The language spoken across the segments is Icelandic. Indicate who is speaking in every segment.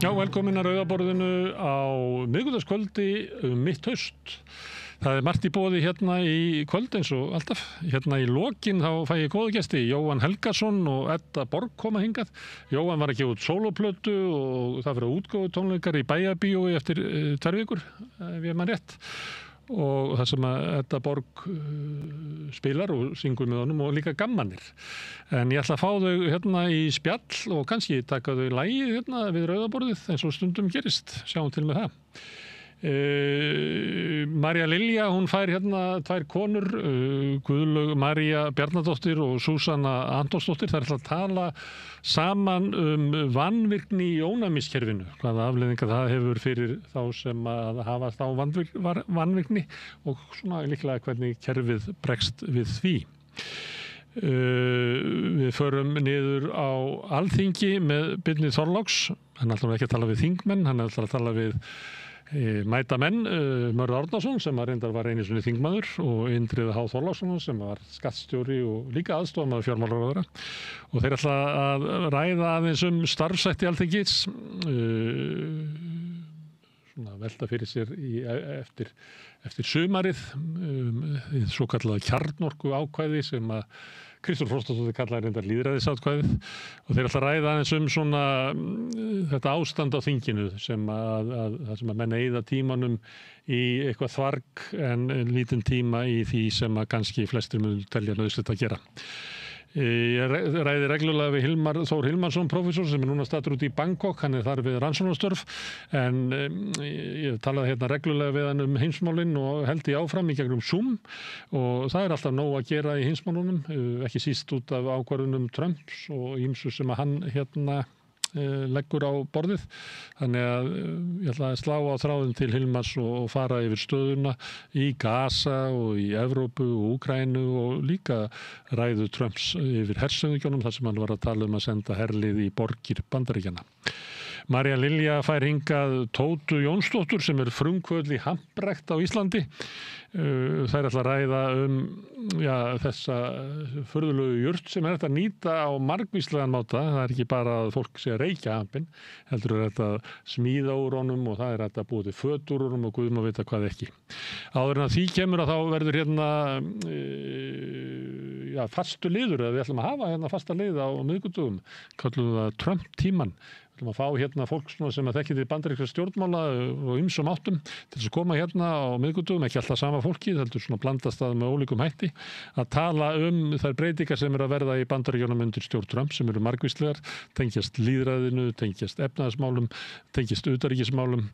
Speaker 1: Já, velkomin að Rauðaborðinu á miðvikudagskvöldi mitt haust. Það margt í boði hérna í kvöld eins og alltaf. Hérna í lokin þá fæ ég góða gesti, Jóhann Helgason og Edda Borg koma hingað. Jóhann var að gefa út sólóplötu og það fyrir útgáfu tónleikar í Bæjarbíói eftir 2 vikur, ef ég man rétt. Og það sem að Edda Borg spilar og syngur með honum og líka gammanir. En ég ætla að fá þau hérna í spjall og kannski taka þau lagið hérna við Rauðaborðið eins og stundum gerist. Sjáum til með það. Marja Lilja, hún fær hérna 2 konur, Guðlaug María Bjarnadóttir og Súsanna Antonsdóttir. Það ætla að tala saman vanvirkni í ónæmiskerfinu, hvaða afleiðingar það hefur fyrir þá sem að hafa þá vanvirkni og svona líklega hvernig kerfið bregst við því. Við förum niður á Alþingi með Birni Þorláks. Hann ætlar ekki að tala við þingmenn, hann ætlar að tala við mæta menn, Mörður Árnason sem reyndar var einu sinni þingmaður og Indriði H. Þorláksson sem var skattstjóri og líka aðstofamaður fjármálaráðherra og þeir ætla að ræða aðeins starfshætti Alþingis, svona velta fyrir sér eftir sumarið, svo kallaða kjarnorku ákvæði sem að Kristján Frostadóttir kallaði reyndar lýðræðisákvæðið og þeir ætla að ræða aðeins svona þetta ástand á þinginu sem að menn eyða tímanum í eitthvað þvarg en lítinn tíma í því sem að kannski flestir munu telja nauðsynlegt að gera. Ég ræði reglulega við Hilmar Þór Hilmarsson, prófessor, sem núna staddur út í Bangkok, hann þar við rannsóknarstörf, en ég talaði hérna reglulega við hann heimsmálin og held ég áfram í gegnum Zoom og það alltaf nóg að gera í heimsmálunum, ekki síst út af ákvörðunum Trumps og ýmsu sem að hann hérna leggur á borðið. Þannig að ég ætla að slá á þráðin til Hilmars og fara yfir stöðuna í Gaza og í Evrópu og Úkraínu og líka ræðu Trumps yfir hershöfðingjónum þar sem hann var að tala að senda herlið í borgir Bandaríkjanna. Marja Lilja fær hingað Tótu Jónsdóttur sem frumkvöðl í Hambrekt á Íslandi. Þær ætla að ræða þessa furðulegu jurt sem hægt að nýta á margvíslegan máta. Það ekki bara að fólk sé að reykja hampinn, heldur þetta að smíða úr honum og það hægt að búa til föt úr honum og guð má vita hvað ekki. Áður en að því kemur að þá verður hérna fastu liður, eða við ætlum að hafa hérna fasta lið á miðvikudögum, kallum það Trump-tíman. Við ætlum að fá hérna fólk sem að þekkja til bandarískra stjórnmála og ýmsum áttum til þess að koma hérna á miðvikudögum, ekki alltaf sama fólki, heldur svona blandast að með ólíkum hætti, að tala þær breytingar sem að verða í Bandaríkjunum undir stjórn Trump sem margvíslegar, tengjast lýðræðinu, tengjast efnahagsmálum, tengjast utanríkismálum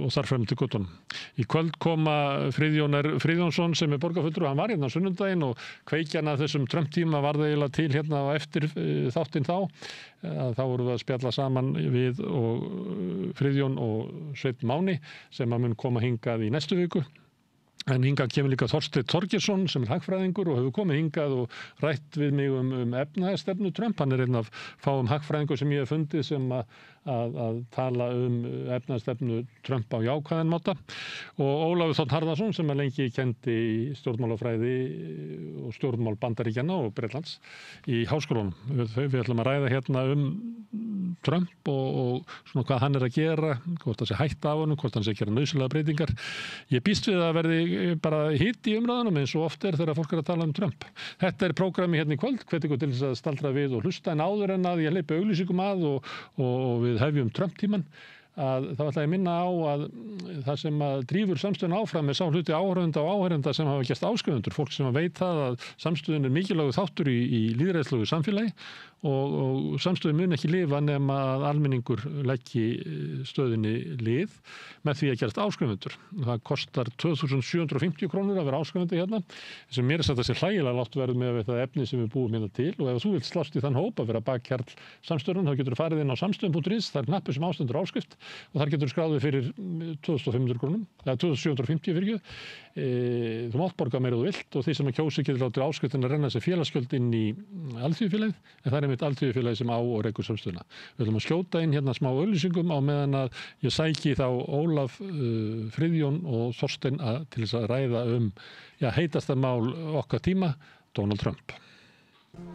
Speaker 1: og þar fram til göttunum. Í kvöld koma Friðjón R. Friðjónsson sem borgarfulltrúi, hann var hérna á sunnudaginn og kveikjan að þessum Trump-tíma var það eiginlega til hérna á eftir þáttinn þá vorum við að spjalla saman við og Friðjón og Sveinn Máni sem að mun koma hingað í næstu viku. En hingað kemur líka Þorsteinn Þorgeirsson sem hagfræðingur og hefur komið hingað og rætt við mig efnahagsstefnu Trump. Hann einn af fáum hagfræðingur sem ég hef fundið sem að tala efnahagsstefnu Trump á jákvæðan máta. Og Ólafur Þ. Harðarson sem lengi kendi í stjórnmálafræði og stjórnmál Bandaríkjanna og Bretlands í háskólanum. Við ætlum að ræða hérna Trump og svona hvað hann að gera, hvort það sé hætta af honum, hvort hann sé að gera nauðsynlega breytingar. Ég býst við að verði bara hitt í umræðunum eins og oft þegar fólk að tala Trump. Þetta prógrami hérna í kvöld, hvet ykkur til þess að staldra við og hlusta en áður en að ég hleypi auglýsingum að og við hefjum Trump-tíman að þá ætla ég að minna á að það sem að drífur samstöðun áfram sá hluti áhorfenda og áheyrenda sem hafa gerst áskrifundur, fólk sem veit það að samstöðun mikilvægur þáttur í lýðræðislegu samfélagi og samstöðun mun ekki lifa nema að almenningur leggi stöðinni lið með því að gerast áskrifundur. Það kostar 2.750 krónur að vera áskrifandi hérna, sem mér sagt að sé hlægilega lágt verð með þetta efni sem við búum hérna til og ef þú vilt slást í þann hóp að vera bakkjarl samstöðun þá getur þú farið inn á samstöðun.is, það hnappur sem ástendur áskrift og þar getur þú skráðið fyrir 2.500 krónum, eða 2.750 fyrir ekki. Þú mátt borga meira þú vilt og því sem að kjósi getur látið áskriftin að renna sér félagsgjöld inn í alþýðufélagið, en það einmitt alþýðufélagið sem á og rekur samstöðuna. Við ætlum að skjóta inn hérna smá auglýsingum á meðan að ég sæki þá Ólaf, Friðjón og Þorsteinn til þess að ræða heitasta mál okkar tíma, Donald Trump.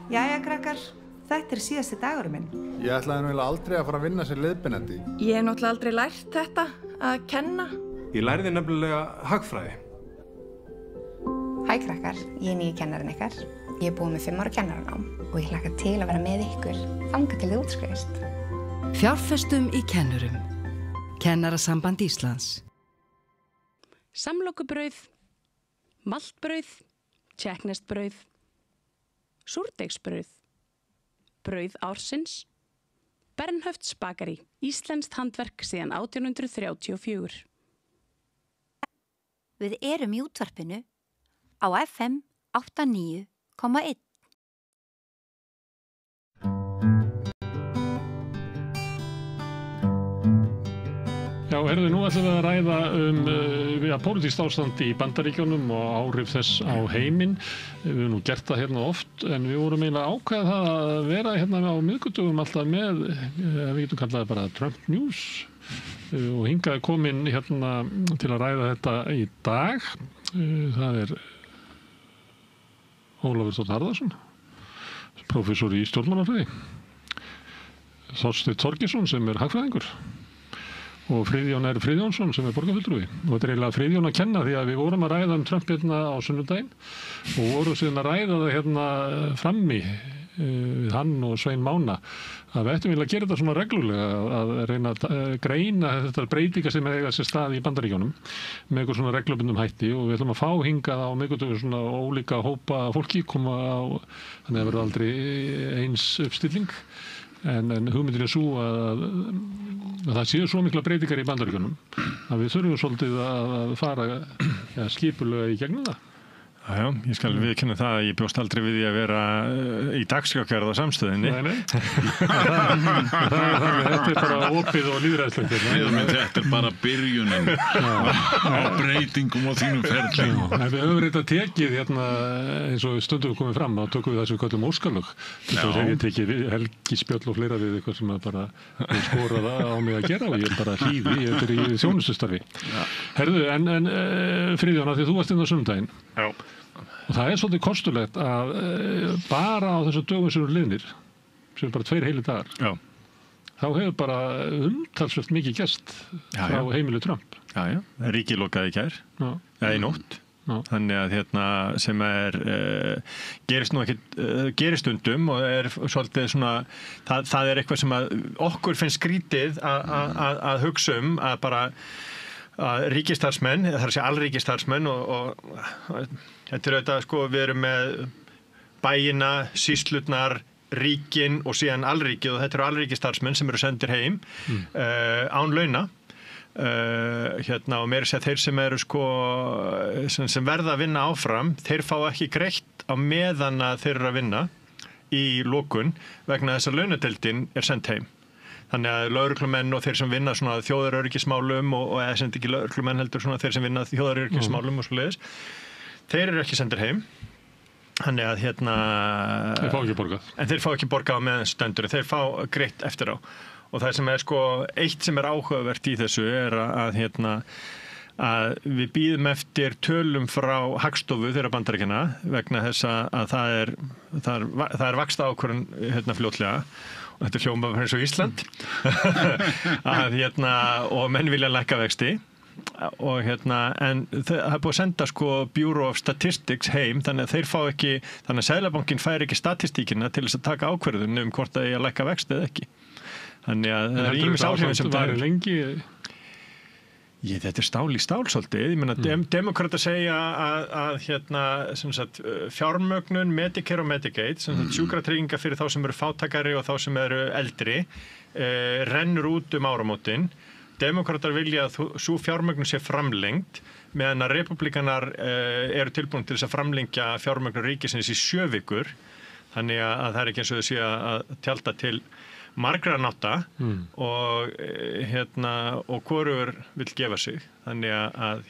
Speaker 2: Jæja krakkar, Þetta síðasti dagur minn.
Speaker 3: Ég ætlaði nú aldrei að fara að vinna sem leiðbeinandi.
Speaker 4: Ég hef náttúrulega aldrei lært þetta, að kenna.
Speaker 5: Ég lærði nefnilega hagfræði.
Speaker 6: Hæ krakkar, ég nýji kennarinn ykkar. Ég búið með 5 ára kennaranám og ég hlakka til að vera með ykkur þangað til þið útskrifist.
Speaker 7: Fjárfestum í kennurum. Kennarasamband Íslands.
Speaker 8: Samlokubrauð, maltbrauð, tékkneskt brauð, súrdeigsbrauð, brauð ársins, Bernhöfts bakari, íslenskt handverk síðan 1834.
Speaker 9: Við erum í útvarpinu á FM 89,1.
Speaker 1: Já, herðu, nú ætlum við að ræða pólitískt ástand í Bandaríkjunum og áhrif þess á heiminn. Við höfum nú gert það hérna oft, en við vorum eiginlega ákveðið það að vera hérna á miðvikudögum alltaf með, við getum kallað bara Trump News, og hingað komin hérna til að ræða þetta í dag. Það er Ólafur Þór Harðarson, prófessor í stjórnmálafræði, Þorsteinn Þorgeirsson sem er hagfræðingur, og Friðjón R. Friðjónsson sem er borgarfulltrúi. Og þetta er eiginlega Friðjón að kenna því að við vorum að ræða Trump hérna á sunnudaginn og vorum síðan að ræða það hérna frammi við hann og Svein Mána að við ættum vilja gera þetta svona reglulega, að reyna að greina þetta breytingar sem eiga sér stað í Bandaríkjunum með eitthvað svona reglubundum hætti, og við ætlum að fá hingað á miðvikudögum svona ólíka hópa fólki koma á, þannig að verða aldrei eins uppstilling. En hugmyndin er svo að það séu svo mikla breytingar í Bandaríkjunum að við þurfum svolítið að fara skipulega í gegnum það.
Speaker 10: Já, ég skal viðurkenna það að ég bjóst aldrei við því að vera í dagskrárgerð á Samstöðinni.
Speaker 1: Nei. Þetta er bara opið og lýðræðislegt.
Speaker 11: Þetta er bara byrjunin á breytingum og þínum ferli.
Speaker 1: Við höfum reynda tekið hérna, eins og stundum komið fram, þá tökum við þessu kallum óskalög. Þetta hef ég tekið Helgi Spjöll og fleira við eitthvað sem að bara skoraða á mig að gera, og ég er bara hlýði, ég er í þjónustustarfi. Herðu, en Friðjón, af því þú varst inn á sunnudaginn.
Speaker 10: Já.
Speaker 1: Og það er svolítið kostulegt að bara á þessu dögum sem eru liðnir, sem er bara 2 heilir dagar,
Speaker 10: já,
Speaker 1: þá hefur bara umtalsvert mikið gerst frá heimili Trump.
Speaker 10: Já, ríkið lokaði í gær, eða í nótt. Þannig að hérna sem gerist nú ekki, gerist stundum og er svolítið svona, það er eitthvað sem að okkur finnst skrítið að hugsa að bara að ríkisstarfsmenn, það er að segja alríkisstarfsmenn og þetta er auðvitað, sko, við erum með bæina, sýslurnar, ríkin og síðan alríkið, og þetta eru alríkisstarfsmenn sem eru sendir heim án launa, og meira segja þeir sem eru, sko, sem verða að vinna áfram, þeir fá ekki greitt á meðan að þeir eru að vinna í lokun vegna þess að launadeildin er send heim. Þannig að lögreglumenn og þeir sem vinna svona þjóðaröryggismálum eða sem ekki lögreglumenn heldur svona þeir sem vinna þjóðaröryggismálum og svoleiðis, þeir eru ekki sendir heim. Þannig að þeir
Speaker 1: fá ekki borgað. En
Speaker 10: þeir fá ekki borgað á meðan stendur, þeir fá greitt eftir á. Og það sem er, sko, eitt sem er áhugavert í þessu er að við bíðum eftir tölum frá Hagstofu þeirra Bandaríkjanna vegna þess að það er vaxtaákvörðun fljótlega. Og þetta er hljóma eins og Ísland og menn vilja lækka vexti og en það er búið að senda, sko, Bureau of Statistics heim, þannig að þeir fá ekki, þannig að Seðlabankinn fær ekki statistíkina til þess að taka ákvörðun hvort það er að lækka vexti eða ekki. Þannig að það er ýmis áhrifin sem
Speaker 1: það er lengi.
Speaker 10: Þetta er stál í stál svolítið. Ég meina, demókratar segja að sem sagt, fjármögnun, Medicare og Medicaid, sem sagt, sjúkratryggingar fyrir þá sem eru fátækari og þá sem eru eldri, rennur út áramótin. Demókratar vilja að sú fjármögnun sé framlengd, meðan að repúblikanar eru tilbúin til þess að framlengja fjármögnun ríkisins í 7 vikur. Þannig að það er ekki eins og þau sé að tjalda til margra nátta og hvorugur vill gefa sig. Þannig að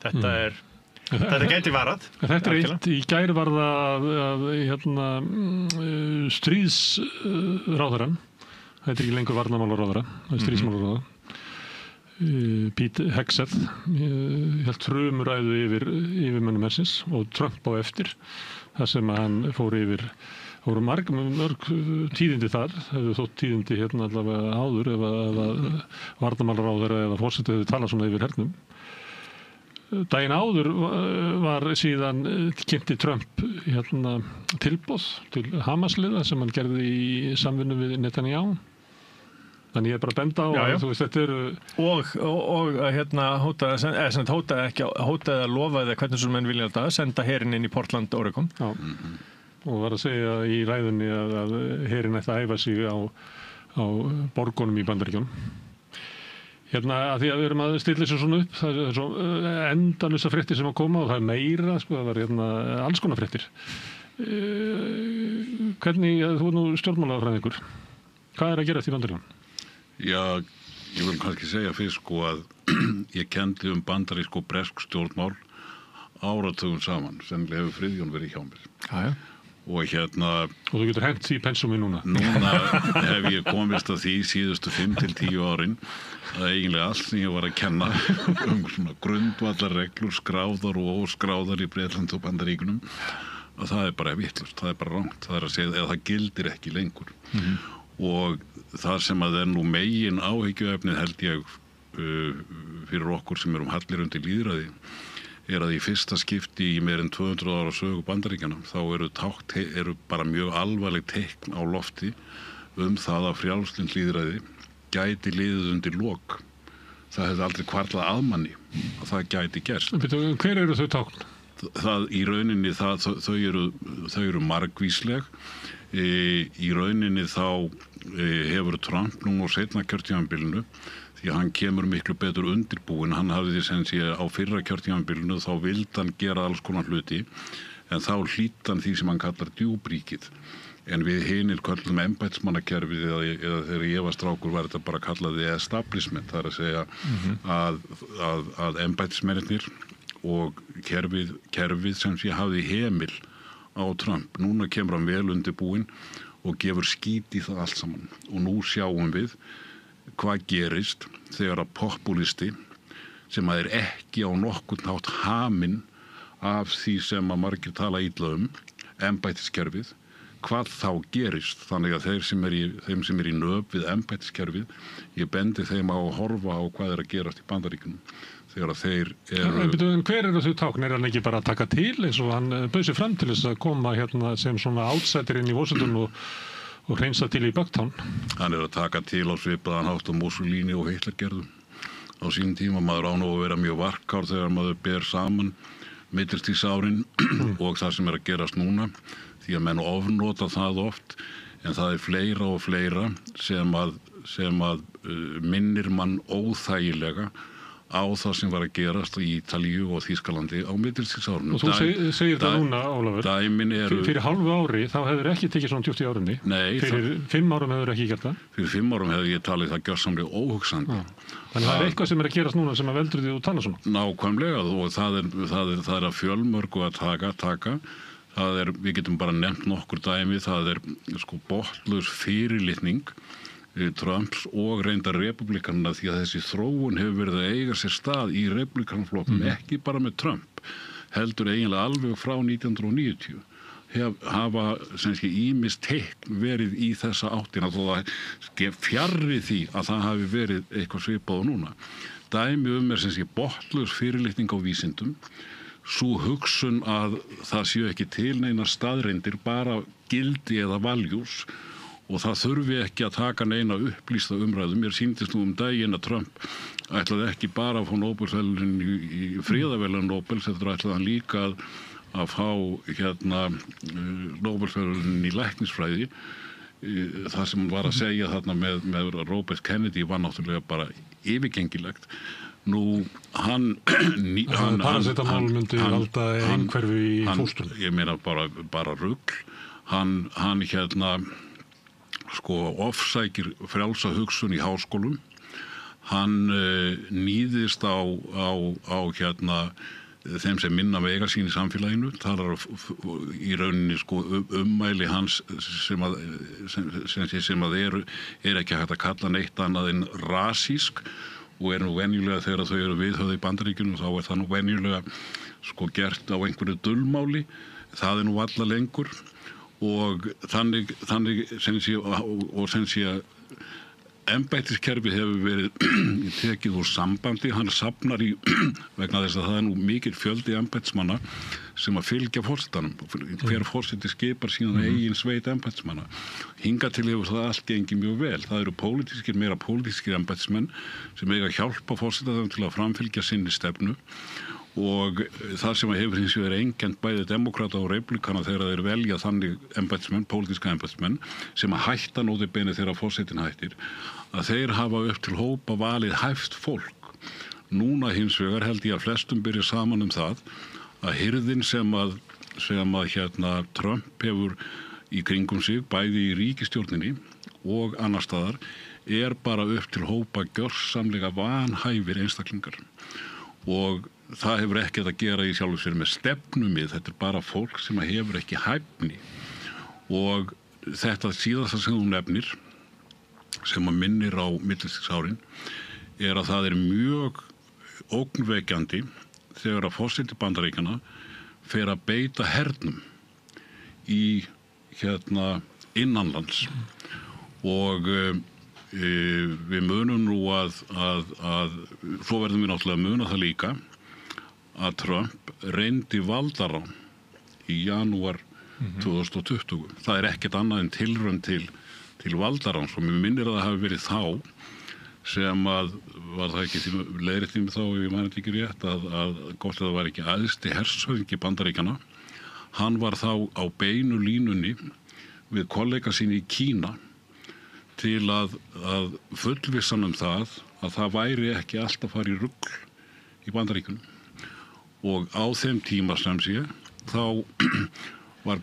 Speaker 10: þetta gæti varað.
Speaker 1: Þetta er eitt, í gær var það stríðsráðherrann, þetta er ekki lengur varnarmálaráðherra, það er stríðsmálaráðherra, Pete Hegseth, hélt frumræðu yfir yfirmönnum hersins og Trump á eftir, þar sem hann fór yfir Það voru mörg tíðindi þar, hefðu þótt tíðindi hérna allavega áður ef að varnarmálaráðherra eða forseti hefðu talað svona yfir hernum. Daginn áður var síðan kynnti Trump hérna tilboð til Hamasliða sem hann gerði í samvinnu við Netanyahu. Þannig ég er bara að benda á að þú veist þetta eru...
Speaker 10: Og hérna hótaði að lofa eða hvernig sem menn vilja þetta, senda herinn inn í Portland, Oregon.
Speaker 1: Já. Og var að segja í ræðunni að herinn ætti að æfa sig á borgunum í Bandaríkjunum. Hérna að því að við erum að stilla þessu svona upp, það er svo endalausar fréttir sem að koma og það er meira, sko, það var hérna alls konar fréttir. Hvernig, þú er nú stjórnmálafræðingur, hvað er að gerast í Bandaríkjunum?
Speaker 11: Já, ég vil kannski segja fyrst sko að ég kendi bandarísk og bresk stjórnmál áratugum saman, sennilega hefur Friðjón verið hjá mér.
Speaker 10: Já.
Speaker 11: Og hérna...
Speaker 1: Og þú getur hent því pensumi núna?
Speaker 11: Núna hef ég komist að því síðustu 5 til 10 árin að eiginlega allt sem ég var að kenna svona grundvallarreglur, skráðar og óskráðar í Bretland og Bandaríkunum að það er bara vitlaust, það er bara rangt, það er að segja að það gildir ekki lengur. Og það sem að er nú megin áhyggjuefnið held ég fyrir okkur sem erum hallir undir lýðræði er að í fyrsta skipti í meir en 200 ára sögu Bandaríkjanna þá eru bara mjög alvarleg teikn á lofti það að frjálslynd lýðræði gæti liðið undir lok. Það hefði aldrei hvarflað að manni að það gæti gerst.
Speaker 1: Hver eru þau tákn?
Speaker 11: Það í rauninni þau eru margvísleg. Í rauninni þá hefur Trump nú á seinna kjörtímabilinu því að hann kemur miklu betur undirbúinn. Hann hafði sem sé á fyrra kjörtímabilinu þá vildi hann gera alls konar hluti en þá hlýt hann því sem hann kallar djúpríkið. En við hinir köllum embættismannakerfið eða þegar ég var strákur var þetta bara kallaði establishment. Það er að segja að embættismennirnir og kerfið sem sé hafði hemil á Trump. Núna kemur hann vel undirbúinn og gefur skít í það allt saman. Og nú sjáum við hvað gerist þegar að populisti sem að er ekki á nokkurn hátt haminn af því sem að margir tala illa embættiskerfið, hvað þá gerist. Þannig að þeim sem er í nöp við embættiskerfið, ég bendi þeim á að horfa á hvað er að gerast í Bandaríkjunum. Þegar að þeir eru...
Speaker 1: Hver eru þau tákn? Er hann ekki bara að taka til eins og hann bauð sér fram til þess að koma hérna sem svona outsider inn í Washington og hreinsa til í Bucktown?
Speaker 11: Hann er að taka til á svipaðan hátt á Mussolini og Hitler gerðu. Á sínum tíma maður á nú að vera mjög varkár þegar maður ber saman millistríðsárin og það sem er að gerast núna því að menn ofnota það oft en það er fleira og fleira sem að minnir mann óþægilega á það sem var að gerast í Ítalíu og Þýskalandi á millistríðsárinu.
Speaker 1: Og þú segir það núna, Ólafur.
Speaker 11: Dæmin eru...
Speaker 1: Fyrir hálfu ári þá hefur ekki tekið svona djúpt í árinni.
Speaker 11: Nei.
Speaker 1: Fyrir 5 árum hefur ekki gert það.
Speaker 11: Fyrir 5 árum hefur ég talið það gjörsamlega óhugsandi.
Speaker 1: Þannig það er eitthvað sem er að gerast núna sem að veldur því að tala svona.
Speaker 11: Nákvæmlega og það er að fjölmörgu að taka. Við getum bara nefnt nokkur dæmi, það er sko botlaus fyrirlitning Trumps og reyndar republikanna því að þessi þróun hefur verið að eiga sér stað í republikanflokknum, ekki bara með Trump, heldur eiginlega alveg frá 1990. Hafa ýmis teikn verið í þessa áttina þó það fjarri því að það hafi verið eitthvað svipað og núna. Dæmi er botlaus fyrirlitning á vísindum, sú hugsun að það séu ekki til neina staðreyndir, bara gildi eða values og það þurfi ekki að taka neina upplýsta umræðu. Mér sýndist nú daginn að Trump ætlaði ekki bara að fá Nóbelsverðlaunin í friðarverðlaun Nóbels, þetta ætlaði hann líka að fá Nóbelsverðlaunin í læknisfræði. Það sem hann var að segja þarna með Robert Kennedy var náttúrulega bara yfirgengilegt. Nú,
Speaker 1: Paracetamol myndi halda einhverfu í fóstrum.
Speaker 11: Ég meina bara rugl. Hann ofsækir frjálsa hugsun í háskólum. Hann nýðist á þeim sem minna vega sín í samfélaginu. Talar í rauninni ummæli hans sem að er ekki hægt að kalla neitt annað en rasísk og er nú venjulega þegar þau eru viðhöfð í Bandaríkjunum þá er það nú venjulega gert á einhverju dulmáli. Það er nú varla lengur og þannig sem sé embættiskerfi hefur verið tekið úr sambandi, hann safnar í vegna þess að það nú mikill fjöldi embættismanna sem að fylgja forsetanum. Hver forseti skipar síðan eigin sveit embættismanna. Hingað til hefur það allt gengið mjög vel. Það eru meira pólitískir embættismenn sem eiga að hjálpa forsetanum til að framfylgja sinni stefnu og það sem hefur hins vegar einkennt bæði demokrata og republikana þegar þeir velja þannig embættismenn, pólitíska embættismenn sem að hætta nóti beini þegar forsetin hættir, að þeir hafa upp til hópa valið hæft fólk. Núna hins vegar held ég að flestum byrja saman það að hirðin sem að Trump hefur í kringum sig, bæði í ríkisstjórninni og annar staðar, bara upp til hópa gjörsamlega vanhæfir einstaklingar. Og það hefur ekkert að gera í sjálfu sér með stefnumið, þetta bara fólk sem hefur ekki hæfni. Og þetta síðasta sem þú nefnir, sem að minnir á millistigsárin, að það mjög ógnvekjandi þegar að forseti Bandaríkjanna fer að beita hernum í innanlands. Og við munum nú að svo verðum við náttúrulega að muna það líka að Trump reyndi valdarán í janúar 2020. Það ekkert annað en tilraun til valdaráns og mér minnir að það hafi verið þá sem að var það ekki leiðrétting þá, ef ég man ekki rétt, að gott að það var ekki æðsti hershöfðingi Bandaríkjanna. Hann var þá á beinu línunni við kollega sín í Kína til að fullvissan það að það væri ekki allt að fara í rugl í Bandaríkjunum. Og á þeim tíma sem sé, þá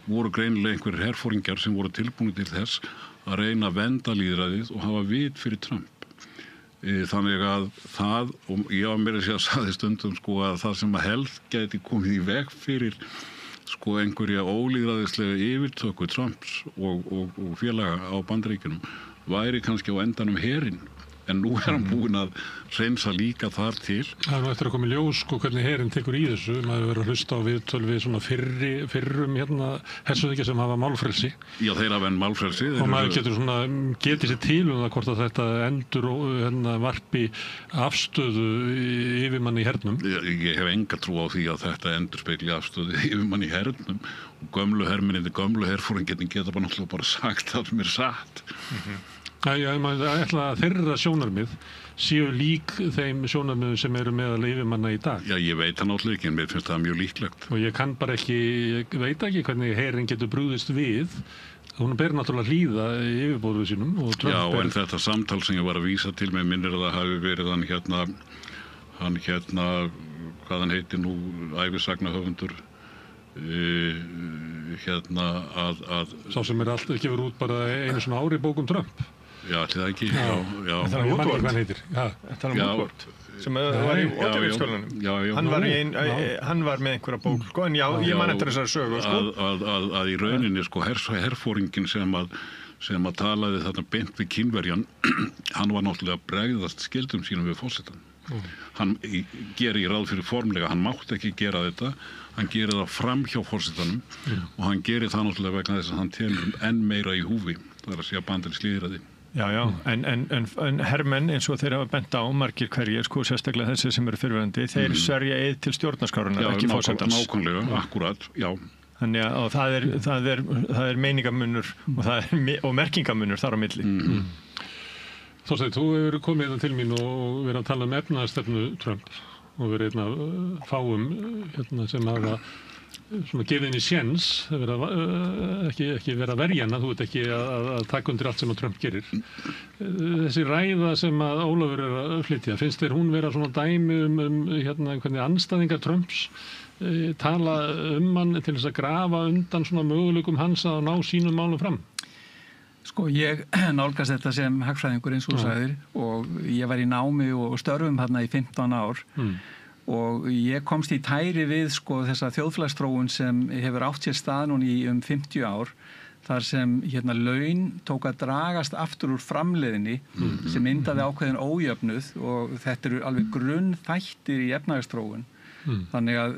Speaker 11: voru greinilega einhverjir herforingjar sem voru tilbúnir til þess að reyna að vernda lýðræðið og hafa vit fyrir Trump. Þannig að það, og ég var meira að segja að sagði stundum að það sem að helst gæti komið í veg fyrir einhverja ólýðræðislega yfirtöku Trumps og félaga á Bandaríkjunum væri kannski á endanum herinn. En nú hann búinn að hreinsa líka þar til.
Speaker 1: Það nú eftir að koma í ljós hvernig herinn tekur í þessu. Maður verður að hlusta á viðtöl við svona fyrrum hershöfðingja sem hafa málfrelsi.
Speaker 11: Já, þeir hafa enn málfrelsi.
Speaker 1: Og maður geti sér til það hvort að þetta endur varpi afstöðu yfirmanni í hernum.
Speaker 11: Ég hef enga trú á því að þetta endurspegli afstöðu yfirmanni í hernum. Og gömlu herforingjarnir geta bara sagt það sem satt.
Speaker 1: Ég ætla að þeirra sjónarmið séu lík þeim sjónarmiðum sem eru meðal yfirmanna í dag.
Speaker 11: Já, ég veit það náttúrulega ekki, en mér finnst það mjög líklegt.
Speaker 1: Og ég veit ekki hvernig herinn getur brugðist við. Hún ber náttúrulega hlýða yfirboðuðu sínum.
Speaker 11: Já, en þetta samtal sem ég var að vísa til mig minnir að það hafi verið hann hvað hann heitir nú, ævisagnahöfundur,
Speaker 1: Sá sem alltaf gefur út bara einu svona ári bókum Trump.
Speaker 11: Já, ætli það ekki. Já.
Speaker 10: Þetta er Woodward. Sem var í Ótavitsskólanum. Hann var með einhverja bók, en já, ég man eftir þessari sögu.
Speaker 11: Að í rauninni, herforingin sem að talaði þarna beint við Kínverjan, hann var náttúrulega að bregðast skyldum sínum við forsetann. Hann gerir ráð fyrir formlega, hann mátti ekki gera þetta, hann gerir það fram hjá forsetanum og hann gerir það náttúrulega vegna þess að hann telur enn meira í húfi, það að segja bandarískt lýðræði.
Speaker 10: Já, en hermenn eins og þeir hafa bent á margir hverjir, sérstaklega þessi sem eru fyrrverandi, þeir sverja eið til stjórnarskrárinnar, ekki forsetans.
Speaker 11: Já, nákvæmlega, akkurat, já.
Speaker 10: Þannig að það er meiningamunur og merkingamunur þar á milli.
Speaker 1: Þorsteinn, þú hefur komið til mín og verið að tala efnahagsstefnu Trump og verið einn af fáum sem hafa gefið henni séns, ekki vera að verja hana, þú ert ekki að taka undir allt sem að Trump gerir. Þessi ræða sem að Ólafur er að flytja, finnst þér hún vera svona dæmi hvernig andstæðingar Trumps tala hann til þess að grafa undan svona möguleikum hans að ná sínum málum fram?
Speaker 2: Ég nálgast þetta sem hagfræðingur eins og þú sagðir og ég var í námi og störfum hérna í 15 ár og ég komst í tæri við þessa þjóðfélagsþróun sem hefur átt sér stað núna í 50 ár þar sem laun tók að dragast aftur úr framleiðinni sem myndaði ákveðin ójöfnuð og þetta eru alveg grunnþættir í efnahagsþróun Þannig að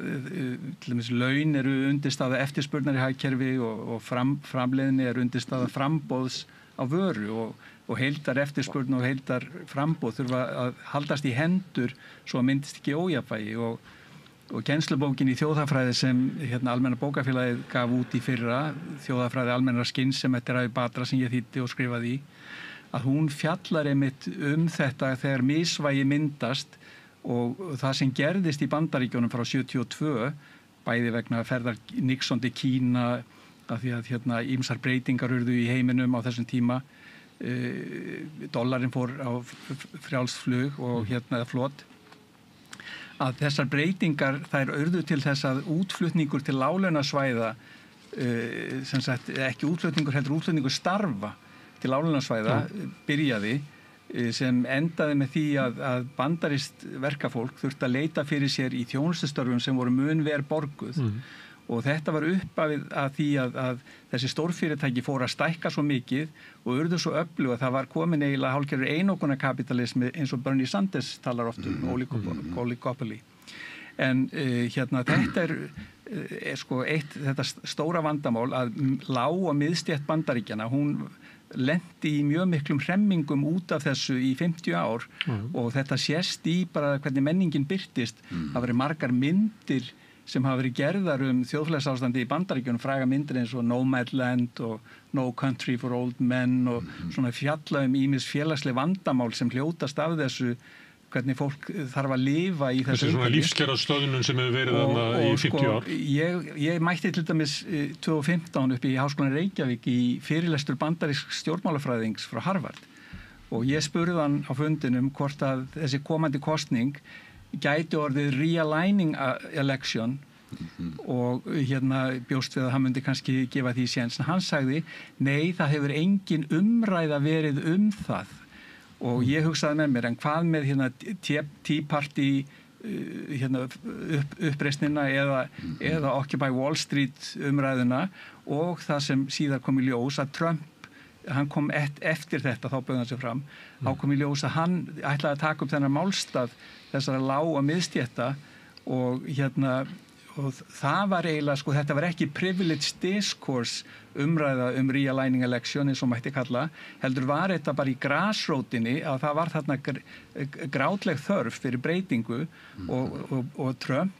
Speaker 2: til dæmis laun eru undirstaða eftirspurnar í hagkerfi og framleiðni eru undirstaða framboðs á vöru og heildar eftirspurn og heildar frambóð þurfa að haldast í hendur svo að myndist ekki ójafnvægi og kennslubókin í þjóðhagfræði sem Almenna bókafélagið gaf út í fyrra, þjóðhagfræði almennrar skyns sem þetta er Batra sem ég þýddi og skrifaði í, að hún fjallar einmitt þetta þegar misvægi myndast og það sem gerðist í Bandaríkjunum frá 72, bæði vegna ferðar Nixon til Kína, af því að ýmsar breytingar urðu í heiminum á þessum tíma, dollarinn fór á frjálsflug og flot, að þessar breytingar þær urðu til þess að útflutningur til láglaunasvæða, sem sagt ekki útflutningur heldur útflutningur starfa til láglaunasvæða byrjaði, sem endaði með því að bandarískt verkafólk þurfti að leita fyrir sér í þjónustustörfum sem voru mun verr borguð. Og þetta var uppafið að því að þessi stórfyrirtæki fóru að stækka svo mikið og urðu svo öflug að það var komin eiginlega hálfgerður einokunarkapitalismi eins og Bernie Sanders talar oft oligopoly. En þetta er sko þetta stóra vandamál að lág- og miðstétt Bandaríkjanna, hún lenti í mjög miklum hremmingum út af þessu í 50 ár og þetta sést í bara hvernig menningin birtist. Það verið margar myndir sem hafa verið gerðar þjóðfélagsástandi í Bandaríkjunum, fræga myndir eins og Nomadland og No Country for Old Men og svona fjalla ýmis félagsleg vandamál sem hljótast af þessu, hvernig fólk þarf að lifa í þessu.
Speaker 1: Þessi svona lífskjarastöðunum sem hefur verið þarna í 50 ár.
Speaker 2: Ég mætti til dæmis 2015 upp í Háskólann Reykjavík í fyrirlestur bandarísk stjórnmálafræðings frá Harvard og ég spurði hann á fundinum hvort að þessi komandi kosning gæti orðið realigning election og bjóst við að hann myndi kannski gefa því séns. Hann sagði, nei, það hefur engin umræða verið það. Og ég hugsaði með mér, en hvað með Tea Party uppreisnina eða Occupy Wall Street umræðuna og það sem síðar kom í ljós að Trump, hann kom eftir þetta, þá bauð hann sig fram, þá kom í ljós að hann ætlaði að taka upp þennan málstað þessara lág- og miðstétta og og það var eiginlega, sko, þetta var ekki privileged discourse umræða realigning election eins og mætti kalla, heldur var þetta bara í grasrótinni að það var þarna grátleg þörf fyrir breytingu og Trump,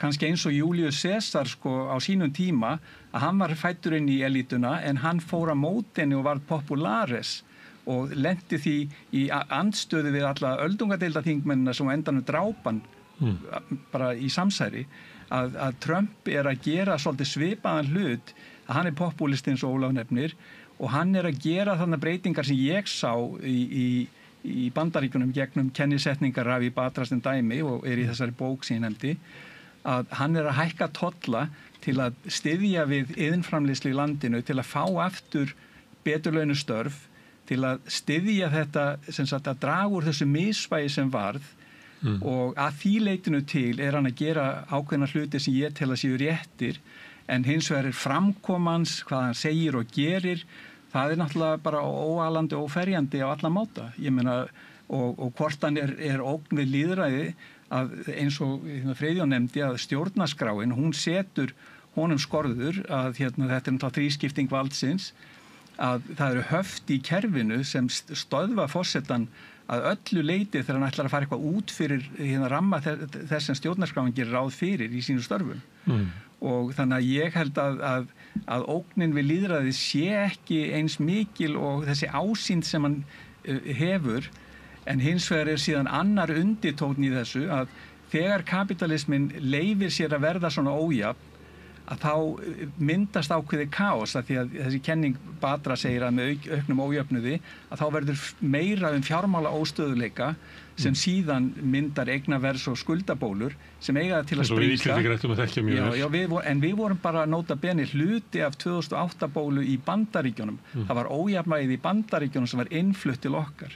Speaker 2: kannski eins og Julius Caesar sko á sínum tíma, að hann var fæddur inn í elítuna en hann fór að mótinni og var popularis og lenti því í andstöðu við alla öldungadeildarþingmennina sem á endanum drápan bara í samsæri, að Trump er að gera svolítið svipaðan hlut, að hann er populist eins og Ólaf nefnir og hann er að gera þarna breytingar sem ég sá í Bandaríkjunum gegnum kennisetningar Ravi Batra sem dæmi og er í þessari bók sem ég nefndi, að hann er að hækka tolla til að styðja við iðnframleiðslu í landinu, til að fá aftur beturlaunustörf, til að styðja þetta sem sagt að draga úr þessu misvægi sem varð og að því leitinu til er hann að gera ákveðna hluti sem ég tel að séu réttir, en hins vegar er framkomans, hvað hann segir og gerir, það er náttúrulega bara óalandi og óferjandi á alla máta. Ég meina, og hvort hann er ógn við lýðræði, að eins og Friðjón nefndi að stjórnarskráin, hún setur honum skorður að þetta er náttúrulega þrískipting valdsins, að það eru höft í kerfinu sem stöðva forsetann að öllu leyti þegar hann ætlar að fara eitthvað út fyrir ramma þess sem stjórnarskráin gerir ráð fyrir í sínu störfum. Og þannig að ég held að ógnin við lýðræði sé ekki eins mikil og þessi ásýnd sem hann hefur, en hins vegar er síðan annar undirtónn í þessu að þegar kapitalismin leyfir sér að verða svona ójafn, að þá myndast ákveðið kaos, að því að þessi kenning Batra segir að með auknum ójöfnuði að þá verður meira fjármála óstöðuleika sem síðan myndar eignaverðs og skuldabólur sem eiga til að springa. En við vorum bara að nota beni hluti af 2008 bólu í Bandaríkjunum. Það var ójafnvægið í Bandaríkjunum sem var innflutt til okkar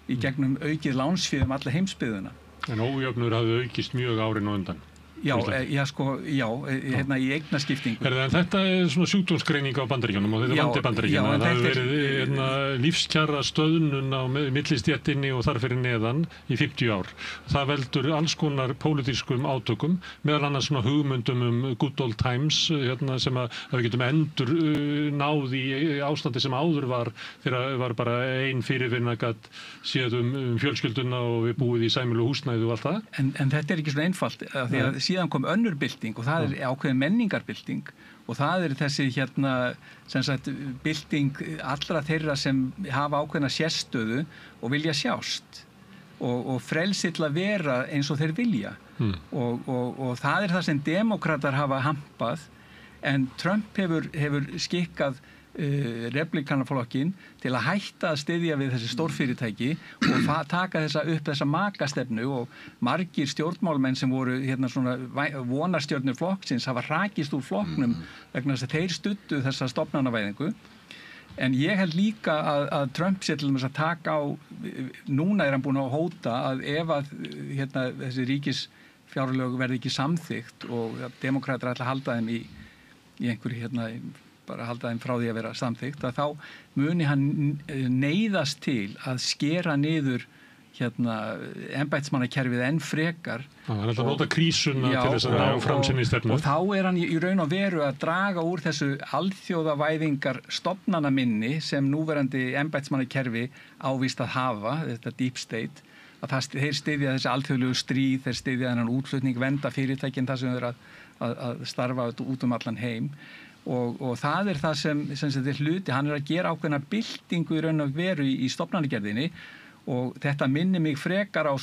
Speaker 2: í gegnum aukið lánsfé alla heimsbyggðina.
Speaker 1: En ójöfnur hafði aukist mjög árin og undan.
Speaker 2: Já, hérna í eignaskiptingu.
Speaker 1: En þetta svona sjúkdómsgreining á Bandaríkjunum og þetta vandi Bandaríkjana. Það hefur verið lífskjara stöðnun á millistéttinni og þar fyrir neðan í 50 ár. Það veldur alls konar pólitískum átökum, meðal annars svona hugmyndum good old times, sem að við getum endur náð í ástandi sem áður var, þegar var bara ein fyrirvinna gat séð fjölskylduna og við búið í sæmilu húsnæði og allt það. En
Speaker 2: þetta ekki svona einfalt, því að síðan kom önnur bylting og það ákveðin menningarbylting og það þessi sem sagt bylting allra þeirra sem hafa ákveðna sérstöðu og vilja sjást og frelsi til að vera eins og þeir vilja og það það sem demókratar hafa hampað en Trump hefur skikkað republikanaflokkin til að hætta að styðja við þessi stórfyrirtæki og taka þessa makastefnu og margir stjórnmálmenn sem voru svona vonarstjörnur flokksins hafa hrakist úr flokknum vegna þess að þeir studdu þessa stofnanavæðingu. En ég held líka að Trump sé til þess að taka á, núna hann búinn að hóta að ef að þessi ríkisfjárlög verði ekki samþykkt og demókratar ætla að halda þeim í einhverju bara halda þeim frá því að vera samþykkt, að þá muni hann neyðast til að skera niður embættismannakerfið enn frekar.
Speaker 1: Það að nota krísuna til þess að ná fram sinni stefnu.
Speaker 2: Og þá hann í raun og veru að draga úr þessu alþjóðavæðingar stofnanaminni sem núverandi embættismannakerfi ávist að hafa, þetta deep state, að þeir styðja þessi alþjóðlegu stríð, þeir styðja þennan útflutning, venda fyrirtækin þar sem þeir að starfa út allan heim. Og það það sem þetta hluti, hann að gera ákveðna byltingu í raun og veru í stofnanagerðinni og þetta minnir mig frekar á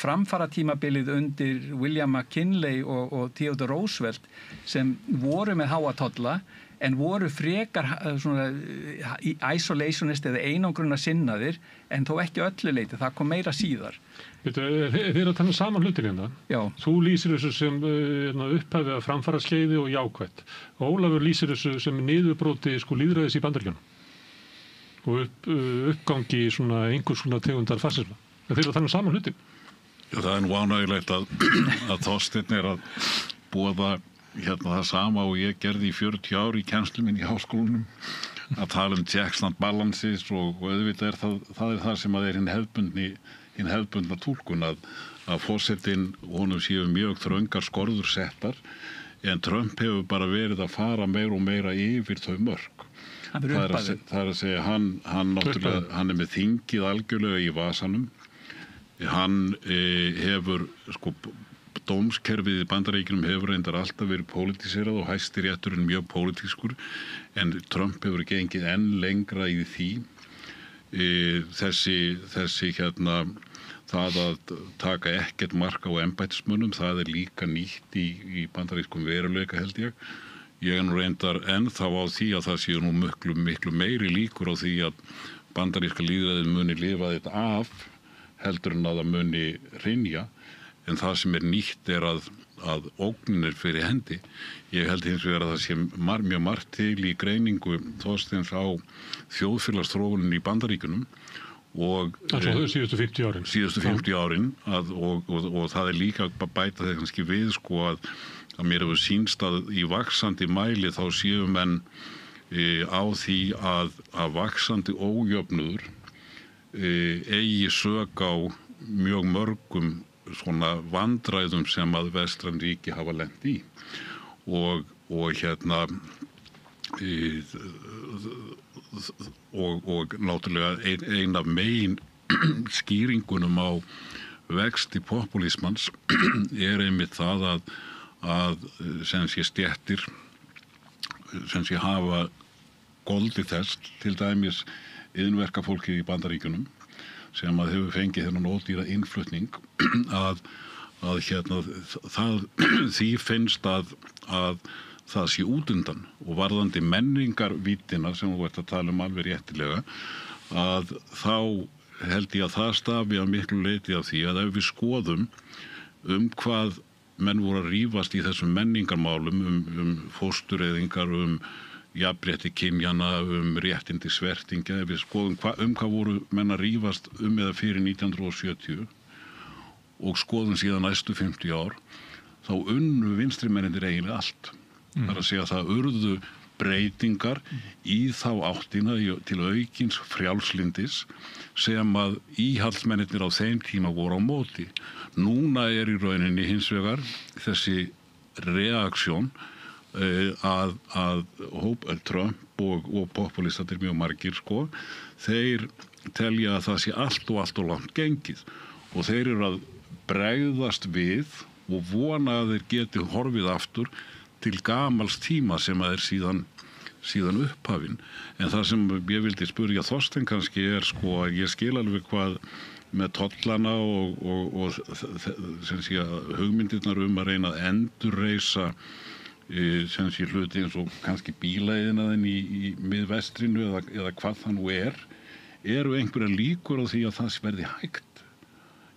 Speaker 2: framfaratímabilið undir William McKinley og Theodore Roosevelt sem voru með háa tolla en voru frekar svona isolationist eða einangrunna sinnaðir en þó ekki öllu leyti, það kom meira síðar.
Speaker 1: Þið að tala saman hlutin hérna.
Speaker 2: Já.
Speaker 1: Þú lýsir þessu sem upphafið að framfara skeiði og jákvætt. Ólafur lýsir þessu sem niðurbróti lýðræðis í Bandaríkjunum og uppgangi svona einhvers svona tegundar fasisma. Þið að tala saman hlutin.
Speaker 11: Já, það nú ánægilegt að Þorsteinn að boða það sama og ég gerði í 40 ár í kennslu minn í háskólanum að tala checks and balances og auðvitað það sem að hinn hefðbundna túlkun að forsetinn honum séu mjög þröngar skorður settar en Trump hefur bara verið að fara meira og meira yfir þau mörk. Það að segja hann með þingið algjörlega í vasanum. Hann hefur dómskerfið í Bandaríkjunum hefur reyndar alltaf verið pólitíserað og hæstirétturinn mjög pólitískur en Trump hefur gengið enn lengra í því. Þessi það að taka ekkert mark á embættismönnum, það líka nýtt í bandarískum veruleika held ég. Ég nú reyndar ennþá á því að það séu nú miklu meiri líkur á því að bandaríska lýðræðið muni lifa þetta af heldur en að það muni hrynja. En það sem nýtt að ógnir fyrir hendi. Ég held hins vegar að það sé mjög margt til í greiningu Þorsteins á þjóðfélagsþróunin í Bandaríkjunum og
Speaker 1: síðustu 50 árin.
Speaker 11: Síðustu 50 árin og það líka að bæta þeir kannski við að mér hefur sýnst að í vaxandi mæli þá séu menn á því að vaxandi ójöfnuður eigi sök á mjög mörgum svona vandræðum sem að vestræn ríki hafa lent í og náttúrulega ein af megin skýringunum á vexti popúlismans einmitt það að sem sé stéttir sem sé hafa goldi þess til dæmis iðnverkafólkið í Bandaríkjunum sem að hefur fengið þennan ódýra innflutning að því finnst að það sé útundan og varðandi menningarvítina sem þú ert að tala alveg réttilega að þá held ég að það stafi að miklu leyti af því að ef við skoðum hvað menn voru að rífast í þessum menningarmálum fóstureyðingar, jafnrétti kynjana, réttindi svertingja, ef við skoðum hvað voru menn að rífast eða fyrir 1970 og skoðum síðan næstu 50 ár, þá unnu vinstrimennir eiginlega allt. Það er að segja að það urðu breytingar í þá áttina til aukins frjálslindis sem að íhaldsmennir á þeim tíma voru á móti. Núna í rauninni hins vegar þessi reaksjón að Trump og populistatir mjög margir þeir telja að það sé allt og langt gengið og þeir eru að bregðast við og vona að þeir geti horfið aftur til gamals tíma sem að síðan upphafin. En það sem ég vildi spyrja Þorstein kannski að ég skil alveg hvað með tollana og sem sé að hugmyndirnar að reyna að endurreisa sem sé hluti eins og kannski bílaiðnaðinn í miðvestrinu eða hvað það nú eru einhverja líkur á því að það verði hægt?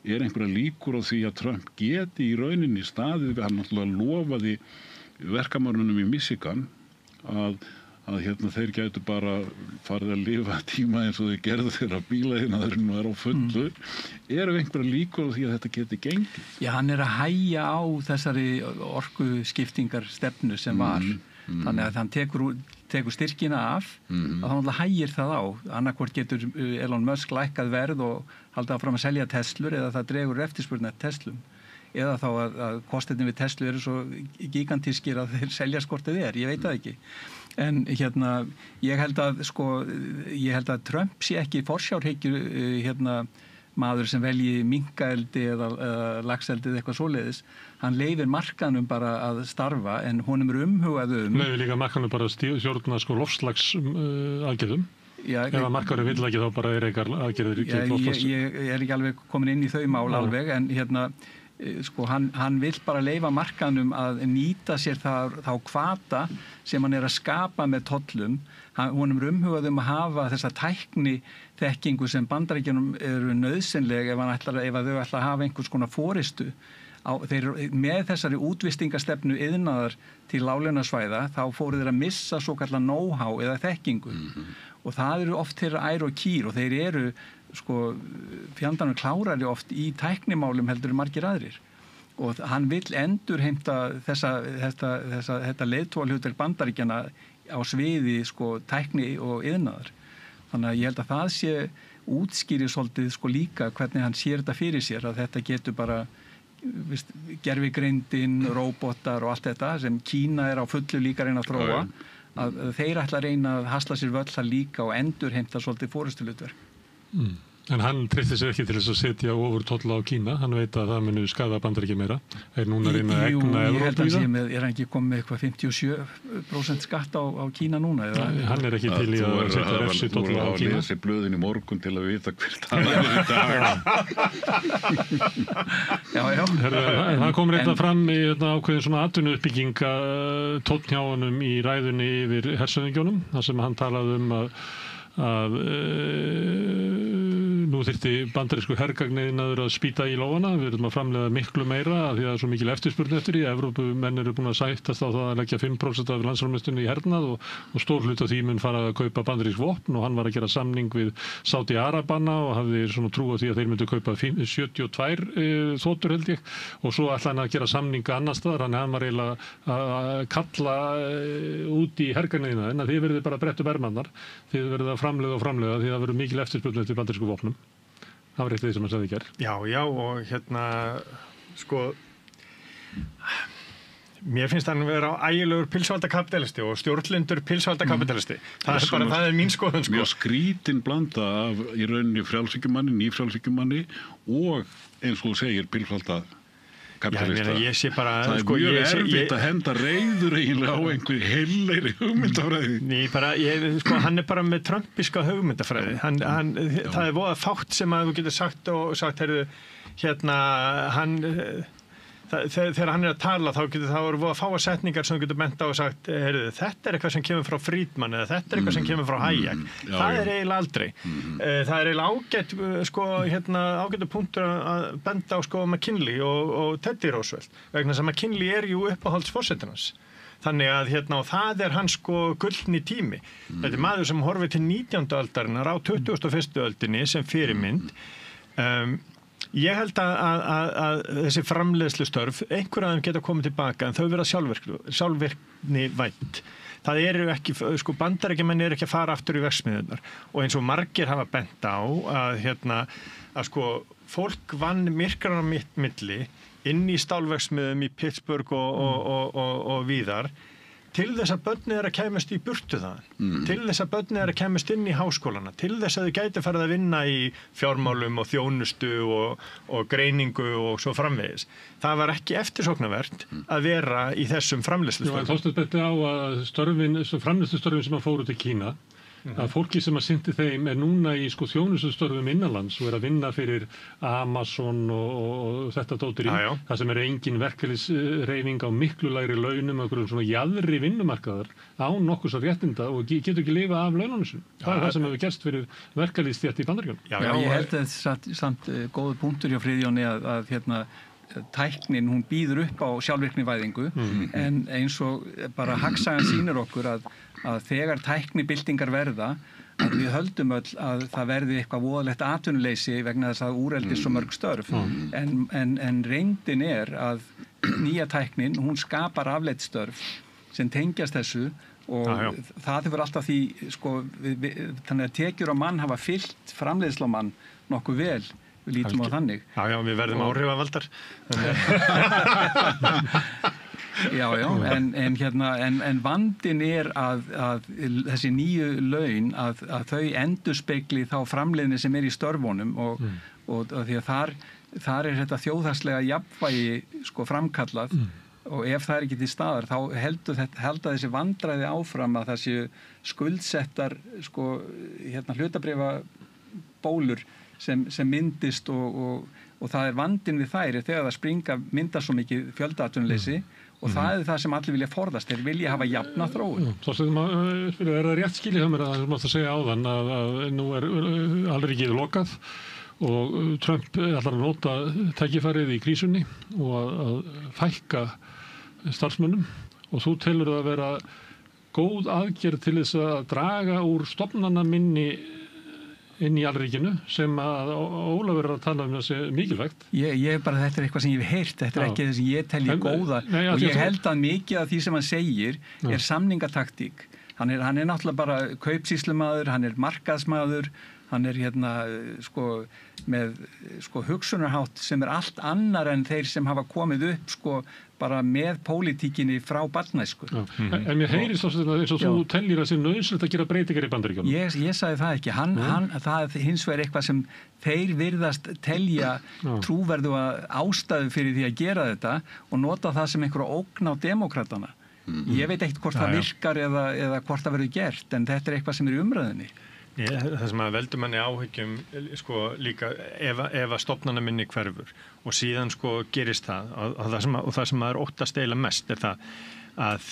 Speaker 11: Einhverja líkur á því að Trump geti í rauninni staðið við hann náttúrulega lofaði verkamönnunum í Michigan að þeir gætu bara farið að lifa tíma eins og þeir gerðu þeirra bílaiðnaðurinn og á fullu. Eru einhverja líkur á því að þetta geti gengið?
Speaker 2: Já, hann að hægja á þessari orkuskiptingar stefnu sem var. Þannig að hann tekur styrkina af að hann hægir það á. Annarkvort getur Elon Musk lækkað verð og haldið áfram að selja Teslur eða það dregur eftirspurn eftir Teslum. Eða þá að kostirnir við Tesla eru svo gigantískir að þeir selja skortið ég veit það ekki. En ég held að Trump sé ekki forsjárhyggju maður sem velji minkaeldi eða laxeldi eða eitthvað svoleiðis. Hann leyfir markanum bara að starfa en honum umhugað
Speaker 1: Leyfir líka markanum bara að stjórna loftslags aðgerðum. Ef að markanum vill ekki þá bara eitthvað aðgerðir gegn loftslags. Ég
Speaker 2: ekki alveg komin inn í þau mál alveg en hann vill bara leyfa markanum að nýta sér þá hvata sem hann að skapa með tollum. Honum umhugað að hafa þessa tækni þekkingu sem Bandaríkjunum eru nauðsynleg ef þau ætla að hafa einhvers konar forystu. Með þessari útvistingastefnu iðnaðar til láglaunasvæða þá fóru þeir að missa svo kallar know-how eða þekkingu og það eru oft þeirra ær og kýr og þeir eru fjandanum klárari oft í tæknimálum heldur margir aðrir og hann vill endurheimta þetta leiðtogahlutverk Bandaríkjanna á sviði tækni og iðnaðar. Þannig að ég held að það sé útskýri svolítið líka hvernig hann sér þetta fyrir sér að þetta getur bara gervigreindin, róbotar og allt þetta sem Kína á fullu líka að reyna að þróa að þeir ætla að reyna að hasla sér völl það líka og endurheimta svolítið forystulutverk.
Speaker 1: En hann treysti sér ekki til þess að setja ofur tolla á Kína. Hann veit að það muni skaða Bandaríkja meira. Núna að reyna að egna Evrópu í það?
Speaker 2: Hann ekki komið með eitthvað 57% skatt á Kína núna?
Speaker 1: Hann ekki til í að setja refsi tolla á Kína.
Speaker 11: Þú voru að lesa blöðin í morgun til að vita hvert hann í dag.
Speaker 2: Já.
Speaker 1: Það kom reynda fram í ákveðin svona atvinnuuppbygging tónn hjá honum í ræðunni yfir hershöfðingjónum. Það sem hann talaði að nú þyrfti bandarísku hergagniðnaður að spýta í lófana. Við erum að framleiða miklu meira af því að það er svo mikil eftirspurn eftir því. Evrópumenn eru búin að sættast á það að leggja 5% af landsframleiðslunni í hernað og stór hluti af því mun fara að kaupa bandarísk vopn og hann var að gera samning við Sádi Arabana og hafði svona trú á því að þeir myndu kaupa 72 þotur held ég og svo ætlaði hann að gera samninga annar staðar þannig að hann var eiginlega að kalla út í hergagniðnaðinn að þið verðið bara brettu bermannar, þið verðið að framleiða því það verður mikil eftirspurn eftir bandarísku vopnum. Það var eitt af því sem hann sagði í gær.
Speaker 10: Já, og mér finnst hann vera ægilegur pilsvaldakapitalisti og stjórnlyndur pilsvaldakapitalisti. Það er mín skoðun.
Speaker 11: Mjög skrítin blanda af í rauninni frjálshyggjumanni, nýfrjálshyggjumanni og eins og þú segir pilsvaldakapitalisti.
Speaker 10: Ég sé bara
Speaker 11: það er mjög erfitt að henda reiður eiginlega á einhverju heillegri hugmyndafræði.
Speaker 10: Hann er bara með trumpiska hugmyndafræði. Það er voða fátt sem að þú getur sagt heyrðu, þegar hann er að tala þá voru voða fáa setningar sem þú getur bent á og sagt heyrðu, þetta er eitthvað sem kemur frá Friedman eða þetta er eitthvað sem kemur frá Hayek. Það er eiginlega aldrei. Það er eiginlega ágætu punktur að benda á McKinley og Teddy Roosevelt vegna þess að McKinley er jú uppáhaldsforsetinn hans. Þannig að og það er hans gullni tími. Þetta er maður sem horfir til 19. aldarinnar á 21. öldinni sem fyrirmynd Ég held að þessi framleiðslustörf, einhver af þeim geta komið tilbaka en þau vera sjálfvirkni vænt. Það eru ekki, sko Bandaríkjamenn eru ekki að fara aftur í verksmiðjurnar og eins og margir hafa bent á að sko fólk vann myrkrana milli inn í stálverksmiðjum í Pittsburgh og víðar til þess að börnið að kæmast í burtu þaðan, til þess að börnið að kæmast inn í háskólana, til þess að þau gæti farið að vinna í fjármálum og þjónustu og greiningu og svo framvegis. Það var ekki eftirsóknarvert að vera í þessum framleiðslustörfum.
Speaker 1: Þorsteinn benti á að framleiðslustörfin sem að fóru til Kína, að fólki sem að synti þeim núna í sko þjónustustörfum innanlands og að vinna fyrir Amazon og þetta dótir í, það sem engin verkalýðshreyfing á miklu lægri launum og einhverjum svona jaðri vinnumarkaðar án nokkurs að réttinda og getur ekki lifa af laununum sinni. Það það sem hefur gerst fyrir verkalýðsstétt í Bandaríkjunum.
Speaker 2: Já, ég held að þetta samt góður punktur hjá Friðjóni að tæknin, hún býður upp á sjálfvirknivæðingu en eins og bara hagsagan sýnir okkur að þegar tæknibyltingar verða að við höldum öll að það verði eitthvað voðalegt atvinnuleysi vegna þess að úreldist svo mörg störf en reyndin að nýja tæknin, hún skapar afleidd störf sem tengjast þessu og það hefur alltaf því sko, þannig að tekjur á mann hafa fyllt framleiðslu á mann nokkuð vel. Við lítum á þannig.
Speaker 10: Já, við verðum áhrifavaldar.
Speaker 2: Já, en vandinn að þessi nýju laun að þau endurspegli þá framleiðni sem í störfunum og því að þar þetta þjóðhagslega jafnvægi sko framkallað og ef það ekki til staðar þá heldur þessi vandræði áfram að það séu skuldsettar sko hlutabréfa bólur sem myndist og það vandinn við þær þegar það myndast svo mikið fjöldaatvinnuleysi og það það sem allir vilja forðast, þeir vilja hafa jafna þróun.
Speaker 1: Það rétt skilið hjá mér að það segja áðan að nú alríkið lokað og Trump ætlar að nota tækifærið í krísunni og að fækka starfsmönnum og þú telur það að vera góð aðgerð til þess að draga úr stofnanaminni inn í alríkinu sem að Ólafur að tala þessi mikilvægt.
Speaker 2: Bara þetta eitthvað sem ég hef heyrt, þetta ekki þess að ég telji góða og ég held að mikið af því sem hann segir samningataktík. Hann náttúrulega bara kaupsýslumaður, hann markaðsmaður, hann með hugsunarhátt sem allt annar en þeir sem hafa komið upp bara með pólitíkinni frá barnæsku.
Speaker 1: En mér heyrist eins og þú tellir að sé nauðsynlegt að gera breytingar í Bandaríkjunum.
Speaker 2: Ég sagði það ekki. Það hins vegar eitthvað sem þeir virðast telja trúverðuga ástæðu fyrir því að gera þetta og nota það sem einhverja ógn á demókratana. Ég veit ekkert hvort það virkar eða hvort það verður gert, en þetta eitthvað sem í umræðinni.
Speaker 10: Það sem að veldur manni áhyggjum líka ef að stofnanaminni hverfur og síðan gerist það og það sem maður óttast eiginlega mest það að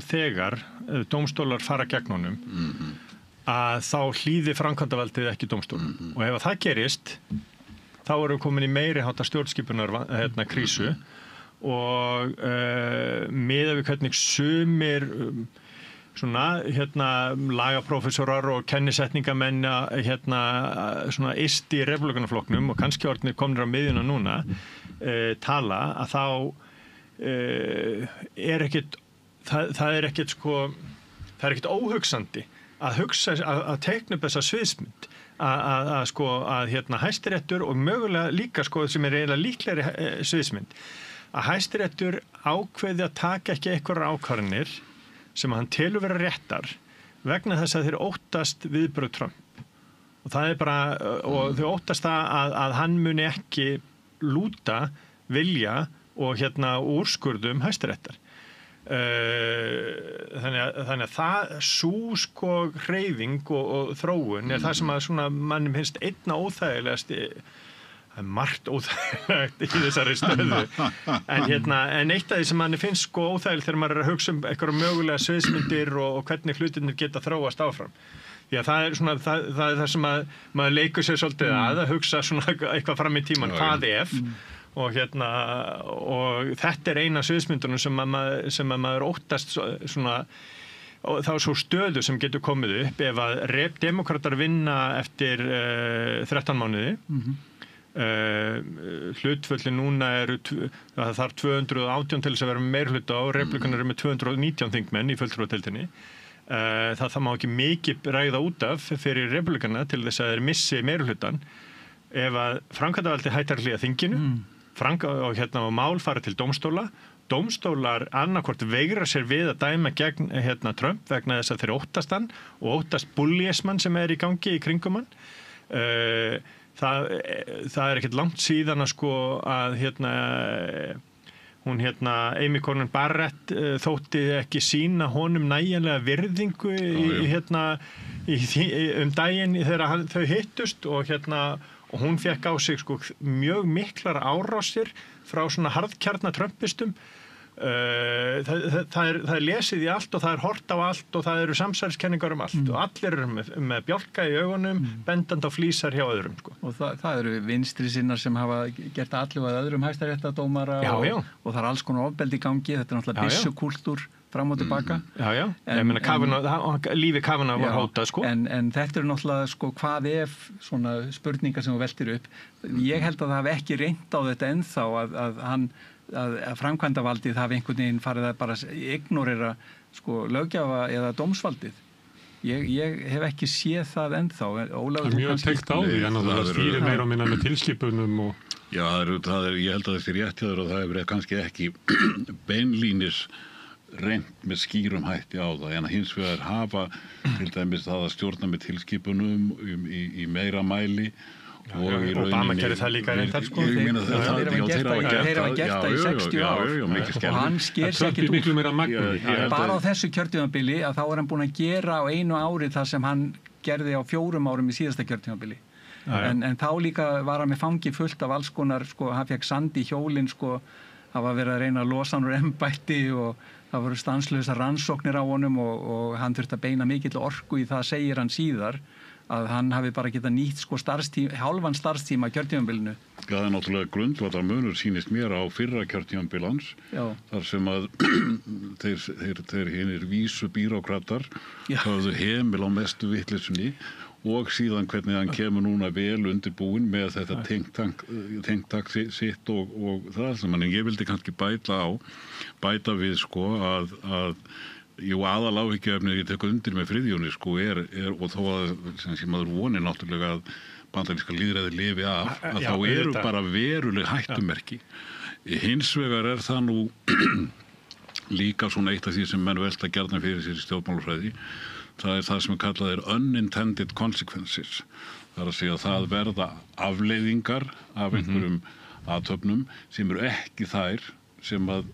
Speaker 10: þegar dómstólar fara gegn honum að þá hlýði framkvæmdavaldið ekki dómstólum og ef það gerist þá erum við komin í meiri háttar stjórnskipunar krísu og miðað við hvernig sumir lagaprófessorar og kennisetningamenn svona yst í republikanaflokknum og kannski orðnir komnir á miðjuna núna tala að þá það er ekkert óhugsandi að teikna upp þessa sviðsmynd að Hæstiréttur og mögulega líka sem eiginlega líklegri sviðsmynd að Hæstiréttur ákveði að taka ekki einhverjar ákvarðanir sem hann telur vera réttar vegna þess að þeir óttast viðbrögð Trump og það bara og þau óttast að hann muni ekki lúta vilja og úrskurðum Hæstaréttar þannig að það hreyfing og þróun það sem að mannum finnst einna óþægilegast það er margt óþægilegt í þessari stöðu en eitt af því sem manni finnst óþægilegt þegar maður að hugsa eitthvað mögulega sviðsmyndir og hvernig hlutirnir geta þróast áfram því að það er það sem maður leikur sér svolítið að hugsa eitthvað fram í tíman hvað ef og þetta er eina sviðsmyndunum sem maður óttast og þá svo stöðu sem getur komið upp ef að demókratar vinna eftir 13 mánuði hlutföllin núna það þarf 218 til þess að vera meirhluta og republikanar með 219 þingmenn í fulltrúadeildinni. Það má ekki mikið ræða út af fyrir republikana til þess að þeir missi meirhlutan. Ef að framkvæmdarvaldið hættar hlýða þinginu og mál fara til dómstólar annarkvort veigra sér við að dæma gegn Trump vegna þess að þeir óttast hann og óttast bulliesman sem í gangi í kringum hann. Það ekkert langt síðan að hún Amy Coney Barrett þótti ekki sýna honum nægjanlega virðingu daginn þegar þau hittust og hún fekk á sig mjög miklar árásir frá svona harðkjarna trumpistum. Það lesið í allt og það hort á allt og það eru samsæriskenningar allt og allir eru með bjálka í augunum bendand á flísar hjá öðrum Og
Speaker 2: það eru vinstri sinnar sem hafa gert allu að öðrum hæstaréttardómara og það alls konar ofbeldi í gangi, þetta náttúrulega byssukúltúr fram og tilbaka.
Speaker 10: Ég meina lífi Kavanaugh var hótað
Speaker 2: En þetta eru náttúrulega hvað ef svona spurningar sem þú veltir upp. Ég held að það hafi ekki reynt á þetta ennþá að framkvæmdavaldið hafi einhvern veginn farið að bara ignorera löggjafa eða dómsvaldið. Ég hef ekki séð það ennþá.
Speaker 1: Það mjög teikt á því en það stýrir meira og minna með tilskipunum
Speaker 11: Já, ég held að þessi rétt hjá þér og það hefur kannski ekki beinlínis reynt með skýrum hætti á það en hins vegar hafa til dæmis það að stjórna með tilskipunum í meira mæli
Speaker 10: Obama gerði það líka reyndar
Speaker 2: Þeir hafa gert það í 60 ár og hann sker sér ekkert út bara á þessu kjörtímabili að þá hann búinn að gera á einu ári það sem hann gerði á 4 árum í síðasta kjörtímabili en þá líka var hann með fangi fullt af alls konar hann fekk sand í hjólin það var verið að reyna að losa hann úr embætti og það voru stanslausar rannsóknir á honum og hann þurfti að beina mikill orku í það segir hann síðar að hann hafi bara getað nýtt hálfan starfstíma kjörtímabilinu.
Speaker 11: Það náttúrulega grundvallar munur sýnist mér á fyrra kjörtímabilans þar sem að þeir hinir vísu bírókratar höfðu hemil á mestu vitleysunni og síðan hvernig hann kemur núna vel undirbúinn með þetta think-tank sitt og það sem hann ég vildi kannski bæta við að aðaláhyggjuefnið ég tek undir með Friðjóni og þó að sem maður vonir náttúrulega að bandaríska lýðræði lifi af að þá eru bara veruleg hættumerki. Hins vegar það nú líka svona eitt af því sem menn velta gjarnan fyrir sér í stjórnmálafræði. Það það sem kallað unintended consequences. Það að segja að það verða afleiðingar af einhverjum athöfnum sem eru ekki þær sem að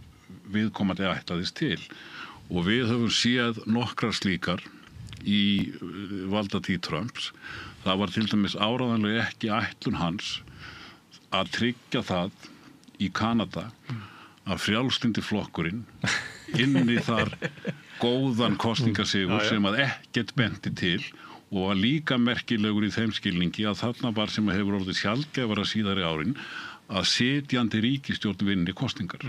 Speaker 11: viðkomandi ætlaðist til. Og við höfum séð nokkrar slíkar í valdatíð Trumps. Það var til dæmis áreiðanlega ekki ætlun hans að tryggja það í Kanada að frjálslyndi flokkurinn inni þar góðan kosningasigur sem að ekkert benti til og var líka merkilegur í þeim skilningi að þarna var sem að hefur orðið sjaldgæfara síðari árin að sitjandi ríkisstjórn vinni kosningar.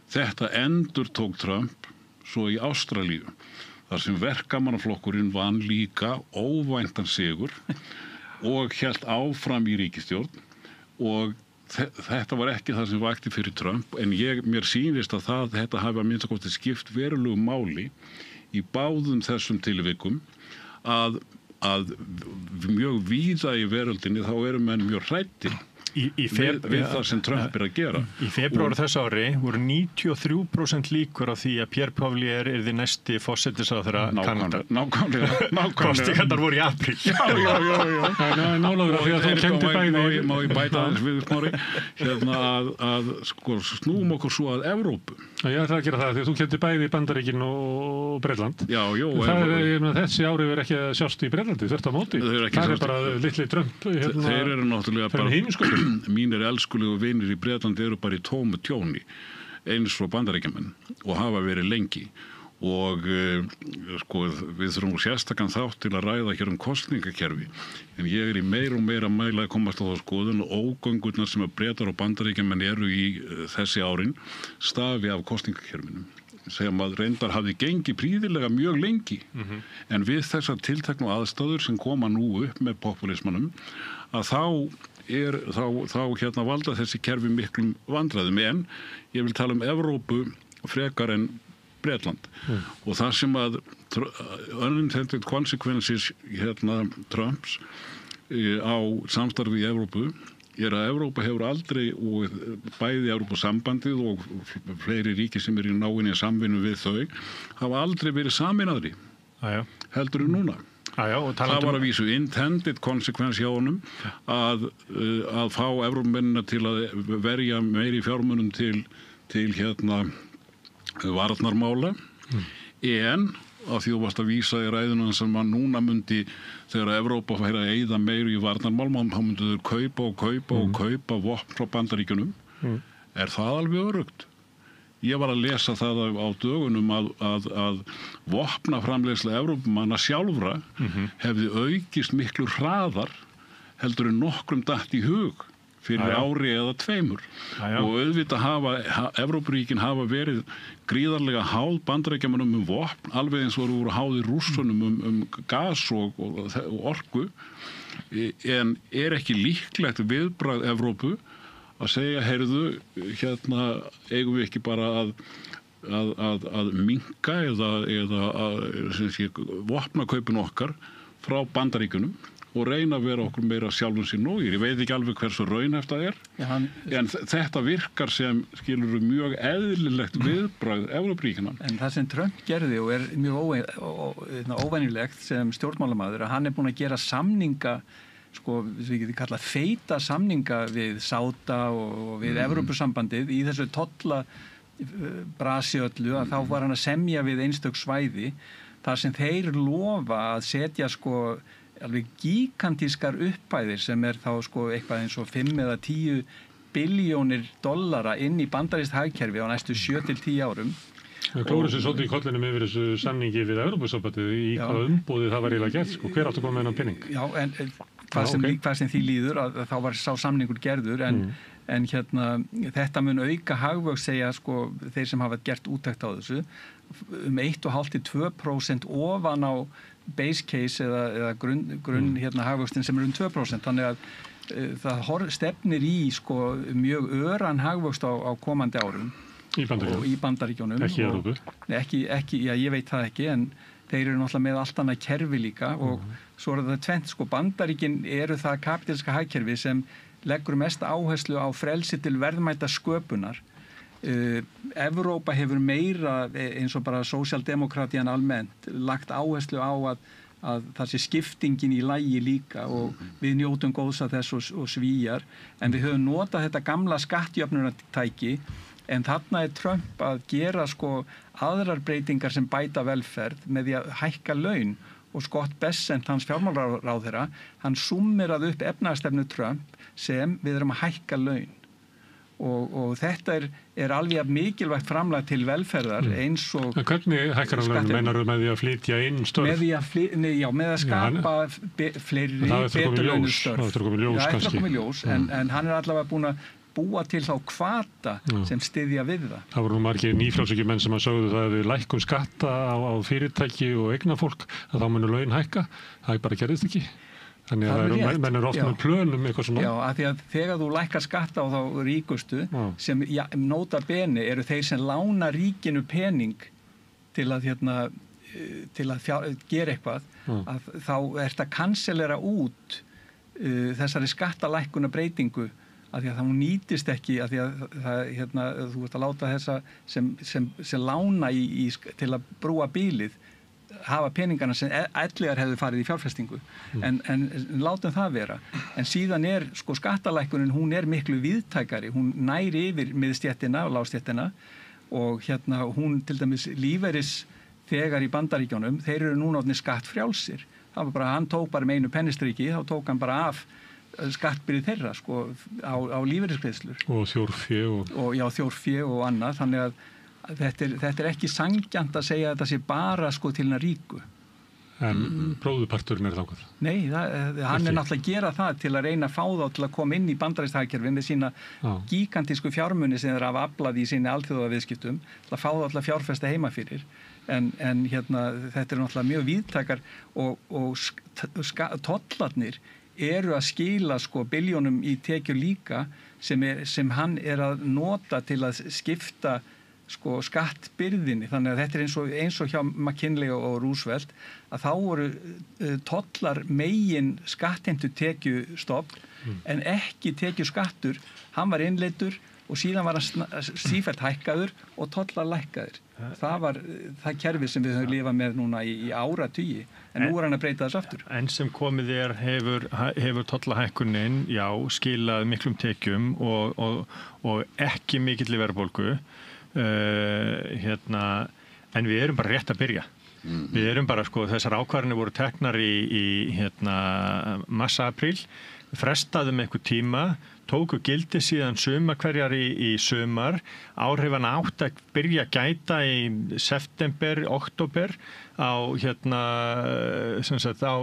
Speaker 11: Þetta endurtók Trump svo í Ástralíu, þar sem verkamannaflokkurinn vann líka óvæntan sigur og hélt áfram í ríkisstjórn og þetta var ekki það sem vakti fyrir Trump en mér sýnist að þetta hafi að minnsta kosti skipt verulegu máli í báðum þessum tilvikum að mjög víða í veröldinni þá eru menn mjög hræddir við það sem Trump að gera.
Speaker 10: Í febrúar þess ári voru 93% líkur á því að Pierre Poilievre yrði næsti forsætisráðherra Kanada.
Speaker 11: Nákvæmlega.
Speaker 10: Kosningarnar voru í apríl.
Speaker 11: Já.
Speaker 1: Nálega því að þú kemdi bæði.
Speaker 11: Má ég bæta aðeins við Smári að snúum okkur svo að Evrópu.
Speaker 1: Ég ætla að gera það því að þú kemdi bæði í Bandaríkin og Bretland.
Speaker 11: Já.
Speaker 1: Þessi ári verður ekki að sjást í Bretlandi, þvert á móti. Það bara litli Trump.
Speaker 11: Þeir eru náttúrulega bara mínir elskulegu vinir í Bretlandi eru bara í tómu tjóni eins og bandaríkjamenn og hafa verið lengi og við þurfum sérstakann þátt til að ræða hér kosningakerfi en ég í meira og meira mæla að komast á það skoðun og ógöngurnar sem að Bretar og bandaríkjamenn eru í þessi árin stafi af kosningakerfinu sem að reyndar hafði gengið príðilega mjög lengi en við þessar tilteknu aðstæður sem koma nú upp með populismanum að þá þá valda þessi kerfi miklum vandræðum, en ég vil tala Evrópu frekar en Bretland og það sem að unintended consequences Trumps á samstarfi í Evrópu að Evrópa hefur aldrei, og bæði Evrópusambandið og fleiri ríki sem í náinni samvinnu við þau, hafa aldrei verið sameinaðri heldur en núna. Það var að vísu intended consequence hjá honum að fá Evrópumennina til að verja meiri fjármunum til varnarmála, en af því þú varst að vísa í ræðuna sem að núna myndi, þegar Evrópa færi að eyða meiri í varnarmálum, þá myndu þau kaupa vopn frá Bandaríkjunum. Er það alveg öruggt? Ég var að lesa það á dögunum að vopnaframleiðsla Evrópumanna sjálfra hefði aukist miklu hraðar heldur en nokkrum datt í hug fyrir ári eða 2. Og auðvitað Evrópuríkin hafa verið gríðarlega háð Bandaríkjamönnum vopn, alveg eins og voru háðir Rússunum gas og orku, en ekki líklegt viðbragð Evrópu að segja, heyrðu, eigum við ekki bara að minnka eða vopnakaupin okkar frá Bandaríkjunum og reyna að vera okkur meira sjálfum sér nógir. Ég veit ekki alveg hversu raunhæft það en þetta virkar sem skilur mjög eðlilegt viðbragð Evrópuríkjanna.
Speaker 2: En það sem Trump gerði og mjög óvenjulegt sem stjórnmálamaður, að hann búinn að gera samninga, við getum kallað feita samninga við Sáta og við Evrópusambandið í þessu tolla brasi öllu, að þá var hann að semja við einstök svæði þar sem þeir lofa að setja alveg gigantískar upphæðir sem þá eitthvað eins og 5 eða 10 billjónir dollara inn í bandarískt hagkerfi á næstu 7 til 10 árum.
Speaker 1: Það klóru sér svolítið í kollinum yfir þessu samningi við Evrópusambandið í hvaða umboði það var eiginlega gert, hver áttu að koma með þennan penning?
Speaker 2: Já, en hvað sem því líður að þá var sá samningur gerður, en þetta mun auka hagvöxt, segja þeir sem hafa gert úttekt á þessu, 1,5 til 2% ofan á base case eða grunn hagvöxtin sem 2%, þannig að það stefnir í mjög öran hagvöxt á komandi árum í Bandaríkjunum.
Speaker 1: Ekki í Evrópu?
Speaker 2: Ekki, ég veit það ekki, en þeir eru náttúrulega með allt annað kerfi líka og svo það tvennt, Bandaríkin eru það kapítalíska hagkerfi sem leggur mest áherslu á frelsi til verðmæta sköpunar. Evrópa hefur meira, eins og bara sósíaldemókratían almennt, lagt áherslu á að það sé skiptingin í lagi líka og við njótum góðs af þess og Svíar, en við höfum notað þetta gamla skattjöfnunartæki, en þarna Trump að gera aðrar breytingar sem bæta velferð með því að hækka laun, og Scott Bessent, hans fjármálaráðherra, hann súmmeraði upp efnahagsstefnu Trump sem við erum að hækka laun. Og þetta alveg mikilvægt framlag til velferðar eins og...
Speaker 1: Hvernig hækkar hann laun? Meinar með því að flytja inn störf?
Speaker 2: Með að skapa fleiri beturlaunuð störf.
Speaker 1: Það er komið ljós kannski.
Speaker 2: Það er komið ljós, en hann allavega búin að búa til þá hvata sem styðja við það. Það
Speaker 1: voru margir nýfrjálshyggjumenn sem að sögðu það að við lækkum skatta á fyrirtæki og eignafólk, að þá munu laun hækka. Það bara gerðist ekki. Þannig að menn eru oft með plönum eitthvað svona. Já, af því að þegar þú lækkar skatta á þá ríkustu, sem nota bene eru þeir sem lána ríkinu pening til að gera eitthvað, að þá ert að kanselera út þessari skattalækkuna breytingu, af því að það nýtist ekki, af því að þú ert að láta þessa sem lána til að brúa bílið hafa peningana sem ellegar hefðu farið í fjárfestingu, en látum það vera. En síðan skattalækkunin, hún miklu víðtækari, hún næri yfir miðstéttina og lágstéttina, og hún til dæmis lífeyris þegar í Bandaríkjunum, þeir eru núna orðnir skattfrjálsir. Það var bara, hann tók bara með einu pennistriki, þá tók hann bara af skattbyrði þeirra á lífeyrisgreiðslur. Og þjórfé og...
Speaker 2: Já, þjórfé og annað, þannig að þetta ekki sanngjarnt að segja að þetta sé bara til hina ríku.
Speaker 1: En bróðuparturinn þangað? Nei,
Speaker 2: hann náttúrulega að gera það til að reyna að fá þá til að koma inn í bandarískt hagkerfi með sína gigantísku fjármuni sem þeir hafa aflað í sinni alþjóðaviðskiptum, að fá þá til að fjárfesta heima fyrir. En þetta náttúrulega mjög víðtækar og tollarnir eru að skila sko billjónum í tekjur líka sem hann að nota til að skipta sko skattbyrðinni, þannig að þetta eins og hjá McKinley og Roosevelt að þá voru tollar megin skattheimtu tekjustofn en ekki tekjuskattur, hann var innleiddur og síðan var hann sífellt hækkaður og tollar lækkaður. Það var það kerfi sem við höfum lifað með núna í áratugi, en nú hann að breyta þess aftur.
Speaker 10: En sem komið hefur tollahækkunin, já, skilað miklum tekjum og ekki mikill verðbólgu. En við erum bara rétt að byrja. Við erum bara, sko, þessar ákvarðanir voru teknar í mars-apríl, frestaðum einhver tíma, tóku gildi síðan sumar hverjar í sumar, áhrifana átt að byrja að gæta í september, október á á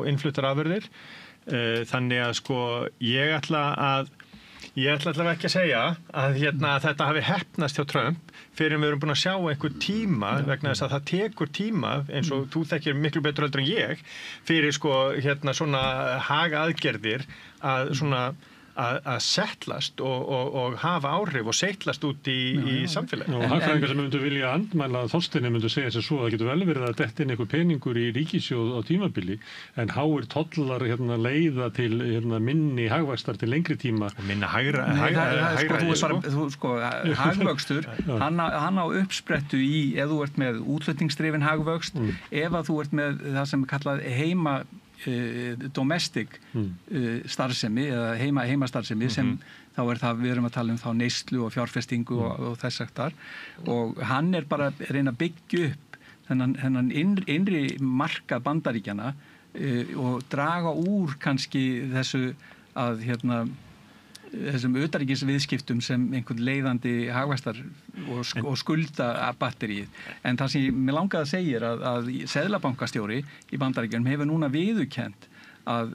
Speaker 10: innfluttar afurðir. Þannig að sko ég ætla allavega ekki að segja að þetta hafi heppnast hjá Trump fyrir við erum búin að sjá einhver tíma vegna þess að það tekur tíma eins og þú þekkir miklu betur heldur en ég fyrir sko svona hagaðgerðir að svona að settlast og hafa áhrif og settlast út í samfélagi.
Speaker 1: Og hagfræðingar sem myndu vilja andmæla Þorsteini myndu segja sér svo að það getur vel verið að detta inn einhver peningur í ríkissjóð á tímabili en háir tollar leiða til minni hagvaxtar til lengri tíma.
Speaker 10: Og minna hægra
Speaker 2: hagvöxtur, hann á uppsprettu ef þú ert með útflutningsdrifin hagvöxt, ef að þú ert með það sem kallað domestic starfsemi eða heimastarfsemi sem þá það, við erum að tala um þá neyslu og fjárfestingu og þess aftar og hann bara að reyna að byggja upp þennan innri markað Bandaríkjanna og draga úr kannski þessu að þessum utanríkisviðskiptum sem einhvern leiðandi hagvaxtar og skuldabatterið. En það sem mér langaði að segja að seðlabankastjóri í Bandaríkjunum hefur núna viðurkennt að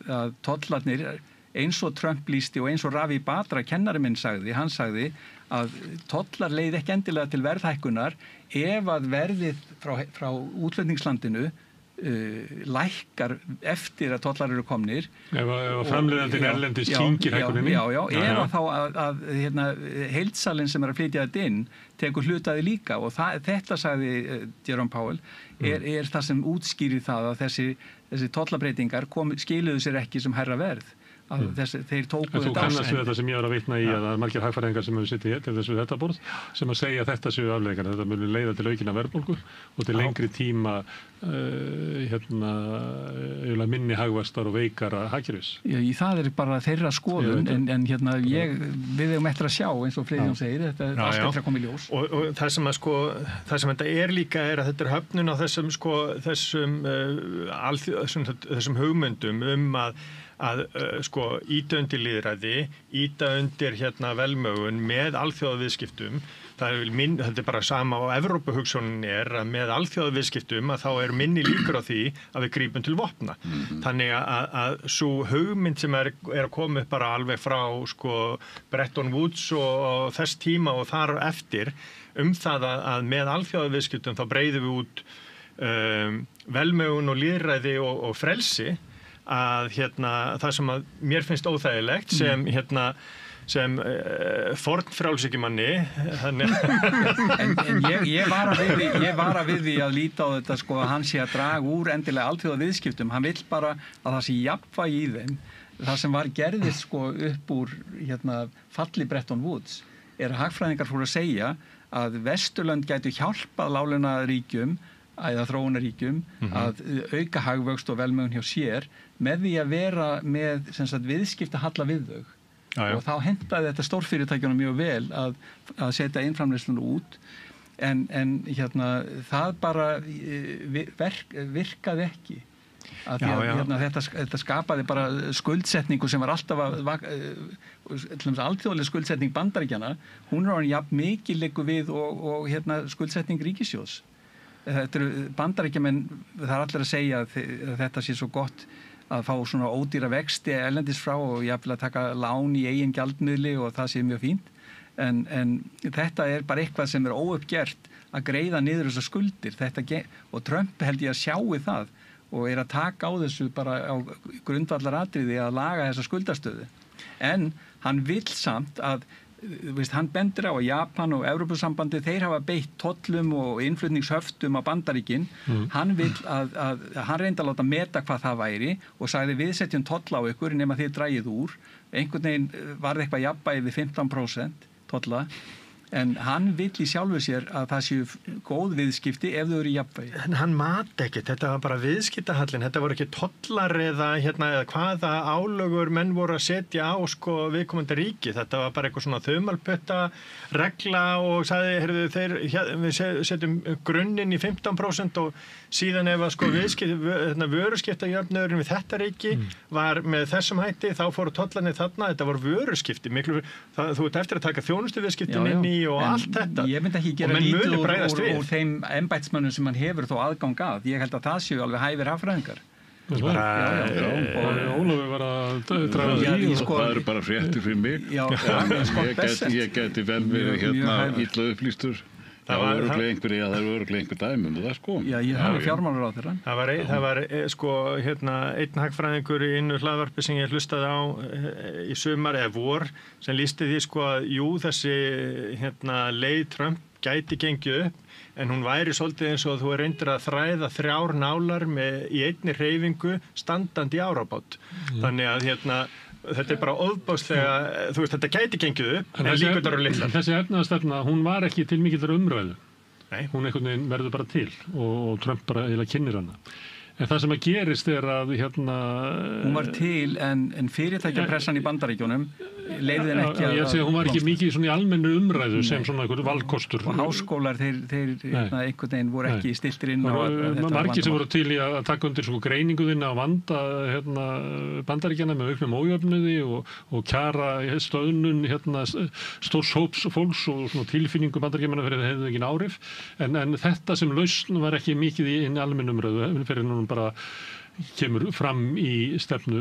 Speaker 2: tollarnir eins og Trump lýsti og eins og Ravi Batra, kennari minn, hann sagði að tollar leið ekki endilega til verðhækkunar ef að verðið frá útflutningslandinu lækkar eftir að tollar eru komnir.
Speaker 1: Ef framleiðandinn erlendis kyngir hækkuninni.
Speaker 2: Ef þá að heildsalinn sem að flytja þetta inn tekur hlutaði líka og þetta sagði Jerome Powell er það sem útskýrir það að þessi tollabreitingar skiluðu sér ekki sem hærra verð. Þeir tóku
Speaker 1: þetta. Þú kannast við þetta sem ég var að vitna í að það margir hagfræðingar sem hefur sittið til þessu þetta borð sem að segja að þetta séu afleiðingar. Þetta muni leiða til aukinna verðbólgu og til lengri tíma minni hagvaxtar og veikara hagkerfis.
Speaker 2: Það bara þeirra skoðun en við eigum eftir að sjá eins og Friðjón segir, þetta allt eftir að koma í ljós.
Speaker 10: Og það sem þetta líka að þetta höfnun á þessum hugmyndum að ýta undir lýðræði, ýta undir velmögun með alþjóðaviðskiptum. Þetta bara sama á Evrópuhugsjónin að með alþjóðaviðskiptum að þá minni líkur á því að við grípum til vopna. Þannig að sú hugmynd sem er að koma upp bara alveg frá Bretton Woods og þess tíma og þar eftir það að með alþjóðaviðskiptum þá breiðum við út velmögun og lýðræði og frelsi að það sem að mér finnst óþægilegt sem fornfrjálshyggjumanni en
Speaker 2: ég vara við því að líta á þetta að hann sé að draga úr endilega alþjóðaviðskiptum, hann vill bara að það sé jafnvægi í þeim. Það sem var gerðist upp úr falli Bretton Woods að hagfræðingar fóru að segja að Vesturlönd gætu hjálpað láglaunaríkjum eða þróunaríkjum að auka hagvöxt og velmegun hjá sér með því að vera með viðskiptahalla við þau. Og þá hentaði þetta stórfyrirtækjunum mjög vel að setja innframleiðsluna út en það bara virkaði ekki. Þetta skapaði bara skuldsetningu sem var alltaf alþjóðleg skuldsetning Bandaríkjanna, hún orðin jafn mikið liggur við og skuldsetning ríkissjóðs. Bandaríkjamenn, það allir að segja að þetta sé svo gott að fá svona ódýra vexti erlendis frá og jafnvel að taka lán í eigin gjaldmiðli og það sé mjög fínt en þetta bara eitthvað sem óuppgert að greiða niður þessar skuldir og Trump held ég að sjái það og að taka á þessu bara á grundvallaratriði að laga þessa skuldastöðu. En hann vill samt að, hann bendir á að Japan og Evrópusambandi, þeir hafa beitt tollum og innflutningshöftum á Bandaríkin. Hann vill að hann reyndi að láta meta hvað það væri og sagði við setjum tolla á ykkur nema þið drægið úr. Einhvern veginn varð eitthvað jafnvægi við 15% tolla. En hann vill í sjálfu sér að það séu góð viðskipti ef þau eru í jafnvægi.
Speaker 10: En hann mati ekkert, þetta var bara viðskiptahallin, þetta voru ekki tollar eða hvaða álögur menn voru að setja á viðkomandi ríki. Þetta var bara eitthvað svona þumalputta regla og sagði, heyrðu, við setjum grunninn í 15% og síðan ef að vöruskiptajöfnuðurinn við þetta ríki var með þessum hætti, þá fóru tollarnir þarna, þetta voru vöruskipti. Þú ert eftir að taka þjónustuviðskiptin inn í og allt þetta.
Speaker 2: Ég myndi ekki gera lítið úr þeim embættismönnum sem hann hefur þó aðgang að. Ég held að það séu alveg hæfir hagfræðingar.
Speaker 1: Ólafur var að draga
Speaker 11: það eru bara fréttir fyrir mig. Ég geti vel verið illa upplýstur. Það var örugglega einhver dæmi það sko.
Speaker 2: Já, ég hafi fjármálaráðherra.
Speaker 10: Það var einn hagfræðingur í innu hlaðvarpi sem ég hlustaði á í sumar eða vor sem lýsti því að jú, þessi leið Trump gæti gengið upp en hún væri svolítið eins og þú reyndir að þræða 3 nálar í einni hreyfingu standandi í árabát. Þannig að þetta bara ofbáslega, þetta gæti gengið upp, en líkurnar eru litlar.
Speaker 1: Þessi efnahagsstefna, hún var ekki til mikillar umræðu. Nei. Hún einhvern veginn verður bara til og Trump bara eiginlega kynnir hana. En það sem að gerist að
Speaker 2: hún var til en fyrirtækjapressan í Bandaríkjunum leyfði henni ekki
Speaker 1: ég segi að hún var ekki mikið svona í almennu umræðu sem svona einhver valkostur.
Speaker 2: Og háskólar, þeir einhvern veginn voru ekki stiltir inn á
Speaker 1: margir sem voru til í að taka undir greininguðina á vanda Bandaríkjana með auknum ójöfnuði og kjara stöðnun stórs hóps fólks og svona tilfinningu Bandaríkjamanna fyrir það hefði engin áhrif en þetta sem lausn var ekki mikið í almennu umræðu fyrir núna bara kemur fram í stefnu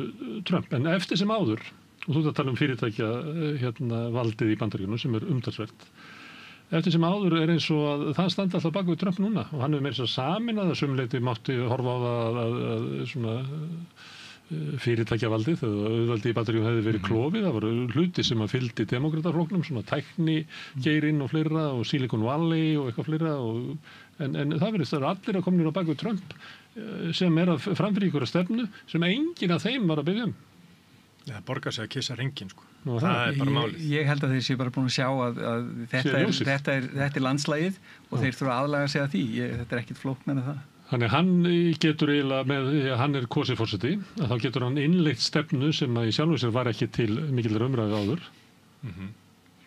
Speaker 1: Trump. En eftir sem áður, og þú ert að tala fyrirtækja valdið í Bandaríkjunum sem umtalsvert. Eftir sem áður eins og að það standi alltaf bak við Trump núna og hann hefur meira saminað að sumleiti mátti horfa á það að svona fyrirtækjavaldið þegar auðvaldið í Bandaríkjunum hefði verið klofið. Það voru hluti sem að fylgdi demókrataflokknum, svona tækni geirinn og fleira og Silicon Valley og eitthvað fleira en það verðist að allir að koma á bak við Trump sem að framfyrir ykkur að stefnu sem enginn af þeim var að biðja
Speaker 10: Það borgar sig að kissa hringinn það bara málið.
Speaker 2: Ég held að þeir séu bara búin að sjá að þetta er landslægið og þeir þurfa aðlaga sig að því. Þetta er ekkit flóknara það.
Speaker 1: Þannig hann getur eiginlega hann kosið forseti, að þá getur hann innleitt stefnu sem að í sjálfu sér var ekki til mikillar umræðu áður.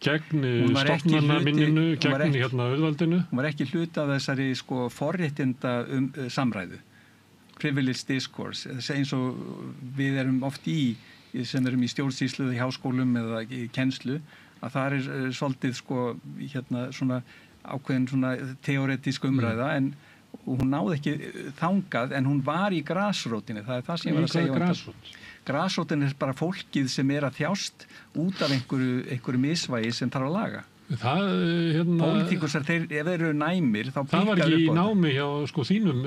Speaker 1: Gegn stofnanaminninu, gegn auðvaldinu.
Speaker 2: Hún var ekki hluti af þessari forréttinda samræðu. Privileged discourse, eins og við erum oft sem erum í stjórnsýslu í háskólum eða í kennslu, að það er svolítið svona ákveðin svona teoretísk umræða en hún náði ekki þangað en hún var í grasrótinni, það er það sem ég var að segja. Grasrótin er bara fólkið sem er að þjást út af einhverju misvægi sem þarf að laga. Pólitíkusar, ef þeir eru næmir þá
Speaker 1: það var ekki í námi hjá þínum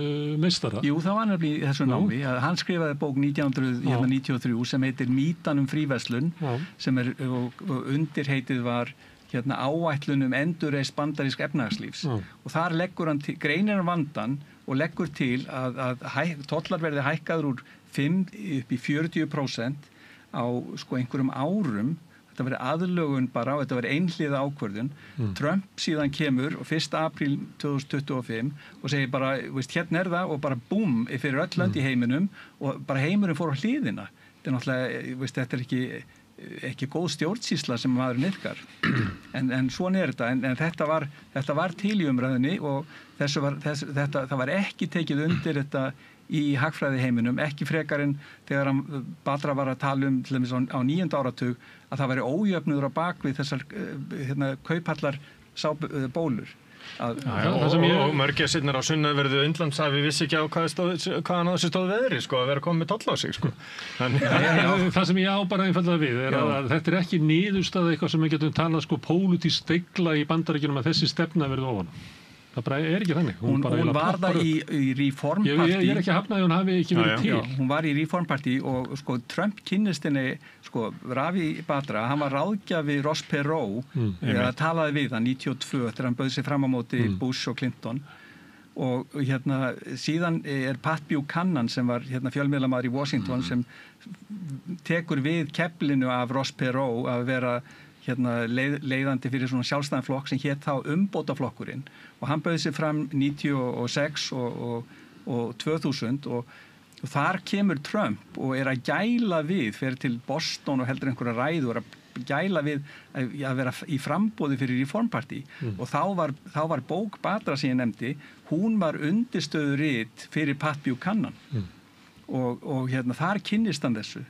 Speaker 1: meistara.
Speaker 2: Jú, það var nefnilega í þessu námi. Hann skrifaði bók 1993 sem heitir Mítan fríverslun sem og undirheitið var áætlun endurreist bandarísk efnahagslífs og þar leggur hann greinir hann vandann og leggur til að tollar verði hækkaður úr 5 upp í 40% á einhverjum árum. Þetta verið aðlögun bara og þetta verið einhliða ákvörðun. Trump síðan kemur 1. apríl 2025 og segir bara, hérna er það og bara búm fyrir öll lönd í heiminum og bara heimurinn fór á hliðina. Þetta er náttúrulega, þetta er ekki góð stjórnsýsla sem maðurinn yrkar. En svona er þetta. En þetta var til í umræðinni og það var ekki tekið undir þetta í hagfræði heiminum, ekki frekar en þegar Batra var að tala til dæmis á 9. áratug að það væri ójöfnuður á bakvið þessar kauphallar bólur.
Speaker 10: Og mörgja sinnar á sunnanverðu Indlandshafi vissi ekki á hvaðan á þessu stóð veðri að vera komið með tolla á sig
Speaker 1: Það sem ég á bara einfaldlega við er að þetta er ekki niðurstaða eitthvað sem við getum talað pólitískt veikla í Bandaríkjunum að þessi stefna verði ofan. Það bara ekki þannig.
Speaker 2: Hún var það í Reform Party.
Speaker 1: Ég ekki að hafna því hún hafi ekki verið til.
Speaker 2: Já, hún var í Reform Party og sko Trump kynnist henni, sko Ravi Batra, hann var ráðgjafi Ross Perot, talaði við hann 92 þegar hann bauð sig fram á móti Bush og Clinton. Og síðan Pat Buchanan sem var fjölmiðlamaður í Washington sem tekur við keflinu af Ross Perot að vera leiðandi fyrir svona sjálfstæðan flokk sem hét þá umbótaflokkurinn og hann bauð sig fram 96 og 2000 og þar kemur Trump og að gæla við, fer til Boston og heldur einhverja ræðu og að gæla við að vera í frambóði fyrir Reform Party og þá var bók Batra sem ég nefndi, hún var undirstöðurit fyrir Pat Buchanan og þar kynnist hann þessu.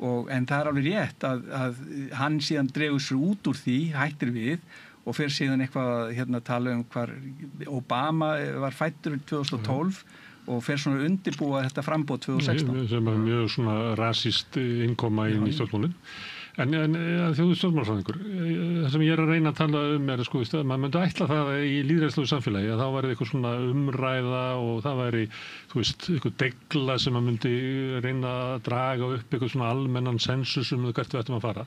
Speaker 2: En það alveg rétt að hann síðan dregur sér út úr því, hættir við og fer síðan eitthvað að tala hvar Obama var fæddur 2012 og fer svona undirbúa þetta framboð 2016.
Speaker 1: Sem mjög svona rasíst innkoma inn í stjórnmálin. En þjóðu stjórnmálsfræðingur, það sem ég að reyna að tala sko, maður myndi ætla það í lýðræðislegu samfélagi að þá væri eitthvað svona umræða og það væri, eitthvað degla sem maður myndi reyna að draga upp eitthvað svona almennan sensus hvert við ættum að fara.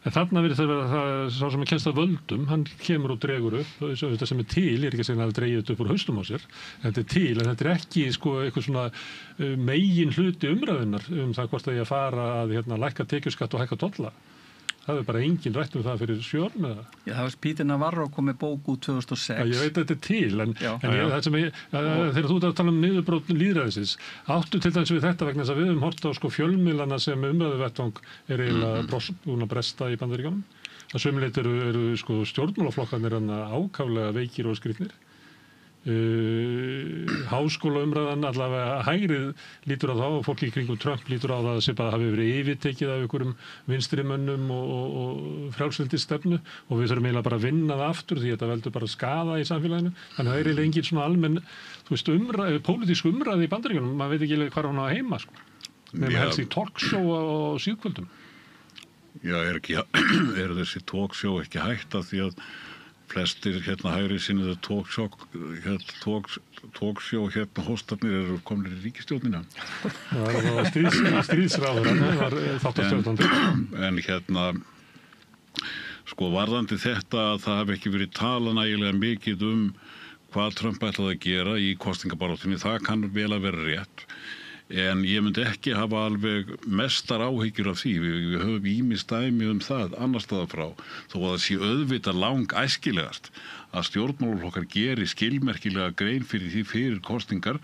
Speaker 1: En þarna verið það vera það sá sem er kennst að völdum, hann kemur og dregur upp, þetta sem er til, ég ekki að segja að það dreigir þetta upp úr haustum á sér, þetta er til, en þetta er ekki eitthvað svona megin hluti umræðunar það hvort að ég að fara að lækka tekjuskatt og hækka tolla. Það bara engin rætt það fyrir 7 árum eða?
Speaker 2: Já, það var Peter Navarro kom með bók út 2006.
Speaker 1: Já, ég veit að þetta er til, en þegar þú ert að tala niðurbrót lýðræðisins, áttu til dæmis við þetta vegna þess að við höfum hort á fjölmiðlana sem umræðuvettvang eiginlega búin að bresta í Bandaríkjunum. Að sömuleit eru stjórnmálaflokkarnir ákaflega veikir og skrýtnir. Háskólaumræðan allavega hægrið lítur á það og fólki í kringum Trump lítur á það að sem bara hafi verið yfirtekið af einhverjum vinstrimönnum og frjálslyndisstefnu og við þurfum eiginlega bara að vinna það aftur því þetta veldur bara skaða í samfélaginu. Þannig að það er engin svona almenn pólitísk umræði í Bandaríkjunum, maður veit ekki hvað hún á heima með helst í talkshow á síðkvöldum.
Speaker 11: Já, er þessi talkshow ekki hægt af því að flestir hægri sinniðu talkshow hóstarnir eru komnir í ríkisstjórnina.
Speaker 1: Það var stríðsráðurinn, það var þáttastjórnandi.
Speaker 11: En varðandi þetta að það hef ekki verið talað nægilega mikið hvað Trump ætlaði að gera í kosningabaráttunni, það kann vel að vera rétt. En ég myndi ekki hafa alveg mestar áhyggjur af því. Við höfum ýmist dæmi það annars staðar frá, þó að það sé auðvitað æskilegast að stjórnmálaflokkar geri skilmerkilega grein fyrir því fyrir kosningar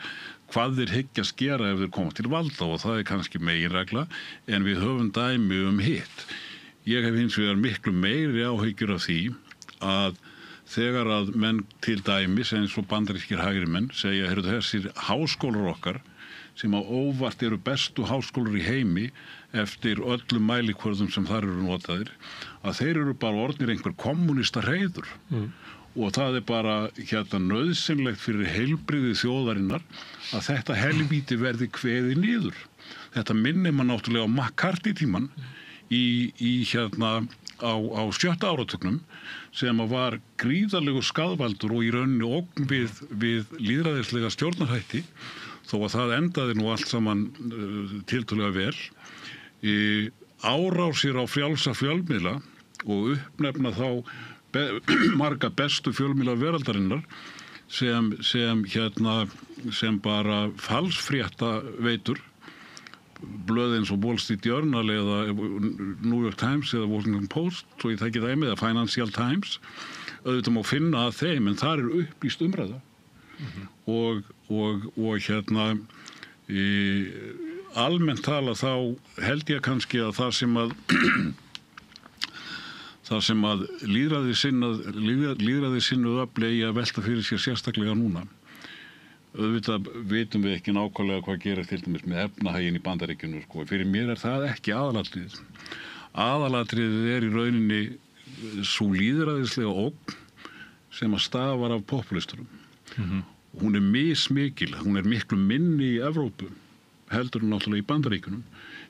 Speaker 11: hvað þeir hyggjast gera ef þeir koma til valda og það er kannski meginregla en við höfum dæmi hitt. Ég hef hins vegar miklu meiri áhyggjur af því að þegar að menn til dæmis eins og bandarískir hægri menn segja, þessir háskólar okkar sem á óvart eru bestu háskólar í heimi eftir öllum mælikvörðum sem þar eru notaðir, að þeir eru bara orðnir einhver kommunista hreiður og það er bara nauðsynlegt fyrir heilbrigði þjóðarinnar að þetta helvíti verði kveðið niður. Þetta minnir mann náttúrulega á McCarthy-tímann á 7. áratugnum sem var gríðarlegur skaðvaldur og í rauninni ógn við lýðræðislega stjórnarhætti þó að það endaði nú allt saman tiltölulega vel. Árásir á frjálsa fjölmiðla og uppnefna þá marga bestu fjölmiðla veraldarinnar sem bara falsfrétta veitur, blöð eins og Wall Street Journal eða New York Times eða Washington Post, svo ég þekki dæmi, eða Financial Times, auðvitað má finna að þeim, en þar er upplýst umræða. Og almennt tala þá held ég kannski að það sem að lýðræði sinnuð öfli að velta fyrir sér sérstaklega núna. Auðvitað vitum við ekki nákvæmlega hvað gerir til dæmis með efnahaginn í Bandaríkjunum. Fyrir mér er það ekki aðalatriðið. Aðalatriðið er í rauninni sú lýðræðislega ógn sem að stafar af populisturum. Hún er mismikil, hún er miklu minni í Evrópu heldur en náttúrulega í Bandaríkjunum.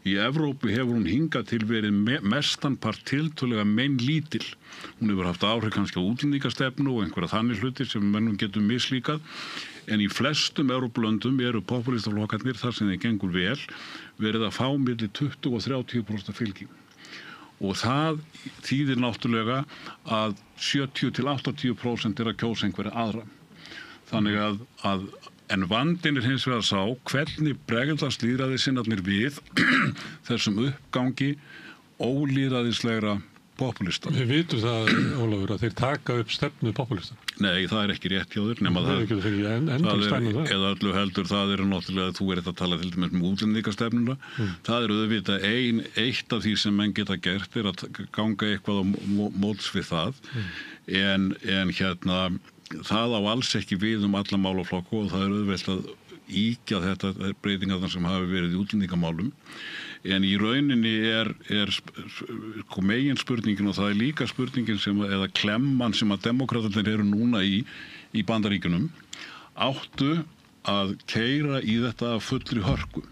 Speaker 11: Í Evrópu hefur hún hingað til verið mestanpart tiltölulega meinlítil. Hún hefur haft áhrif kannski á útlendingastefnu og einhverja þannig hlutir sem mönnum getur mislíkað. En í flestum Evrópulöndum eru popúlistaflokkarnir þar sem þeir gengur vel verið að fá milli 20 og 30% fylgi. Og það þýðir náttúrulega að 70-80% að kjósa einhverja aðra. Þannig en vandinn hins vegar sá hvernig bregðast lýðræðisinnarnir við þessum uppgangi ólýðræðislegra popúlista.
Speaker 1: Við vitum það, Ólafur, að þeir taka upp stefnu popúlista.
Speaker 11: Nei, það ekki rétt hjá þér, nema það eða öllu heldur, það náttúrulega, þú að tala til dæmis útlendingastefnuna, það auðvitað eitt af því sem menn geta gert að ganga eitthvað á móts við það, en það á alls ekki við alla málaflokku og það auðvitað að íkja þetta breytingarnar sem hafi verið í útlendingamálum. En í rauninni megin spurningin og það líka spurningin eða klemman sem að demokratarnir eru núna í Bandaríkjunum áttu að keyra í þetta af fullri hörku.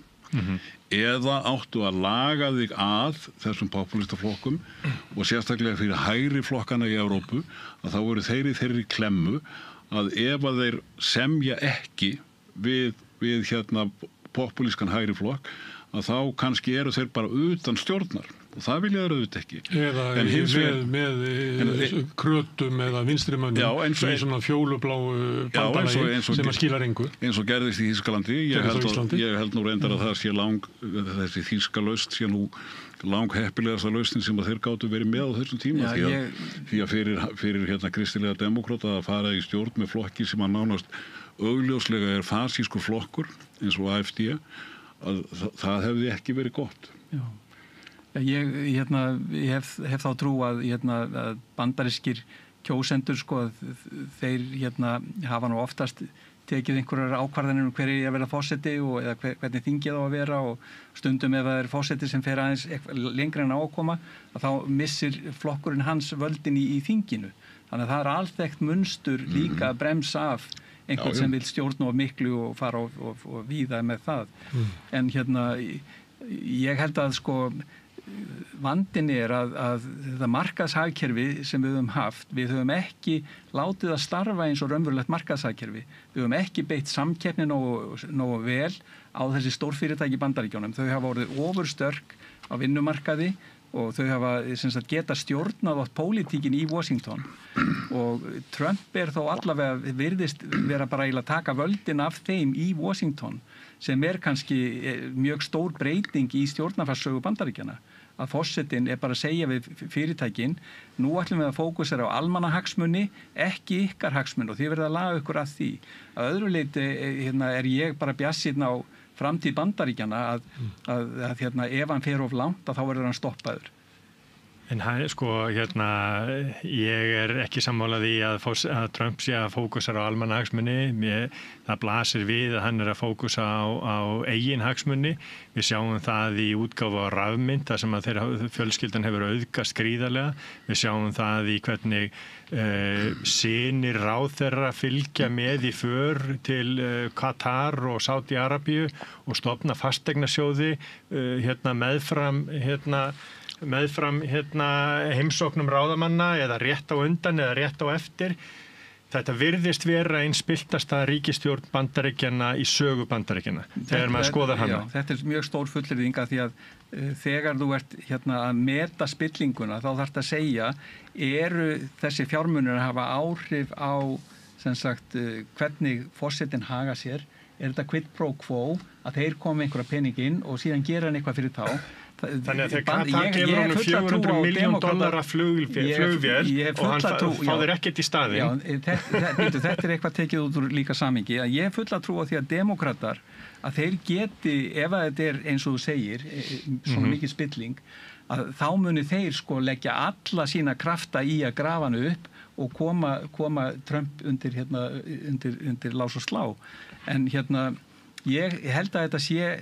Speaker 11: Eða áttu að laga þig að þessum popúlistaflokkum og sérstaklega fyrir hægri flokkana í Evrópu að þá voru þeirri klemmu að ef að þeir semja ekki við popúlískan hægri flokk að þá kannski eru þeir bara utan stjórnar og það vilja þeir auðvitað ekki.
Speaker 1: Eða með krötum eða vinstrimönnum í svona fjólubláu bandalagi sem að skila engu.
Speaker 11: Eins og gerðist í Þýskalandi. Ég held nú reyndar að það sé þessi þýska lausn sé nú langheppilegasta lausnin sem að þeir gátu verið með á þessum tíma. Því að fyrir kristilega demókrata að fara í stjórn með flokki sem að nánast augljóslega fasískur flokkur eins og AfD að það hefði ekki verið gott.
Speaker 2: Já. Ég hef þá trú að bandarískir kjósendur þeir hafa nú oftast tekið einhverjar ákvarðanir hver að vera forseti eða hvernig þingið á að vera og stundum ef það er forseti sem fer aðeins lengra en ákoma að þá missir flokkurinn hans völdin í þinginu. Þannig að það er alþekkt munstur líka að bremsa af einhvern sem vil stjórna of miklu og fara og víða með það. En ég held að vandinn að þetta markaðshagkerfi sem við höfum haft, við höfum ekki látið að starfa eins og raunverulegt markaðshagkerfi. Við höfum ekki beitt samkeppni nógu vel á þessi stórfyrirtæki í Bandaríkjunum. Þau hafa orðið ofurstörk á vinnumarkaði og þau hafa geta stjórnað átt pólitíkin í Washington og Trump þó allavega virðist vera bara að taka völdin af þeim í Washington sem kannski mjög stór breyting í stjórnarfarssögu Bandaríkjanna að forsetinn bara að segja við fyrirtækin nú ætlum við að fókusera á almannahagsmuni ekki ykkar hagsmun og þið verða að laga ykkur að því. Að öðru leyti ég bara bjassinn á framtíð Bandaríkjanna að ef hann fer of langt að þá verður hann stoppaður.
Speaker 10: En ég ekki sammálað í að Trump sé að fókusa á almannahagsmuni. Það blasir við að hann að fókusa á eigin hagsmuni. Við sjáum það í útgáfu á rafmynt, þar sem að fjölskyldan hefur auðgast gríðarlega. Við sjáum það í hvernig synir ráðherra fylgja með í för til Katar og Sádi-Arabíu og stofna fasteignasjóði meðfram heimsóknum ráðamanna eða rétt á undan eða rétt á eftir. Þetta virðist vera einn spilltasta ríkisstjórn Bandaríkjanna í sögu Bandaríkjanna þegar maður skoðar hana.
Speaker 2: Já, þetta er mjög stór fullyrðing því að þegar þú ert að meta spillinguna þá þarftu að segja eru þessi fjármunir að hafa áhrif á hvernig forsetinn haga sér. Þetta quid pro quo að þeir komi einhverja pening inn og síðan gera hann eitthvað fyrir þá.
Speaker 10: Þannig að þegar Katar gefur honum $400 million flugvél og hann fáður ekkert í staðinn.
Speaker 2: Þetta er eitthvað tekið út úr líka samhengi. Ég hef fulla trú á því að demokratar að þeir geti, ef þetta er eins og þú segir, svona mikið spilling, að þá muni þeir leggja alla sína krafta í að grafa hann upp og koma Trump undir lás og slá. En ég held að þetta sé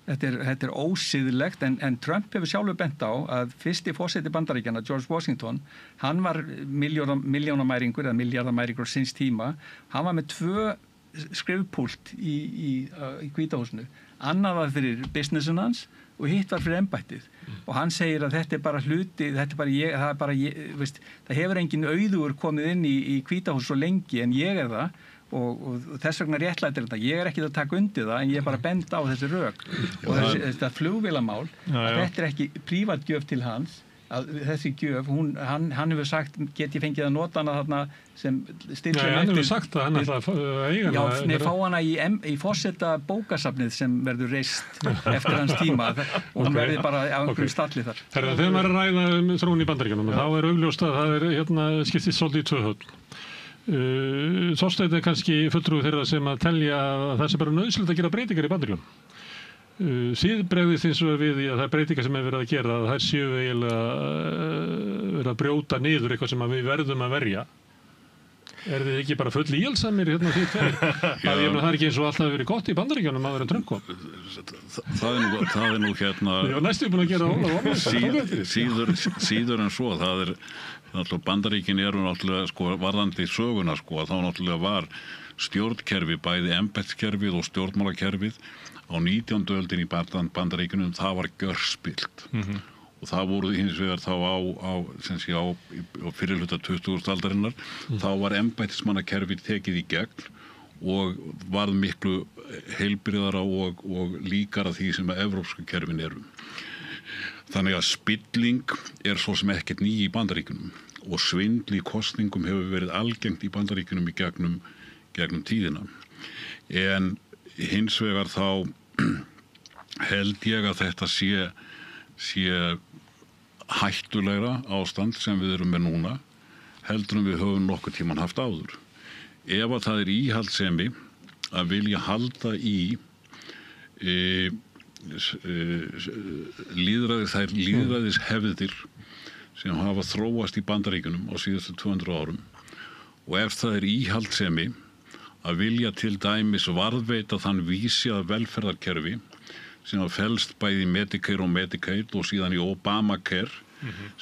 Speaker 2: þetta er ósiðlegt en Trump hefur sjálfur bent á að fyrsti forseti Bandaríkjanna, George Washington, hann var milljónamæringur eða miljardamæringur síns tíma. Hann var með 2 skrifpúlt í Hvíta húsinu. annað var fyrir businessin hans og hitt var fyrir embættið. Og hann segir að þetta bara hluti, það hefur engin auður komið inn í Hvítahús svo lengi en ég það og þess vegna réttlætir þetta. Ég ekki að taka undir það en ég bara benda á þessi rök. Og þetta flugvélamál, að þetta ekki prívatgjöf til hans, að þessi gjöf, hann hefur sagt, get ég fengið að nota hana þarna sem styrkir
Speaker 1: hann hefur sagt að hann ætla að eiga hana.
Speaker 2: Fá hana í forseta bókasafnið sem verður reist eftir hans tíma og hún verður bara á einhverjum stalli þar.
Speaker 1: Þegar maður ræða þróun í Bandaríkjunum, þá augljóst að það skiptist svolítið í tvö höll. Þorsteinn kannski fulltrúi þeirra sem að telja að það sé bara nauðsynlegt að gera breytingar í Bandaríkjunum. Síðbregðist eins og við í að það breytingar sem verið að gera að þær séu eiginlega verið að brjóta niður eitthvað sem við verðum að verja. Þið ekki bara full íhalsamir því tveir? Það er ekki eins og alltaf verið gott í Bandaríkjunum að vera Trump kom.
Speaker 11: Það nú
Speaker 1: Ég var næstu búin að gera
Speaker 11: síður en svo. Bandaríkin eru náttúrulega varðandi söguna þá náttúrulega var stjórnkerfi, bæði embættiskerfið og stjórnmálakerfið á 19. öldin í Bandaríkjunum, það var gjörspillt. Og það voru hins vegar þá á fyrirhluta 20. aldarinnar, þá var embættismannakerfið tekið í gegn og varð miklu heilbrigðara og líkara því sem að evrópsku kerfin eru. Þannig að spilling svo sem ekkert ný í Bandaríkjunum og svindl í kosningum hefur verið algengt í Bandaríkjunum í gegnum tíðina. En hins vegar þá held ég að þetta sé hættulegra ástand sem við erum með núna heldur en við höfum nokkuð tíman haft áður. Ef að það íhaldssemi að vilja halda í lýðræðishefðir sem hafa þróast í Bandaríkjunum á síðustu 200 árum og ef það íhaldssemi að vilja til dæmis varðveita þann vísi að velferðarkerfi sem felst bæði Medicare og Medicaid og síðan í Obamacare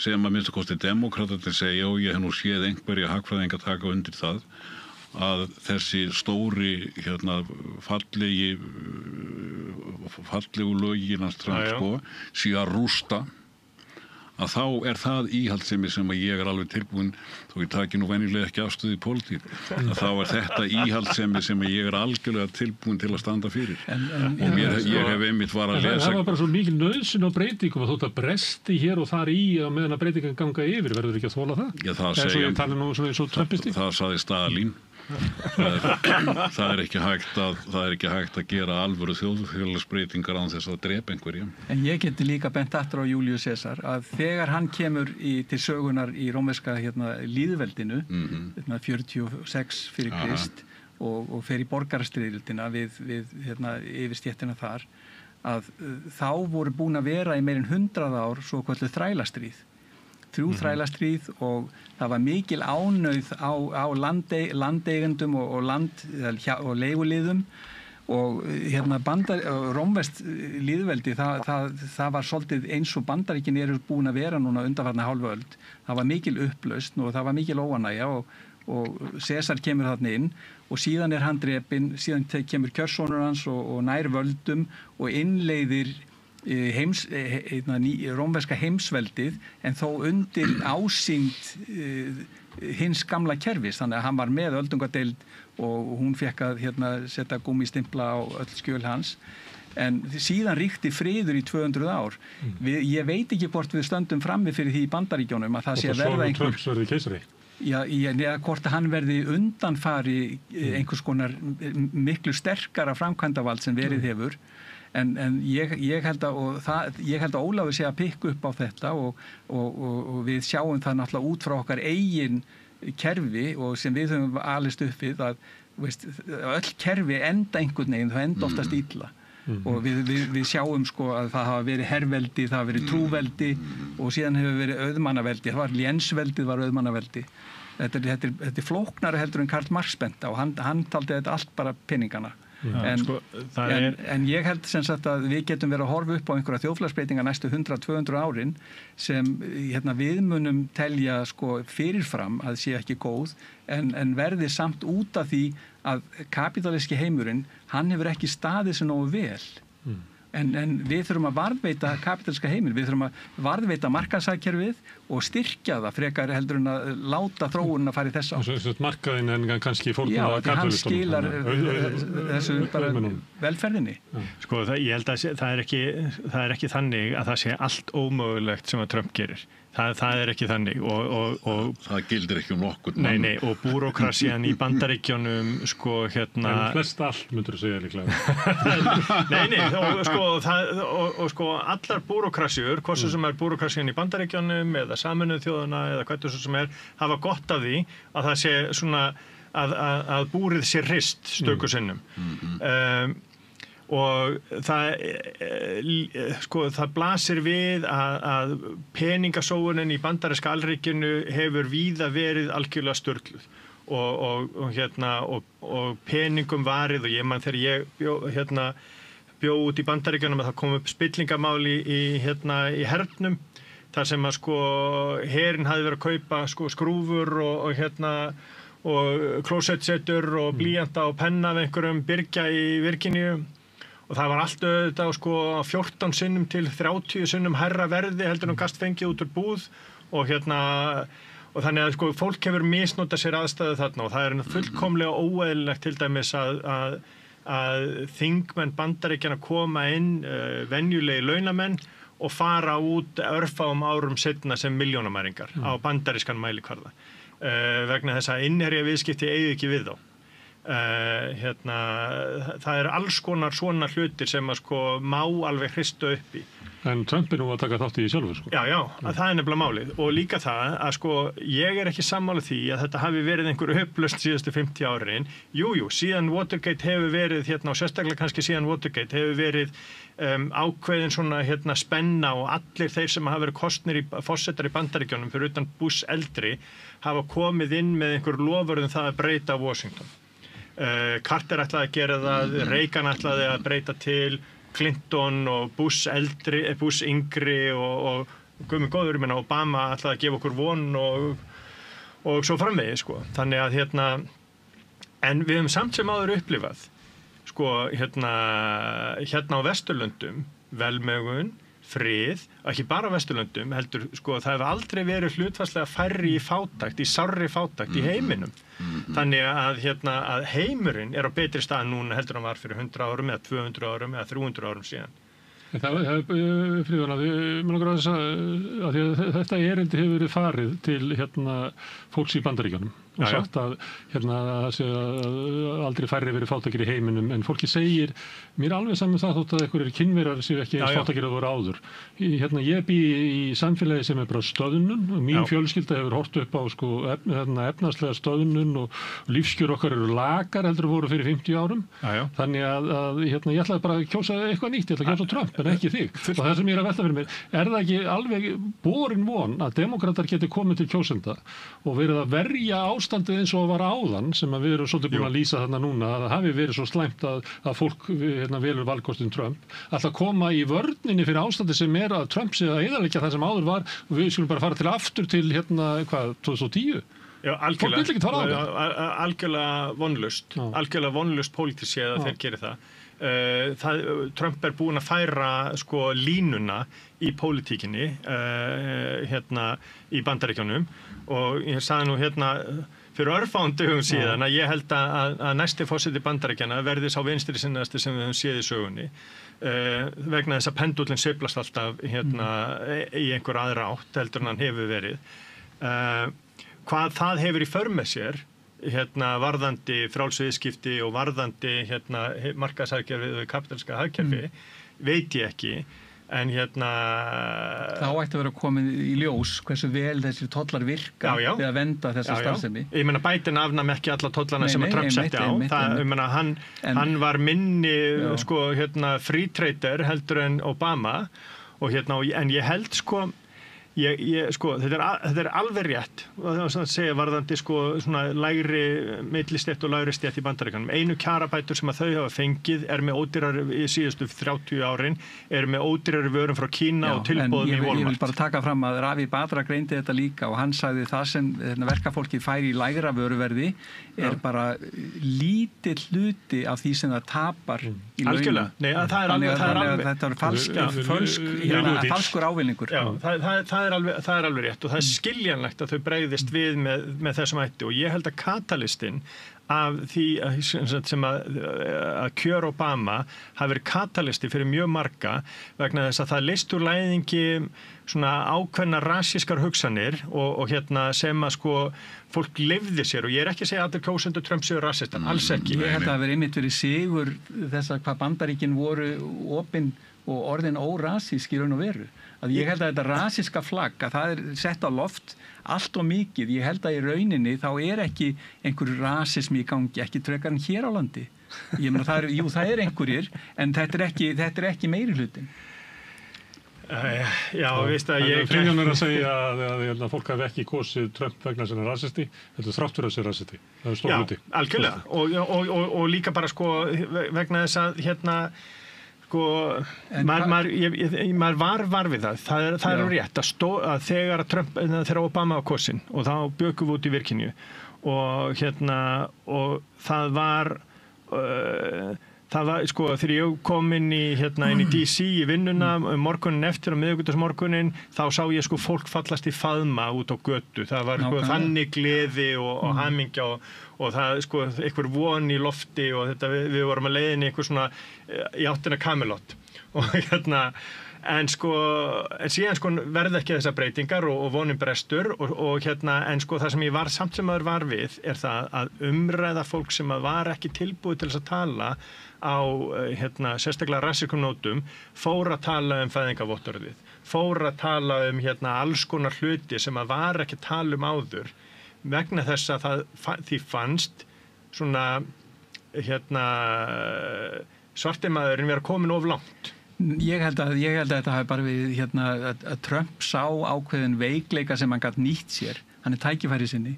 Speaker 11: sem að minnstu kosti demókratarnir segja og ég hef nú séð einhverja hagfræðinga taka undir það að þessi stóri fallegu lögin hans Trump sé að rústa að þá það íhaldssemi sem að ég alveg tilbúin, þó ég taki nú venjulega ekki afstöðu í pólitík, að þá þetta íhaldssemi sem að ég algjörlega tilbúin til að standa fyrir. Og ég hef einmitt var að lesa.
Speaker 1: Það var bara svo mikil nauðsyn á breytingum að þótt að bresti hér og þar í að meðan að breytingan ganga yfir, verður ekki að þola það?
Speaker 11: Já, það sagði Stalin. Það ekki hægt að gera alvöru þjóðfélagsbreytingar án þess að drepa einhverja.
Speaker 2: En ég geti líka bent aftur á Júlíus Sesar að þegar hann kemur til sögunar í rómverska lýðveldinu 46 fyrir Krist og fer í borgarastyrjöldina við yfirstéttina þar að þá voru búin að vera í meir en 100 ár svo kölluð þrælastríð. 3 þrælastríð og það var mikil ánauð á landeigendum og leiguliðum og rómverskt lýðveldi það var svolítið eins og Bandaríkin eru búin að vera núna undanfarna hálfa öld. Það var mikil upplausn og það var mikil óánægja og Sesar kemur þarna inn og síðan hann drepinn, síðan kemur kjörsonur hans og nær völdum og innleiðir rómverska heimsveldið en þó undir ásýnd hins gamla kerfis, þannig að hann var með öldungadeild og hún fekk að setja gúmmistimpla á öll skjöl hans en síðan ríkti friður í 200 ár. Ég veit ekki hvort við stöndum frammi fyrir því í Bandaríkjunum að það sé að verða
Speaker 1: Trumps verði keisari.
Speaker 2: Já, hvort að hann verði undanfari einhvers konar miklu sterkara framkvæmdavald sem verið hefur. En ég held að Ólafur sé að pikka upp á þetta og við sjáum það náttúrulega út frá okkar eigin kerfi og sem við höfum alist upp við að öll kerfi enda einhvern veginn, það enda oftast illa og við sjáum að það hafa verið herveldi, það hafa verið trúveldi og síðan hefur verið auðmannaveldi, það var lénsveldið var auðmannaveldi. Þetta er flóknara heldur en Karl Marx benda og hann taldi þetta allt bara peningana. En ég held sem sagt að við getum verið að horfa upp á einhverja þjóðfélagsbreytingar næstu 100-200 árin sem við munum telja fyrirfram að sé ekki góð en verði samt út af því að kapítalíski heimurinn hann hefur ekki staðið sig nógu vel En við þurfum að varðveita kapitalíska heiminn, við þurfum að varðveita markaðshagkerfið og styrkja það frekar heldur en að láta þróunina fara í þessa átt.
Speaker 1: Markaðin en kannski fórna kapitalistunum.
Speaker 2: Já, hann skilar þessu bara velferðinni.
Speaker 10: Sko, ég held að það er ekki þannig að það sé allt ómögulegt sem að Trump gerir. Það er ekki þannig og
Speaker 11: það gildir ekki nokkur
Speaker 10: Nei, og búrókrasían í Bandaríkjunum sko
Speaker 1: En flest allt myndur þú segja líklega.
Speaker 10: Nei, og sko allar búrókrasíur, hvort sem búrókrasían í Bandaríkjunum eða Sameinuðu þjóðana eða hvað svo sem hafa gott af því að það sé svona að búrið sé hrist stöku sinnum. Og það blasir við að peningasóunin í bandaríska alríkinu hefur víða verið algjörlega sturluð og peningum varið og ég man þegar ég bjó út í Bandaríkjunum að það kom upp spillingamáli í hernum þar sem að herinn hafði verið að kaupa skrúfur og klósettsetur og blýanta og penna af einhverjum byrgja í Virginíu. Og það var allt auðvitað 14 sinnum til 30 sinnum hærra verði heldur gast fengið út úr búð og þannig að fólk hefur misnotað sér aðstæðu þarna og það er fullkomlega óeðlilegt til dæmis að þingmenn Bandaríkjanna koma inn venjulegi launamenn og fara út örfáum árum seinna sem milljónamæringar á bandarískan mælikvarða vegna þess að innherja viðskipti eigi ekki við þá. Það er alls konar svona hlutir sem að má alveg hrista upp í.
Speaker 1: En Trump nú að taka þátt í sjálfur
Speaker 10: Já, það er nefnilega málið og líka það að ég er ekki sammála því að þetta hafi verið einhver upplausn síðustu 50 árin. Jú, síðan Watergate hefur verið og sérstaklega kannski síðan Watergate hefur verið ákveðin svona spenna og allir þeir sem hafa verið kosnir forsetar í Bandaríkjunum fyrir utan Bush eldri hafa komið inn með einhver loforð það að breyta Washington. Carter ætlaði að gera það, Reagan ætlaði að breyta til, Clinton og Bush yngri og guð minn góður, Obama ætlaði að gefa okkur von og svo framvegis Þannig að en við höfum samt sem áður upplifað hérna á Vesturlöndum velmegun, frið, ekki bara á Vesturlöndum heldur það hefur aldrei verið hlutfallslega færri í fátækt, í sárri fátækt í heiminum. Þannig að heimurinn er á betri stað núna heldur hann var fyrir 100 árum eða 200 árum eða 300 árum síðan.
Speaker 1: Fríðan, þetta erindi hefur verið farið til fólks í Bandaríkjunum og sagt að það sé aldrei færri verið fátækir í heiminum en fólki segir, mér alveg saman það þótt að einhverjir kynverar séu ekki eins fátækir að voru áður. Ég bý í samfélagi sem er bara stöðnun og mín fjölskylda hefur hort upp á efnaðslega stöðnun og lífskjör okkar eru lakar heldur voru fyrir 50 árum. Þannig að ég ætlaði bara að kjósa eitthvað nýtt, ég ætla að kjósa Trump en ekki þig. Og það sem ég er að velta fyrir mér, er það ekki alveg borin von að demokratar geti komið til kjósenda og verið að verja ástandið eins og var áðan sem að við erum svolítið búin að lýsa þarna núna að það hafi verið svo slæmt að fólk velur valkostin Trump alltaf koma í vörninni fyrir ástandið sem er að Trump sé að eyðileggja það sem áður var og við skulum bara fara til aftur til 2010.
Speaker 10: Já, algjörlega vonlust pólitísið að þeir geri það. Trump er búinn að færa línuna í pólitíkinni í Bandaríkjunum og ég sagði nú fyrir örfáum dögum síðan að ég held að næsti forseti Bandaríkjanna verði sá vinstri sinnaðasti sem við höfum séð í sögunni vegna þess að pendúllinn sveiflast alltaf í einhver aðra átt heldur en hann hefur verið. Hvað það hefur í för með sér varðandi frjálsviðskipti og varðandi markaðshagkerfi og kapitalíska hagkerfi veit ég ekki en
Speaker 2: þá ætti að vera komið í ljós hversu vel þessir tollar virka við að venda þessa starfsemi.
Speaker 10: Ég meina Biden afnam ekki alla tollana sem að Trump setti á. Hann var minni free trader heldur en Obama og en ég held sko, þetta alveg rétt og það var að segja varðandi sko svona lægri millistétt og lægri stétt í Bandaríkjunum. Einu kjarabætur sem að þau hafa fengið með ódýrari í síðustu 30 árin með ódýrari vörum frá Kína og tilboðum í Walmart.
Speaker 2: Ég vil bara taka fram að Ravi Badra greindi þetta líka og hann sagði það sem verkafólkið fær í lægra vöruverði bara lítill hluti af því sem það tapar í launum.
Speaker 10: Algjörlega. Nei,
Speaker 2: þetta er falskur ávinningur.
Speaker 10: Já, það er alveg rétt og það er skiljanlegt að þau bregðist við með þessum hætti og ég held að katalistinn af því sem að kjör Obama hafi verið katalisti fyrir mjög marga vegna þess að það leyst úr læðingi svona ákveðna rasískar hugsanir og sem að sko fólk lifði sér og ég ekki að segja að allir kjósendur Trump séu rasistar, alls ekki.
Speaker 2: Ég held að það verið einmitt verið sigur þess að hvað Bandaríkin voru opin og orðin órasísk í raun og veru. Að ég held að þetta rasíska flagg að það sett á loft allt og mikið. Ég held að í rauninni þá ekki einhver rasismi í gangi, ekki frekar en hér á landi. Ég meina það einhverjir en þetta er ekki meiri hlutin.
Speaker 10: Já, veist að
Speaker 1: Friðjón að segja að fólk hafi ekki kosið Trump vegna sem rasisti, þetta þrátt fyrir að sé rasisti. Það stór hluti.
Speaker 10: Já, algjörlega og líka bara sko vegna þess að sko, maður var við það er rétt að þegar Obama var kosinn og þá bjökum við út í Virginíu og það var sko þegar ég kom inn í DC í vinnuna morgunin eftir og miðvikudagsmorgunin þá sá ég sko fólk fallast í faðma út á götu, það var sko þannig gleði og hamingja og það sko einhver von í lofti og þetta við vorum að leiðin einhver svona í áttina Camelot og en síðan sko verða ekki þessar breytingar og vonin brestur og en sko það sem ég var samt sem maður var við það að umræða fólk sem að var ekki tilbúið til þess að tala á sérstaklega rassískum nótum fór að tala fæðingarvottorðið, fór að tala alls konar hluti sem að var ekki að tala áður vegna þess að því fannst svona svarti maðurinn vera komin of langt.
Speaker 2: Ég held að þetta hafi bara við að Trump sá ákveðin veikleika sem hann gat nýtt sér, hann tækifæri sinni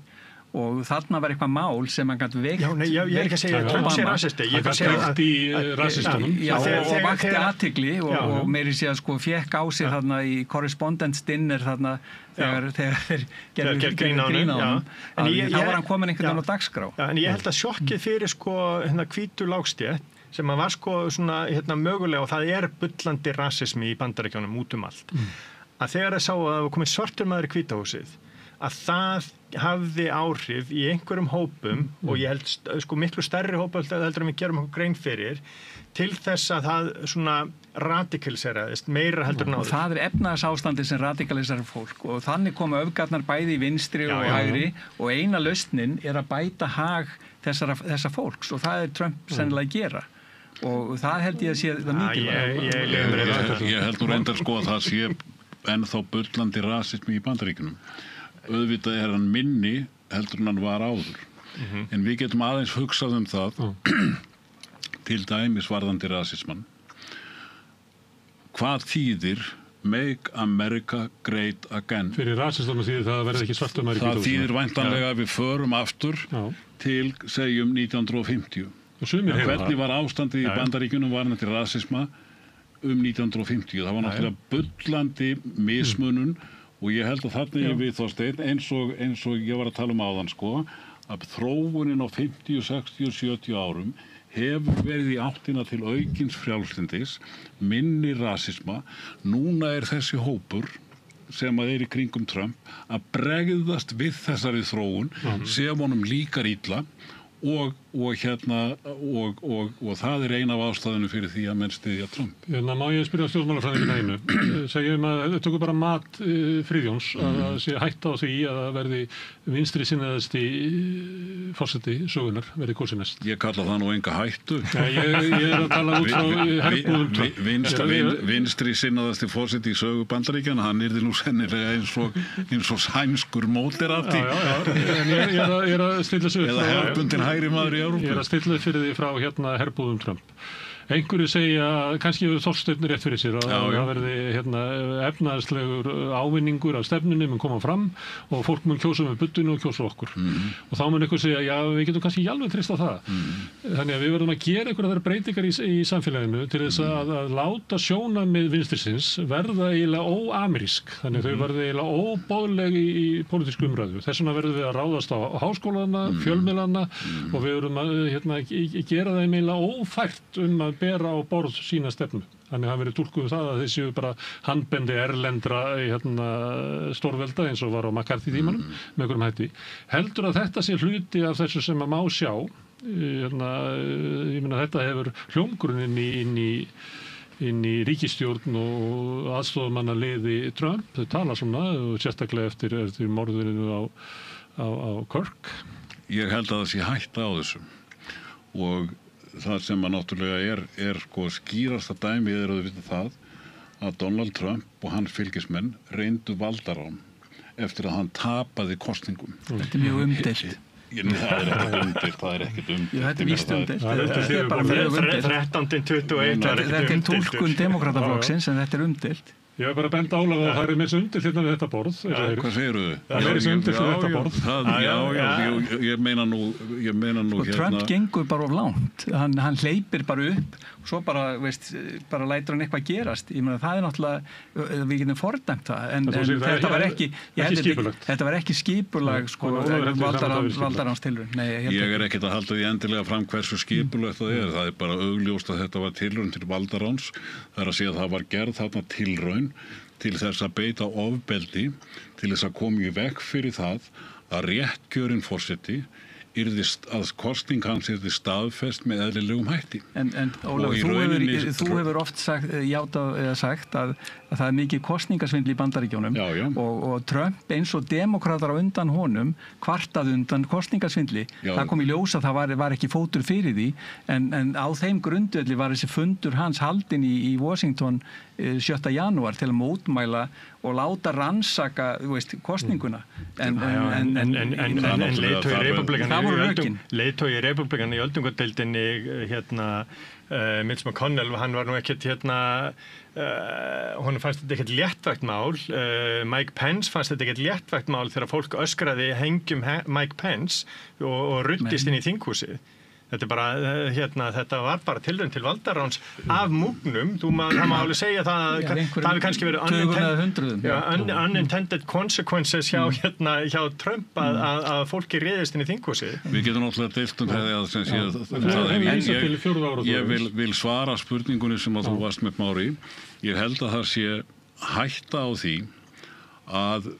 Speaker 2: og þarna var eitthvað mál sem hann gat veikt.
Speaker 10: Já, ég ekki að segja að Trump sé rasisti.
Speaker 1: Ég var veikt í rasistunum.
Speaker 2: Já, og vakti athygli og meiri sé að sko fekk á sig þarna í correspondence dinner þarna þegar þeir gerðu grín á honum. Þá var hann komin einhvern veginn á dagskrá.
Speaker 10: En ég held að sjokkið fyrir sko hvítu lágstétt sem að var sko svona mögulega og það bullandi rasismi í Bandaríkjunum út allt. Að þegar það sá að það var komið svartur maður í Hvíta húsið að það hafði áhrif í einhverjum hópum og ég held sko miklu stærri hópa heldur við gerum okkur grein fyrir til þess að það svona radikaliseraðist meira heldur en áður.
Speaker 2: Og það efnahagsástandið sem radikaliserar fólk og þannig koma öfgarnar bæði í vinstri og hægri og eina lausnin að bæta hag þessa fólks og það Trump sennilega að gera. Og það held ég að sé það mikilvægt.
Speaker 11: Ég held nú reyndar sko að það sé ennþá bullandi rasismi í Bandaríkjunum. Auðvitað hann minni heldur en hann var áður. En við getum aðeins hugsað það til dæmis varðandi rasismann. Hvað þýðir Make America Great Again?
Speaker 1: Fyrir rasistunum þýðir það að verða ekki svartur maður í Hvíta húsinu.
Speaker 11: Það þýðir væntanlega að við förum aftur til, segjum, 1950. Hvernig var ástandið í Bandaríkjunum varðandi rasisma 1950? Það var náttúrulega bullandi mismunun og ég held að þarna við Þorsteinn eins og ég var að tala áðan sko að þróunin á 50, 60, 70 árum hefur verið í áttina til aukins frjálslyndis, minni rasisma. Núna þessi hópur sem að í kringum Trump að bregðast við þessari þróun sem honum líkar illa og það eina af ástæðunum fyrir því að menn styðja Trump.
Speaker 1: Má ég spyrja stjórnmálafræðingina einu? Segjum að tökum bara mat Friðjóns að sé hætta á því að það verði vinstri sinnaðasti forseti sögunar verði kosinn næst.
Speaker 11: Ég kalla það nú enga hættu.
Speaker 1: Ég að tala út frá herbúðum Trump.
Speaker 11: Vinstri sinnaðasti forseti í sögu Bandaríkjanna, hann yrði nú sennilega eins og sænskur móderati.
Speaker 1: Ég að stilla sig upp
Speaker 11: eða hefbundin hægri maður í Evrópu.
Speaker 1: Ég að stilla fyrir því frá herbúðum Trump. Einhverju segja, kannski hefur Þorsteinn rétt fyrir sér að það verði efnaðslegur ávinningur af stefnunni mun koma fram og fólk mun kjósa með buddunni og kjósa okkur. Og þá mun einhver segja, já, við getum kannski ekki alveg treyst á það. Þannig að við verðum að gera einhverjar breytingar í samfélaginu til þess að láta sjónarmið vinstrisins verða eiginlega óamerísk. Þannig að þau verði eiginlega óboðleg í pólitísku umræðu. Þess vegna verðum við að ráðast á háskólana, fjölmiðlana og við verðum að gera þeim eiginlega ófært að bera á borð sína stefnu. Þannig að það verið túlkuð það að þeir séu bara handbendi erlendra stórvelda eins og var á McCarthy-tímanum með einhverjum hætti. Heldur að þetta sé hluti af þessu sem að má sjá. Ég meina þetta hefur hljómgrunn inn í ríkisstjórn og aðstofamannaliði Trump. Þau tala svona og sérstaklega eftir morðinu á Kirk.
Speaker 11: Ég held að það sé hætta á þessu og það sem að náttúrulega er sko skýrasta dæmi auðvitað það að Donald Trump og hans fylgismenn reyndu valdarán eftir að hann tapaði kosningum.
Speaker 2: Þetta er mjög umdeilt.
Speaker 11: Það er ekkert umdeilt.
Speaker 2: Þetta er víst umdeilt. Þetta er bara mjög umdeilt.
Speaker 10: 13-21.
Speaker 2: Þetta er túlkun demokrataflokksins en þetta er umdeilt.
Speaker 1: Ég var bara að benda Ólaf að það er meira undir hérna við þetta borð.
Speaker 11: Hvað segirðu?
Speaker 1: Það er meira undir við þetta borð.
Speaker 11: Já, ég meina nú
Speaker 2: Trump gengur bara of langt. Hann hleypir bara upp og svo bara lætur hann eitthvað gerast. Ég meina það er náttúrulega, við getum fordæmt það, en þetta var ekki, þetta var ekki skipulag valdaráns tilraun.
Speaker 11: Ég er ekkert að halda því endilega fram hversu skipulagt það er. Það er bara augljóst að þetta var tilraun til valdaráns. Það er að segja að það var gerð þarna tilraun til þess að beita ofbeldi, til þess að koma í veg fyrir það að réttkjörinn forseti að kosning hans yrði staðfest með eðlilegum hætti.
Speaker 2: En Ólafur, þú hefur oft sagt að það er mikið kosningasvindl í Bandaríkjónum og Trump eins og demokratar á undan honum kvartað undan kosningasvindli. Það kom í ljós að það var ekki fótur fyrir því en á þeim grundvelli var þessi fundur hans haldinn í Washington 7. janúar til að mótmæla og láta rannsaka kosninguna. En
Speaker 10: leiðtogi republikana í öldungadeildinni Mitch McConnell, hann var nú ekkert honum fannst þetta ekkert léttvægt mál. Mike Pence fannst þetta ekkert léttvægt mál þegar fólk öskraði hengjum Mike Pence og ruddist inn í þinghúsið. Þetta er bara, þetta var bara tilraun til valdaráns af múgnum. Það má alveg segja það hafi kannski verið unintended consequences hjá Trump að fólki réðist inn í þinghúsið.
Speaker 11: Við getum náttúrulega deilt það. Ég vil svara spurningunni sem að þú varst með Mári. Ég held að það sé hætta á því að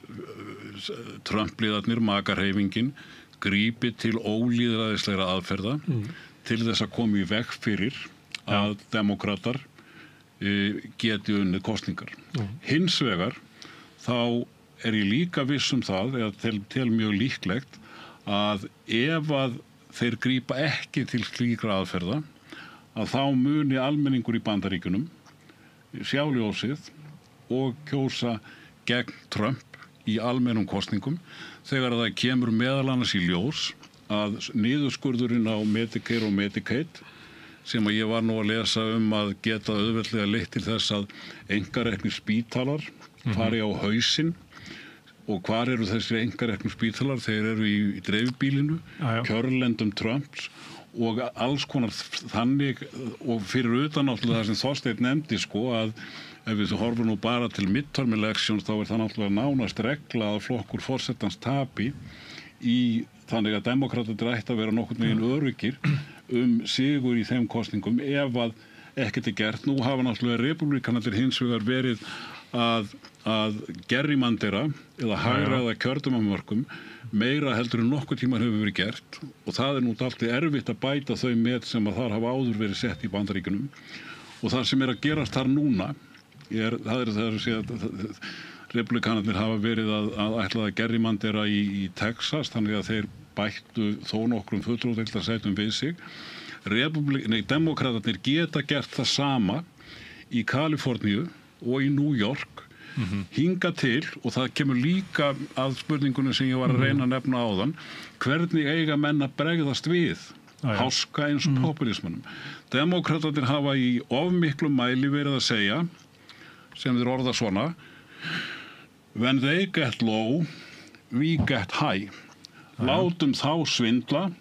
Speaker 11: Trump-liðarnir, makarhreyfingin, grípi til ólýðræðislegra aðferða til þess að koma í veg fyrir að demokratar geti unnið kosningar. Hins vegar þá er ég líka viss það, eða tel mjög líklegt að ef að þeir grípa ekki til slíkra aðferða að þá muni almenningur í Bandaríkjunum sjá ljósið og kjósa gegn Trump í almennum kosningum þegar það kemur meðal annars í ljós að niðurskurðurinn á Medicare og Medicaid sem að ég var nú að lesa að geta auðveldlega leitt til þess að einkareknir spítalar fari á hausinn og hvar eru þessir einkareknir spítalar? Þeir eru í dreifbílinu, kjörlendum Trumps og alls konar þannig og fyrir utan náttúrulega það sem Þorsteinn nefndi að ef við horfum nú bara til midterm elections þá er það náttúrulega nánast regla að flokkur forsetans tapi þannig að demokratarnir ætti að vera nokkurn veginn öruggir sigur í þeim kosningum ef að ekkert er gert. Nú hafa náttúrulega republikanarnir hins vegar verið að gerrymandera eða hagræða kjördæmamörkum meira heldur en nokkuð tímar hefur verið gert og það er nú alltaf erfitt að bæta þau met sem að þar hafa áður verið sett í Bandaríkjunum og það sem er að gerast þar núna republikanarnir hafa verið að ætla að gerrymandera í Texas þannig að þeir bættu þó nokkrum fulltrúdeildarsætum við sig. Demokratarnir geta gert það sama í Kaliforníu og í New York hinga til og það kemur líka að spurningunum sem ég var að reyna að nefna áðan hvernig eiga menn að bregðast við háska eins og populismanum. Demókratarnir hafa í of miklu mæli verið að segja, sem þeir orða svona, when they get low, we get high. Látum þá svindla,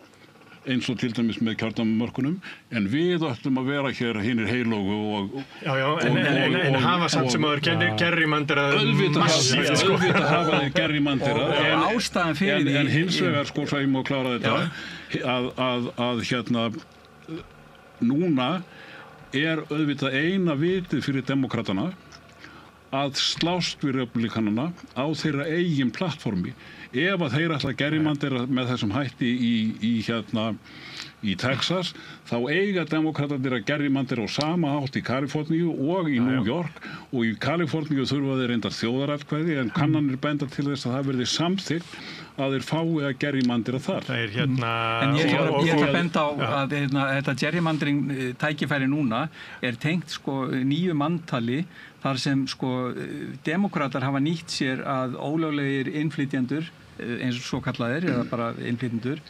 Speaker 11: eins og til dæmis með kjördæmamörkunum, en við ætlum að vera hér hinir heilógu og...
Speaker 10: En hafa samt sem að þeir gerrymanderað massíft, sko.
Speaker 11: Auðvitað hafa þeir gerrymanderað.
Speaker 2: Og ástæðan fyrir því...
Speaker 11: En hins vegar, sko, svo ég má klára þetta, að hérna, núna auðvitað eina vitið fyrir demokratana að slást við republikanana á þeirra eigin plattformi. Ef að þeir ætla að gerrymandera með þessum hætti í Texas, þá eiga demokratarnir að gerrymandera á sama hátt í Kaliforníu og í New York, og í Kaliforníu þurfa þeir reyndar þjóðaratkvæði, en kannanir benda til þess að það verði samþykkt að þeir fái að gerrymandera þar.
Speaker 10: Það er
Speaker 2: En ég ætla að benda á að þetta gerrymandering tækifæri núna er tengt sko nýju manntali, þar sem sko demokratar hafa nýtt sér að ólöglegir innflytjendur, eins og svo kallaðir, eða bara innflytjendur,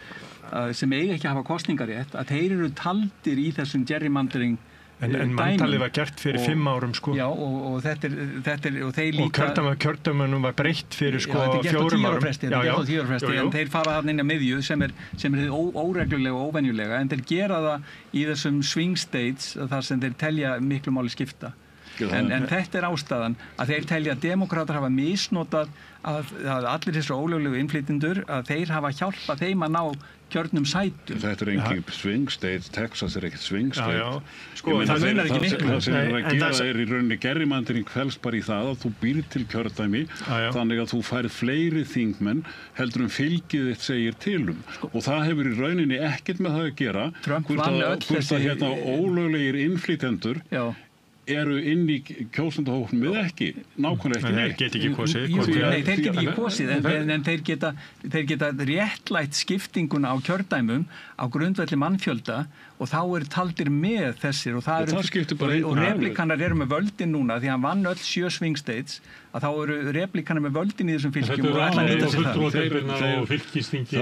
Speaker 2: sem eiga ekki að hafa kosningarétt, að þeir eru taldir í þessum gerrymandering
Speaker 10: En manntalið var gert fyrir 5 árum, sko.
Speaker 2: Já, og þetta er, og þeir líka...
Speaker 10: Og kjördæmunum var breytt fyrir, sko, 4 árum.
Speaker 2: Þetta er gert á 10 ára fresti, en þeir fara þarna inn á miðju sem er óreglulega og óvenjulega, en þeir gera það í þessum swing states, þar sem þeir telja miklu máli skipta. En þetta er ástæðan að þeir telja að demokratar hafa misnotað að allir þessu ólöglegu innflytjendur, að þeir hafa hjálpað þeim að ná kjörnum sætum.
Speaker 11: Þetta er engin swing state, Texas er ekkert swing state.
Speaker 2: Sko, það munar ekki miklu.
Speaker 11: Það sem er að gera er í rauninni gerrymandering felst bara í það að þú býr til kjördæmi, þannig að þú færð fleiri þingmenn heldur fylgið þitt segir til og það hefur í rauninni ekkert með það að gera hvort að ólöglegir innflytjendur eru inn í kjósendahóknum við ekki, nákvæmlega ekki
Speaker 10: neitt. Get ekki kosið.
Speaker 2: Nei, þeir geta ekki kosið, en þeir geta réttlætt skiptinguna á kjördæmum á grundvelli mannfjölda og þá eru taldir með þessir og replikanar eru með völdin núna því að hann vann öll 7 swing states að þá eru replikanar með völdin í þessum fylgjum og ætla að nýta sér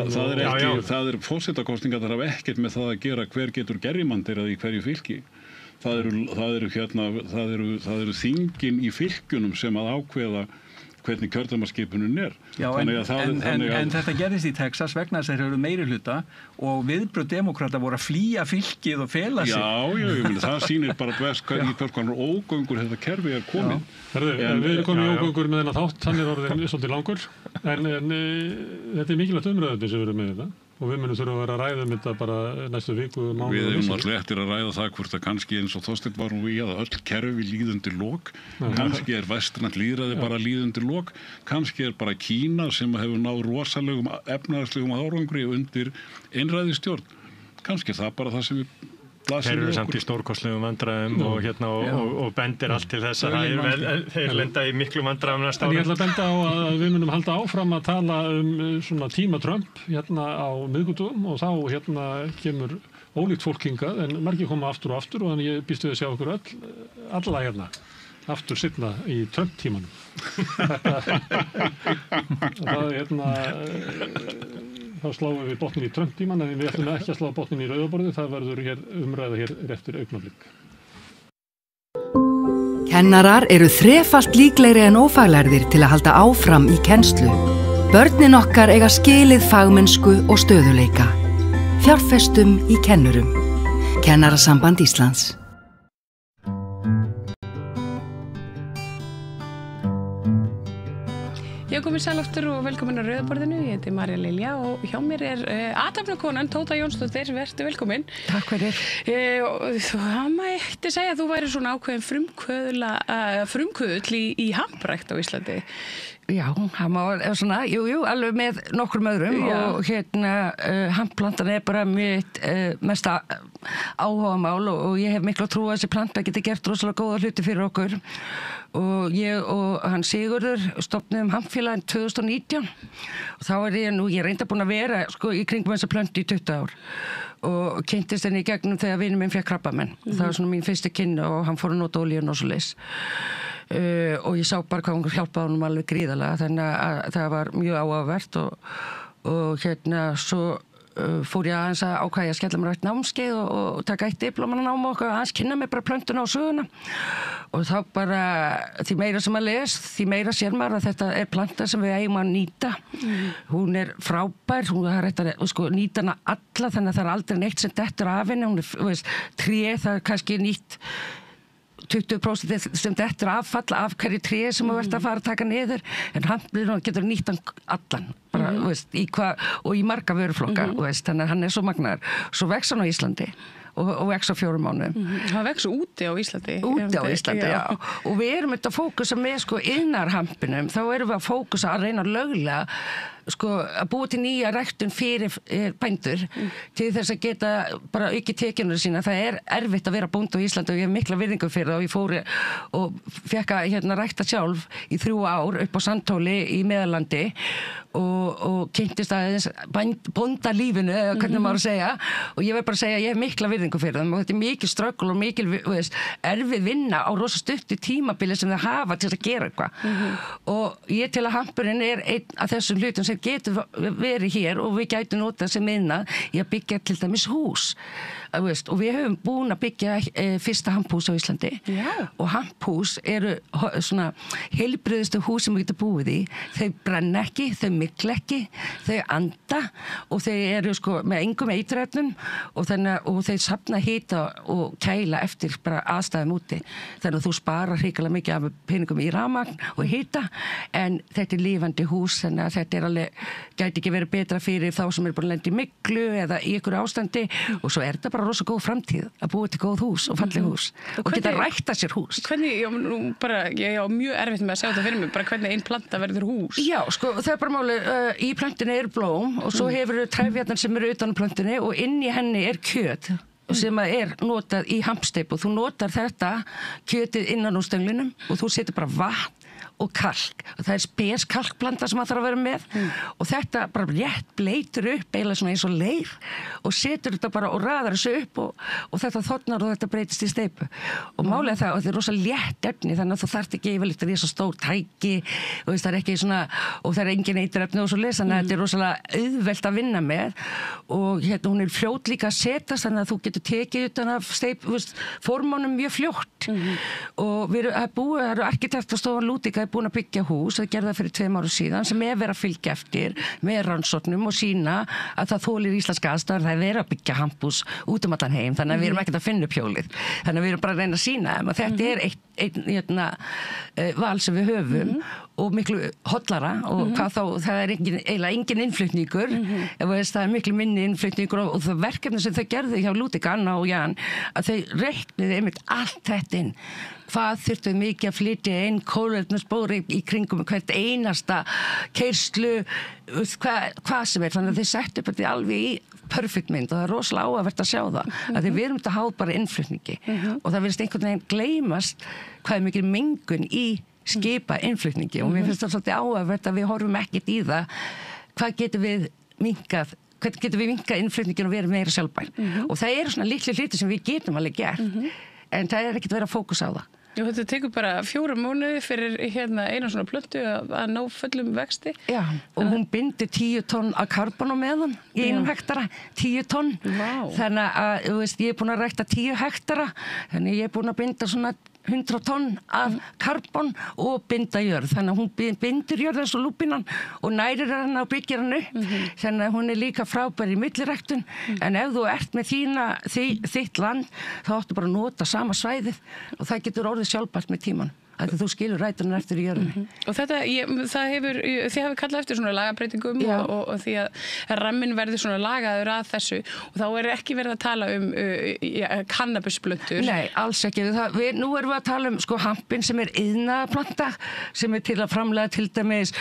Speaker 2: það.
Speaker 11: Það er forsetakosningar þar af ekkert með það að gera hver getur gerrymanderað í hverju fylgi. Það eru þingin í fylgjunum sem að ákveða hvernig kjördæmaskipunin er.
Speaker 2: Já, en þetta gerðist í Texas vegna þess að þeir eru meiri hluta og viðbrögð demokrata voru að flýja fylkið og fela sig.
Speaker 11: Já, það sýnir bara best í hvernig ógöngur þetta kerfi er komið.
Speaker 1: Við erum komið í ógöngur með þennan þátt, hann er orðin svolítið langur, en þetta er mikilvægt umræðandi sem við erum með þetta. Og við munum þurfa að vera að ræða þetta bara næstu viku.
Speaker 11: Við erum alltaf eftir að ræða það hvort að kannski eins og Þorsteinn var nú í að öll kerfi líðundir lok. Kannski er vestrænt lýðræði bara líðundir lok. Kannski er bara Kína sem hefur náð rosalegum efnahagslegum árangri undir einræðisstjórn. Kannski er það bara það sem við
Speaker 10: Þeir eru samt í stórkostlegum vandræðum og bendir allt til þess að þeir lenda í miklu vandræðum næsta ári.
Speaker 1: En ég ætla að benda á að við munum halda áfram að tala svona tíma Trump á miðvikudögum og þá kemur ólíkt fólk hingað en margir koma aftur og aftur og þannig ég býst við að sjá okkur alla aftur seinna í Trump-tímanum. Þá sláum við botnin í Trump-tíman en við ætlum ekki að slá botnin í rauðaborðið, það verður umræða eftir augnablik.
Speaker 7: Kennarar eru þrefalt líklegri en ófaglærðir til að halda áfram í kennslu. Börnin okkar eiga skilið fagmennsku og stöðuleika. Fjárfestum í kennurum. Kennarasamband Íslands.
Speaker 8: Já, komið sæl aftur og velkomin á Rauðaborðinu. Ég heiti Marja Lilja og hjá mér er athafnakonan Tóta Jónsdóttir. Vertu velkomin.
Speaker 12: Takk fyrir.
Speaker 8: Það mætti segja að þú væri svona ákveðin frumkvöðull í hamprækt á Íslandi.
Speaker 12: Já, það má svona, alveg með nokkrum öðrum og hampplantan er bara mitt mesta áhugamál og ég hef miklu að trúa að þessi planta geti gert rosalega góða hluti fyrir okkur og ég og hann Sigurður stofnuðum Hampfélaginn 2019 og þá er ég reynda búin að vera í kringum þessa plöntu í 20 ár og kynntist henni í gegnum þegar vinur minn fékk krabbamein. Það var svona mín fyrsti kynni og hann fór að nota olíun og svo leys. Og ég sá bara hvað hún hjálpaði honum alveg gríðarlega þannig að það var mjög áhugavert og svo fór ég aðeins að ákvæða að skella mér eitt námskeið og taka eitt diplómanám og aðeins kynna mig bara plöntuna og söguna og þá bara því meira sem að les, því meira sér maður að þetta er planta sem við eigum að nýta hún er frábær, hún er hægt að nýta hana alla þannig að það er aldrei neitt sem dettur af henni, hún er tré, það er kannski nýtt 20% sem dettur affall af hverju tré sem þú ert að fara að taka niður en hamplinn getur nýtt hann allan bara, í hvað, og í marga vöruflokka þannig að hann er svo magnaður svo vex hann á Íslandi og vex á 4 mánuðum
Speaker 8: hann vex úti á Íslandi
Speaker 12: já og við erum þetta að fókusa með innarhampinum þá erum við að fókusa að reyna að löglega að búa til nýja ræktun fyrir bændur til þess að geta bara auki tekjunum sína. Það er erfitt að vera bóndi á Íslandi og ég hef mikla virðingu fyrir það og ég fór og fekk að rækta sjálf í 3 ár upp á Sandhóli í Meðallandi og kynntist aðeins bóndalífinu eða hvernig maður að segja og ég verð bara að segja að ég hef mikla virðingu fyrir það og þetta er mikil ströggl og mikil erfið vinna á rosa stuttu tímabili sem það hafa til að gera eitthvað og ég til að hampurinn er einn af þessum hlutum sem getur verið hér og við gætum notað sem minna í að byggja til dæmis hús og við höfum búin að byggja fyrsta hamphús á Íslandi og hamphús eru svona heilbrigðustu hús sem við getum búið í þau brenna ekki, þau mygla ekki þau anda og þau eru með engum eiturefnum og þau safna hita og kæla eftir bara aðstæðum úti þannig að þú sparar hrikalega mikið af peningum í rafmagn og hita en þetta er lifandi hús þannig að þetta er alveg gæti ekki verið betra fyrir þá sem er búin að lenda í myglu eða í einhverju ástandi og svo er þetta bara rosa góð framtíð að búa til góð hús og falleg hús og geta rækta sér hús.
Speaker 8: Hvernig, ég á mjög erfitt með að sjá þetta fyrir mig, bara hvernig ein planta verður hús?
Speaker 12: Já, það er bara máli, í plantinu er blóm og svo hefur trefjarnar sem eru utan á plantinu og inn í henni er kjöt sem er notað í hampsteip og þú notar þetta kjötið innan úr stönglinum og þú setur bara vatn og kalk og það er spes kalkblanda sem maður þarf að vera með og þetta bara rétt bleitur upp eiginlega svona eins og leir og setur þetta bara og raðar þessu upp og þetta þornar og þetta breytist í steipu og málið er það og þetta er rosa létt efni þannig að þú þarft ekki yfirleitt að risa stór tæki og það er ekki svona og það er engin eiturefni og svo lesa þannig að þetta er rosalega auðvelt að vinna með og hún er fljót líka að setast þannig að þú getur tekið utan af formánum mjög fljótt og það eru arkitektastofan Lúdíka búin að byggja hús, það gerði það fyrir 2 árum síðan sem er verið að fylgja eftir með rannsóknum og sína að það þolir íslenska aðstæður, það er verið að byggja hamphús út um allan heim, þannig að við erum ekkert að finna upp hjólið, þannig að við erum bara að reyna að sína þeim og þetta er einn val sem við höfum og miklu hotlara og hvað þá, það er eiginlega engin innflutningur það er miklu minni innflutningur og það verkefni sem þau gerðu hjá Lúdíka, Anna og Jan að þau reikniðu einmitt allt þetta inn hvað þurftu mikið að flytja inn kólefnisspori í kringum hvert einasta keyrslu hvað sem er, þannig að þau settu upp þetta alveg í perfect mynd og það er rosalega áhugavert að sjá það að við erum þetta háð bara innflutningi og það virðist einhvern veginn gleymast hvað er mikil mengun í skipa innflutningi og mér finnst það svolítið áhugavert að við horfum ekkert í það hvað getum við minkað innflutningin og verið meira sjálfbær og það eru svona litlu hluti sem við getum alveg gert en það er ekkert verið að fókusa á það.
Speaker 8: Já, þetta tekur bara 4 mánuði fyrir eina svona plöntu að ná fullum vexti.
Speaker 12: Já, og hún bindur 10 tonn af karbon á meðan í 1 hektara, 10 tonn.
Speaker 8: Wow.
Speaker 12: Þannig að, ég er búin að rækta 10 hektara, þannig ég er búin að binda svona 100 tonn af karbon og binda jörð. Þannig að hún bindur jörð eins og lúpinan og nærir hana og byggir hana upp. Þannig að hún er líka frábær í milliræktun. En ef þú ert með þitt land, þá áttu bara að nota sama svæðið og það getur orðið sjálfbært með tíman. Að þú skilur ræturinn eftir í jörðinni.
Speaker 8: Og þið hefur kallað eftir svona lagabreitingum og því að ramminn verður svona lagaður að þessu og þá er ekki verið að tala um kannabisplöntur.
Speaker 12: Nei, alls ekki. Nú erum við að tala um hampinn sem er iðnaðarplanta sem er til að framlega til dæmis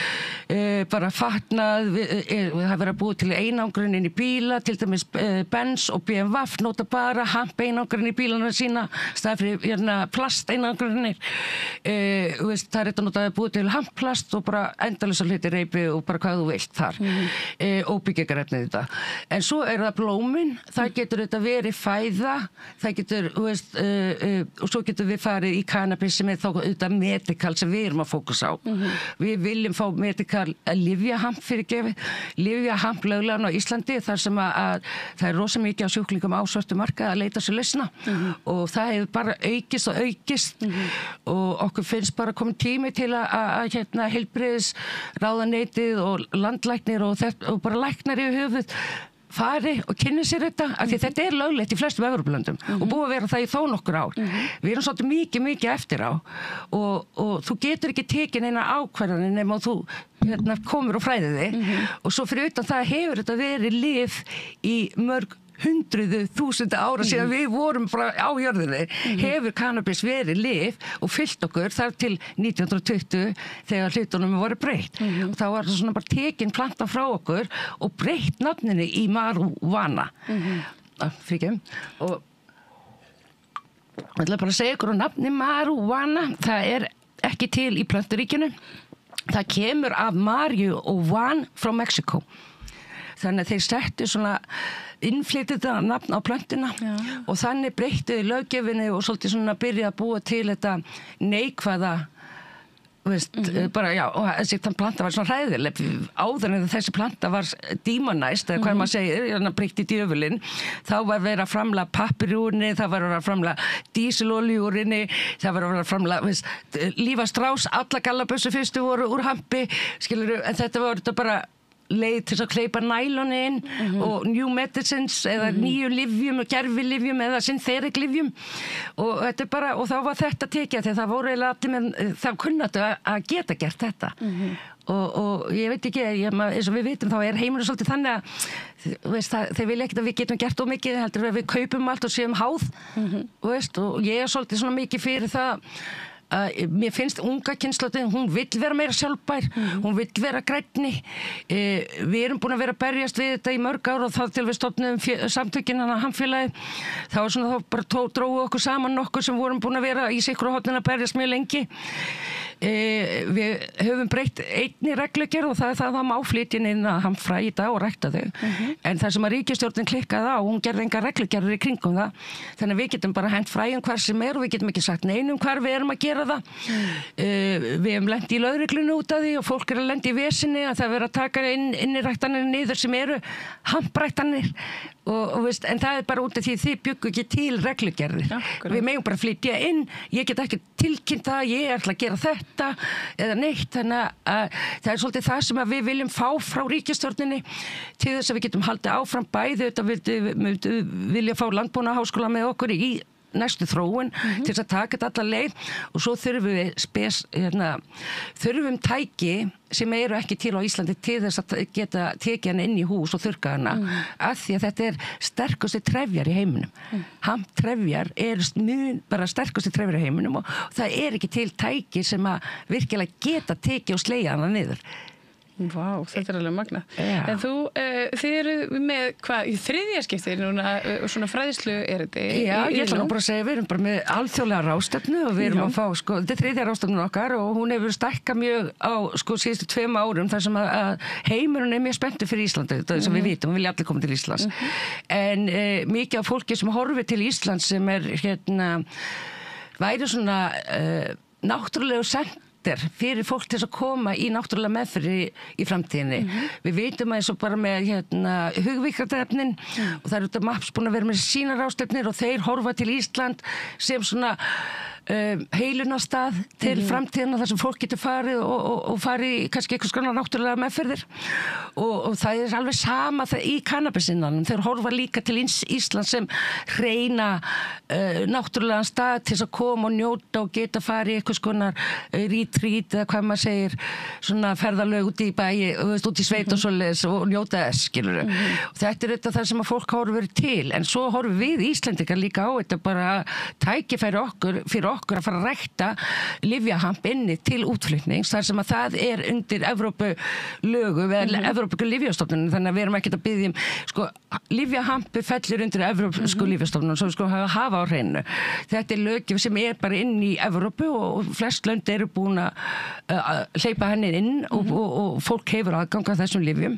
Speaker 12: bara fatnað, það verður að búa til einangrun inn í bíla, til dæmis Benz og BMW nota bara hamp einangrun í bílana sína, staðið fyrir plast einangrunir. veist, það þetta notaði búið til handplast og bara endalausar hluti reipi og bara hvað þú vilt þar óbyggingarefnið þetta en svo það blómin, það getur þetta verið fæða, það getur veist, og svo getur við farið í kannabis sem þá auðvitað medikal sem við erum að fókusa á við viljum fá medikal lyfjahamp lyfjahamp löglegan á Íslandi þar sem að það rosa mikið á sjúklingum á svörtu markað að leita sér lausna og það hefur bara aukist og okkur finnst bara komin tími til að hérna heilbrigðis ráðuneytið og landlæknir og bara læknar yfir höfuð fari og kynni sér þetta af því þetta löglegt í flestum Evrópulöndum og búið að vera það í þó nokkur ár við erum svolítið mikið eftir á og þú getur ekki tekið neina ákvarðanir nema þú hérna, komur og fræðir þig og svo fyrir utan það hefur þetta verið lyf í mörg hundruðu þúsunda ára síðan við vorum bara á jörðinni hefur kannabis verið lyf og fyllt okkur þar til 1920 þegar hlutunum voru breytt og þá var það svona bara tekin plantan frá okkur og breytt nafninu í marihuana og ég ætla bara að segja ykkur á nafni marihuana það ekki til í plönturíkinu það kemur af Mario og Juan frá Mexiko þannig að þeir settu svona innflytið þetta nafn á plöntuna og þannig breyttu löggjöfinni og svolítið svona byrja að búa til þetta neikvæða veist, bara já, og þessi planta var svona hræðileg áður en þessi planta var demonized, eða hvað maður segir breytt í djöfulinn, þá var verið að framla pappir úr henni, það var verið að framla dísilolíu úr henni, það var verið að framla lífastrás, alla gallabössu fyrstu voru úr hampi skilurðu, en þetta var þetta bara leið til að kleipa nælon inn og new medicines eða nýju lyfjum og gerfilyfjum eða synthetic lyfjum og þetta bara, og þá var þetta tekið þegar það voru eiginlega allir með það kunnatu að geta gert þetta og ég veit ekki, eins og við vitum þá heimurinn svolítið þannig að veist, þeir vilja ekkert að við getum gert of mikið heldur að við kaupum allt og séum háð veist, og ég svolítið svona mikið fyrir það mér finnst unga kynslóðin, hún vill vera meira sjálfbær, hún vill vera grænni við erum búin að vera að berjast við þetta í mörg ár og þá til við stofnum samtökin hamfélagi þá var svona þá bara dróðu okkur saman nokkur sem vorum búin að vera í sikru hornin að berjast mjög lengi við höfum breytt einni reglugerð og það má flytja inn að hamfra í dag og rækta þau en það sem að ríkisstjórnin klikkaði á hún gerði enga reglugerður í kringum það þannig að við getum bara hent fræjum hvar sem og við getum ekki sagt neinum hvar við erum að gera það við hefum lent í lögreglunni út af því og fólk að lent í vesinni að það vera að taka innræktanir niður sem eru hampræktanir og veist, en það bara út af því þið byggu ekki til reglugerðir við megum bara flytja inn ég get ekki tilkynnt það, ég ætla að gera þetta eða neitt þannig að það svolítið það sem að við viljum fá frá ríkisstjórninni til þess að við getum haldið áfram bæði þetta við vilja fá landbúnaðarháskóla með okkur í næstu þróun til þess að taka þetta alla leið og svo þurfum við þurfum tæki sem eru ekki til á Íslandi til þess að geta tekið hana inn í hús og þurrka hana af því að þetta sterkustu trefjar í heiminum hamptrefjar bara sterkustu trefjar í heiminum og það ekki til tæki sem að virkilega geta tekið og slegja hana niður
Speaker 8: Vá, þetta alveg magna. En þið eru með hvað, í þriðja skipti núna svona fræðslu erindi?
Speaker 12: Já, ég ætla nú bara að segja, við erum bara með alþjóðlega ráðstefnu og við erum að fá, þetta þriðja ráðstefnun okkar og hún hefur stækkað mjög á síðustu 2 árum þar sem að heimurinn mjög spenntur fyrir Íslandi, þetta sem við vitum, við vilja allir koma til Íslands. En mikið af fólki sem horfir til Íslands sem væri svona náttúrulegu sent fyrir fólk til að koma í náttúrulega meðferð í framtíðinni. Við vitum að eins og bara með hugvíkarefnin og það eru þetta MAPS búin að vera með sína ráðstefnir og þeir horfa til Ísland sem svona heilunarstað til framtíðina þar sem fólk getur farið og farið kannski eitthvað skona náttúrulega meðferðir og það alveg sama í kannabisinnanum. Þeir horfa líka til Ísland sem hreina náttúrulega stað til að koma og njóta og geta farið eitthvað skona retreat eða hvað maður segir svona ferðalög út í bæi út í sveit og svoleiðis og njóta þess skilur og þetta þetta þar sem að fólk horfir til en svo horfum við Íslendingar líka á þetta bara tækifæri fyrir okkur að fara að rækta lyfjahamp inni til útflutnings þar sem að það undir Evrópulögum eða Evrópsku lyfjastofnun, þannig að við erum ekkert að biðja sko, lyfjahampi fellir undir Evrópsku lyfjastofnun, svo við sko hafa á hreinu. Þetta löggjöf sem bara inn í Evrópu og flest lönd eru búin að hleypa henni inn og fólk hefur aðgang að þessum lyfjum.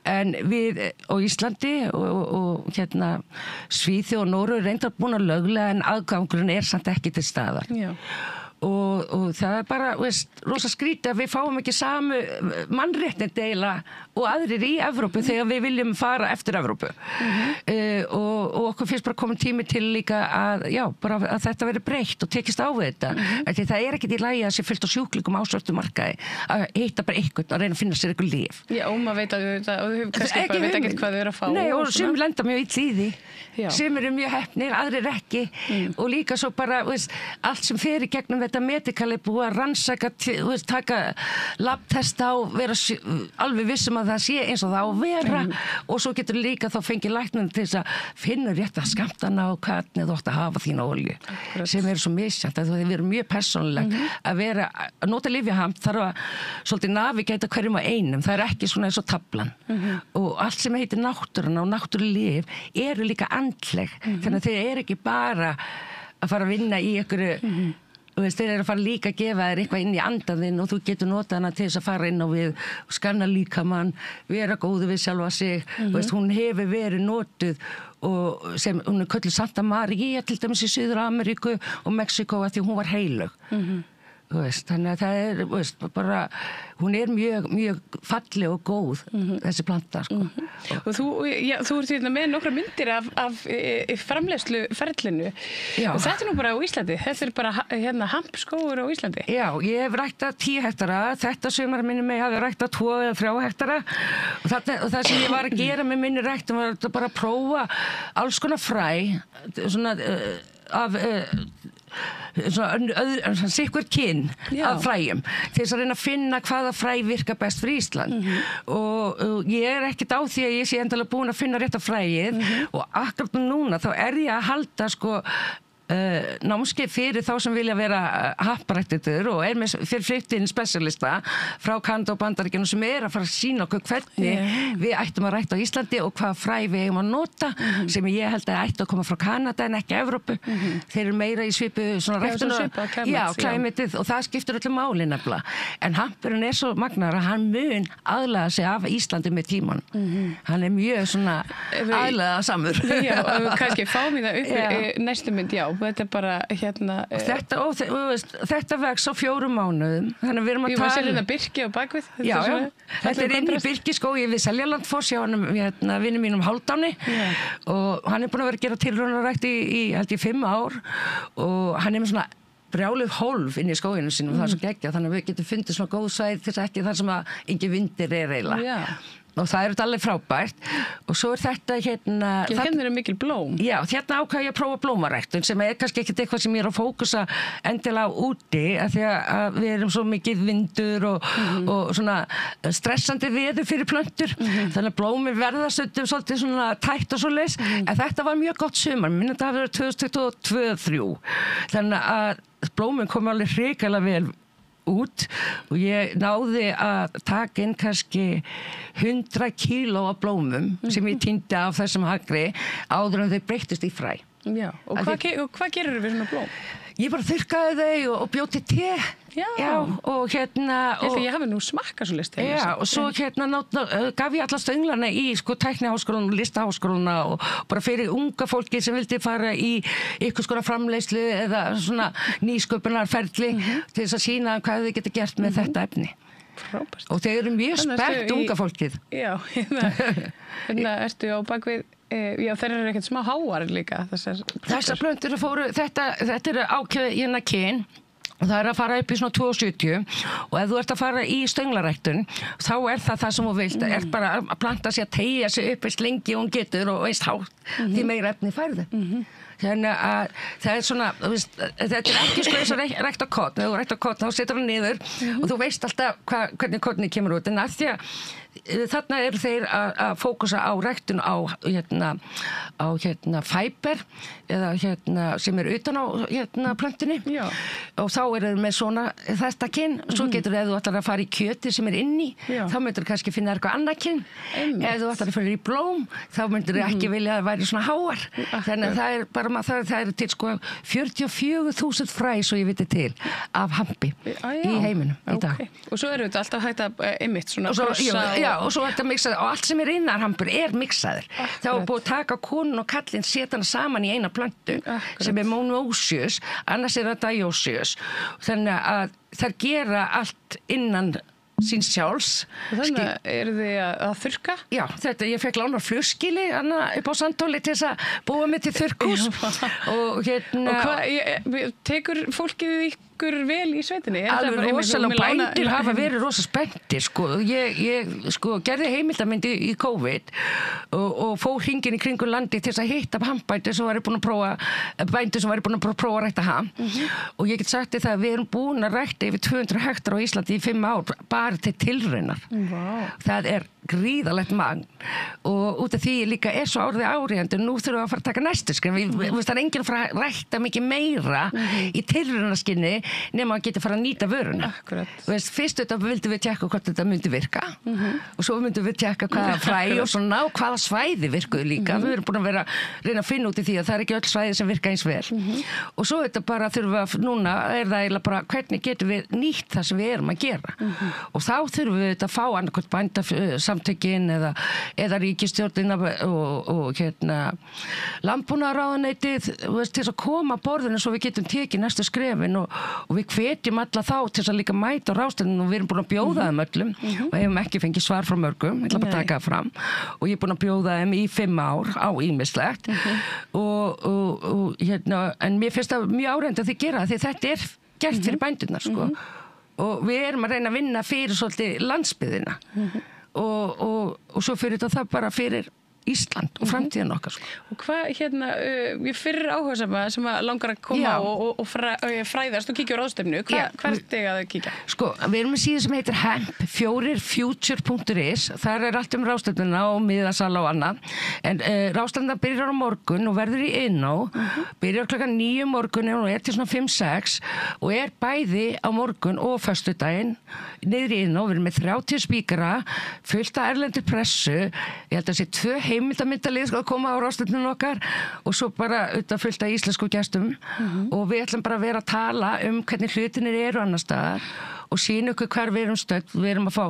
Speaker 12: En við og Íslandi og Svíþjóð og Noreg reyndar búin að löglega en aðgangurinn samt ekki til staðar. Já. Og það bara, rosa skrítið að við fáum ekki samu mannréttindi eiginlega og aðrir í Evrópu þegar við viljum fara eftir Evrópu. Og okkur finnst bara komin tími til líka að þetta veri breytt og tekist á við þetta. Því það ekkert í lagi að sé fullt á sjúklingum á svörtu markaði að hitta bara einhvern að reyna að finna sér eitthvað lyf. Já, og maður veit að og þau kannski bara veit ekkert hvað þau eru að fá. Nei, og sum lenda mjög illa í því. Sum eru mjög heppnir, aðrir ekki. Og líka svo bara, allt sem fer í gegnum þetta medikal búið að rannsaka, taka labtesta og vera alveg vissum að það sé eins og það á að vera og svo getur líka þá fengið læknum til þess að finna rétt að skammtana og hvernig þú átt að hafa þína olju sem svo misjant, að það verður mjög persónuleg að nota lyfjahamp þarf að svolítið navigata hverjum og einum, það ekki svona eins og tablan og allt sem heitir náttúruna og náttúrulyf eru líka andleg, þannig að þeir ekki bara að fara að vinna í einhverju þeir eru að fara líka að gefa þér eitthvað inn í andanðinn og þú getur notað hana til þess að fara inn á við, skanna líkamann, vera góðu við sjálfa sig. Hún hefur verið notuð og sem hún kölluð Santa Maria til dæmis í Suður-Ameríku og Mexíkó að því hún var heilög. Þannig að það bara, hún mjög, mjög falleg og góð, þessi planta.
Speaker 8: Og þú ert með nokkra myndir af framleiðsluferlinu og þetta nú bara á Íslandi, þetta bara hampskógur á Íslandi.
Speaker 12: Já, ég hef ræktað 10 hektara, þetta sumar minni mig hafi ræktað 2 eða 3 hektara og það sem ég var að gera með minni ræktum var bara að prófa alls konar fræ, svona af sikkur kyn af fræjum til þess að reyna að finna hvaða fræ virka best fyrir Ísland og ég ekkert á því að ég sé endalega búin að finna rétt af fræið og akkurat núna þá ég að halda námskeið fyrir þá sem vilja vera happaræktendur og með fyrir flyktinn specialista frá Kanada og Bandaríkjunum sem að fara að sýna okkur hvernig við ættum að rækta á Íslandi og hvaða fræ við eigum að nota sem ég held að ættu að koma frá Kanada en ekki Evrópu. Þeir eru meira í svipu svona ræktunar. Já, klæmitið og það skiptir öllu máli nefnilega. En hampurinn svo magnar að hann mun aðlaga sig af Íslandi með tíman. Hann mjög svona aðlaga samur.
Speaker 8: Já, og kannski fáum við það upp næstu mynd, já. Þetta bara
Speaker 12: þetta vex á 4 mánuðum þannig að við erum að tala
Speaker 8: selja birki á bakvið
Speaker 12: þetta inn í birkiskógi við Seljalandfoss hjá vinum mínum Hálfdáni og hann búin að vera að gera tilraunarækt í held ég 5 ár og hann með svona brjálið hólf inn í skóginu sínum það svo geggjað þannig að við getum fundið svona góð svæð þess að ekki þar sem að engin vindir eiginlega og það þetta alveg frábært og svo þetta
Speaker 8: hérna mikil blóm.
Speaker 12: Já, hérna ákvað ég að prófa blómaræktun sem kannski ekkert eitthvað sem ég að fókusa endilega á úti af því að við erum svo mikið vindur og svona stressandi veður fyrir plöntur þannig að blómir verða stundum svolítið svona tætt og svoleiðis en þetta var mjög gott sumar, minna þetta hafi verið 2022-2023 þannig að blómin kom alveg hrikalega vel út og ég náði að taka inn kannski 100 kíló af blómum sem ég týndi af þessum hagri áður en þau breyttist í fræ.
Speaker 8: Já, og hvað gerur við svona blóm?
Speaker 12: Ég bara þurrkaði þau og bjó til te. Já, og
Speaker 8: ég hafi nú smakkað svo list.
Speaker 12: Já, og svo gaf ég alla stönglarna í tækniháskólanum og listaháskólana og bara fyrir unga fólki sem vildi fara í ykkur skona framleiðslu eða svona nýsköpunarferli til þess að sýna hvað þau geta gert með þetta efni.
Speaker 8: Frábært.
Speaker 12: Og þau eru mjög spennt unga fólkið.
Speaker 8: Já, hérna ertu á bakvið já, þeir eru ekkert smá háar líka
Speaker 12: þessar plöntur fóru þetta ákveðið kyn og það að fara upp í svona 270 og ef þú ert að fara í stönglaræktun þá það sem þú vilt bara að planta sig að teygja sig upp eins lengi og hún getur og eins hátt því meira efni færðu Þannig að það svona, þetta ekki sko eins og rækta korn. Þegar þú rækta korn þá setur hann niður og þú veist alltaf hvernig kornið kemur út. En af því að þarna eru þeir að fókusa á ræktun á fæber eða sem utan á plöntunni og þá eru þeir með svona þetta kyn, svo getur ef þú ætlar að fara í kjöti sem inni, þá myndir þú kannski finna eitthvað annað kyn. Ef þú ætlar að fara í blóm, þá myndir þú ekki vilja að það væri svona háar. Þannig að það er bara það er til sko 44.000 fræ svo ég viti til af hampi í heiminum í dag.
Speaker 8: Og svo eru þetta alltaf hægt að einmitt svona krossa
Speaker 12: og svo er þetta mixað og allt sem innarhampur mixaður. Það var búið að taka konun og kallinn, setja hana saman í eina plöntu sem monoecious, annars það dioecious. Þannig að þær gera allt innan síns sjálfs.
Speaker 8: Þannig eru þið að þurrka?
Speaker 12: Já, ég fekk lána flugskili upp á Sandhóli til þess að búa mig til þurrkhús. Og
Speaker 8: hvað, tekur fólkið ykkur vel í sveitinni?
Speaker 12: Alveg rosalega, bændur hafa verið rosa spenntir, sko. Ég gerði heimildamyndi í COVID og fór hringinn í kringum landi til þess að hitta hampbændur sem væri búin að prófa að rækta hamp. Og ég get sagt þér það að við erum búin að rækta yfir 200 hektar á Íslandi í 5 ár, bara til tilraunar. Það gríðalegt magn og út af því líka svo áriðandi nú þurfum við að fara að taka næstu skref. Það er enginn að fara að rækta mikið meira í tilraunaskinni nema að geta fara að nýta vöruna. Fyrst þetta vildum við tjekka hvort þetta myndi virka og svo myndum við tjekka hvaða fræ og svona og hvaða svæði virkuðu líka. Við erum búin að reyna að finna út í því að það er ekki öll svæði sem virka eins vel. Og svo þetta bara þurfum við að núna það eiginlega bara hvernig getum við nýtt það sem við erum að gera. Og þá þurfum við að fá annarkvæmt bændasamtökin eða ríkisstjórnina og landbúnaðarráðuneytið til þess að koma að borðinu svo við getum tekið næstu skrefin og við hvetjum alla þá til þess að líka mæta á ráðstefnunum og við erum búin að bjóða þeim öllum og hefum ekki fengið svar frá mörgum, ég ætla bara að taka það fram og ég er búin að bjóða þeim í 5 ár á ýmislegt en mér finnst það mjög áreiðandi að þið gera því þetta er gert fyrir bændurnar sko og við erum að reyna að vinna fyrir svolítið landsbyggðina og svo fyrir þetta það bara fyrir Ísland og framtíðan okkar.
Speaker 8: Og hvað ég fyrir áhugasama sem að langar að koma og fræðast og kíkja á ráðstefnu, hvert að kíkja?
Speaker 12: Sko, við erum með síðu sem heitir hemp4future.is, þar allt ráðstefnuna og miðasala og annað, en ráðstefnuna byrjar á morgun og verður í Innó, byrjar klokkan 9 morgun og til svona 5-6 og bæði á morgun og föstudaginn niður í Innó, við erum með 30 spíkara, fullt af erlendur pressu, ég held að sé 2 heimildamyndalið að koma á ráðstefnunum okkar og svo bara auðvitað fullt af íslensku gestum og við ætlum bara að vera að tala hvernig hlutinir eru annars staðar og sýna ykkur hvar við erum stödd. Við erum að fá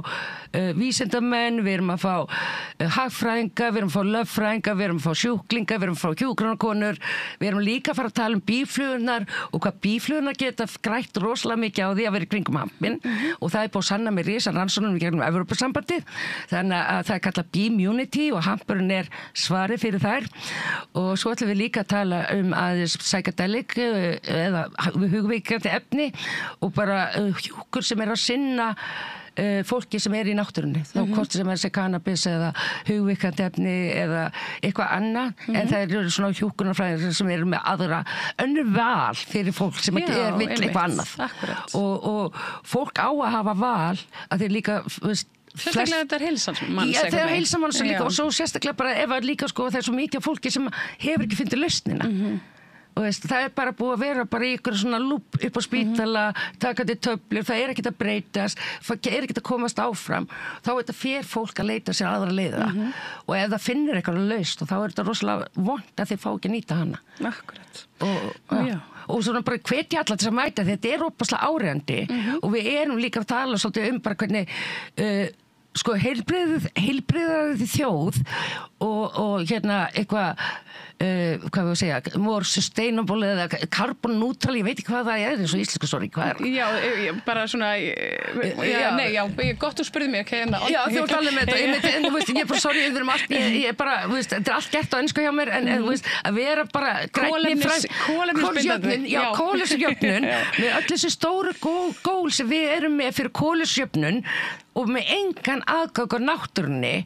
Speaker 12: vísindamenn, við erum að fá hagfræðinga, við erum að fá lögfræðinga, við erum að fá sjúklinga, við erum að fá hjúkrunarkonur, við erum líka að fara að tala býflugurnar og hvað býflugurnar geta grætt rosalega mikið á því að vera í kringum hampinn og það búið að sanna með risan rannsóknum í gegnum Evrópusambandið. Þannig að það kallað Beammunity og hampurinn svarið fyrir þær og svo ætlum við líka að tala aðeins psychedelic eða hugveikandi efni og bara hjúkur sem að sinna fólki sem í náttúrunni þá hvort sem þessi cannabis eða hugveikandi efni eða eitthvað annað en það eru svona hjúkrunarfræðingar sem eru með aðra önnur val fyrir fólk sem vill eitthvað annað og fólk á að hafa val að þeir líka
Speaker 8: sérstaklega þetta heilsamanns
Speaker 12: það heilsamanns líka og svo sérstaklega bara ef líka sko það svo mikið fólki sem hefur ekki fundið lausnina og það bara búið að vera bara í ykkur svona lúp upp á spítala takandi töflur, það ekkert að breytast það ekkert að komast áfram þá þetta fer fólk að leita sér aðra leiða og ef það finnur eitthvað laust og þá þetta rosalega vont að þið fá ekki að nýta hana
Speaker 8: Akkurat
Speaker 12: og svona bara hvetja alla til að mæta þetta óbærslega áreiðandi og við erum líka að tala svolítið bara hvernig sko heilbrigðar þjóð og eitthvað hvað við að segja more sustainable eða carbon neutral ég veit ekki hvað það eins og íslensku sorry hvað
Speaker 8: Já, bara svona gott þú spurði mig
Speaker 12: Já, þú ert alveg með þetta en þú veist, ég er bara sorry við erum allt ég bara, þetta er allt gert á ensku hjá mér en þú veist, að vera bara
Speaker 8: kolefnisjöfnun
Speaker 12: með öll þessi stóru gól sem við erum með fyrir kolefnisjöfnun og með engan aðgang á náttúrunni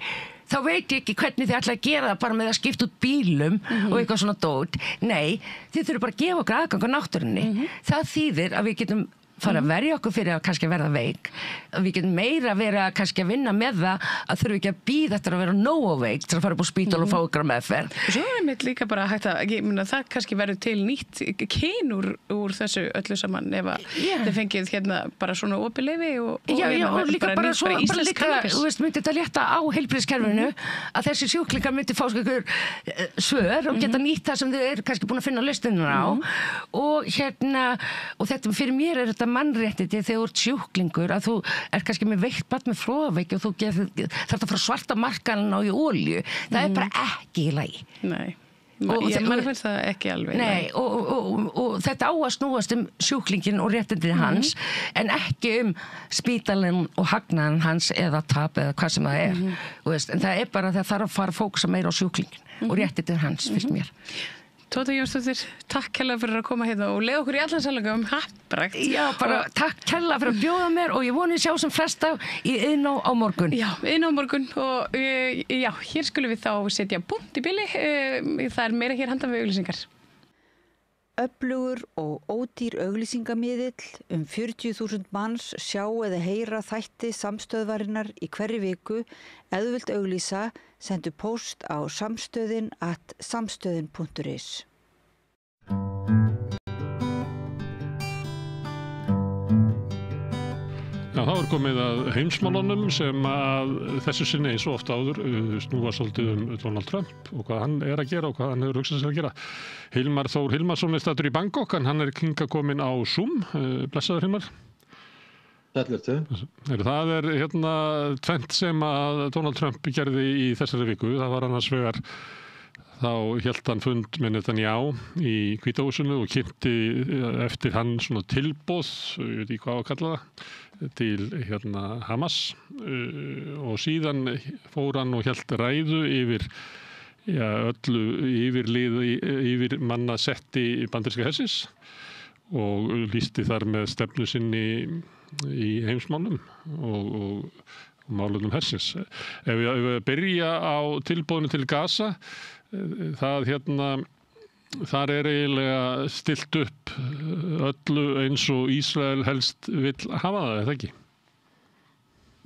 Speaker 12: þá veit ég ekki hvernig þið ætla að gera það bara með að skipta út bílum og eitthvað svona dót. Nei, þið þurfum bara að gefa okkur aðgang á náttúrunni. Það þýðir að við getum fara að verja okkur fyrir að kannski verða veik, að við getum meira vera kannski að vinna með það að þurfum ekki að bíða eftir að vera nógu veik til að fara upp á spítal og fá ykkur meðferð.
Speaker 8: Og svo einmitt líka bara hægt að, ég meina það kannski verður til nýtt kyn úr þessu öllu saman ef að þið fengið hérna bara svona opið leyfi og
Speaker 12: líka bara svo, bara líka,
Speaker 8: kannabis.
Speaker 12: þú veist, myndi þetta létta á heilbrigðiskerfinu að þessi sjúklingar myndi fá ykkur svör og geta nýtt það sem þau eru kannski búin að finna lausnirnar á og hérna, og þetta fyrir mér er þetta mannréttindi þegar þú ert sjúklingur að þú er kannski með veikt barn með flogveiki og þú þarf að fara svarta markaðan á í olíu. Það er bara ekki í lagi.
Speaker 8: Nei. Mann finnst það ekki alveg.
Speaker 12: Nei, og þetta á að snúast sjúklingin og réttindin hans en ekki spítalinn og hagnaðan hans eða tap eða hvað sem það er. En það er bara það þarf að fara að fókusa meira á sjúklingin og réttindin hans, finnst mér.
Speaker 8: Tóta Jónsdóttir, takk kærlega fyrir að koma hérna og leiða okkur í allan sannleika happrækt.
Speaker 12: Já, bara takk kærlega fyrir að bjóða mér og ég voni sjá sem flesta í Iðnó á morgun.
Speaker 8: Já, Iðnó á morgun og já, hér skulum við þá setja punkt í bili. Það er meira hér handan við auglýsingar.
Speaker 13: Öflugur og ódýr auglýsingamiðill 40.000 manns sjá eða heyra þætti samstöðvarinnar í hverri viku. Ef þú vilt auglýsa, sendu póst á samstöðin@samstöðin.is.
Speaker 1: Já, þá komið að heimsmálunum sem að þessu sinni eins og oft áður snúa svolítið Donald Trump og hvað hann er að gera og hvað hann hefur hugsað sér að gera. Hilmar Þór Hilmarsson er staddur í Bangkok en hann er hingað kominn á Zoom. Blessaður Hilmar. Það er hérna tvennt sem að Donald Trump gerði í þessari viku. Það var annars vegar þá hélt hann fund með Netanyahu í Hvíta húsinu og kynnti eftir hann svona tilboð, ég veit ekki hvað að kalla það, til hérna Hamas og síðan fór hann og hélt ræðu yfir öllu yfir mannasetti bandaríska hersins og lýsti þar með stefnu sinni í heimsmálum og málunum hersins. Ef við byrja á tilboðinu til Gaza, það þar er eiginlega stillt upp öllu eins og Ísrael helst vill hafa það, eða ekki?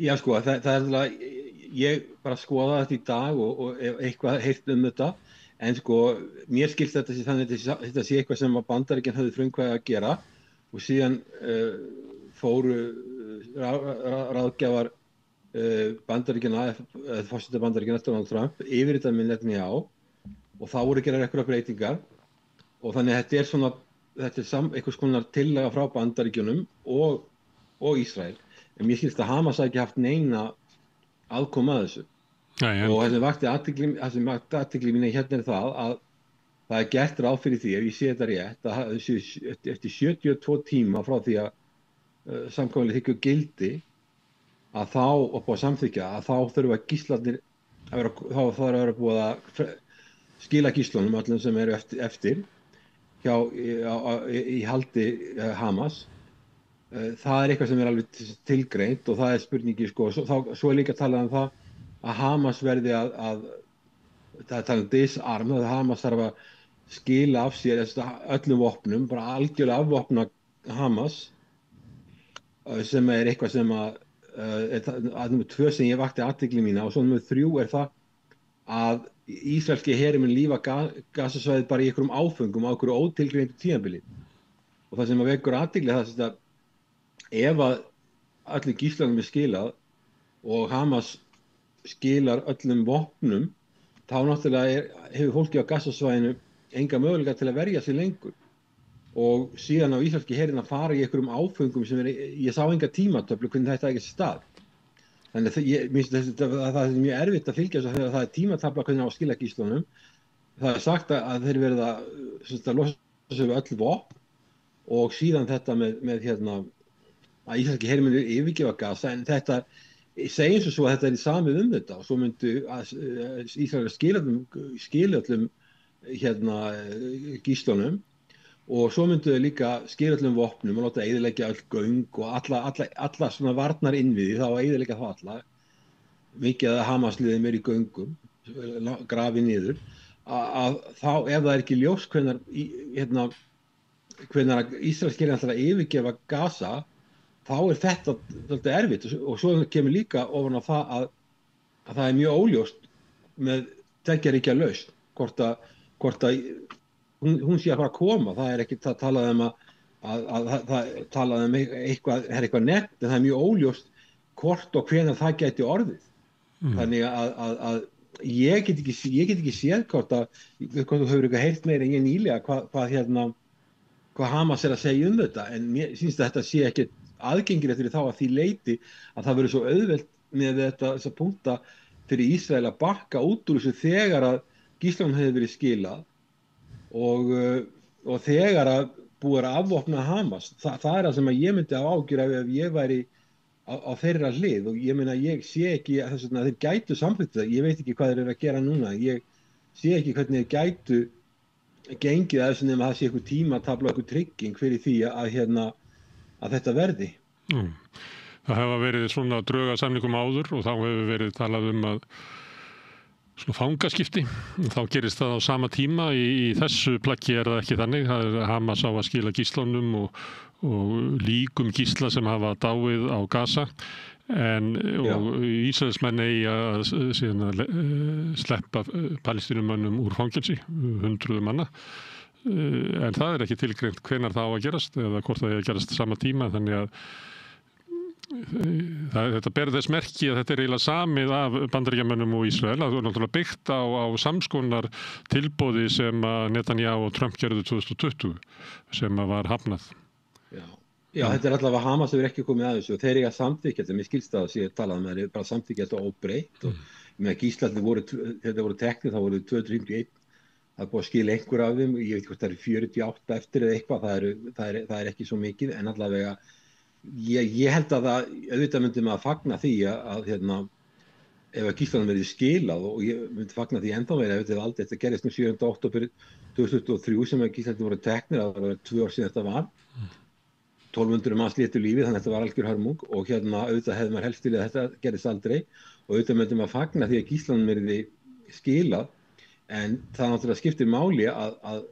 Speaker 14: Já, sko, það er alveg, ég bara skoða þetta í dag og eitthvað heyrt þetta, en sko, mér skilst þetta sé þannig að þetta sé eitthvað sem að Bandaríkin höfðu frumkvæði að gera og síðan fóru ráðgjafar Bandaríkjanna, forseta Bandaríkjanna Donald Trump yfir þetta með Netanyahu og þá voru gerðar einhverjar breytingar og þannig að þetta er einhvers konar tillaga frá Bandaríkjunum og Ísrael. En mér skilst að Hamas hafi ekki haft neina aðkoma að þessu. Og það sem vakti athygli mína hérna er það að það er gert ráð fyrir því, ef ég sé þetta rétt, að eftir 72 tíma frá því að samkvæmulega þykju gildi að þá, upp á samþykja, að þá þurfa gíslarnir þá þarf að vera búið að skila gíslunum öllum sem eru eftir í haldi Hamas. Það er eitthvað sem er alveg tilgreint og það er spurningi, sko, svo er líka talað um það að Hamas verði það er talað um disarm, að Hamas þarf að skila af sér öllum vopnum, bara algjörlega afvopna Hamas, sem er eitthvað sem að nummer 2 sem ég vakti athygli mína og svo nummer 3 er það að ísraelski herinn mun lífa Gazasvæðið bara í einhverjum áföngum á einhverju ótilgreindu tímabili og það sem að vekur athygli það að ef að öllum gíslunum er skilað og Hamas skilar öllum vopnum þá náttúrulega hefur fólki á Gazasvæðinu enga möguleika til að verja sig lengur og síðan á ísraelski herinn að fara í einhverjum áföngum sem ég sá enga tímatöflu hvernig þetta ekki stað. Þannig að ég minnst að það er mjög erfitt að fylgja þess að það er tímatafla hvernig á að skila gíslunum. Það er sagt að þeir verða að losa sig við öll vopn og síðan þetta með að ísraelski herinn muni yfirgefa Gaza en þetta segjum svo að þetta er í samið þetta og svo myndu Ísrael skila öllum gíslunum og svo myndu þau líka skila öllum vopnum og láta eyðileggja öll göng og alla svona varnar innviði þá eyðileggja þá alla mikið að Hamas-liðum í göngum, grafið niður, að þá ef það ekki ljós hvenær Ísraelskir ætlar að yfirgefa Gaza, þá þetta svolítið erfitt og svo kemur líka ofan á það að það mjög óljóst með tveggja ríkja lausn, hvort að hún sé að fara að koma, það ekki það talað um eitthvað nefnt, en það mjög óljóst hvort og hvenær það gæti orðið. Þannig að ég get ekki séð hvort þú hefur eitthvað heyrt meira en ég nýlega hvað Hamas að segja þetta, en mér finnst að þetta sé ekki aðgengilegt fyrir þá að því leyti að það verður svo auðvelt með þessa punkta fyrir Ísrael að bakka út úr þessu þegar að gíslunum hefur verið skilað og þegar að búið að afvopna Hamas. Það það sem að ég myndi á ágjur ef ég væri á þeirra hlið og ég meina ég sé ekki að þeir gætu samþykkt það, ég veit ekki hvað þeir eru að gera núna, ég sé ekki hvernig þeir gætu gengið að þessu nema að það sé eitthvað tíma að tabla eitthvað trygging fyrir því að þetta verði.
Speaker 1: Það hafa verið svona dröga samningum áður og þá hefur verið talað að svona fangaskipti. Þá gerist það á sama tíma. Í þessu plaggi það ekki þannig. Það Hamas á að skila gíslunum og líkum gísla sem hafa dáið á Gaza. Og Ísraelsmenn eigi að sleppa palestínumönnum úr fangelsi, 100 manna. En það ekki tilgreint hvenær það á að gerast eða hvort það að gerast sama tíma, þannig að þetta ber þess merki að þetta eiginlega samið af Bandaríkjamönnum og Ísrael, það er náttúrulega byggt á samskonar tilboði sem að Netanyahu og Trump gerðu 2020 sem að var hafnað.
Speaker 14: Já, þetta allavega Hamas hefur ekki komið að þessu og þeir eiga samþykkja þetta, mér skilst það að sé talað með þeir bara samþykkja þetta óbreytt og með gíslarnir þetta voru teknir, þá voru 251, það er búið að skila einhver af þeim, ég veit hvort það 48 eftir eða eitthvað, það ekki svo mikið, en allavega ég held að það, auðvitað myndi maður fagna því að ef að gíslarnir verið skilað og ég myndi fagna því ennþá meira, þetta gerist 7. október 2023 sem að gíslarnir voru teknir, það var 2 ár síðan þetta var. 1200 manns létu lífið, þannig að þetta var algjör hörmung og auðvitað hefði maður helst til að þetta gerist aldrei og auðvitað myndi maður fagna því að gíslanum verði skilað, en það náttúrulega skiptir máli að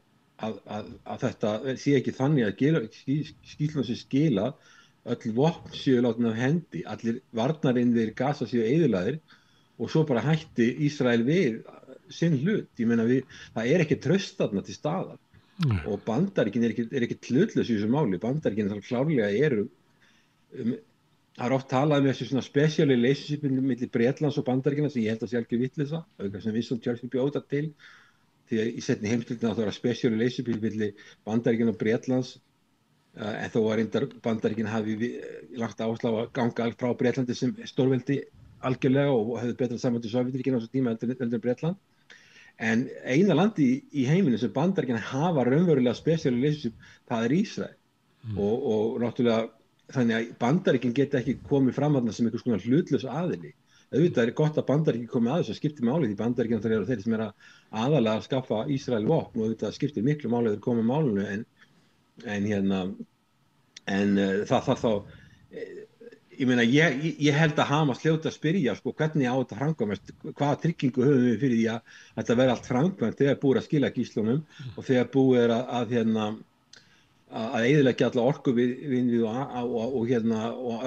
Speaker 14: þetta sé ekki þannig að gíslanum sé skilað, öll vopn séu látin af hendi, allir varnarinnviðir Gaza séu eyðilagðir og svo bara hætti Ísrael við sinn hlut. Ég meina það ekki traust þarna til staðar. Og Bandaríkin ekki hlutlaus í þessu máli. Bandaríkin klárlega það oft talað með þessu svona special relationship milli Bretlands og Bandaríkina sem ég held að sé algjör vitleysa, sem Winston Churchill bjóða til, því að í seinni heimsstyrjöldinni það var special relationship milli Bandaríkina og Bretlands, en þó að reyndar Bandaríkin hafi lagt áherslu á að ganga frá Bretlandi sem stórveldi algjörlega og hefði betra saman til Sovétríkina á þessu tíma heldur en Bretland. En eina landi í heiminu sem Bandaríkin hafa raunverulega special relationship, það Ísrael. Og náttúrulega þannig að Bandaríkin geta ekki komið fram þarna sem einhvers konar hlutlaus aðili. Auðvitað gott að Bandaríkin komið að þessu, skiptir máli því Bandaríkin eru þeir sem aðalega að skaffa Ísrael vopn og auðvitað skiptir miklu máli þeir komið málinu en það þá ég meina, ég held að Hamas hljóta að spyrja hvernig á þetta framkvæmast, hvaða tryggingu höfum við fyrir því að þetta verði allt framkvæmt þegar búið að skila gíslunum og þegar búið að eyðileggja alla orkuvinnið og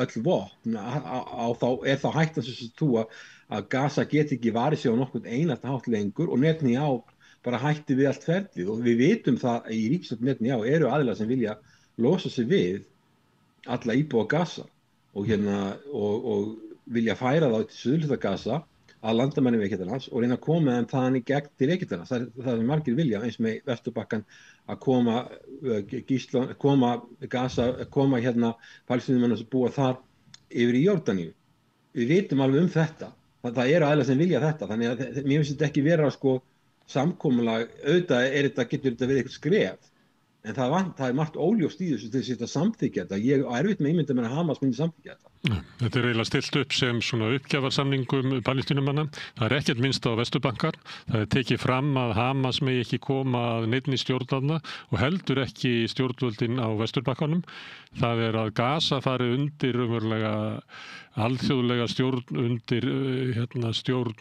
Speaker 14: öll vopn þá hættan sem trúa að Gaza geti ekki varið sig á nokkurn einasta hátt lengur og Netanyahu bara hætti við allt ferlið og við vitum það í ríkisstjórn Netanyahu eru aðilar sem vilja losa sig við alla íbúa Gaza og vilja færa þá til suðurhluta Gaza að landamærum Egyptalands og reyna að koma þeim þaðan í gegn til Egyptalands. Það er margir vilja eins með Vesturbakkann að koma Palestínumönnum sem búa þar yfir í Jórdaníu. Við vitum alveg þetta. Það eru aðilar sem vilja þetta, þannig að mér finnst þetta ekki vera samkomulag, auðvitað getur þetta verið eitthvað skref. En það er margt óljóst í þessu til þess að samþykja þetta. Ég á erfitt með ímynda með að Hamas myndi samþykja þetta.
Speaker 1: Þetta eiginlega stilt upp sem svona uppgjafarsamningum palestínumanna. Það ekkert minnst á Vesturbankar. Það tekið fram að Hamas megi ekki koma að neinni stjórnvalda og heldur ekki stjórnvöldin á Vesturbakkanum. Það að Gaza fari undir umverulega alþjóðlega stjórn undir stjórn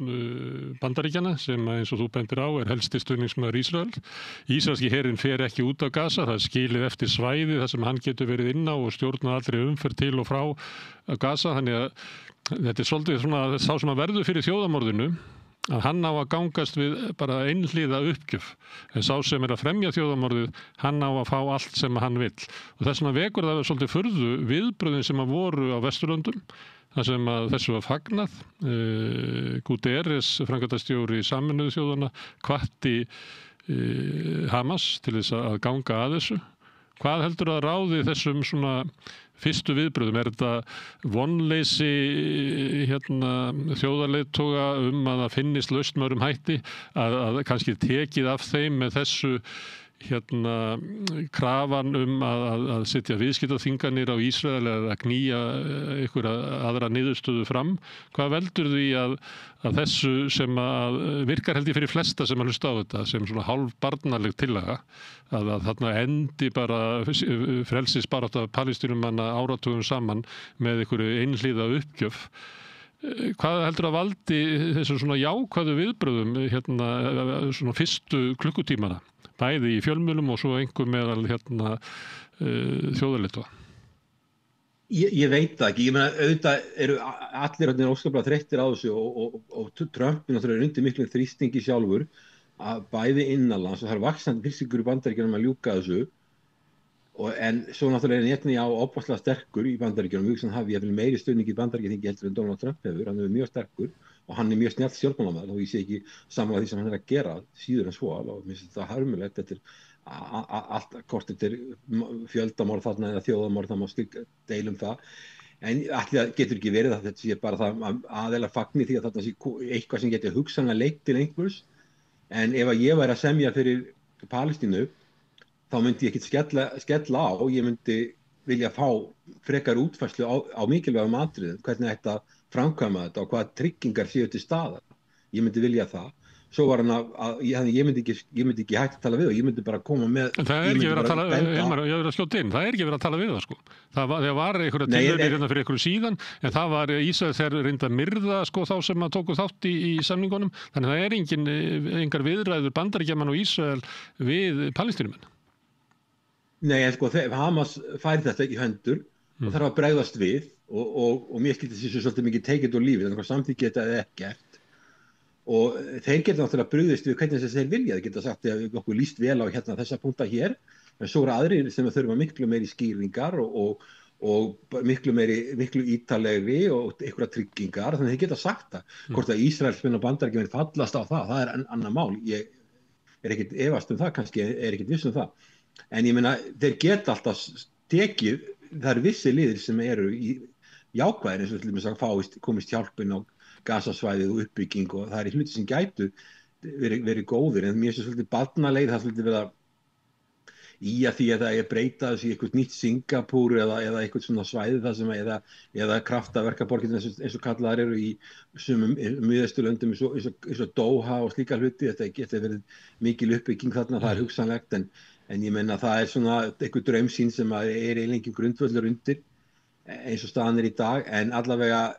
Speaker 1: Bandaríkjanna sem eins og þú bendir á helsti stuðningsmaður Ísrael. Ísraelski herinn fer ekki út af Gaza, það skilið eftir svæði þar sem hann getur verið inn á og stjórna allri umferð til og frá Gaza, þannig að þetta svolítið svona sá sem að verður fyrir þjóðamorðinu að hann á að gangast við bara einhliða uppgjöf en sá sem að fremja þjóðamorðið hann á að fá allt sem hann vill og þess vegna vekur það svolítið furðu viðbröðin sem að voru á Vesturlöndum þar sem að þessu var fagnað Guterres, framkvæmdastjóri Sameinuðu þjóðanna, hvatti Hamas til þess að ganga að þessu. Hvað heldur að ráði þessum svona fyrstu viðbröðum? Þetta vonleysi þjóðarleiðtoga að það finnist lausn með öðrum hætti, að kannski tekið af þeim með þessu krafan að setja viðskiptaþvinganir á Ísrael eða að knýja einhverja aðra niðurstöðu fram? Hvað veldur því að þessu sem að virkar held ég fyrir flesta sem að hlusta á þetta sem svona hálfbarnaleg tillaga að þarna endi bara frelsisbarátta Palestínumanna áratugum saman með einhverju einhliða uppgjöf? Hvað heldur að valdi þessum svona jákvæðu viðbröðum svona fyrstu klukkutímana? Bæði í fjölmiðlum og svo einhver meðal þjóðarleiðtoga.
Speaker 14: Ég veit það ekki. Ég meina, auðvitað eru allir óskaplega þreyttir á þessu og Trump er undir miklum þrýstingi sjálfur að bæði innanlands og það vaxandi fylsingur í Bandaríkjunum að ljúka þessu en svo náttúrulega Netanyahu opaslega sterkur í Bandaríkjunum. Ég hafi meiri stuðning í Bandaríkjaþingi heldur en Donald Trump hefur. Hann mjög sterkur og hann mjög snjallt stjórnmálamaður og ég sé ekki sammála því sem hann að gera síður en svo og mér finnst þetta hörmulegt. Þetta allt hvort þetta fjöldamorð þarna eða þjóðamorð, það má deilum það en allir getur ekki verið að þetta sé bara það aðeinslega fagni því að þetta sé eitthvað sem getur hugsanlega leitt til einhvers en ef að ég væri að semja fyrir Palestínu þá myndi ég ekkert skella á og ég myndi vilja fá frekar útfærslu á mikilvægum atriðum, hvernig þetta framkvæma þetta og hvaða tryggingar séu til staðar. Ég myndi vilja það. Svo var hann ég myndi ekki hægt að tala við og ég myndi bara koma með...
Speaker 1: En það ekki verið að tala, Hilmar, ég verið að skjóta inn, það ekki verið að tala við það sko. Það var einhverja tilhörnir fyrir einhverju síðan, en það var Ísrael þegar reynda að myrða sko þá sem að tóku þátt í samningunum, þannig það engar viðræður Bandaríkjamann og Ísrael við Palestínumenn.
Speaker 14: Nei, en sko, Hamas fær þetta í hendur og þarf að bregðast við og mér skildi þessu svolítið mikið tekið úr lífið, þannig að samþykja þetta eða ekkert og þeir geta náttúrulega brugðist við hvernig þess að þeir vilja, þeir geta sagt að okkur líst vel á þessa punkta hér, en svo eru aðrir sem þurfa miklu meiri skýringar og miklu ítalegri og einhverja tryggingar, þannig að þeir geta sagt það. Hvort að Ísraelsmenn og Bandaríkjamenn fallast á það er annað mál, ég er ekkert efast það, kannski er ekkert viss það. En ég meina, þeir geta alltaf tekið, það eru vissi liðir sem eru í jákvæðir eins og til dæmis að komist hjálpin á Gazasvæðið og uppbygging og það hluti sem gætu verið góðir en mér er svolítið barnaleið, það svolítið verið að því að það er breyta þessu í eitthvað nýtt Singapúr eða eitthvað svona svæði það sem eða kraftaverkaborgir eins og kallaðar eru í sumum miðausturlöndum eins og Doha og slíka hluti, þetta getur verið mikil uppbygging þarna, það er hugsanlegt en ég menna það er svona eitthvað draumsýn sem er eiginlega grundvöllur undir eins og staðan í dag en allavega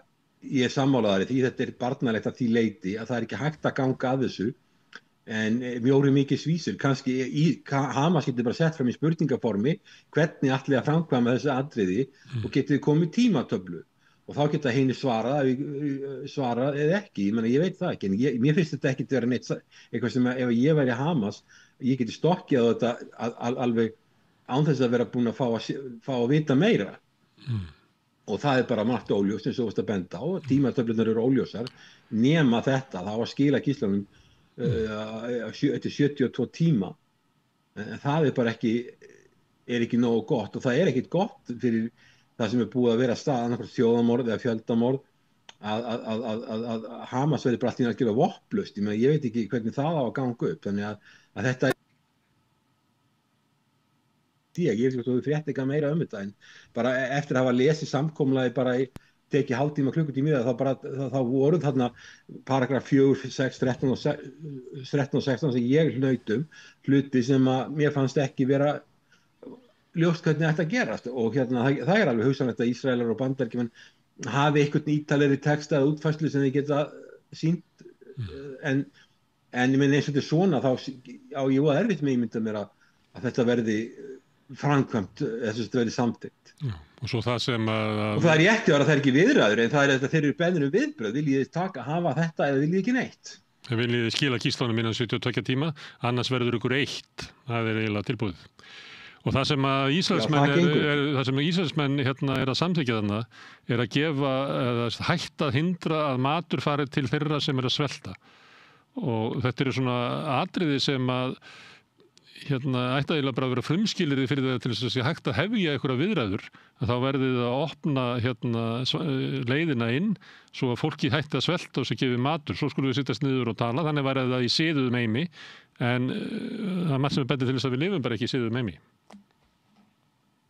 Speaker 14: ég er sammálaðari því þetta er barnalegt að því leiti að það er ekki hægt að ganga að þessu en mjög mikið svísur kannski Hamas getur bara sett fram í spurningaformi hvernig allir að framkvæma þessu atriði og getur komið tímatöflu og þá geta henni svara eða ekki, ég veit það ekki en mér finnst þetta ekki að vera neitt eitthvað sem ef ég væri Hamas ég geti stokkið á þetta alveg án þess að vera búin að fá að vita meira og það er bara margt óljóst eins og þú veist að benda á tímatöflunar eru óljósar nema þetta, það á að skila gíslanum eftir 72 tíma en það er bara ekki nógu gott og það er ekkit gott fyrir það sem er búið að vera stað annarkvæmt þjóðamorð eða fjöldamorð að Hamas verði bara allt í að gera vopnlaust, ég veit ekki hvernig það á að ganga upp þannig að þetta ég veit ekki að þú frétt eitthvað meira þetta en bara eftir að hafa lesið samkomulagi bara tekið hálftíma klukkutíma í það, þá voru þarna paragraf 4, 6, 13 og 16 sem ég hluti sem að mér fannst ekki vera ljóst hvernig þetta gerast og það alveg hugsanlegt að Ísraelar og Bandaríkjamenn hafi einhvern ítalegri texta eða útfærslu sem þið geta sýnt en ég meina eins og þetta svona þá ég var erfitt með ímynda mér að þetta verði framkvæmt þess að þetta verði samþykkt.
Speaker 1: Og svo það sem
Speaker 14: og það rétt að það ekki viðræður en það þetta þeir eru beðnir viðbrögð, viljið þið hafa þetta eða viljið ekki neitt?
Speaker 1: Viljið þið skila kýslunum innan 72 tíma, annars verður ykkur eitt, það eiginlega tilbúið. Og það sem að Ísraelsmenn er að samþykkja þarna er að gefa, hætta að hindra að matur fari til þeirra sem er að svelta. Og þetta eru svona atriði sem að ætti eiginlega bara að vera frumskilyrði fyrir það til þess að sé hægt að hefja einhverja viðræður að þá verði það að opna leiðina inn svo að fólki hætti að svelta og svo gefi matur svo skulum við sittast niður og tala þannig væri það í siðuðum heimi en það er margt sem er betri til þess að við lifum bara ekki í siðuðum heimi.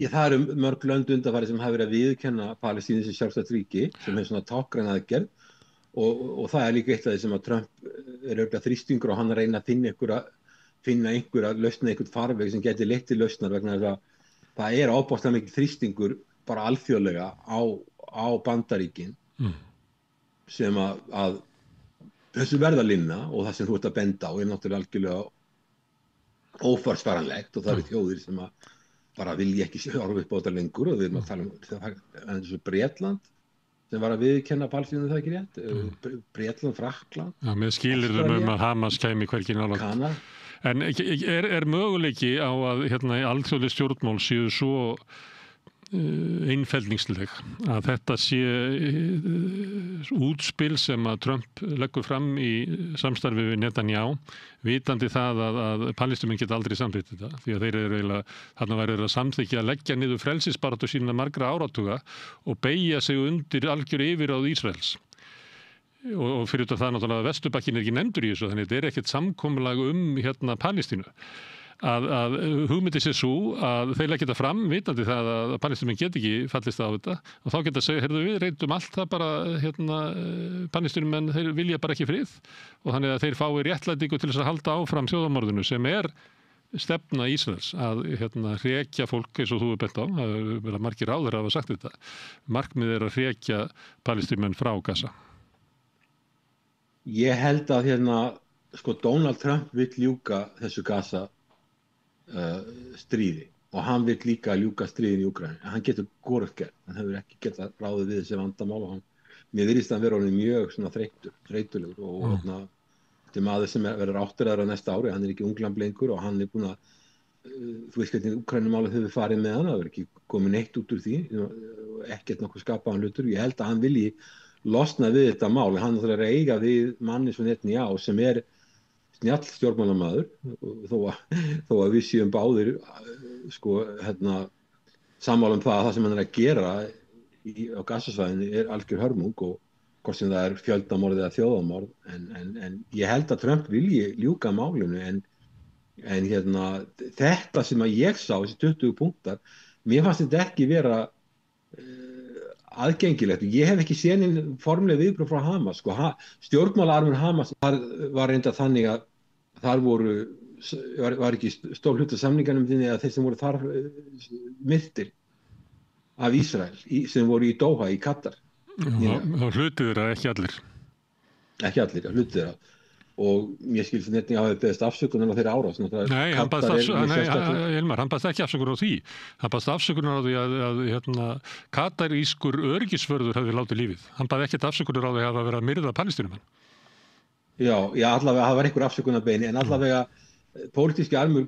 Speaker 14: Það eru mörg lönd undanfari sem hafa verið að viðurkenna Palestínu sem sjálfstætt ríki sem er svona tákgræna aðgerð og það er líka eitt af því sem að Trump er örugglega þrýstingur og hann reyna að finna einhverja lausna, einhvern farveg sem geti leitt til lausnar vegna þess að það er ábúðslega mikil þrýstingur bara alþjóðlega á Bandaríkin sem að þessu verða linna og það sem þú ert að benda á er náttúrulega algjörlega óforsvaranlegt og það eru þjóðir sem að bara vilja ekki horfa upp á þetta lengur og við erum að tala um þessu Bretland sem var að viðurkenna Palestínu það ekki rétt Bretland, Frakkland
Speaker 1: með skilyrðum að Hamas kæmi hvergi nálægt. En er möguleiki á að alþjóðleg stjórnmál séu svo einfeldningsleg að þetta sé útspil sem að Trump leggur fram í samstarfi við Netanyahu vitandi það að Palestínumenn geta aldrei samþykkt þetta því að þeir eru eiginlega þarna væri að samþykkja að leggja niður frelsisbaráttu sína margra áratuga og beygja sig undir algjör yfirráð Ísraels. Og fyrir það náttúrulega að Vesturbakkin ekki nefndur í þessu þannig þetta ekkert samkomulag Palestínu að hugmyndi sé svo að þeir leggja þetta fram vitandi það að Palestínumenn get ekki fallist á þetta og þá geta að segja, heyrðu við reyndum allt það bara Palestínumenn þeir vilja bara ekki frið og þannig að þeir fái réttlætingu til þess að halda áfram þjóðarmorðinu sem er stefna Ísraels að hrekja fólk eins og þú bent á, það verða margir ráðherrar hafa sagt þetta, markmið er að hrekja Palestínumenn frá Gaza.
Speaker 14: Ég held að Donald Trump vill ljúka þessu Gaza stríði og hann vill líka ljúka stríðin í Úkraínu. Hann getur hvorugt gert, hann hefur ekki getað ráðið við þessi vandamál og mér virðist hann vera mjög þreytulegur og þetta er maður sem verður 8 ára næsta ári, hann er ekki unglamb lengur og hann er búinn að þú veist hvernig Úkraínumálið hefur farið með hann, það hefur ekki komið neitt út úr því, ekkert nokkuð skapaðan hlutur. Ég held að hann vilji losna við þetta mál, hann er að eiga við manni svo Netanyahu sem er snjall stjórnmálamaður þó að við séum báðir sammála það að það sem hann er að gera á Gazasvæðinu er algjör hörmung og hvort sem það er fjöldamorð eða þjóðamorð en ég held að Trump vilji ljúka málinu en þetta sem að ég sá þessi 20 punktar, mér fannst þetta ekki vera aðgengilegt. Ég hef ekki séð nein formleg viðbrögð frá Hamas. Stjórnmálaarmur Hamas var reynda þannig að þar var ekki stór hluti af samninganum þinni að þeir sem voru þar myrtir af Ísrael sem voru í Doha í Katar.
Speaker 1: Þá hlutu þeirra ekki allir.
Speaker 14: Ekki allir, hlutu þeirra. Og mér skilst að Netanyahu hafi beðist afsökunar á þeirra árás.
Speaker 1: Nei, hann baðst ekki afsökunar á því. Hann baðst afsökunar á því að katarískur öryggisvörður hefði látið lífið. Hann baði ekkert afsökunar á því að vera að myrða Palestínumenn.
Speaker 14: Já, allavega, það var einhver afsökunarbeini, en allavega pólitíski armur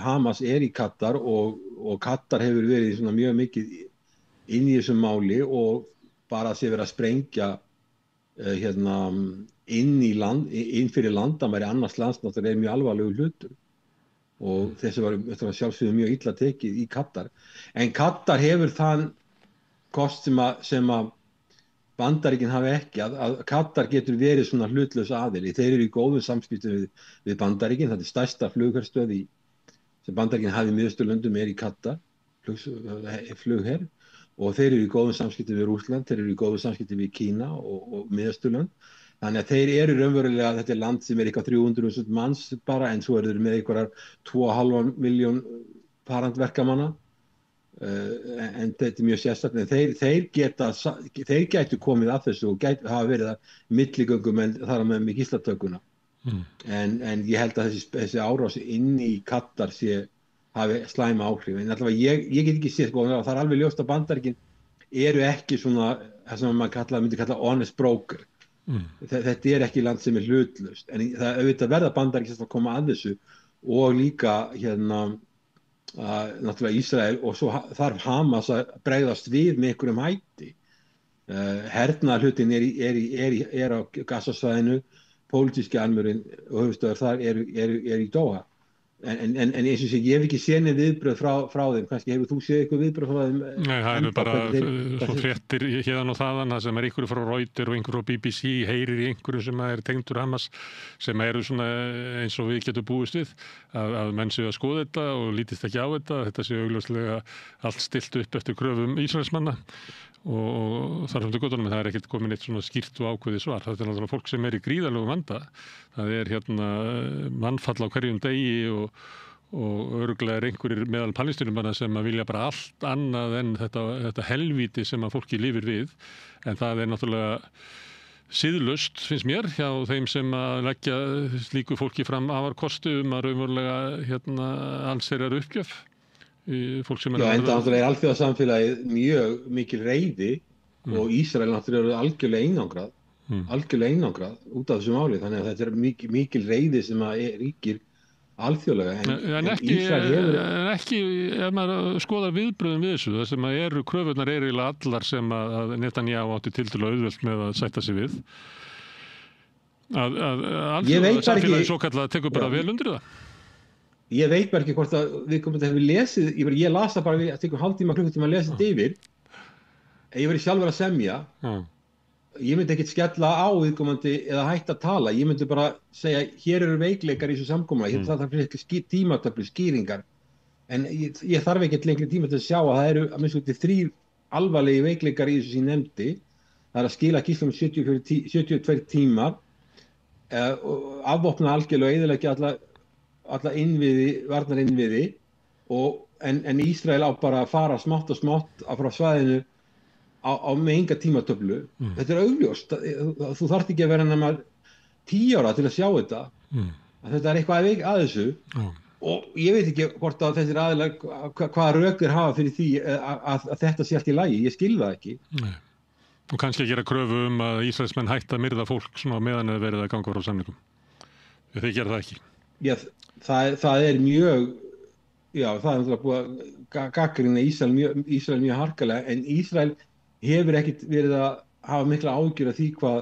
Speaker 14: Hamas er í Katar og Katar hefur verið svona mjög mikið inn í þessum máli og bara sé verið að sprengja inn fyrir landamæri annars lands náttúrulega er mjög alvarlegur hlutur og þessi var sjálfsögðu mjög illa tekið í Katar en Katar hefur þann kost sem að Bandaríkin hafi ekki að Katar getur verið svona hlutlaus aðili, þeir eru í góðum samskiptum við Bandaríkin, þetta er stærsta flugherstöð sem Bandaríkin hafi í Miðausturlöndum er í Katar flugherr og þeir eru í góðum samskiptum við Rússland, þeir eru í góðum samskiptum við Kína og Miðausturlönd. Þannig að þeir eru raunverulega, þetta land sem eitthvað 300.000 manns bara, en svo eru þeir með einhverjar 2,5 milljón farandverkamanna, en þetta mjög sérstaklega. Þeir gætu komið að þessu og hafa verið að milligöngum en þar með gíslatökuna. En ég held að þessi árás inn í Katar hafi slæma áhrif. En allavega ég get ekki séð, það alveg ljóst að Bandaríkin eru ekki svona, það sem maður myndi kalla honest broker. Þetta ekki land sem hlutlaust. En það auðvitað verða Bandaríkin að koma að þessu og líka náttúrulega Ísrael og svo þarf Hamas að bregðast við með einhverjum hætti. Hernaðarhlutin er á Gazasvæðinu, pólitíski almörinn og höfuðstöðvar þar eru í Doha. En eins og sé, ég hef ekki séð neinn viðbrögð frá þeim, kannski hefur þú séð eitthvað viðbrögð frá þeim?
Speaker 1: Nei, það eru bara svo fréttir hérðan og þaðan, það sem einhverju frá Reuters og einhverju frá BBC heyrir í einhverju sem tengdur Hamas, sem eru svona eins og við getum búist við, að menn séu að skoða þetta og lítist ekki á þetta séu augljóslega allt stilt upp eftir kröfum Ísraelsmanna og þar sem til göttunum, það ekkert komin eitt svona skýrt og ákveði svar. Það náttúrulega fólk sem í gríðarlegum vanda. Það mannfall á hverjum degi og örugglega einhverjir meðal palestínumanna sem að vilja bara allt annað en þetta helvíti sem að fólki lifir við. En það náttúrulega siðlaust, finnst mér, hjá þeim sem að leggja slíku fólki fram afarkosti að raunverulega allsherjar uppgjöf. Fólk sem
Speaker 14: enda náttúrulega alþjóðasamfélagið mjög mikil reiði og Ísrael náttúrulega algjörlega einangrað út af þessu máli, þannig að þetta mikil reiði sem að ríkir alþjóðlega.
Speaker 1: En ekki ef maður skoðar viðbröðum við þessu, það sem að kröfurnar eiginlega allar sem að Netanyahu átti tiltölulega auðvelt með að sætta sig við. Að alþjóðasamfélagið svo kallað tekur bara vel undir það.
Speaker 14: Ég veit bara ekki hvort að viðkomandi hefur lesið, ég las það bara, það tekur hálftíma, klukkutíma að lesa þetta yfir. Ég verið sjálfur að semja. Ég myndi ekkert skella á viðkomandi eða hætta að tala. Ég myndi bara segja, hér eru veikleikar í þessu samkomulagi. Það þarf ekki tímatöflu, skýringar. En ég þarf ekkert lengri tíma til að sjá að það eru að minnst út í 3 alvarlegi veikleikar í þessu sem ég nefndi. Það að skila gíslum 72 tímar, afvopna algjörlega og eyðileggja alla varnarinnviði en Ísrael á bara að fara smátt og smátt frá svæðinu með enga tímatöflu. Þetta augljóst. Þú þarft ekki að vera nema 10 ára til að sjá þetta. Þetta eitthvað að þessu og ég veit ekki hvort að þessir aðilar hvaða rök þeir hafa fyrir því að þetta sé allt í lagi. Ég skil það ekki.
Speaker 1: Nei. Og kannski að gera kröfu að Ísraelsmenn hætta að myrða fólk meðan þeir verið að ganga frá samningum. Þeir gera það ekki.
Speaker 14: Já, það mjög, það náttúrulega búið að gagnrýna Ísrael mjög harkalega, en Ísrael hefur ekkert verið að hafa mikla ágjur af því hvað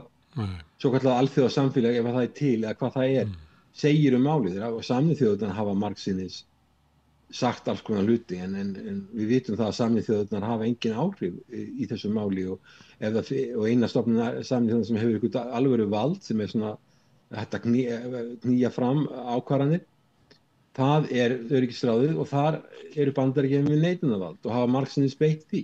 Speaker 14: svo kallað alþjóðasamfélag, ef það til, eða hvað það segir málið. Og Sameinuðu þjóðirnar hafa margsinnis sagt alls konar hluti, en við vitum það að Sameinuðu þjóðirnar hafa engin áhrif í þessu máli og eina stofnun Sameinuðu þjóðirnar sem hefur eitthvað alvöru vald sem svona hægt að knýja fram ákvarðanir, það öryggisráðið og þar eru Bandaríkin með neitunarvald og hafa margsinnis beitt því.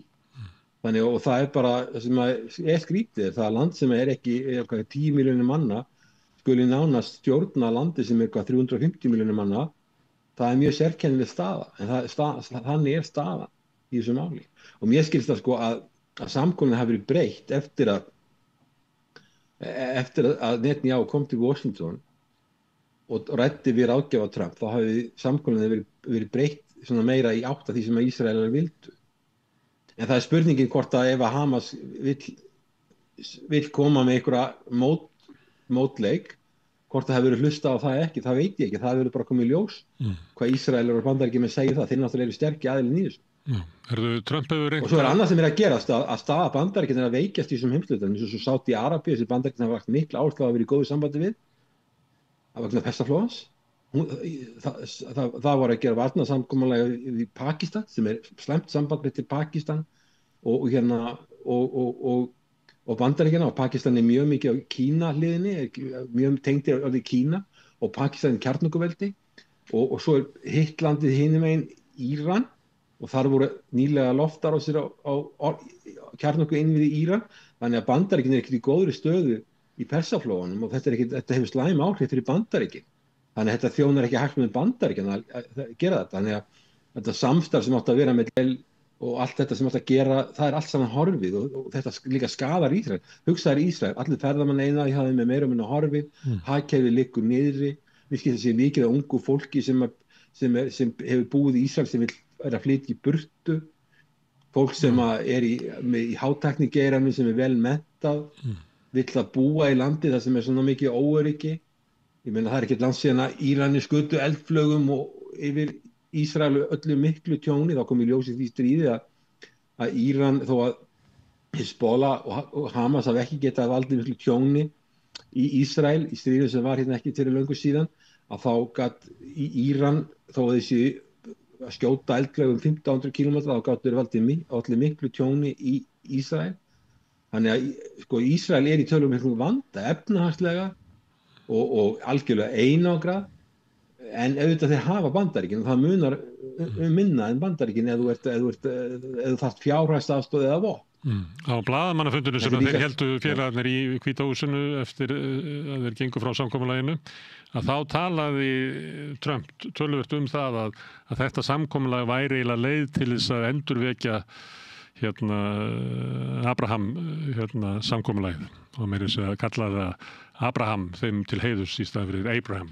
Speaker 14: Þannig og það bara það sem skrítið, það land sem ekki 10 milljónir manna skuli nánast stjórna landi sem 350 milljónir manna, það mjög sérkennileg staða, en þannig staða í þessu máli. Og mér skilst það að samkomuna hafi verið breytt eftir að Netanyahu kom til Washington og ræddi við ráðgjafa Trump, þá hafi samkomuna verið breytt meira í átt af því sem Ísraelar vildu. En það spurningin hvort að ef að Hamas vill koma með einhverja mótleik, hvort það hefur verið hlustað á það ekki, það veit ég ekki, það hefur bara komið í ljós hvað Ísraelar og Bandaríkjamenn segja það, þeir náttúrulega eru sterkir aðilinn í þessu. Og svo annað sem að gerast að staða Bandaríkjanna að veikjast í þessum heimslutum, eins og svo Sádi-Arabíu, þessi Bandaríkjanna hafa vakt mikla áherslu á að vera í góðu sambandi við, að vegna pestaflóðans. Það var að gera varnarsamkomulag í Pakistan, sem slæmt samband til Pakistan og Bandaríkjanna, og Pakistan mjög mikið á Kína hliðinni, mjög tengdir á Kína, og Pakistan kjarnorkuveldi, og svo hitt landið hinum megin Íran, og þar voru nýlega loftárásir á kjarnorku innviði Íran, þannig að Bandaríkin ekkert í góðri stöðu í Persaflóanum og þetta hefur slæm áhrif fyrir Bandaríkin. Þannig að þetta þjónar ekki hagsmunum Bandaríkin að gera þetta. Þannig að þetta samstarf sem átt að vera með og allt þetta sem átt að gera, það allt saman horfið og þetta líka skadar Ísrael. Hugsaður Ísrael, allir ferðamenn eina í hafði með meira og minna horfið, hagkerfið liggur niðri, við skilum þessi mikið af ungu fólki sem hefur búið í Ísrael sem er að flytja í burtu, fólk sem í hátæknigeiranum sem vel menntað, vill að búa í landi þar sem svona mikið óöryggi. Ég meina það ekki langt síðan að Íranir skutu eldflögum og yfir Ísrael öllu miklu tjóni, þá kom í ljós í því stríði að Íran, þó að Hezbollah og Hamas hafi ekki getað valdið miklu tjóni í Ísrael, í stríðinu sem var hérna ekki fyrir löngu síðan, að þá gat í Íran, þó að þessi að skjóta eldflögum 1500 km, þá gat þeir valdið miklu tjóni í Ísrael. Þannig að sko, Ísrael í tölum miklu vanda, efnahagslega og algjörlega einangrað, en auðvitað þeir hafa Bandaríkin og það munar minna en Bandaríkin ef þú þarft fjárhagsaðstoð eða vopn.
Speaker 1: Á blaðamannafundinu sem þeir héldu félagarnir í Hvíta húsinu eftir að þeir gengu frá samkomulaginu, að þá talaði Trump töluvert það að þetta samkomulag væri eiginlega leið til þess að endurvekja Abraham samkomulagið og meira þess að kalla það Abraham þeim til heiðurs í staðinn fyrir Abraham.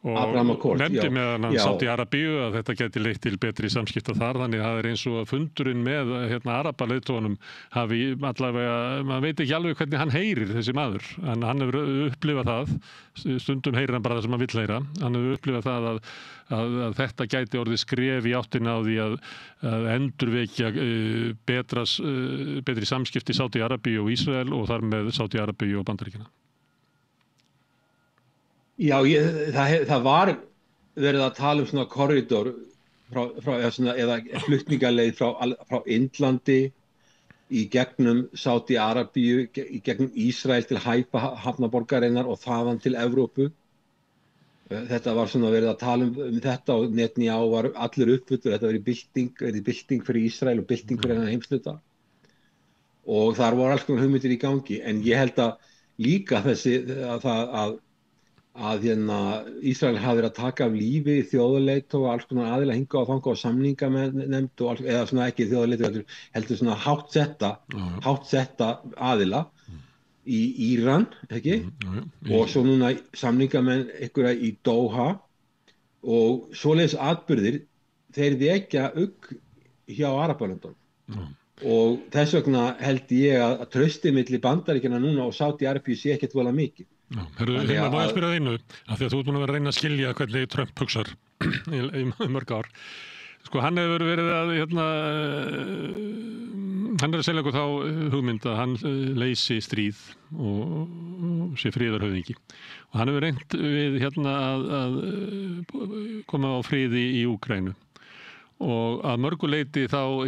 Speaker 1: Og nefndi meðan hann Sádi Arabíu að þetta geti leitt til betri samskipta þar, þannig að það er eins og að fundurinn með Arabaleiðtogunum hafi allavega, maður veit ekki alveg hvernig hann heyrir þessi maður, en hann hefur upplifað það, stundum heyrir hann bara það sem hann vill heyra, hann hefur upplifað það að þetta gæti orðið skref í áttina á því að endurvekja betri samskipti Sádi Arabíu og Ísrael og þar með Sádi Arabíu og Bandaríkjanna.
Speaker 14: Já, það var verið að tala svona korridor eða flutningaleið frá Indlandi í gegnum Sádi Arabíu, í gegnum Ísrael til Haifa hafnaborgarinnar og þaðan til Evrópu. Þetta var svona verið að tala um þetta og Netanyahu var allur uppfullur, þetta verið bylting fyrir Ísrael og bylting fyrir hennar heimshluta. Og þar voru alls konar hugmyndir í gangi, en ég held að líka að Ísrael hafi verið að taka af lífi þjóðarleiðtoga og alls konar aðila hinga og þanga og samninganefnd eða svona ekki þjóðarleiðtoga heldur svona háttsetta aðila í Íran, ekki? Og svo núna samningamenn einhverja í Doha og svoleiðis atburðir þeir vekja ugg hjá Arabalöndunum. Og þess vegna held ég að traustið milli Bandaríkjanna núna og Sádi Arabíu sé ekkert voðalega mikið.
Speaker 1: Herru, ég má spyrja það einu, af því að þú ert búin að vera að reyna að skilja hvernig Trump hugsar í mörg ár. Sko, hann hefur verið að, hann er að selja okkur þá hugmynd að hann leysi stríð og sé friðarhöfðingi. Og hann hefur reynt við að koma á friði í Úkraínu. Og að mörgu leiti þá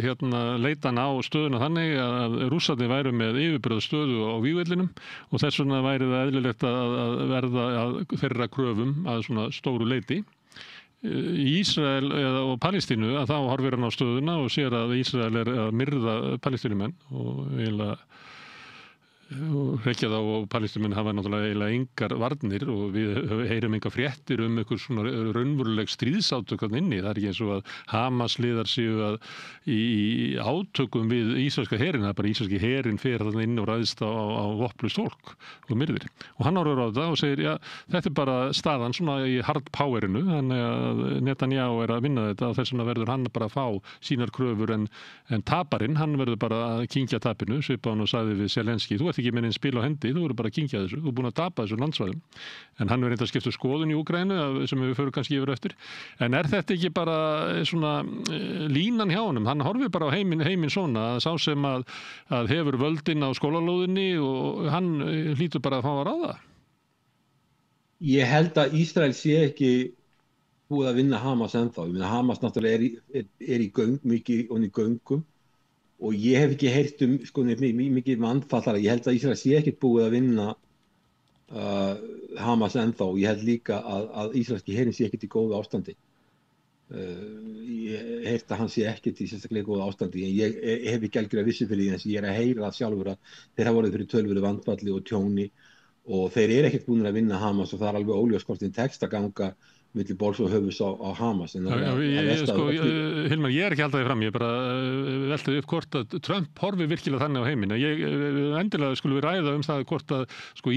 Speaker 1: leita hann á stöðuna þannig að Rússarnir væru með yfirburðastöðu á vígvellinum og þess vegna væri það eðlilegt að verða að þeirra kröfum að svona stóru leiti. Í Ísrael og Palestínu að þá horfir hann á stöðuna og sér að Ísrael er að myrða palestínumenn og eiginlega hrekja þá og palestínumenn hafa náttúrulega eiginlega engar varnir og við heyrum engar fréttir einhver svona raunveruleg stríðsátök inni. Það er ekki eins og að Hamas-liðar séu í átökum við ísraelska herinn, það er bara ísraelski herinn fer þarna inn og ræðst á vopnlaust fólk og myrðir. Og hann horfir á þetta og segir, já, þetta er bara staðan svona í hard powerinu, þannig að Netanyahu er að vinna þetta og þess vegna verður hann bara að fá sínar kröfur en taparinn, hann verður bara að kyngja tapinu, svipað hann og sagði við Zelenský, þú ert ekki með einn spil á hendi, þú verður bara að kyngja þessu, þú er búin að tapa þessu landsvæðum. En hann verður eitthvað skipta skoðun í Úkraínu sem við förum kannski yfir eftir. En er þetta ekki bara svona línan hjá honum? Hann horfir bara á heiminn svona að sá sem að hefur völdin á skólalóðinni og hann hlýtur bara að fá að ráða.
Speaker 14: Ég held að Ísrael sé ekki búið að vinna Hamas ennþá. Ég meina Hamas náttúrulega er í göngum og ég hef ekki heyrt mikið vandfallara. Ég held að Ísrael sé ekkert búið að vinna Hamas ennþá. Ég held líka að ísraelski herinn sé ekkert í góðu ástandi. Ég heyrt að hann sé ekkert í sérstaklega góða ástandi, en ég hef ekki algjörlega vissi fyrir því, en ég er að heyra sjálfur að þeir hafa orðið fyrir töluverðu vandfalli og tjóni og þeir eru ekkert búin að vinna Hamas og það er alveg óljóst hvort þeim tekst að ganga milli bols og höfus á Hamas.
Speaker 1: Hilmar, ég er ekki alltaf fram, ég bara veltaði upp hvort að Trump horfi virkilega þannig á heiminn. Endilega skulum við ræða það hvort að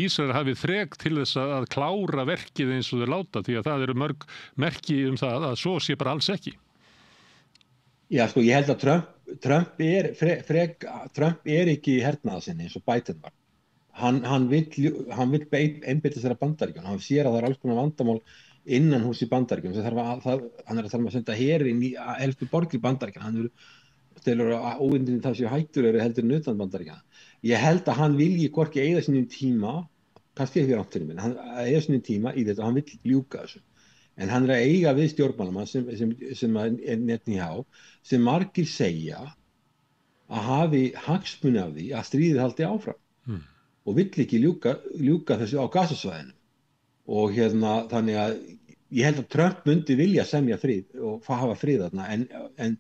Speaker 1: Ísrael hafi þrek til þess að klára verkið eins og þeir láta, því að það eru mörg merki það að svo sé bara alls ekki.
Speaker 14: Já, ég held að Trump er ekki í hernaðarsinni eins og Biden var. Hann vill einbeita sér að Bandaríkjunum, hann sér að það er alls konar vandamál innan hús í Bandaríkjunum, hann er að þarf að senda herinn í helstu borg í Bandaríkjunum, hann telur að óvindin það séu hættur heldur en utan Bandaríkjunum. Ég held að hann vilji hvorki eyða sínum tíma, kannski ekki rangt fyrir minn, hann eyða sínum tíma í þetta og hann vill ljúka þessu. En hann er að eiga við stjórnmálamann sem er Netanyahu, sem margir segja að hafi hagsmuni af því að stríðið haldi áfram og vill ekki ljúka þessu á Gazasvæðinu. Og þannig að ég held að Trump myndi vilja semja frið og hafa frið þarna, en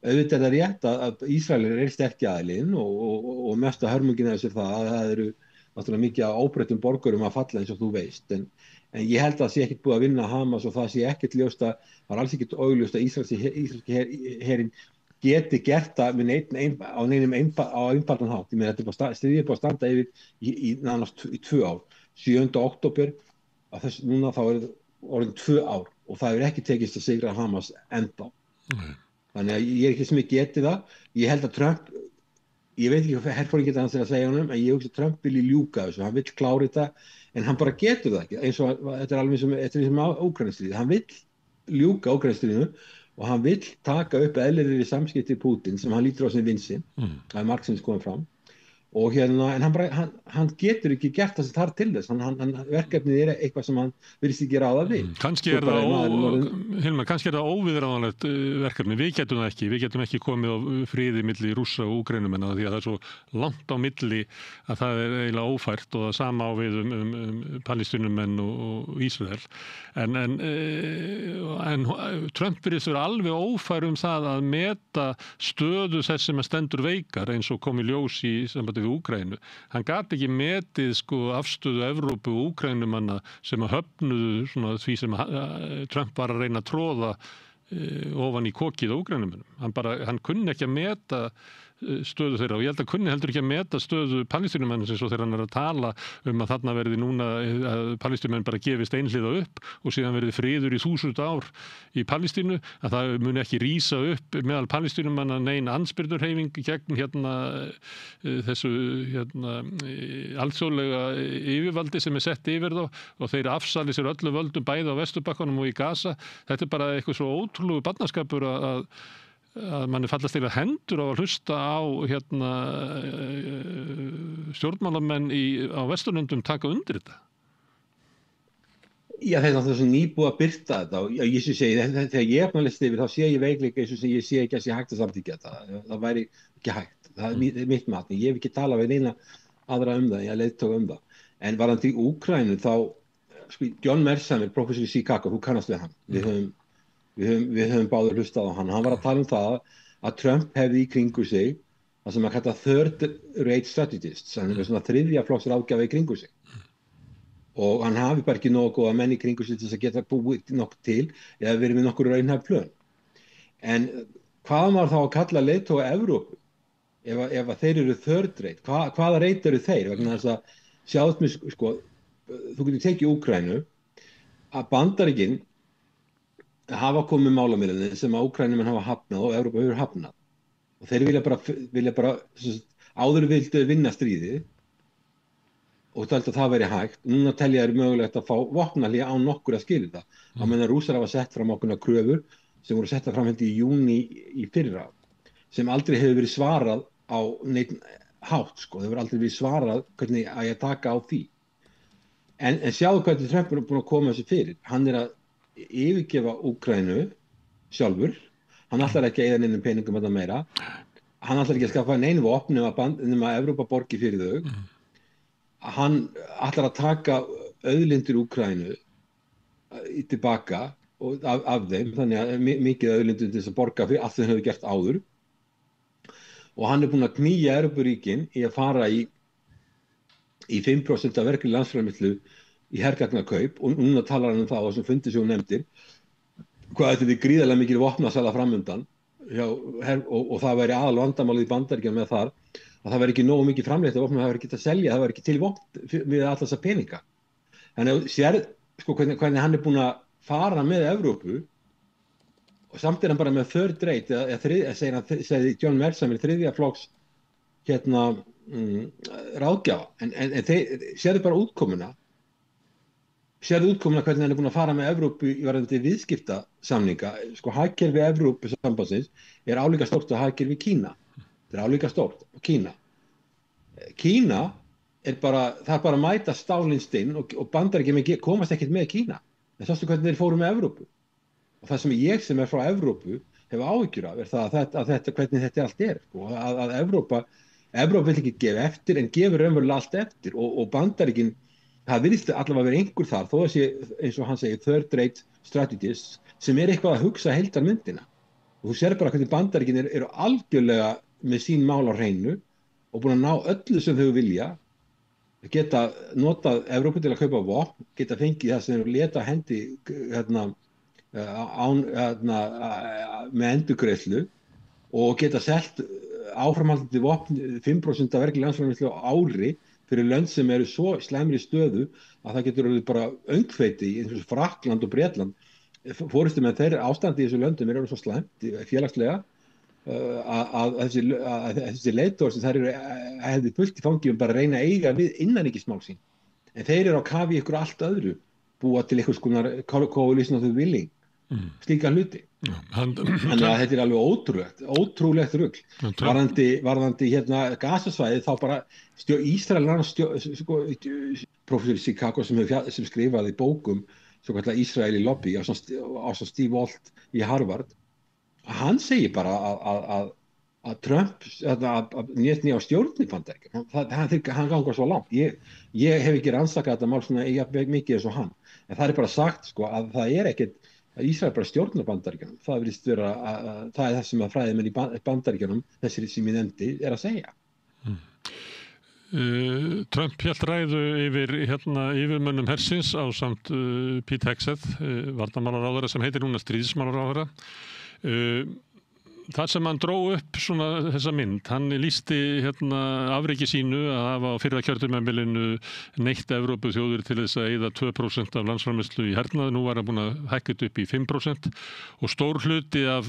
Speaker 14: auðvitað er það rétt að Ísraelir er sterkt í aðilinn og mesta hörmungin af þessu að það eru náttúrulega mikið á óbreyttum borgurum að falla eins og þú veist, en ég held að það sé ekkert búið að vinna Hamas og það sé ekkert ljóst að það er alls ekkert augljóst að ísraelski herinn geti gert það á einfaldan hátt. Ég meina þetta stríðið er búið að standa yfir nánast í 2 ár, 7. október núna þá er orðin 2 ár og það hefur ekki tekist að sigra Hamas ennþá. Þannig að ég er ekki sem ég geti það. Ég held að Trump, ég veit ekki hvað herforingjita hans er að segja honum, en ég hugsa að Trump vilji ljúka þessu, hann vill klára þetta, en hann bara getur það ekki, eins og þetta er alveg sem á Úkraínustríðið. Hann vill ljúka Úkraínustríðinu og hann vill taka upp eðlilegri samskipti í Putin sem hann lítur á sem vinsinn, það er margt sem komið fram. Og en hann getur ekki gert það sem þarf til þess, verkefnið er eitthvað sem hann virðist ekki ráða við.
Speaker 1: Kannski er það óviðráðanlegt verkefni, við getum það ekki, við getum ekki komið á friði milli Rússa og Úkraínumenna því að það er svo langt á milli að það er eiginlega ófært og það sama á við Palestínumenn og Ísrael. En Trump virðist vera alveg ófær það að meta stöðu þess sem stendur veikar eins og kom í ljós í sambandi við Úkraínu. Hann gat ekki metið afstöðu Evrópu og Úkraínumanna sem að höfnuðu því sem Trump var að reyna að tróða ofan í kokið á Úkraínumönnum. Hann kunni ekki að meta stöðu þeirra og ég held að kunni heldur ekki að meta stöðu Palestínumenn eins og þegar hann er að tala að þarna verði núna að Palestínumenn bara gefist einhliða upp og síðan verði friður í 1000 ár í Palestínu, að það muni ekki rísa upp meðal Palestínumanna nein andspyrnurhreyfing gegn þessu alþjóðlega yfirvaldi sem er sett yfir þá og þeir afsali sér öllu völdum bæði á Vesturbakkanum og í Gaza. Þetta er bara eitthvað svo ótrúlegu barnaskapur að manni fallast til að hendur á að hlusta á stjórnmálamenn á Vesturlöndum taka undir þetta.
Speaker 14: Já, þetta er alltaf svo nýbúið að birta þetta og ég segi, þegar ég er búin að lista yfir þá sé ég veikleika eins og sem ég sé ekki að sé hægt að samþykkja þetta. Það væri ekki hægt. Það er mitt mat. Ég hef ekki talað við neina aðra það, ég leiðtók það. En varðandi í Úkraínu þá, John Mearsheimer, prófessor í Chicago, þú kannast við hann. Við höfum báður hlustað á hann. Hann var að tala það að Trump hefði í kringu sig það sem að kalla third rate strategists, hann er svona þriðja flokks ráðgjafa í kringu sig. Og hann hafi bara ekki nógu góða menn í kringu sig til þess að geta búið nokkuð til eða verið með nokkur raunhæf plön. En hvað maður þá að kalla leiðtoga Evrópu ef að þeir eru third rate, hvaða rate eru þeir? Vegna þess að sjáðum við, þú getur tekið Úkraínu að Bandaríkin hafa komið málamiðlunni sem að Úkraínumenn hafa hafnað og Evrópa hefur hafnað. Og þeir vilja bara áður vildu vinna stríðið og taldi að það væri hægt. Núna telja þeir mögulegt að fá vopnahlé án nokkur að skilja það. Á meðan Rússar hafa sett fram ákveðnar kröfur sem voru setta fram í júní í fyrra sem aldrei hefur verið svarað á neitt hátt. Þeir hefur aldrei verið svarað hvernig að ég taka á því. En sjáðu hvernig Trump er búin að koma þessu fyrir. Hann er að yfirgefa Úkraínu sjálfur, hann ætlar ekki að eyða neinum peningum þetta meira, hann ætlar ekki að skaffa neinu vopn nema Evrópa borgi fyrir þau, hann ætlar að taka auðlindir Úkraínu tilbaka af þeim, þannig að mikið auðlindum til þess að borga fyrir allt þeim hefur gert áður og hann búinn að knýja Evrópuríkin í að fara í 5% af vergri landsframleiðslu í hergagnakaup og núna talar hann það á þessum fundi sem hún nefndir hvað þetta er gríðarlega mikil vopnasala framundan og það væri aðal vandamálið í Bandaríkjunum með þar að það væri ekki nógu mikið framleitt af vopnum, það væri ekki að selja, það væri ekki til vopn við allar þessa peninga. Þannig að sér sko, hvernig hann búinn að fara með Evrópu og samt hann bara með third rate, segði John Mersheimer þriðja flokks ráðgjafa, en sérðu bara útkomuna hvernig hann búinn að fara með Evrópu í varðandi viðskiptasamninga, sko hagkerfi Evrópusambandsins álíka stórt og hagkerfi Kína. Þetta álíka stórt og Kína. Kína það er bara að mæta stálinstinn og Bandaríkjamenn komast ekkert með Kína. En sástu hvernig þeir fóru með Evrópu. Og það sem ég sem frá Evrópu hef áhyggjur af hvernig þetta allt sko, að Evrópa vill ekki gefa eftir en gefur raunverulega allt eftir og Bandaríkin, það virðist allavega verið einhver þar, þó að sé, eins og hann segir, third rate strategists sem eitthvað að hugsa heildarmyndina. Og þú sér bara hvernig Bandaríkin eru algjörlega með sín mál á hreinu og búin að ná öllu sem þau vilja, geta notað Evrópu til að kaupa vopn, geta fengið það sem þau leta hendi með endurgreiðslu og geta selt áframhaldandi vopn 5% af vergri landsframleiðslu á ári fyrir lönd sem eru svo slæmri stöðu að það getur bara öngþveiti eins og Frakkland og Bretland. Forystumenn þeirra ástandi í þessu löndum eru svo slæmt félagslega að þessi leiðtogar sem þær hefði fullt í fangi bara að reyna að eiga við innanríkismál sín. En þeir eru á kafi ykkur allt öðru, búa til einhvers konar coalition of the willing, slíka hluti. Þannig að þetta alveg ótrúlegt rugl. Varðandi Gazasvæðið þá bara Ísrael prófessor í Chicago sem skrifaði bókum svo kallar Ísrael í lobby á Steve Walt í Harvard. Hann segir bara að Trump nýja á stjórn í Bandaríkjunum. Hann gangar svo langt. Ég hef ekki rannsakað þetta mál svona mikið eins og hann. En það bara sagt sko, að það ekkert að Ísrael bara stjórnar Bandaríkjunum. Það virðist vera það það sem að fræðimenn í Bandaríkjunum, þessir sem ég nefndi, að segja.
Speaker 1: Trump hélt ræðu yfir yfirmönnum hersins ásamt Pete Hegseth, varnarmálaráðherra sem heitir núna stríðsmálaráðherra. Það sem hann dró upp svona þessa mynd, hann lýsti afreki sínu að hafa á fyrra kjörtímabilinu neytt Evrópuþjóðir til þess að eyða 2% af landsframleiðslu í hernað. Nú var hann búinn að hækka þetta upp í 5% og stór hluti af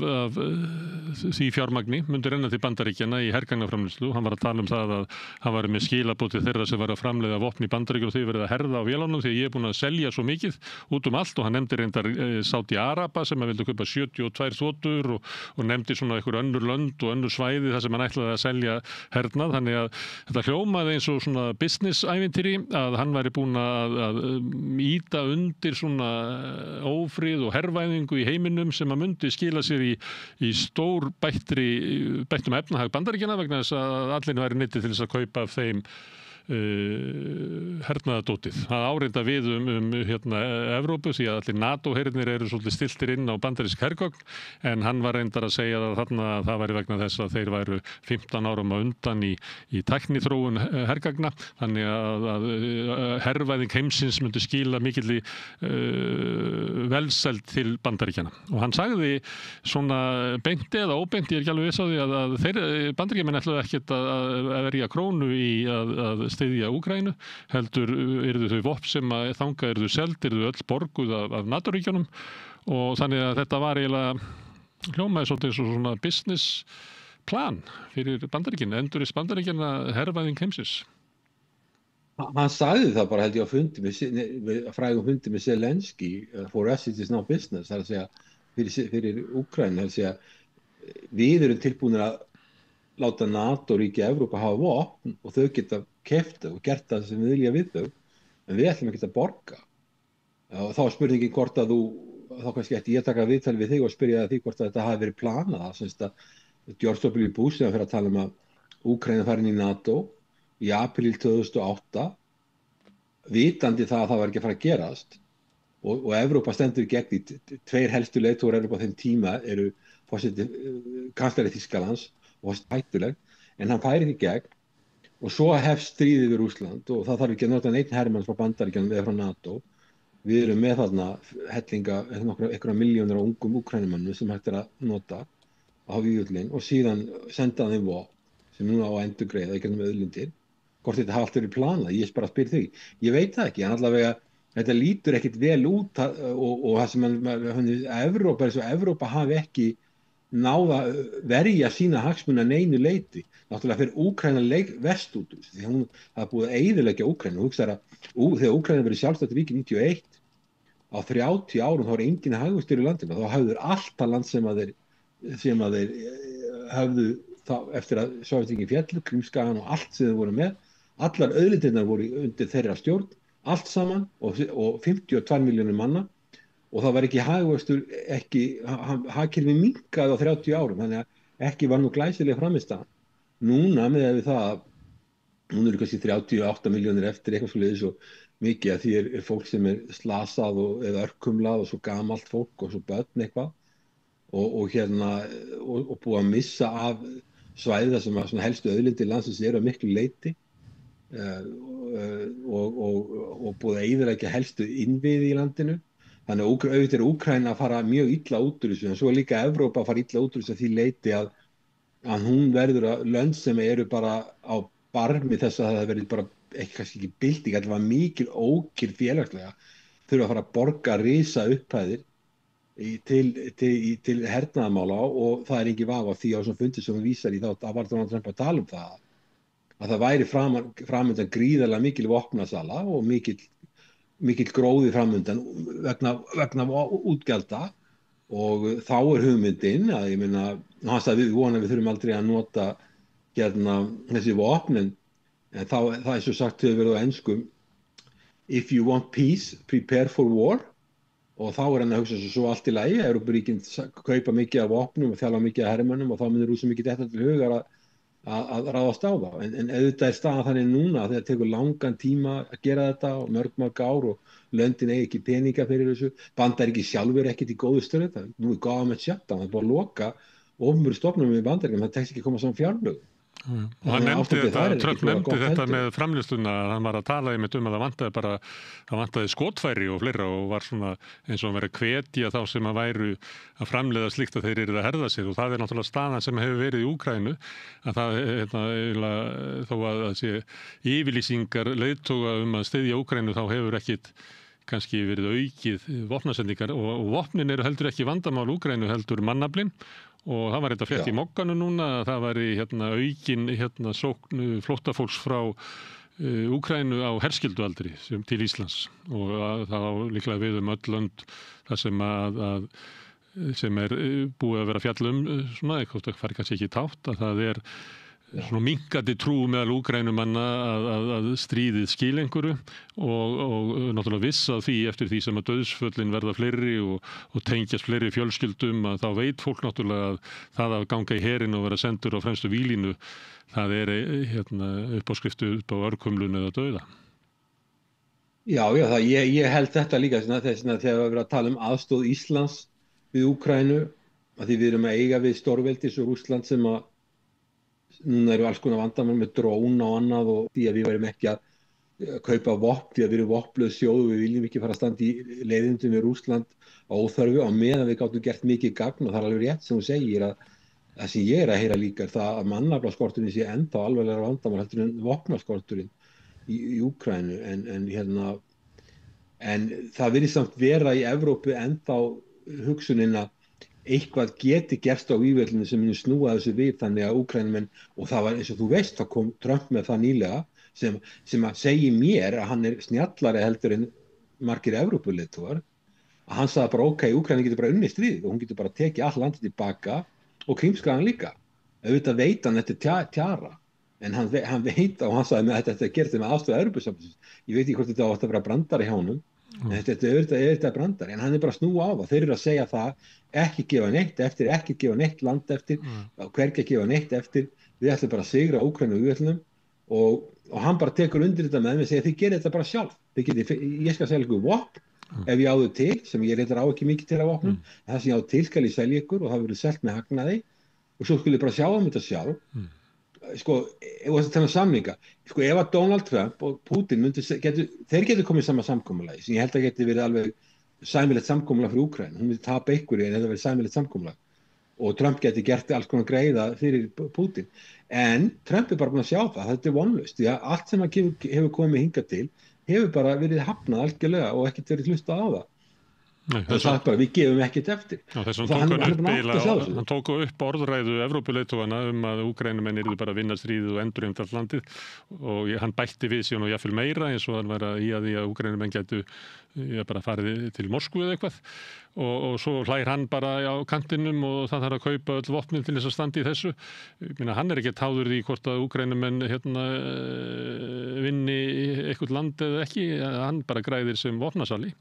Speaker 1: því fjármagni myndi renna til Bandaríkjanna í hergagnaframleiðslu. Hann var að tala um það að hann var með skilaboð til þeirra sem var að framleiða vopn í Bandaríkjunum og þau verið að herða á vélunum því að ég er búinn að selja svo mikið út allt og hann nefndi reyndar Sádi-Araba sem að vildu kaupa 72 þotur og nefndi svona einhver önnur lönd og önnur svæði þar sem hann ætlaði að selja hernað, þannig að þetta hljómaði eins og svona business-ævintýri að hann væri búinn að ýta undir svona ófrið og hervæðingu í heiminum sem að myndi skila sér í stór bættum efnahag Bandaríkjanna vegna þess að allir væri neyddið til þess að kaupa af þeim hernaðardótið. Það áreynda við Evrópu því að allir NATO-hernir eru svolítið stiltir inn á bandarísk hergögn en hann var reyndar að segja að þarna það væri vegna þess að þeir væru 15 árum á undan í tækniþróun hergagna þannig að hervæðing heimsins myndi skila mikilli velsæld til Bandaríkjanna og hann sagði svona beint eða óbeint, ég er ekki alveg viss á því að þeir Bandaríkjamenn ætluðu ekkert að verja krónu í að styðja Úkraínu, heldur eru þau vopn sem að þanga eru þau seld, eru þau öll borguð af NATO-ríkjunum og þannig að þetta var eiginlega hljómaði svolítið svona business plan fyrir Bandaríkin, endurist Bandaríkin að hervæðing heimsins.
Speaker 14: Hann sagði það bara held ég á frægum fundi með Zelensky for us it is now business, það er að segja fyrir Úkraínu, það er að segja við erum tilbúinir að láta NATO-ríki Evrópa hafa vopn og þau geta keypt og gert það sem við vilja við þau, en við ætlum ekki að borga. Og þá spurningin hvort að þá kannski ætti ég að taka viðtal við þig og spyrja því hvort að þetta hafi verið planað. Það semst að George W. Bush þegar fyrir að tala um að Úkraína farin í NATO í apríl 2008, vitandi það að það var ekki að fara að gerast, og Evrópa stendur gegn í tveir helstu leiðtogar Evrópa á þeim tíma eru forseti kanslari Þýskalands og hættuleg, en hann færi því gegn og svo hefst stríðið við Rússland og það þarf ekki að nota einn hermann frá Bandaríkjunum eða frá NATO. Við erum með þarna hellinga, einhverja milljónir á ungum Úkrænumönnum sem hægt að nota á vígullin og síðan senda þeim vopn sem núna á að endurgreiða í gegnum auðlindir. Hvort þetta hafa allt verið planað, ég bara spyr því. Ég veit það ekki, en allavega þetta lítur ekkit vel út og það sem Evrópa hafi ekki náða verja sína hagsmuna neinu leyti. Náttúrulega fyrir Úkraína verst út úr því það búið að eyðileggja Úkraínu. Þegar Úkraína verið sjálfstætt ríki 91 á 30 árum þá er enginn hagvöxtur í landinu. Þá hafðu þeir allt það land sem að þeir höfðu eftir að Sovétríkin féllu, Krímskagan og allt sem þeir voru með. Allar auðlindirnar voru undir þeirra stjórn, allt saman og 52 milljónir manna og það var ekki hagvöxtur, hagkerfi minnkaði á 30 árum, þannig að ekki var nú glæsileg frammistaðan. Núna með það, núna eru kannski 38 milljónir eftir eitthvað svoleiðis og mikið að því er fólk sem er slasað eða örkumlað og svo gamalt fólk og svo börn eitthvað og búið að missa af svæði sem að helstu auðlindir landsins eru að miklu leyti og búið að eyðileggja helstu innviði í landinu. Þannig að auðvitað er Úkraína að fara mjög illa út úr þessu, en svo líka Evrópa að fara illa út úr þessu að því leyti að hún verður að lönd sem eru bara á barmi þess að það verður bara kannski ekki bylting, allavega mikil ókyrrð félagslega, þurfa að fara að borga risa upphæðir til hernaðarmála og það er engin vafa því á þessum fundi sem hún vísar í þá að var Donald Trump að tala það að það væri framundan gríðarlega mikil vopnasala og mikill gróði framundan vegna útgjalda og þá er hugmyndin að ég meina, við vonum við þurfum aldrei að nota þessi vopn en það er svo sagt hefur verið á enskum if you want peace, prepare for war og þá er hann að hugsa svo allt í lagi Evrópuríkin kaupa mikið af vopnum og þjálfa mikið af hermönnum og þá myndir rúsa mikið þetta til hugar að ráðast á það en auðvitað er staðan þannig núna að það tekur langan tíma að gera þetta og mörg ár og löndin eigi ekki peninga fyrir þessu Bandaríkin sjálfur ekkert í góðu stöðu nú er government shutdown, það er búið að loka opinberu stofnunum í Bandaríkjunum, það tekst ekki að koma saman fjárlög
Speaker 1: og hann Trump nefndi þetta með framleiðsluna að hann var að tala einmitt að það vantaði skotfæri og fleira og var svona eins og hann verið að hvetja þá sem að væru að framleiða slíkt að þeir eru að herða sig og það er náttúrulega staðan sem hefur verið í Úkraínu að það þó að sé yfirlýsingar leiðtoga að styðja Úkraínu þá hefur ekkit kannski verið aukið vopnasendingar og vopnin eru heldur ekki vandamál Úkraínu heldur mannaflinn og það var þetta frétt í Mogganu núna að það var aukin sókn flóttafólks frá Úkraínu á herskyldualdri til Íslands og það á líklega við öll lönd þar sem er búið að vera fjallum svona, eitthvað fari kannski ekki tátt að það er svona minkandi trú meðal Úkraínumanna að stríðið skil einhverju og náttúrulega viss að því eftir því sem að dauðsföllin verða fleiri og tengjast fleiri fjölskyldum að þá veit fólk náttúrulega að það að ganga í herinn og vera sendur á fremstu vílínu það er uppáskriftu upp á örkumlun eða dauða.
Speaker 14: Já, ég held þetta líka þess að þegar við verðum að tala aðstoð Íslands við Úkraínu að því við erum að eiga við stórveldis og Rússland sem að núna eru alls konar vandamál með drón og annað og því að við verðum ekki að kaupa vopn því að við erum vopnlaus þjóð og við viljum ekki fara að standa í leiðindum við Rússland á óþörfu á meðan við gátum gert mikið gagn og það er alveg rétt sem þú segir að það sem ég er að heyra líka er það að mannaflaskorturinn sé ennþá alveglega vandamál heldur en vopnaskorturinn í Úkraínu en það virðist samt vera í Evrópu ennþá hugsunin að eitthvað geti gerst á vígvöllinu sem muni snúa þessu við þannig að Úkraínumenn og það var eins og þú veist það kom Trump með það nýlega sem að segja mér að hann er snjallari heldur en margir Evrópuleiðtogar að hann sagði bara ok, Úkraína getur bara unnið stríðið og hún getur bara tekið all landið tilbaka og Krímskagan líka auðvitað veit hann þetta tjara en hann veit og hann sagði með þetta gerði með aðstoð Evrópusambandsins ég veit ekki hvort þetta átt að vera brandari hjá honum þetta er auðvitað brandari en hann er bara að snúa á það þeir eru að segja það ekki gefa neitt eftir, ekki gefa neitt land eftir hvergi að gefa neitt eftir við ætlum bara að sigra Úkraínu og Víðvöllunum og hann bara tekur undir þetta með mig og segir þið gerir þetta bara sjálf ég skal selja ykkur vopn ef ég á þau til, sem ég reyndar á ekki mikið til af vopnum, en það sem ég á til skal ég selja ykkur og það verður selt með hagnaði og svo skulle ég bara sjá þetta sjálf. Sko, ef það er samninga, sko, ef að Donald Trump og Putin þeir getur komið saman samkomulagi, sem ég held að geti verið alveg sæmilegt samkomulag fyrir Úkraínu, hún myndi tapa ykkur en þetta verið sæmilegt samkomulag og Trump geti gert alls konar greiða fyrir Putin, en Trump bara búin að sjá það, þetta vonlaust, því að allt sem hann hefur komið hingað til hefur bara verið hafnað algjörlega og ekkert verið hlustað á það. Það er bara, við gefum ekkert eftir.
Speaker 1: Hann tók upp orðræðu Evrópuleiðtogana að Úkraínumenn yrðu bara að vinna stríðið og endurheimta allt landið og hann bætti við síðan og jafnvel meira eins og hann var að því að Úkraínumenn gætu bara farið til Moskvu eða eitthvað og svo hlær hann bara á kantinum og það þarf að kaupa öll vopnin til þess að standa í þessu. Hann ekki táður því hvort að Úkraínumenn vinni eitthvað land eða ekki, hann bara græðir sem vopnasali.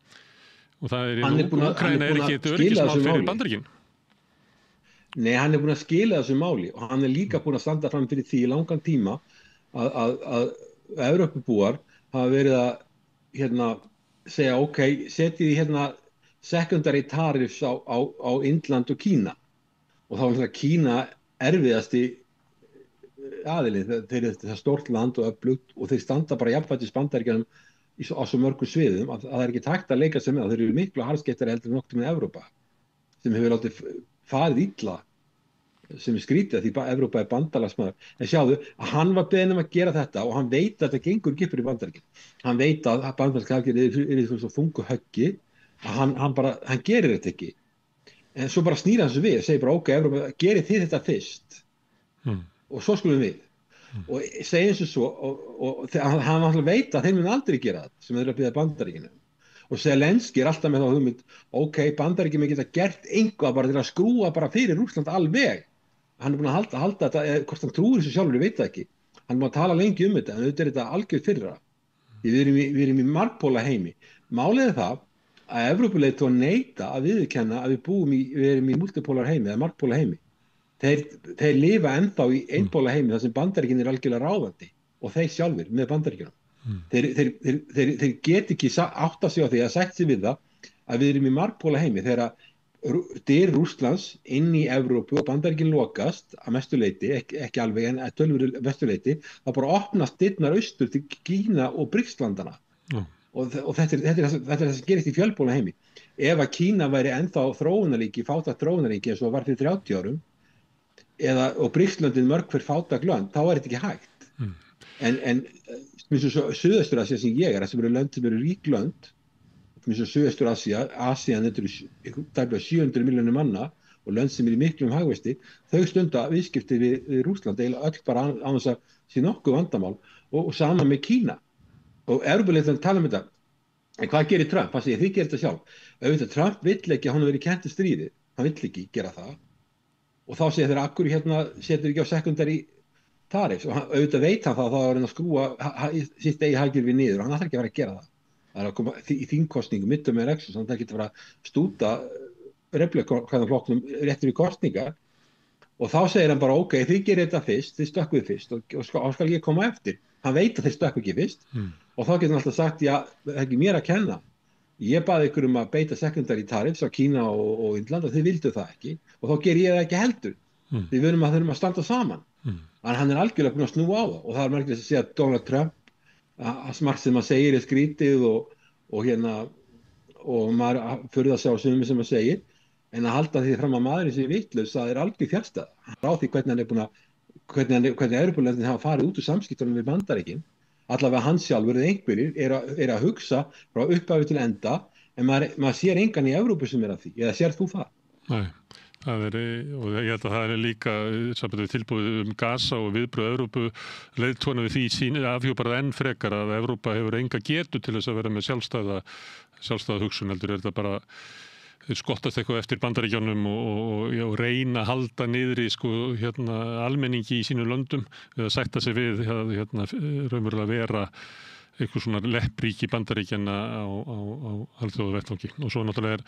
Speaker 1: Og það Úkraína ekki eitt öryggismál fyrir Bandaríkin.
Speaker 14: Nei, hann búinn að skila þessu máli og hann líka búinn að standa fram fyrir því í langan tíma að Evrópubúar hafa verið að segja ok, setjið secondary tariffs á Indland og Kína og þá er Kína erfiðasti aðilinn, þeir eru það stórt land og öflugt og þeir standa bara jafnfætis Bandaríkjunum á svo mörgum sviðum að það er ekki takt að leika sig með það. Þeir eru miklu harðskeyttari heldur en nokkuð með Evrópa sem hefur látið farið illa sem er skrítið því Evrópa er bandalagsmaður. En sjáðu að hann var beðinn að gera þetta og hann veit að þetta gengur ekki fyrir Bandaríkin. Hann veit að bandaríska hagkerfið er svo þungu höggi að hann gerir þetta ekki. En svo bara snýr hann sig við og segir bara ok, Evrópa, gerið þið þetta fyrst og svo skulum við. Og segja eins og svo og hann alltaf veit að þeir mun aldrei gera það sem þeir að bíða Bandaríkinu og Zelenski alltaf með þá hugmynd ok, Bandaríkinu með geta gert einhvað bara til að skrúa bara fyrir Rússland alveg. Hann búinn að halda þetta, hvort hann trúir þessu sjálfur, ég veit það ekki. Hann búinn að tala lengi þetta en auðvitað er þetta algjörð fyrra. Við erum í margpóla heimi. Málið er það að Evrópuleiðtogar neita að viðurkenna að við erum í multipólar heimi eða margpóla heimi. Þeir lifa ennþá í einpóla heimi þar sem Bandaríkin er algjörlega ráðandi og þeir sjálfur með Bandaríkjunum. Þeir get ekki átta sig á því að sætt sig við það að við erum í margpóla heimi þegar dyr Rússlands inn í Evrópu og Bandaríkin lokast að mestu leyti, ekki alveg en að tölvöru mestu leyti, þá bara opnast dyrnar austur til Kína og BRICS-landana. Og þetta er það sem gerist í fjölpóla heimi. Ef að Kína væri ennþá þróunaríki, fátækt þróunaríki eins og var fyrir 30 árum og BRICS-löndin mörg fyrir fátæk lönd, þá er þetta ekki hægt. En eins og Suðaustur-Asía sem ég sem eru lönd sem eru rík lönd, eins og Suðaustur-Asía, Asían, þetta eru tæplega 700 milljónir manna og lönd sem eru í miklum hagvexti, þau stunda viðskipti við Rússland, eiginlega öll bara á þess að sé nokkuð vandamál og sama með Kína. Og Evrópuleiðtogarnir tala þetta. En hvað gerir Trump? Hann segir, þið gerir þetta sjálf. Auðvitað, Trump vill ekki að hann verið kennt í stríði. Hann vill ekki gera það. Og þá segir þeir akkur setur ekki á secondary tariffs og auðvitað veit hann það að það var að skrúa sitt eigi hagkerfi niður og hann ætlar ekki að vera að gera það. Það er að koma í þingkostningu midterm elections, þannig að það getur að vera að stúta republikanaflokknum réttur í kostningar og þá segir hann bara ok, þið gerir þetta fyrst, þið stökkvið fyrst og skal ég koma eftir. Hann veit að þeir stökkvu ekki fyrst og þá getur hann alltaf sagt, já, það er ekki mér að kenna. Ég baði ykkur að beita secondary tariffs á Kína og Indland og þið vildu það ekki og þá ger ég það ekki heldur. Við þurfum að standa saman. Þannig hann er algjörlega búinn að snúa á það og það er margir að segja að Donald Trump að margt sem hann segir er skrítið og maður fyrir að sjá sem hann segir en að halda því fram að maðurinn sem er vitlaus, það er algjör fjárstæða. Hann ráð því hvernig hann er búinn að hvernig Evrópulöndin hafa farið út úr samskiptunum við Bandaríkin. Allavega hans sjálfur eða einhverjir er að hugsa frá upphafi til enda en maður sér engan í Evrópu sem er að því, eða sér þú það?
Speaker 1: Nei, það og ég held að það er líka tilbúið Gaza og viðbröð Evrópu leiðtogana við því afhjúpar enn frekar að Evrópa hefur enga getu til þess að vera með sjálfstæða hugsun, heldur er þetta bara skottast eitthvað eftir Bandaríkjunum og reyna að halda niðri almenningi í sínu löndum eða sætta sig við raunverulega vera eitthvað svona leppríki Bandaríkjanna á alþjóðavettvangi og svo náttúrulega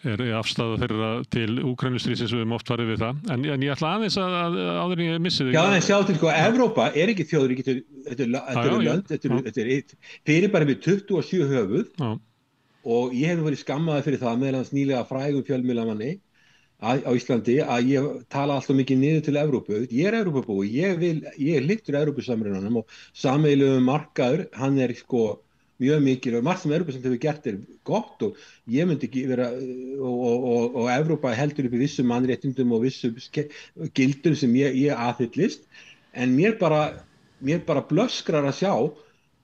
Speaker 1: er afstaða þeirra til Úkraínustríðsins við oft farið við það en ég ætla aðeins að áður en ég missi þig.
Speaker 14: Já, en sjá til Evrópa er ekki þjóðríki, þetta eru lönd, þetta er fyrir bara við 27 höfuð og ég hef verið skammaður fyrir það meðal hans nýlega frægum fjölmiðlamanni á Íslandi að ég tala alltaf mikið niður til Evrópu. Ég er Evrópubúi, ég er hlynntur Evrópusamrunanum og sameiginlegur markaður, hann er sko mjög mikilvægur. Margt sem Evrópusambandið hefur gert er gott og ég myndi ekki vera og Evrópa heldur upp í vissum mannréttindum og vissum gildum sem ég aðhyllist, en mér bara blöskrar að sjá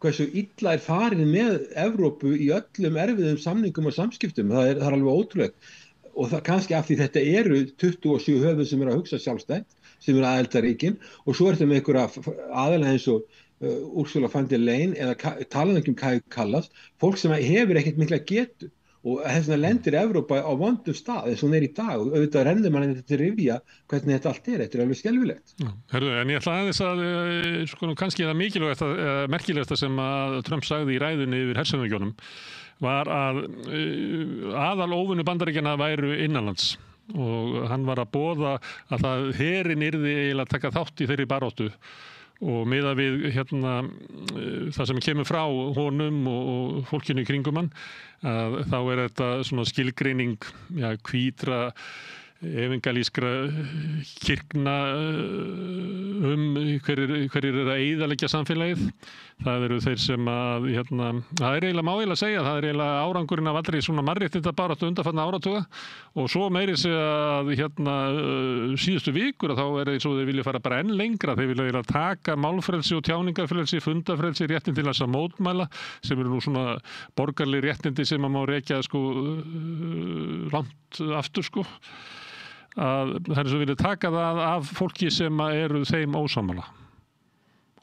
Speaker 14: hversu illa farið með Evrópu í öllum erfiðum samningum og samskiptum. Það er alveg ótrúlegt. Og það kannski af því þetta eru 27 höfuð sem eru að hugsa sjálfstætt, sem eru aðildarríkin, og svo er þetta með einhverja aðilega eins og Ursula von der Leyen eða talað ekki Kaja Kallas, fólk sem hefur ekkert mikla getu og þess vegna lendir Evrópa á vondum stað eins og hún er í dag og auðvitað rennir mann þetta til rifja hvernig þetta allt er. Þetta er alveg skelfilegt.
Speaker 1: Herðu, en ég ætla aðeins að sko kannski það mikilvægasta, merkilegasta sem að Trump sagði í ræðunni yfir hershöfðingjónum var að aðal óvinnu Bandaríkjanna væru innanlands og hann var að boða að herinn yrði eiginlega að taka þátt í þeirri baráttu og miðað við það sem kemur frá honum og fólkinu í kringum hann þá er þetta svona skilgreining hvítra evangelískra kirkna hverjir eru að eyðileggja samfélagið. Það eru þeir sem að það er eiginlega má eiginlega segja, það er eiginlega árangurinn af allri svona mannréttindabaráttu undanfarna áratuga og svo meiri segja að síðustu vikur þá er eins og þeir vilja fara bara enn lengra, þeir vilja eiginlega taka málfrelsi og tjáningarfrelsi, fundafrelsi, réttin til þess að mótmæla sem eru nú svona borgarleg réttindi sem að má rekja langt aftur að það er svo vilja taka það af fólki sem eru þeim ósammála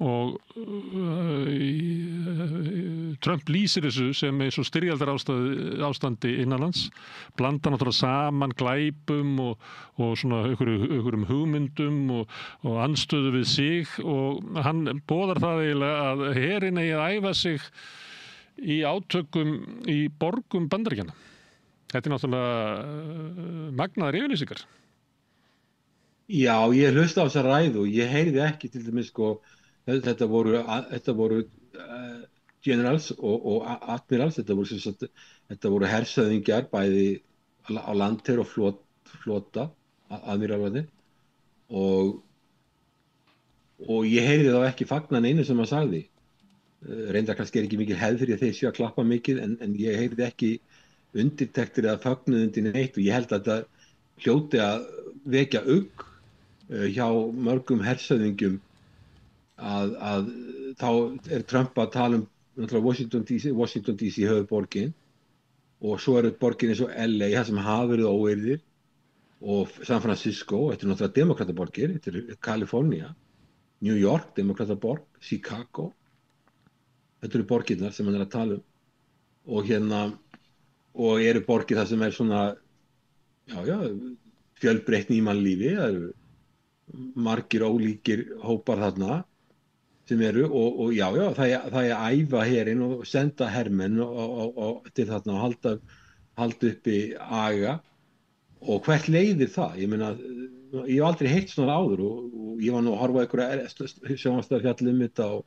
Speaker 1: og Trump lýsir þessu sem eins og styrjaldar ástandi innanlands, blanda náttúrulega saman glæpum og svona einhverjum hugmyndum og andstöðu við sig og hann boðar það eiginlega að herinn eigi að æfa sig í átökum í borgum Bandaríkjanna. Þetta er náttúrulega magnaðar yfirlýsingar.
Speaker 14: Já, ég hlusta á þessa ræðu og ég heyrði ekki til dæmis þetta voru generals og admirals, þetta voru hershöfðingjar bæði á landher og flota admiralvarnir og ég heyrði þá ekki fagna neinu sem hann sagði. Reyndar kannski er ekki mikil hefð fyrir að þeir séu að klappa mikið en ég heyrði ekki undirtektir eða fögnuð undir neitt og ég held að þetta hljóti að vekja ugg hjá mörgum hershöfðingjum að þá er Trump að tala Washington DC höfuðborgin og svo eru borgin eins og LA það sem hafa verið óeirðir og San Francisco, þetta er náttúrulega demokrataborgir, þetta er Kalifornía, New York, demokrataborg, Chicago, þetta eru borgirnar sem hann er að tala og eru borgir það sem er svona fjölbreytni í mannlífi, það eru margir ólíkir hópar þarna sem eru og það er að æfa herinn og senda hermenn til þarna og halda uppi aga og hvert leiðir það? Ég meina, ég hef aldrei heyrt svona áður og ég var nú að horfa einhverja sjónvarpsfjall þetta og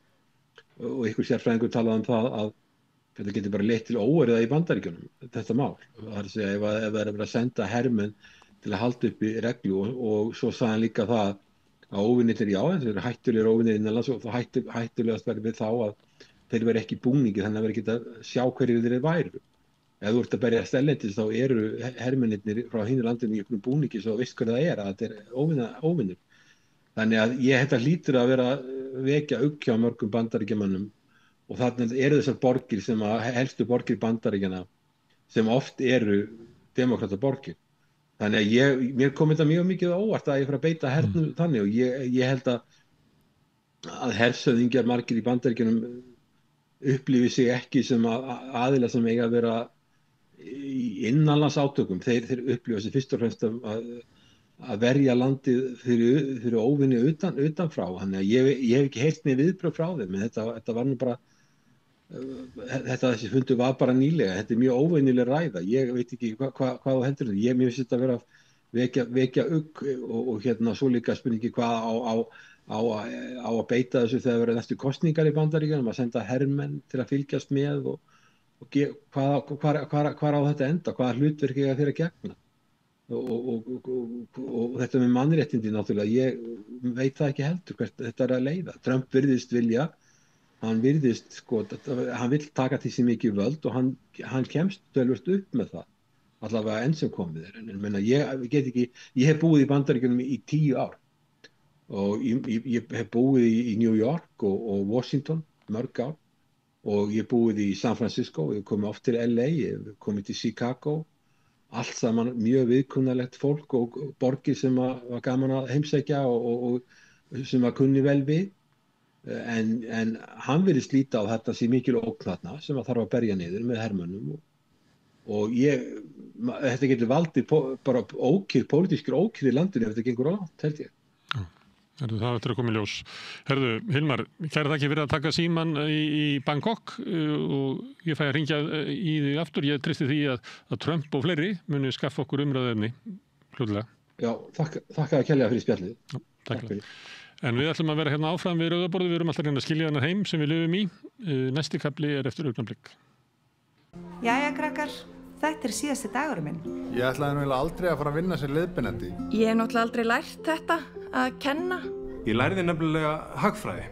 Speaker 14: einhver sérfræðingur talaði um það að þetta getur bara leitt til óeirða í Bandaríkjunum, þetta mál. Það er að segja ef það er að vera að senda hermenn til að halda uppi reglu og svo sagði hann líka það að óvinnir þetta eru hættulegir óvinnir innanlands og það hættulegast verður við þá að þeir verður ekki búningi þannig að verður ekki að sjá hverju þeir væru. Ef þú ert að berjast erlendis þá eru hermennirnir frá hinu landinu í einhverjum búningi svo veist hverju það er að þetta er óvinnir. Þannig að þetta hlýtur að vera vekja ugg hjá mörgum Bandaríkjamönnum og þannig eru þessar borgir sem helstu borgir Bandaríkjanna sem oft eru demokrataborgir. Þannig að mér kom þetta mjög mikið á óvart að ég fara að beita hernum þannig og ég held að hershöfðingjar margir í Bandaríkjunum upplifi sig ekki sem aðila sem eiga að vera í innanlands átökum. Þeir upplifa sig fyrst og fremst að verja landið fyrir óvinni utanfrá. Þannig að ég hef ekki heyrt mig viðbrögð frá þeim, en þetta var nú bara þessi fundur var bara nýlega. Þetta er mjög óvenjuleg ræða. Ég veit ekki hvað þú heldur þetta. Mér finnst þetta að vera vekja ugg og svo líka spurningi hvað á að beita þessu þegar verður næstu kosningar í Bandaríkjunum, að senda hermenn til að fylgjast með og hvar á þetta enda, hvaða hlutverk eiga þeir að gegna og þetta með mannréttindi náttúrulega, ég veit það ekki heldur hvert þetta að leiða. Trump virðist vilja, hann virðist hann vill taka til sig mikið völd og hann kemst tölvöld upp með það, allavega enn sem komið en menna, ég hef búið í Bandaríkjunum í 10 ár og ég hef búið í New York og Washington mörg ár og ég hef búið í San Francisco, ég hef komið oft til LA, ég hef komið til Chicago, allt saman mjög viðkunnalegt fólk og borgir sem var gaman að heimsækja og sem að kunni vel við en hann virðist líta á þetta sé mikil ógn þarna sem að þarf að berja niður með hermönnum og þetta getur valdið bara pólitískir ókyrr í landinu ef þetta gengur á langt, held ég.
Speaker 1: Það eftir að koma í ljós. Herðu, Hilmar, kæra þakki fyrir að taka síman í Bangkok og ég fæ að hringja í því aftur. Ég tristi því að Trump og fleiri muni skaffa okkur umræðuefni hlutlega.
Speaker 14: Já, þakka að kærlega fyrir spjallið.
Speaker 1: Takk fyrir. En við ætlum að vera hérna áfram við rauðaborðið, við erum alltaf hérna að skilja þennan heim sem við lifum í. Næsti kafli eftir augnablik.
Speaker 15: Jæja, krakkar. Þetta síðasti dagurinn minn.
Speaker 3: Ég ætlaði nú aldrei að fara að vinna sem leiðbeinandi.
Speaker 4: Ég hef náttúrulega aldrei lært þetta, að kenna.
Speaker 5: Ég lærði nefnilega hagfræði.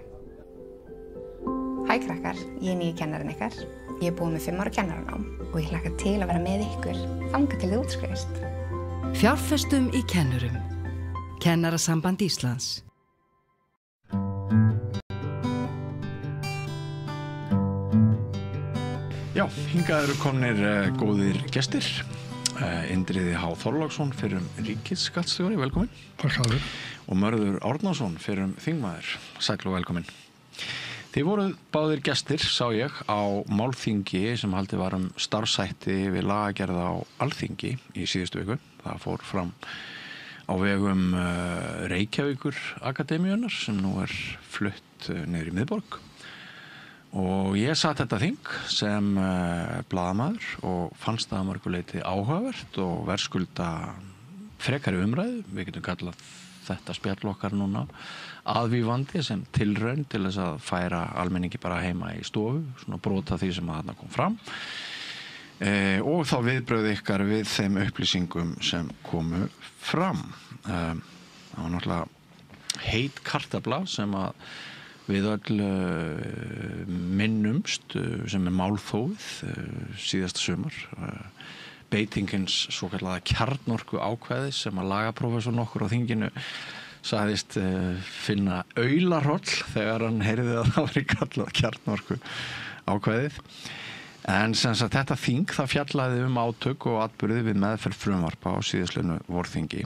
Speaker 6: Hæ krakkar, ég nýji kennarinn ykkar. Ég er búin með 5 ára kennaranám og ég hlakka til að vera með ykkur þangað til þið útskrifist.
Speaker 7: Fjárfestum í kennurum. Kennarasamband Íslands.
Speaker 16: Já, hingað eru komnir góðir gestir. Indriði H. Þorláksson fyrrum ríkisskattstjóri, velkomin.
Speaker 17: Takk fyrir.
Speaker 16: Og Mörður Árnason fyrrum þingmaður, sæll og velkomin. Þið voruð báðir gestir, sá ég, á málþingi sem haldið var starfshætti við lagagerð á Alþingi í síðustu viku. Það fór fram á vegum Reykjavíkur Akademíunnar sem nú flutt niður í miðborg. Og ég satt þetta þing sem blaðamaður og fannst það að mörgu leyti áhugavert og verðskulda frekari umræðu. Við getum kallað þetta spjall okkar núna aðvífandi sem tilraun til þess að færa almenningi bara heima í stofu, svona brota því sem þarna kom fram. Og þá viðbrögð ykkar við þeim upplýsingum sem komu fram. Það var náttúrulega heit kartafla sem að við öll minnumst sem málþófið síðasta sumar. Beitingins svokallaða kjarnorku ákvæði sem að lagaprófessor nokkur á þinginu sagðist finna aularhroll þegar hann heyrði að það var kallað kjarnorku ákvæðið. En sem sagt þetta þing það fjallaði átök og atburði við meðferð frumvarpa á síðastliðnu vorþingi.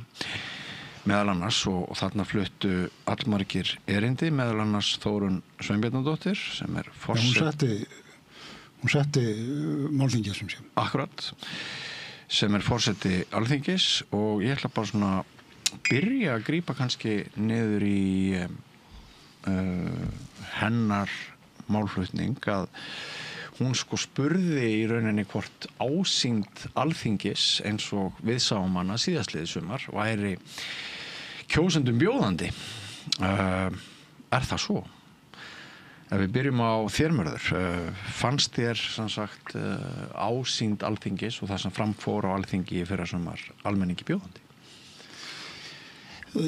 Speaker 16: Meðal annars og þarna fluttu allmargir erindi, meðal annars Þórunn Sveinbjarnardóttir sem forseti.
Speaker 17: Hún setti málþingið sem sé.
Speaker 16: Akkurat, sem forseti Alþingis og ég ætla bara svona byrja að grípa kannski niður í hennar málflutning að hún spurði í rauninni hvort ásýnd Alþingis eins og við sáum hana síðastliðið sumar væri kjósendum bjóðandi. Það svo? Ef við byrjum á þér, Mörður, fannst þér sem sagt ásýnd Alþingis og það sem framfór á Alþingi í fyrra sumar almenningi bjóðandi?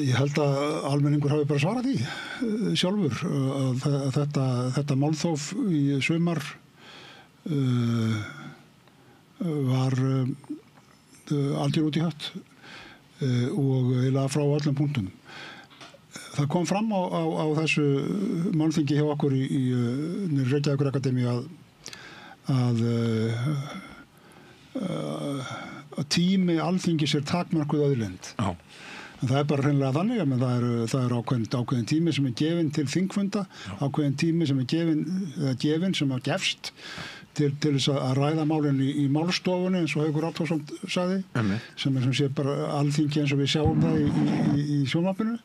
Speaker 17: Ég held að almenningur hafi bara svarað því sjálfur að þetta málþóf í sumar var algjör út í hött og eiginlega frá öllum punktum. Það kom fram á þessu málþingi hjá okkur í Reykjavíkur Akademíu að tími Alþingis takmörkuð auðlind.
Speaker 16: Já.
Speaker 17: Það bara hreinlega þannig að það er ákveðin tími sem gefinn til þingfunda, ákveðin tími sem gefinn sem gefst til þess að ræða málinn í málstofunni eins og Haukur Árnason sagði, sem sé bara Alþingi eins og við sjáum það í sjónvarpinu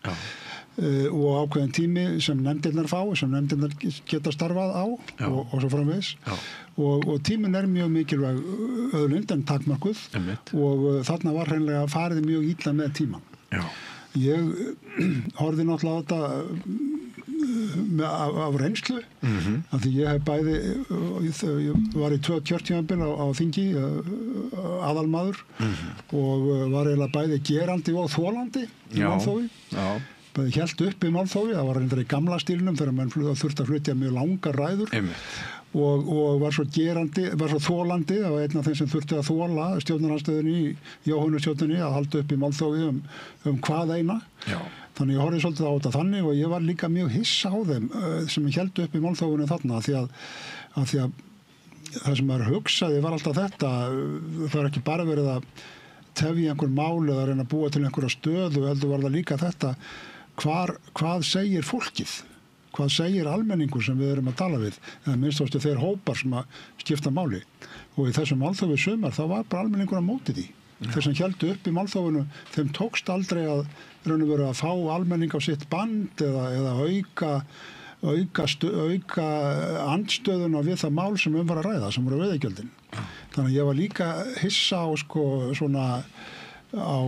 Speaker 17: og ákveðin tími sem nefndirnar fá, sem nefndirnar geta starfað á og svo framvegis og tíminn mjög mikilvæg auðlind en takmörkuð og þarna var hreinlega farið mjög illa með tímann.
Speaker 16: Já.
Speaker 17: Ég horfði náttúrulega á þetta af reynslu af því ég hef bæði ég var í 2 kjörtímabil á þingi aðalmaður og var eiginlega bæði gerandi og þolandi í málþófi bæði hélt upp í málþófi, það var reyndar í gamla stílnum þegar menn þurfti að flytja mjög langar ræður og var svo gerandi, var svo þolandi það var einn af þeim sem þurfti að þola stjórnarandstöðunni í Jóhannustjórninni að halda upp í málþófi hvað eina þannig ég horfði svolítið á þetta þannig og ég var líka mjög hissa á þeim sem héldu upp í málþófinu þarna af því að það sem maður hugsaði var alltaf þetta það er ekki bara verið að tefja einhver mál eða reyna að búa til einhverja stöðu heldur var það líka þetta hvað segir fólkið hvað segir almenningur sem við erum að tala við eða minnst þeir hópar sem að skipta máli og í þessum málþófi sumar þá var bara almenningur að móti því þeir sem héldu upp í málþófinu þeim tókst aldrei að raun og veru að fá almenning á sitt band eða auka andstöðuna við það mál sem var að ræða sem voru veiðigjöldin þannig að ég var líka hissa á svona á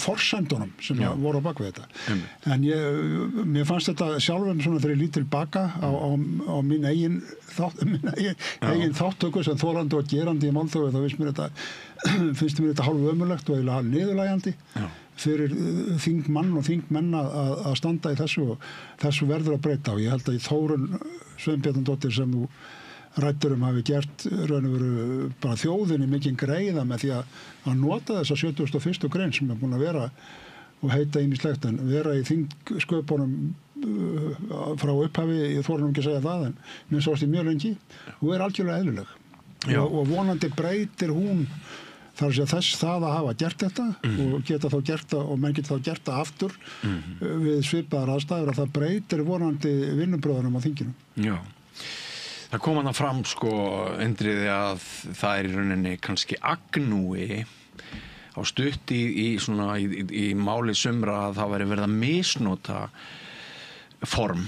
Speaker 17: forsendunum sem voru á bakvið þetta en mér fannst þetta sjálfum svona þegar ég lít tilbaka á mín eigin þáttöku sem þolandi og gerandi í málþófi þá finnst mér þetta hálf ömurlegt og eiginlega niðurlægjandi fyrir þingmann og þingmenn að standa í þessu og þessu verður að breyta og ég held að í Þórunn Sveinbjarnardóttir sem þú ræddur hafi gert raun og veru bara þjóðinni mikinn greiða með því að nota þessa 71. grein sem búin að vera og heita ýmislegt en vera í þingsköpunum frá upphafi, ég þorum ekki að segja það en minnst ást í mjög lengi og algjörlega eðlileg og vonandi breytir hún þar að þess það að hafa gert þetta og geta þá gert það og menn geta þá gert það aftur við svipaðar aðstæður að það breytir vonandi vinnubröðunum á þinginu.
Speaker 16: Já. Það kom hann fram Indriði að það í rauninni kannski agnúi á stutt í máli sumra að það væri verið að misnota form,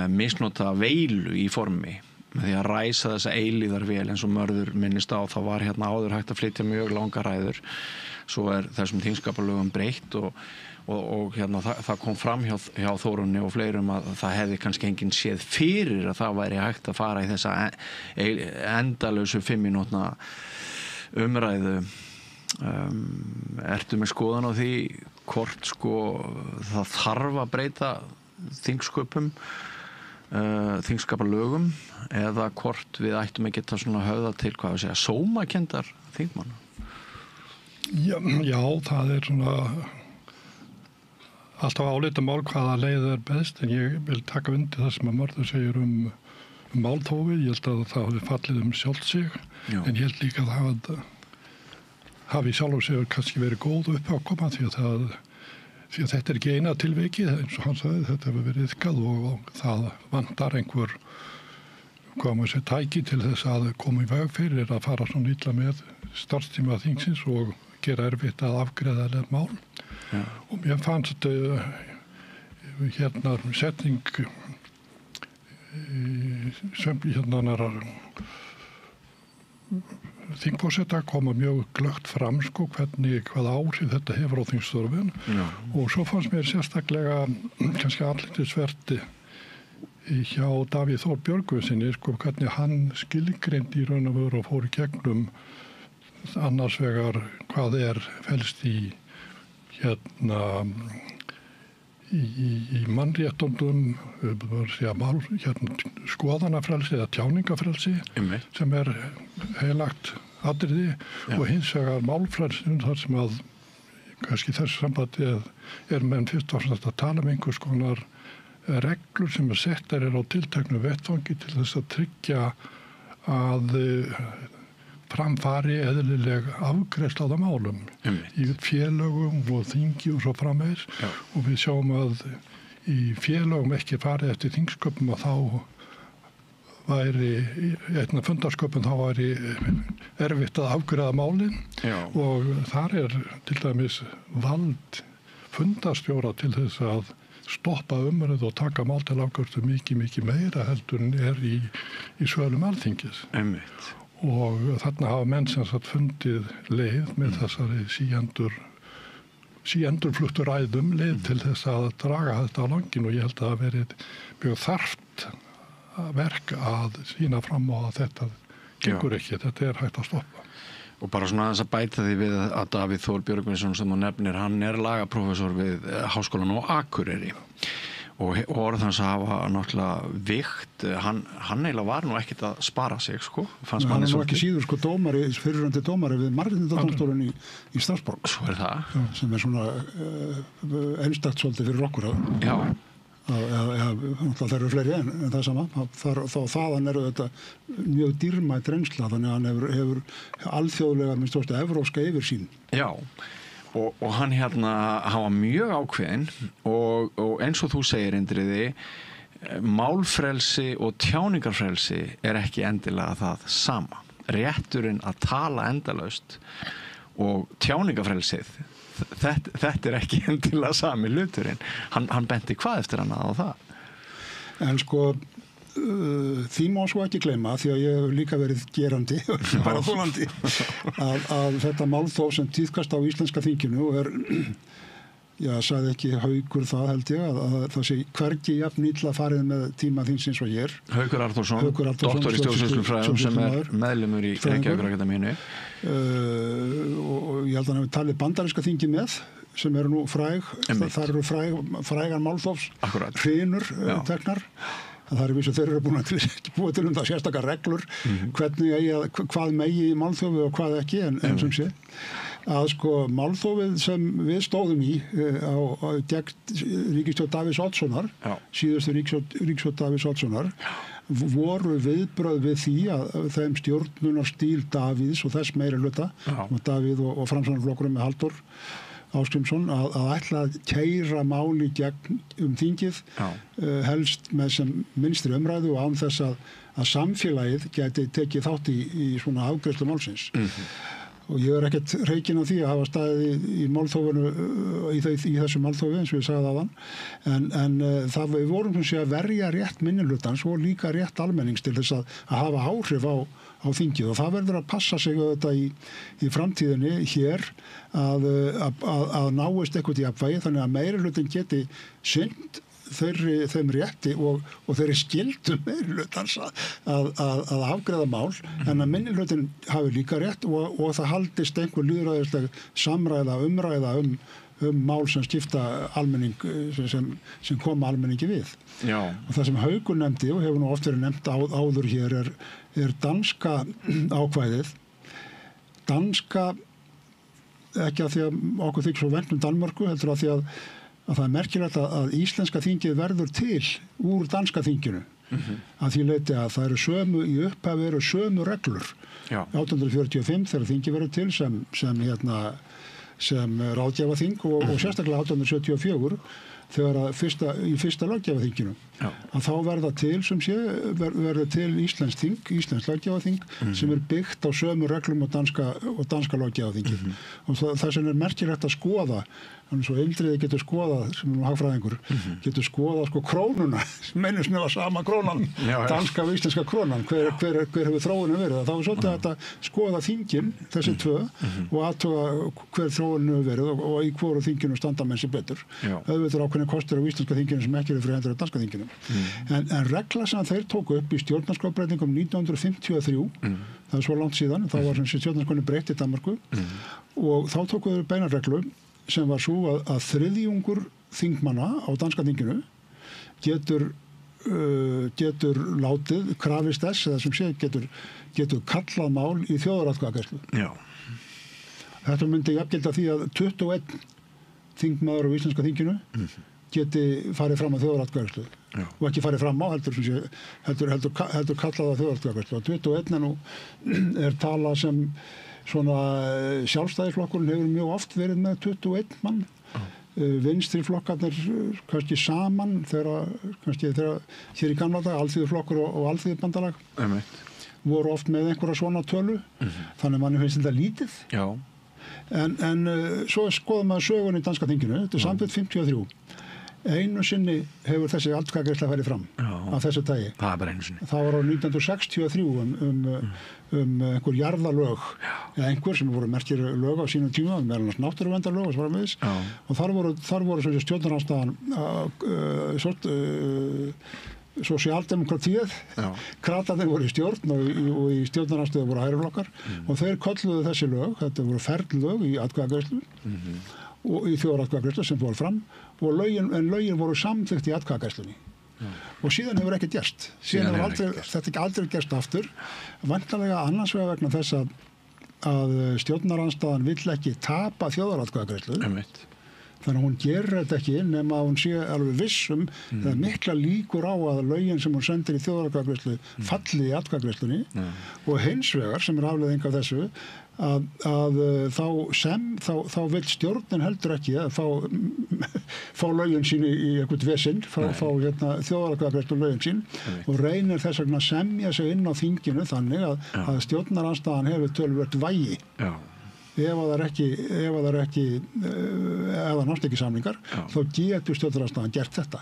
Speaker 16: misnota veilu í formi með því að ræsa þessa eilíðarvél eins og Mörður minnist á það var hérna áður hægt að flytja mjög langar ræður svo þessum þingskapalögum breytt og hérna það kom fram hjá Þórunni og fleirum að það hefði kannski enginn séð fyrir að það væri hægt að fara í þessa endalausu 5 mínútna umræðu ertu með skoðun á því hvort það þarf að breyta þingsköpum þingskapalögum eða hvort við ættum að geta svona höfða til sómakenndar þingmanna?
Speaker 18: Já, það svona alltaf álitamál hvaða leið best en ég vil taka undir það sem að Mörður segir málþófið, ég held að það hafi fallið sjálft sig en ég held líka að það hafi sjálf sig kannski verið góð uppákoma því að þetta ekki eina tilvikið eins og hann sagði, þetta hefur verið iðkað og það vantar einhver tæki til þess að koma í veg fyrir að fara svona illa með starfstíma þingsins og gera erfitt að afgreiða mál og mér fannst hérna setning sem hérna þingforseta koma mjög glöggt fram hvaða áhrif þetta hefur á þingstörfin og svo fannst mér sérstaklega kannski andlitsverti hjá Davíð Þór Björgvinssyni hvernig hann skilgreindi í raun og veru og fór í gegnum annars vegar hvað felst í hérna í mannréttundum skoðanafrelsi eða tjáningafrelsi sem heilagt atriði og hins vegar málfrelsin þar sem að kannski þessu sambandi menn fyrst og fremst að tala einhvers konar reglur sem settar á tilteknu vettvangi til þess að tryggja að framfari eðlileg afgreiðsla á málum í félögum og þingi og svo framvegis og við sjáum að í félögum ekki farið eftir þingsköpum og þá væri einna fundarsköpum þá væri erfitt að afgreiða málin og þar til dæmis vald fundarstjóra til þess að stoppa umræðu og taka mál til afgreiðslu mikið meira heldur en í svölum Alþingis. Og þarna hafa menn sem sagt fundið leið með þessari síendurfluttu ræðum leið til þess að draga þetta á langin og ég held að það verið mjög þarft verk að sína fram á að þetta gengur ekki, þetta hægt að stoppa.
Speaker 16: Og bara svona aðeins að bæta því við að Davíð Þór Björgvinsson sem þú nefnir, hann lagaprófessor við Háskólann á Akureyri og orð hans hafa náttúrulega vikt, hann eiginlega var nú ekkert að spara sig, sko.
Speaker 17: Hann nú ekki síður, sko, fyrirrandi dómari við Mannréttindadómstólinn í Strasbourg.
Speaker 16: Svo það.
Speaker 17: Sem svona einstakt svolítið fyrir okkur.
Speaker 16: Já.
Speaker 17: Það eru fleiri en það sama. Þaðan eru þetta mjög dýrmætt reynsla, þannig að hann hefur alþjóðlega, minnst þú evrópska yfirsýn.
Speaker 16: Já. Og hann var mjög ákveðinn og eins og þú segir, Indriði, málfrelsi og tjáningarfrelsi ekki endilega það sama. Rétturinn að tala endalaust og tjáningarfrelsið, þetta ekki endilega sami hluturinn. Hann benti hvað eftir hann á það?
Speaker 17: En sko, því má svo ekki gleyma, því að ég hef líka verið gerandi, bara þolandi, að þetta málþóf sem tíðkast á íslenska þinginu sagði ekki Haukur það, held ég, að það sé hvergi jafn illa farið með tíma þingsins og hér.
Speaker 16: Haukur Arnþórsson, doktor í stjórnsýslufræðum sem meðlimur í Reykjavíkurakademíunni. Og ég held að hann hefur talið bandaríska þingi með, sem eru nú það eru frægar málþófs, hrinur teknar. Það er vísu þeir eru búin að búa til það sérstakar reglur, hvað megi í málþófi og hvað ekki, en sem sé. Að sko málþófið sem við stóðum í gegn ríkisstjórn Davíðs Oddssonar, síðustu ríkisstjórn Davíðs Oddssonar, voru viðbrögð við því að þeim stjórnunarstíl Davíðs og þess meiri hluta, Davíð og Framsóknarflokkurinn með Halldór Ásgrímsson, að ætla að keyra máli gegn þingið, helst með sem minnstri umræðu og án þess að samfélagið geti tekið þátt í svona afgreiðslu málsins. Og ég ekkert reikinn á því að hafa staðið í málþófinu, í þessu málþófi, eins og ég sagði áðan, en við vorum að verja rétt minnihlutans og líka rétt almennings til þess að hafa áhrif á þingið, og það verður að passa sig auðvitað í framtíðinni hér að náist eitthvað í jafnvægi, þannig að meirihlutin geti sinnt þeim rétti og þeirri skyldu meirihlutans að afgreiða mál, en að minnihlutin hafi líka rétt og það haldist einhver lýðræðisleg umræða um mál sem skipta almenning, sem koma almenningi við. Já.
Speaker 17: Og það sem Haukur nefndi og hefur nú oft verið nefnt áður hér er danska ákvæðið. Danska, ekki að því að okkur þykir svo vænt Danmörku, heldur að því að það er merkilegt að íslenska þingið verður til úr danska þinginu. Að því leyti að það eru í upphafi eru sömu reglur. 1845 þegar þingið verður til sem ráðgjafaþing og sérstaklega 1874 þegar í fyrsta löggjafaþinginu. Að þá verða til verður til íslenskt þing, íslenskt löggjafaþing sem byggt á sömu reglum og danska löggjafaþingið. Og það sem merkilegt að skoða, þannig svo Indriði getur skoðað, sem hagfræðingur, getur skoðað sko krónuna, mennum snöfa sama krónan, danska og íslenska krónan, hver hefur þróunin verið. Þá svolítið að skoða þingin, þessi tvö, og aðtuga hver þróunin hefur verið og í hvoru þinginu standa menn sér betur. Auðvitað ákveðnir kostir á íslenska þinginu sem ekki fyrir hendur á danska þinginu. En regla sem þeir tóku upp í stjórnarskrárbreytingum 1953, það svo langt síðan, þá var stjórnarskráin breytt í Danmörku, og þá tóku þeir beina reglu sem var svo að þriðjungur þingmanna á danska þinginu getur látið krafist þess, eða sem sé getur kallað mál í þjóðaratkvæðagreiðslu.
Speaker 16: Já.
Speaker 17: Þetta myndi jafngilda því að 21 þingmaður á íslenska þinginu geti farið fram á þjóðaratkvæðagreiðslu og ekki farið fram á heldur kallað á þjóðaratkvæðagreiðslu. 21 er tala sem svona sjálfstæðisflokkurinn hefur mjög oft verið með 21 mann. Vinstri flokkarnir kannski saman þegar hér í gamla dag Alþýðuflokkur og Alþýðubandalag voru oft með einhverja svona tölu, þannig manni finnst þetta lítið.
Speaker 16: Já.
Speaker 17: En svo skoðum maður sögun í danska þinginu, þetta samþykkt 53. Einu sinni hefur þessi atkvæðagreiðsla farið fram af þessu tagi.
Speaker 16: Það bara einu sinni.
Speaker 17: Það var á 1963 einhver jarðalög eða einhver sem voru merkir lög á sínum tíma, meðal annars náttúruverndarlög og þar voru stjórnarandstaðan sosialdemokratíð, kratarnir voru í stjórn og í stjórnaranstöðu voru hægriflokkar og þeir kölluðu þessi lög, þetta voru ferðlög í atkvæðagreiðslu og í þjóðaratkvæðagreiðslu sem fór fram og lögin voru samþykkt í atkvæðagreiðslunni og síðan hefur ekkert gerst. Þetta ekki aldrei gerst aftur, væntanlega annars vegar vegna þess að stjórnarandstaðan vill ekki tapa þjóðaratkvæðagreiðslu. Þannig að hún gerir þetta ekki nema að hún sé alveg vissum eða mikla líkur á að lögin sem hún sendir í þjóðaratkvæðagreiðslu falli í atkvæðagreiðslunni og hins vegar sem afleiðing af þessu þá vill stjórnin heldur ekki að fá lögin sín í eitthvað vesinn, fá þjóðaratkvæðagreiðslu lögin sín og reynir þess vegna að semja sig inn á þinginu þannig að stjórnarandstaðan hefur töluvert vægi. Ef það nást ekki samningar þá getur stjórnarandstaðan gert þetta.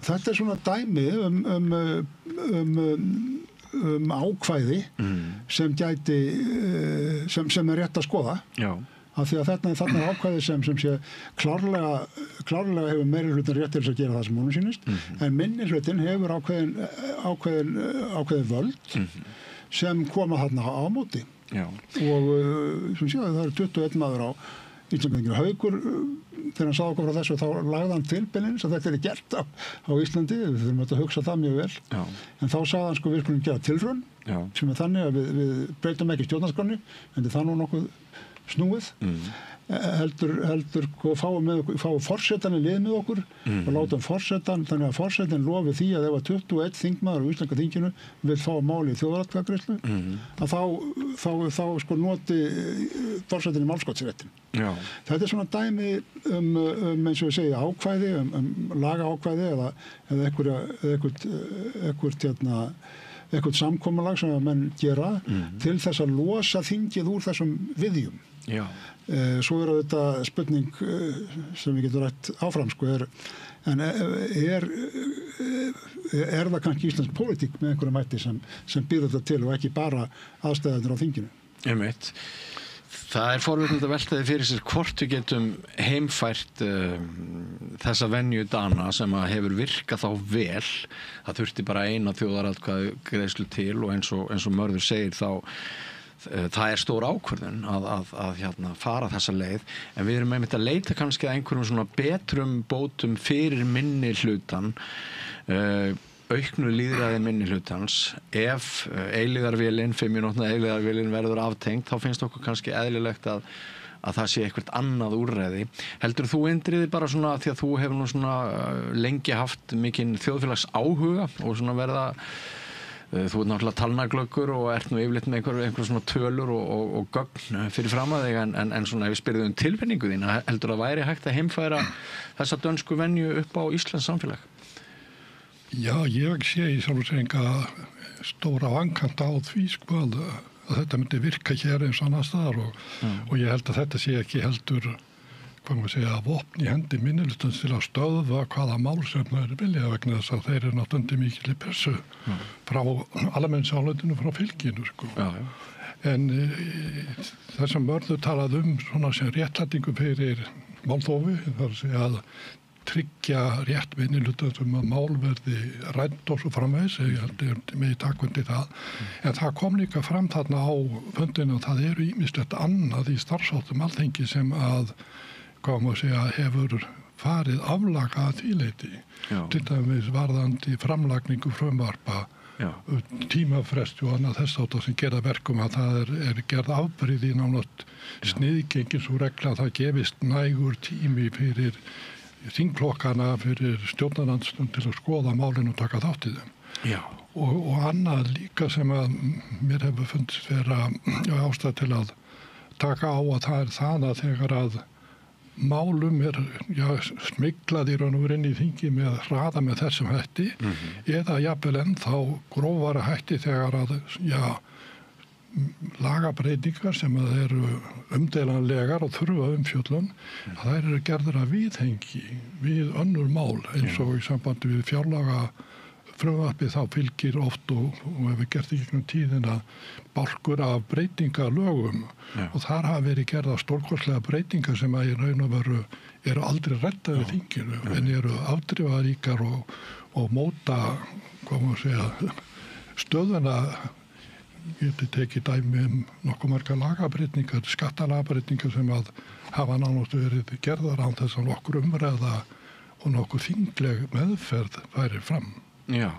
Speaker 17: Þetta svona dæmi ákvæði sem gæti sem rétt að skoða af því að þarna er ákvæði sem sé klárlega hefur meiri hlutin rétt til þess að gera það sem honum sýnist en minni hlutin hefur ákveðin völd sem koma þarna á móti. Og sem sé það 21 maður á Íslandinginu. Haukur þegar hann sagði okkur frá þessu þá lagði hann til beinlínis að þetta gert á Íslandi, við þurfum að hugsa það mjög vel en þá sagði hann við skulum gera tilraun sem þannig að við breytum ekki stjórnarskránni en það nú nokkuð snúið heldur fáum forsetan í lið með okkur og látum forsetan, þannig að forsetin lofi því að ef 21 þingmaður á Íslenska þinginu vil fá máli í þjóðaratkvæðagreiðslu að þá noti forsetin í málskotsréttin. Þetta er svona dæmi eins og ég segi ákvæði, lagaákvæði eða eitthvað samkomulag sem að menn gera til þess að losa þingið úr þessum viðjum. Svo þetta spurning sem við getum rætt áfram er það kannski íslensk pólitík með einhverjum mætti sem býður þetta til og ekki bara aðstæðanir á þinginu?
Speaker 16: Það er forvitnilegt að velta því fyrir sér hvort við getum heimfært þessa venju Dana sem að hefur virkað þá vel. Það þurfti bara eina þjóðaratkvæðagreiðslu til og eins og Mörður segir þá það er stór ákvörðun að fara þessa leið en við erum einmitt að leita kannski að einhverjum svona betrum bótum fyrir minni hlutan auknu lýðræði minni hlutans ef eilíðarvélin 5 mínútna eilíðarvélin verður aftengt þá finnst okkur kannski eðlilegt að það sé eitthvað annað úrræði. Heldur þú Indriði bara svona því að þú hefur nú svona lengi haft mikinn þjóðfélags áhuga og svona verða þú ert náttúrulega talnaglöggur og ert nú yfirleitt með einhver svona tölur og gögn fyrir fram að þig en svona ef ég spyrði tilfinningu þína heldur að væri hægt að heimfæra þessa dönsku venju upp á Íslands samfélag?
Speaker 18: Já, ég sé í sjálf og segja stóra vankanta á því að þetta myndi virka hér eins og annars staðar og ég held að þetta sé ekki heldur vopn í hendi minnihlutans til að stöðva hvaða mál sem það vilja vegna þess að þeir eru náttúrulega mikil pressu frá almenningsálitinu frá fylginu en það sem Mörður talaði svona sem réttlætingu fyrir málþófi þar að tryggja rétt minnihlutans að mál verði rædd og svo framvegis ég held með í takkundi það en það kom líka fram þarna á fundinu að það eru ýmislegt annað í starfsháttum Alþingi sem að hefur farið aflaga að því leyti. Til dæmis varðandi framlagningu frumvarpa, tímafresti og annað þess áttar sem gera verkum að það er gerð afbrigði nánast sniðgengin svo regla að það gefist nægur tími fyrir þingflokkana, fyrir stjórnarandstöðuna til að skoða málin og taka þátt í þeim. Og annað líka sem að mér hefur fundist vera ástæða til að taka á að það er það að þegar að málum smiglað í raun og veru inn í þingi með hraða með þessum hætti eða jafnvel ennþá grófara hætti þegar að lagabreitingar sem eru umdeilanlegar og þurfa umfjöllun, þær eru gerðar að viðhengi við önnur mál eins og í sambandi við fjárlaga frumvarpið þá fylgir oft og hefur gert í gegnum tíðina bálkur af breytingalögum og þar hafa verið gerða stórkostlega breytingar sem að í raun og veru eru aldrei reddað við þinginu en eru afdrifaríkar og móta, hvað maður segja, stöðuna. Geti tekið dæmi nokkuð marga lagabreytingar, skattalagabreytingar sem að hafa nánast verið gerðar án þess að nokkur umræða og nokkur þingleg meðferð færi fram.
Speaker 16: Já,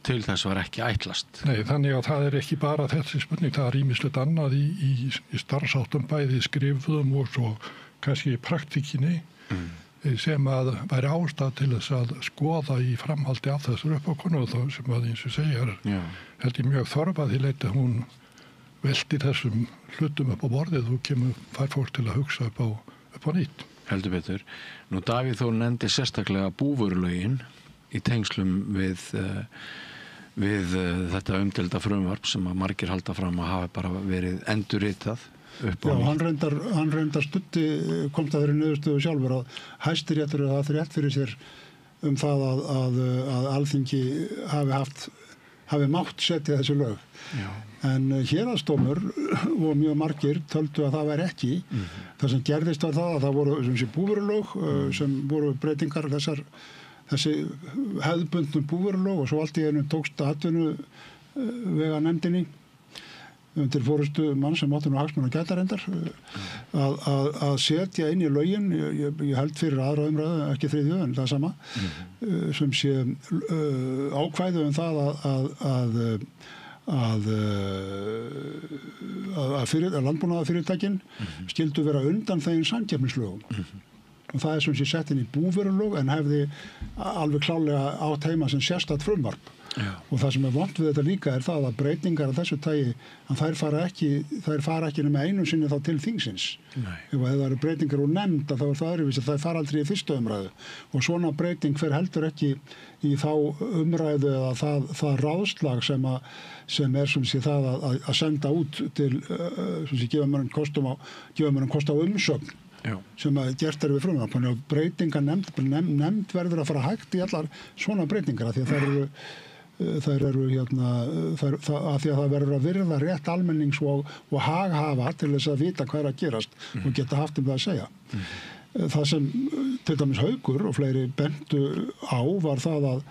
Speaker 16: til þess var ekki ætlast.
Speaker 18: Nei, þannig að það ekki bara þessi spurning, það ýmislegt annað í starfsáttum bæði skrifuðum og svo kannski í praktíkinni sem að væri ástæð til þess að skoða í framhaldi af þessar uppákonu og þá sem að eins og segja held ég mjög þörf að því leyti að hún veltir þessum hlutum upp á borðið og fær fólk til að hugsa upp á nýtt.
Speaker 16: Heldur betur. Nú Davíð Þór nefndi sérstaklega búvörulögin í tengslum við þetta umdelda frumvarp sem að margir halda fram að hafa bara verið endurritað.
Speaker 17: Já, hann reyndar stutti komst að þeirri niðurstöðu sjálfur að Hæstiréttur hafi rétt fyrir sér það að Alþingi hafi mátt setja þessi lög. Já. En héraðsdómur og mjög margir töldu að það væri ekki. Það sem gerðist var það að það voru sem sé búvörulög sem voru breytingar þessi hefðbundnu búvörulög og svo allt í einu tókst atvinnuveganefndinni undir forystu mann sem átti nú hagsmuna að gæta reyndar að setja inn í lögin, ég held fyrir aðra umræðu, ekki þriðju en það sama, sem sé ákvæðu það að landbúnaðarfyrirtækin skyldu vera undan þeim samkeppnislögum. Og það sem sé sett inn í búvörulög en hefði alveg klálega átt heima sem sérstætt frumvarp. Já. Og það sem vont við þetta líka það að breytingar af þessu tagi að þær fara ekki nema einu sinni þá til þingsins. Ef það eru breytingar úr nefnd þá það öðruvísi, þær fara aldrei í fyrstu umræðu og svona breyting fer heldur ekki í þá umræðu eða það ráðslag sem sé það að senda út til sem sé gefa mér kost á umsögn. Já. Sem að gert við frumvarp. Þannig að breytingar nefnd verður að fara hægt í allar svona breytingar því að þær eru að því að það verður að virða rétt almennings og haghafa til þess að vita hvað að gerast og geta haft það að segja. Það sem til dæmis Haukur og fleiri bentu á var það að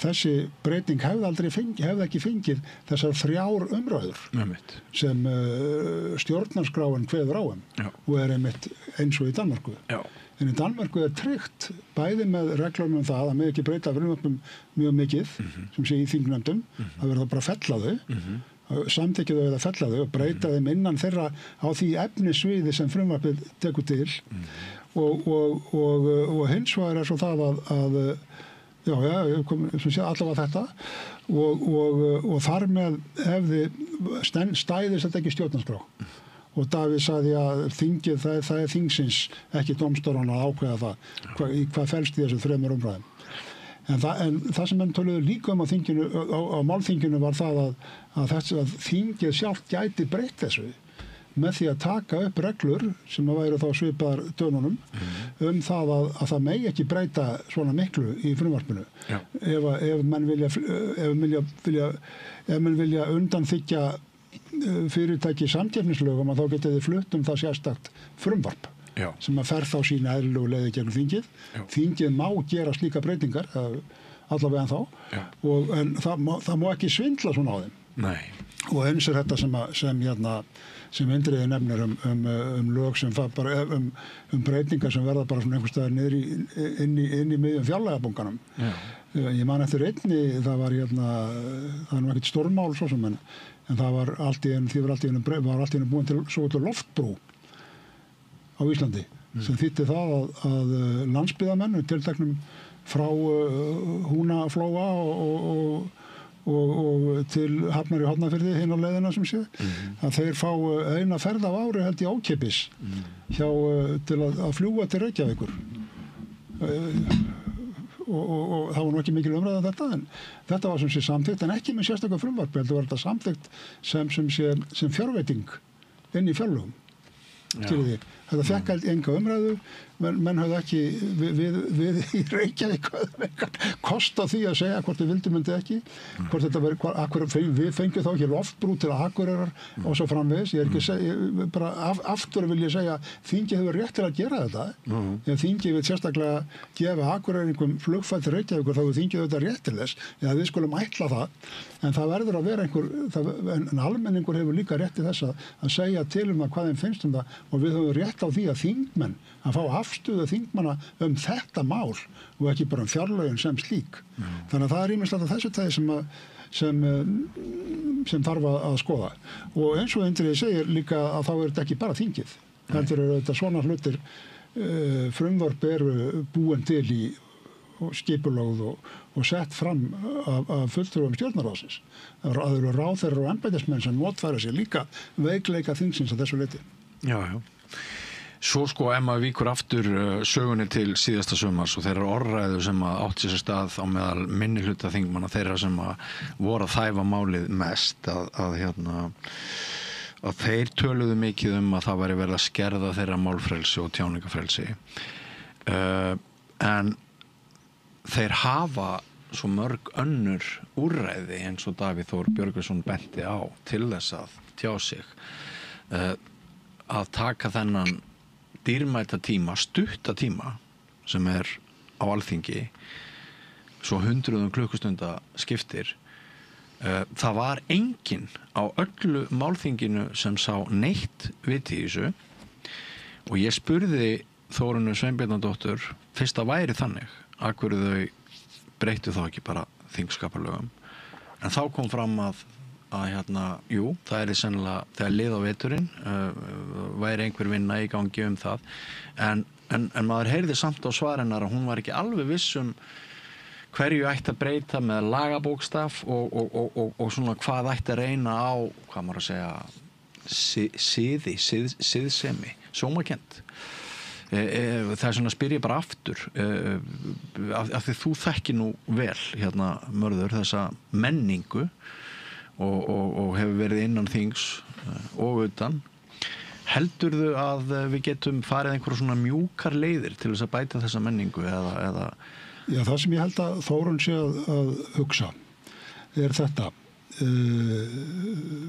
Speaker 17: þessi breyting hefði ekki fengið þessar 3 umræður sem stjórnarskráin kveður á og einmitt eins og í Danmörku. Já. En í Danmörku tryggt bæði með reglum það að með ekki breyta frumvörpum mjög mikið sem sé í þingnefndum að verða bara að fella þau samþykkja þau eða fella þau og breyta þeim innan þeirra á því efnisviði sem frumvarpið tekur til og hins vegar svo það að sem sé allavega þetta og þar með hefði stæðist þetta ekki stjórnarskrá. Og Davíð sagði að þingið, það þingsins, ekki dómstólana að ákveða hvað felst í þessu 3 umræðum. En það sem menn töluðu líka á þinginu, á málþinginu var það að þingið sjálft gæti breytt þessu með því að taka upp reglur sem að væru þá svipaðar dönunum það að það megi ekki breyta svona miklu í frumvarpinu. Ef menn vilja undanþiggja fyrirtæki samkeppnislögum að þá getið þið flutt það sérstakt frumvarp sem að fer þá sína eðlilegu leiði gegnum þingið. Þingið má gera slíka breytingar allavega en þá en það má ekki svindla svona á þeim. Nei. Og eins þetta sem Indriði nefnir lög sem bara breytingar sem verða bara svona einhvers staðar niður inn í miðjum fjárlagabunkanum. Ég man eftir einni, það var nú ekkert stórmál svo sem en það var allt í einu búin til svo loftbrú á Íslandi sem þýddi það að landsbyggðarmenn tilteknum frá Húnaflóa og til Hafnar í Hornafirði hinn á leiðina sem sé að þeir fá eina ferð af ári held í ókeypis til að fljúga til Reykjavíkur og það var nú ekki mikil umræða þetta, en þetta var sem sé samþykkt, en ekki með sérstaklega frumvarp, heldur var þetta samþykkt sem fjárveiting inn í fjárlögum. Þetta fekk enga umræðu, menn hafði ekki við í Reykjavík kost á því að segja hvort við vildum myndi ekki, hvort þetta við fengjum þá ekki loftbrú til Akureyrar og svo framvegis. Ég er ekki að segja, bara aftur vil ég segja, þingið hefur rétt til að gera þetta, en þingið vil sérstaklega gefa Akureyringum flugfæll til Reykjavíkur, þá er þingið þetta rétt til þess, við skulum ætla það, en það verður að vera en almenningur hefur líka rétt til þess að segja til það hvað þeim finnst það, og við höfum rétt á því að þingmenn að fá afstöðu þingmanna þetta mál og ekki bara fjárlögin sem slík. Þannig að það er ýmislegt að þessu tagi sem þarf að skoða. Og eins og Indriði segir líka að þá er þetta ekki bara þingið. Heldur eru þetta svona hlutir, frumvörp eru búin til í skipulögð og sett fram af fulltrúum stjórnarráðsins. Það eru ráðherrar og embættismenn sem notfæra sér líka veikleika þingsins að þessu leyti.
Speaker 16: Já. Svo ef maður víkur aftur sögunni til síðasta sumars og þeirra orðræðu sem átti sér stað á meðal minnihluta þingmanna, þeirra sem voru að þæfa málið mest, að þeir töluðu mikið að það væri verið að skerða þeirra málfrelsi og tjáningafrelsi. En þeir hafa svo mörg önnur úrræði eins og Davíð Þór Björgvinsson benti á til þess að tjá sig, að taka þennan dýrmæta tíma, stutta tíma sem á Alþingi, svo 100 klukkustunda skiptir. Það var enginn á öllu málþinginu sem sá neitt viti í þessu, og ég spurði Þórunni Sveinbjarnardóttur fyrst að væri þannig, að hverju þau breyttu þá ekki bara þingskapalögum, en þá kom fram að jú, það er sennilega þegar lið á veturinn væri einhver vinna í gangi það, en maður heyrði samt á svarennar að hún var ekki alveg viss hverju ætti að breyta með lagabókstaf og svona hvað ætti að reyna á, hvað maður að segja, siðsemi, sómakent. Það er svona, spyr ég bara aftur, af því þú þekki nú vel, Mörður, þessa menningu og hefur verið innan þings og utan. Heldurðu að við getum farið einhverjum svona mjúkar leiðir til þess að bæta þessa menningu eða?
Speaker 17: Já, það sem ég held að Þórunn sé að hugsa er þetta.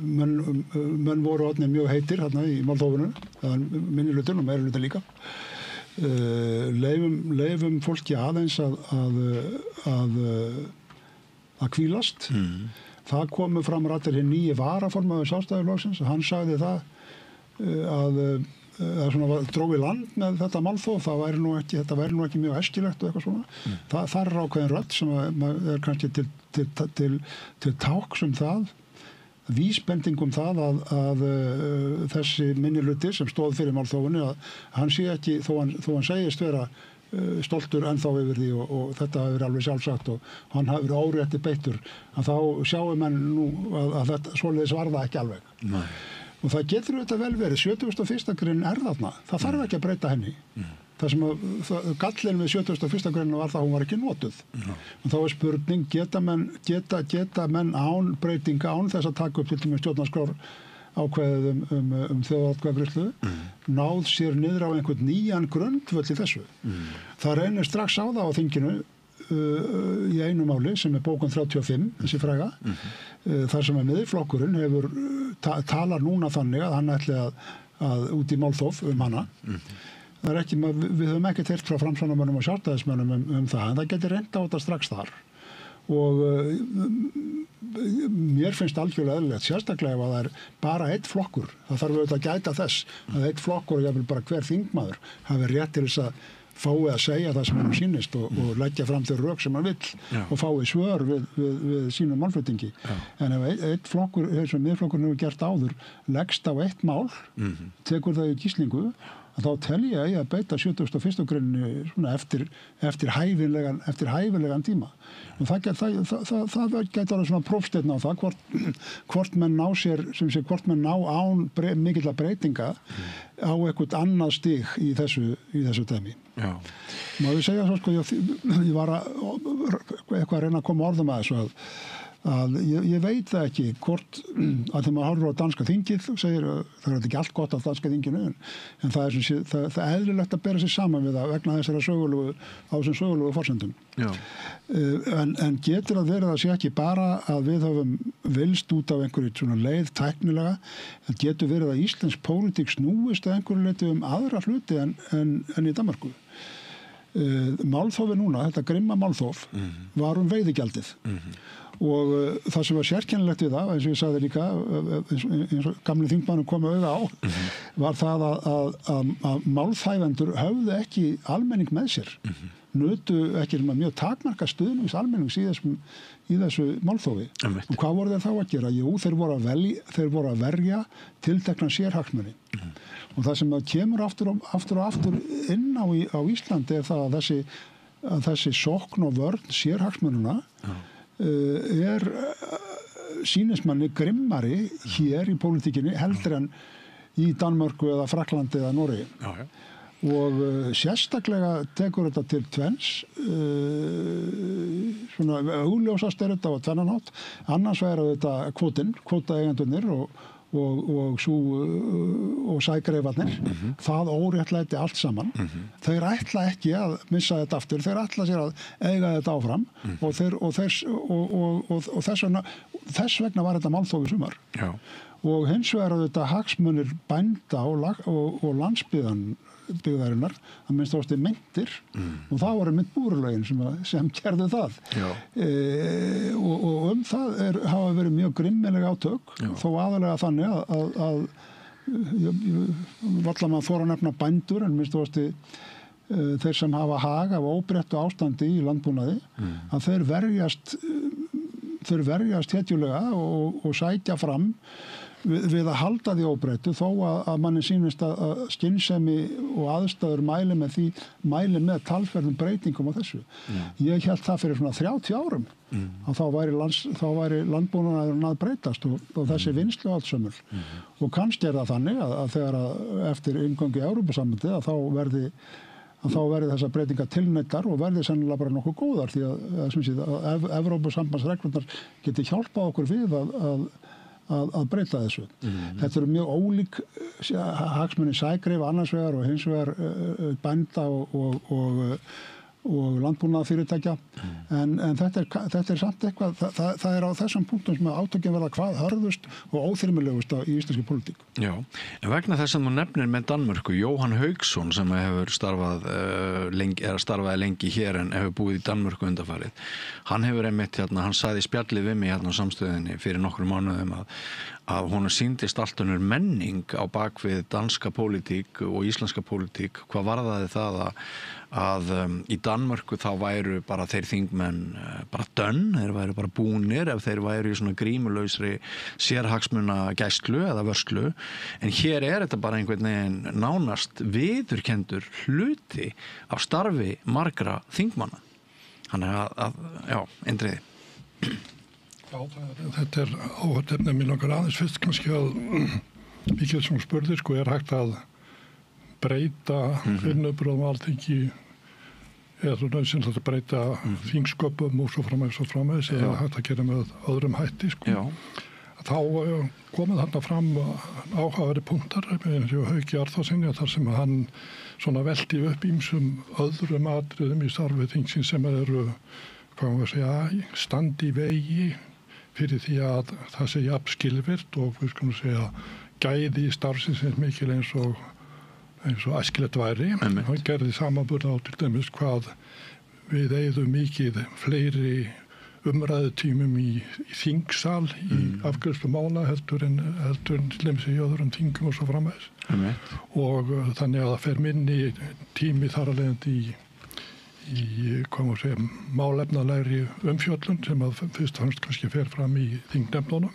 Speaker 17: Menn voru orðnir mjög heitir í málþófinu, minnihlutinn og meirihlutin líka. Leifum fólki aðeins að hvílast. Það komu fram rættir hinn nýji varaformaður Sjálfstæðisflokksins, hann sagði það að svona drói land með þetta málþóf, þetta væri nú ekki mjög æskilegt og eitthvað svona. Það er ákveðin rödd sem er kannski til táks það, vísbending það að þessi minnihluti sem stóð fyrir málþófinni, að hann sé ekki, þó hann segist vera stoltur ennþá yfir því og þetta hefur alveg sjálfsagt og hann hefur árétti beittur, að þá sjáum menn nú að þetta svoleiðis var það ekki alveg. Nei. Og það getur þetta vel verið, 71. grein þarna, það þarf ekki að breyta henni. Það sem gallin við 71. grein var það að hún var ekki notuð. Og þá er spurning, geta menn án breytinga, án þess að taka upp til dæmis stjórnarskrár ákveðið þjóðaratkvæðagreiðslu, náð sér niður á einhvern nýjan grundvöll í þessu. Það reynir strax á það á þinginu í einu máli sem er bókun 35, þessi fræga, þar sem miðflokkurinn hefur talar núna þannig að hann ætli að út í málþóf hana. Það er ekki, við höfum ekki heyrt frá framsóknarmönnum og sjálfstæðismönnum það, en það getur reynt á þetta strax þar. Og mér finnst algjörlega eðlilegt, sérstaklega ef að það er bara eitt flokkur. Það þarf auðvitað að gæta þess að eitt flokkur, og bara hver þingmaður, hafi rétt til þess að fái að segja það sem hann sýnist og leggja fram þau rök sem hann vill og fái svör við sínum málflutningi. En ef eitt flokkur, eins og miðflokkurinn hefur gert áður, leggst á eitt mál, tekur það í gíslingu, þá tel ég að beita 71. greinni svona eftir hæfilegan tíma. Og það gæti alveg svona prófsteinn á það hvort menn ná sér, hvort menn ná án mikilla breytinga á eitthvað annað stig í þessu dæmi.
Speaker 16: Já.
Speaker 17: Má ég segja svo, ég var eitthvað að reyna að koma orðum að þessu að ég veit það ekki hvort að þegar maður horfir á danska þingið og segir það ekki allt gott af danska þinginu en það er eðlilegt að bera sig saman við það vegna þessara sögulegu forsendum. En getur að vera það sé ekki bara að við höfum vilst út af einhverju svona leið tæknilega, en getur verið að íslensk pólitík snúist að einhverju leiti aðra hluti en í Danmörku. Málþófi núna, þetta grimma málþóf var veiðigjaldið og það sem var sérkennilegt við það, eins og ég sagði líka eins og gamli þingmannum komu auga á var það að málþæfendur höfðu ekki almenning með sér nutu ekki mjög takmarka stuðnings almennings í þessu málþófi og hvað voru þeir þá að gera? Jú, þeir voru að verja tiltekna sérhagsmuni og það sem kemur aftur og aftur inn á Íslandi er það að þessi sókn og vörn sérhagsmununa sýnist manni grimmari hér í pólitíkinni heldur en í Danmörku eða Frakklandi eða Noregi. Og sérstaklega tekur þetta til tvenns svona augljósast er þetta á tvennanhátt annars væri þetta kvótaeigendurnir og sægreifarnir það óréttlæti allt saman þeir ætla ekki að missa þetta aftur þeir ætla sér að eiga þetta áfram og þess vegna var þetta málþóf í sumar og hins vegar þetta hagsmunir bænda og landsbyggðarinnar að minnst ástu myndir og það voru myndbúrlögin sem gerðu það og það hafa verið mjög grimmilega átök þó aðalega þannig að varla maður þora að nefna bændur en minnst ástu þeir sem hafa hag af óbreyttu ástandi í landbúnaði að þeir verjast hetjulega og sækja fram við að halda því óbreyttu þó að manni sýnist að skynsemi og aðstæður mæli með talsverðum breytingum á þessu. Ég hélt það fyrir svona 30 árum að þá væri landbúnaðurinn að breytast og þessi vinnslu allsömmul og kannski er það þannig að þegar eftir inngöngu í Evrópusambandið að þá verði þessar breytingar tilneydar og verði sennilega bara nokkuð góðar því að Evrópusambandsreglurnar geti hjálpað okkur við að breyta þessu. Þetta eru mjög ólík hagsmunni sægreifa annars vegar og hins vegar bænda og landbúnaðarfyrirtækja en þetta er samt eitthvað það er á þessum punktum sem átökin verða hvað hörðust og óþyrmilegust í íslenski pólitík.
Speaker 16: Já, en vegna þess að þú nefnir með Danmörku, Jóhann Hauksson sem hefur starfaði lengi hér en hefur búið í Danmörku undanfarið, hann hefur einmitt hann sagði spjallið við mig á samstöðinni fyrir nokkrum mánuðum að honum sýndist allt önnur menning á bakvið danska pólitík og íslenska pólitík, hvað varðaði það að í Danmörku þá væru bara þeir þingmenn bara dönn, þeir væru bara búnir ef þeir væru í svona grímulausri sérhagsmuna gæslu eða vörslu en hér er þetta bara einhvern veginn nánast viðurkendur hluti af starfi margra þingmanna þannig já, eindriði
Speaker 18: Já, þetta er áhörtefnið mér langar aðeins fyrst kannski að mikið sem spurðir er hægt að breyta vinnubröðum Alþingi eða svo nauðsynlegt að breyta þingsköpum og svo framvegis eða hægt að gera með öðrum hætti þá komið þarna fram áhugaverðir punktar eins og Hauki Arnþórsssyni þar sem hann svona velti upp ýmsum öðrum atriðum í starfi þingsins sem eru hvað maður segja standi í vegi fyrir því að það sé jafn skilvirkt og við skulum segja gæði í starfsins mikil eins og æskilegt væri. Hann gerði samanburð á til dæmis hvað við eigðum mikið fleiri umræðutímum í þingsal í afgreiðslu mála heldur en slemsi í öðrum þingum og svo framvegis. Og þannig að það fer minni tími þar að leiðandi í hvað maður segja, málefnalegri umfjöllun sem að fyrst og fremst kannski fer fram í þingnefndunum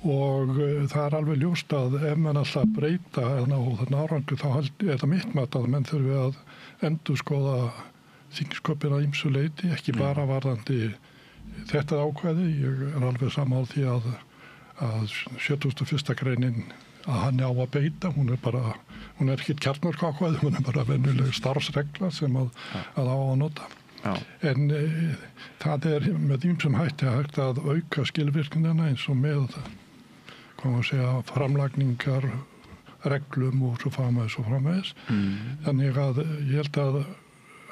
Speaker 18: og það alveg ljóst að ef menn alltaf breyta á þennan árangur þá það mitt mat að menn þurfi að endurskoða þingsköpina að ýmsu leyti, ekki bara varðandi þetta ákvæði. Ég alveg sammála því að 71. greinin að hann á að beita, hún er ekki kjarnorkuákvæði, hún er bara venjuleg starfsregla sem að á að nota. Já. En það er með ýmsum hætti að auka skilvirknina eins og með framlagningar, reglum og svo framvegis. Þannig að ég held að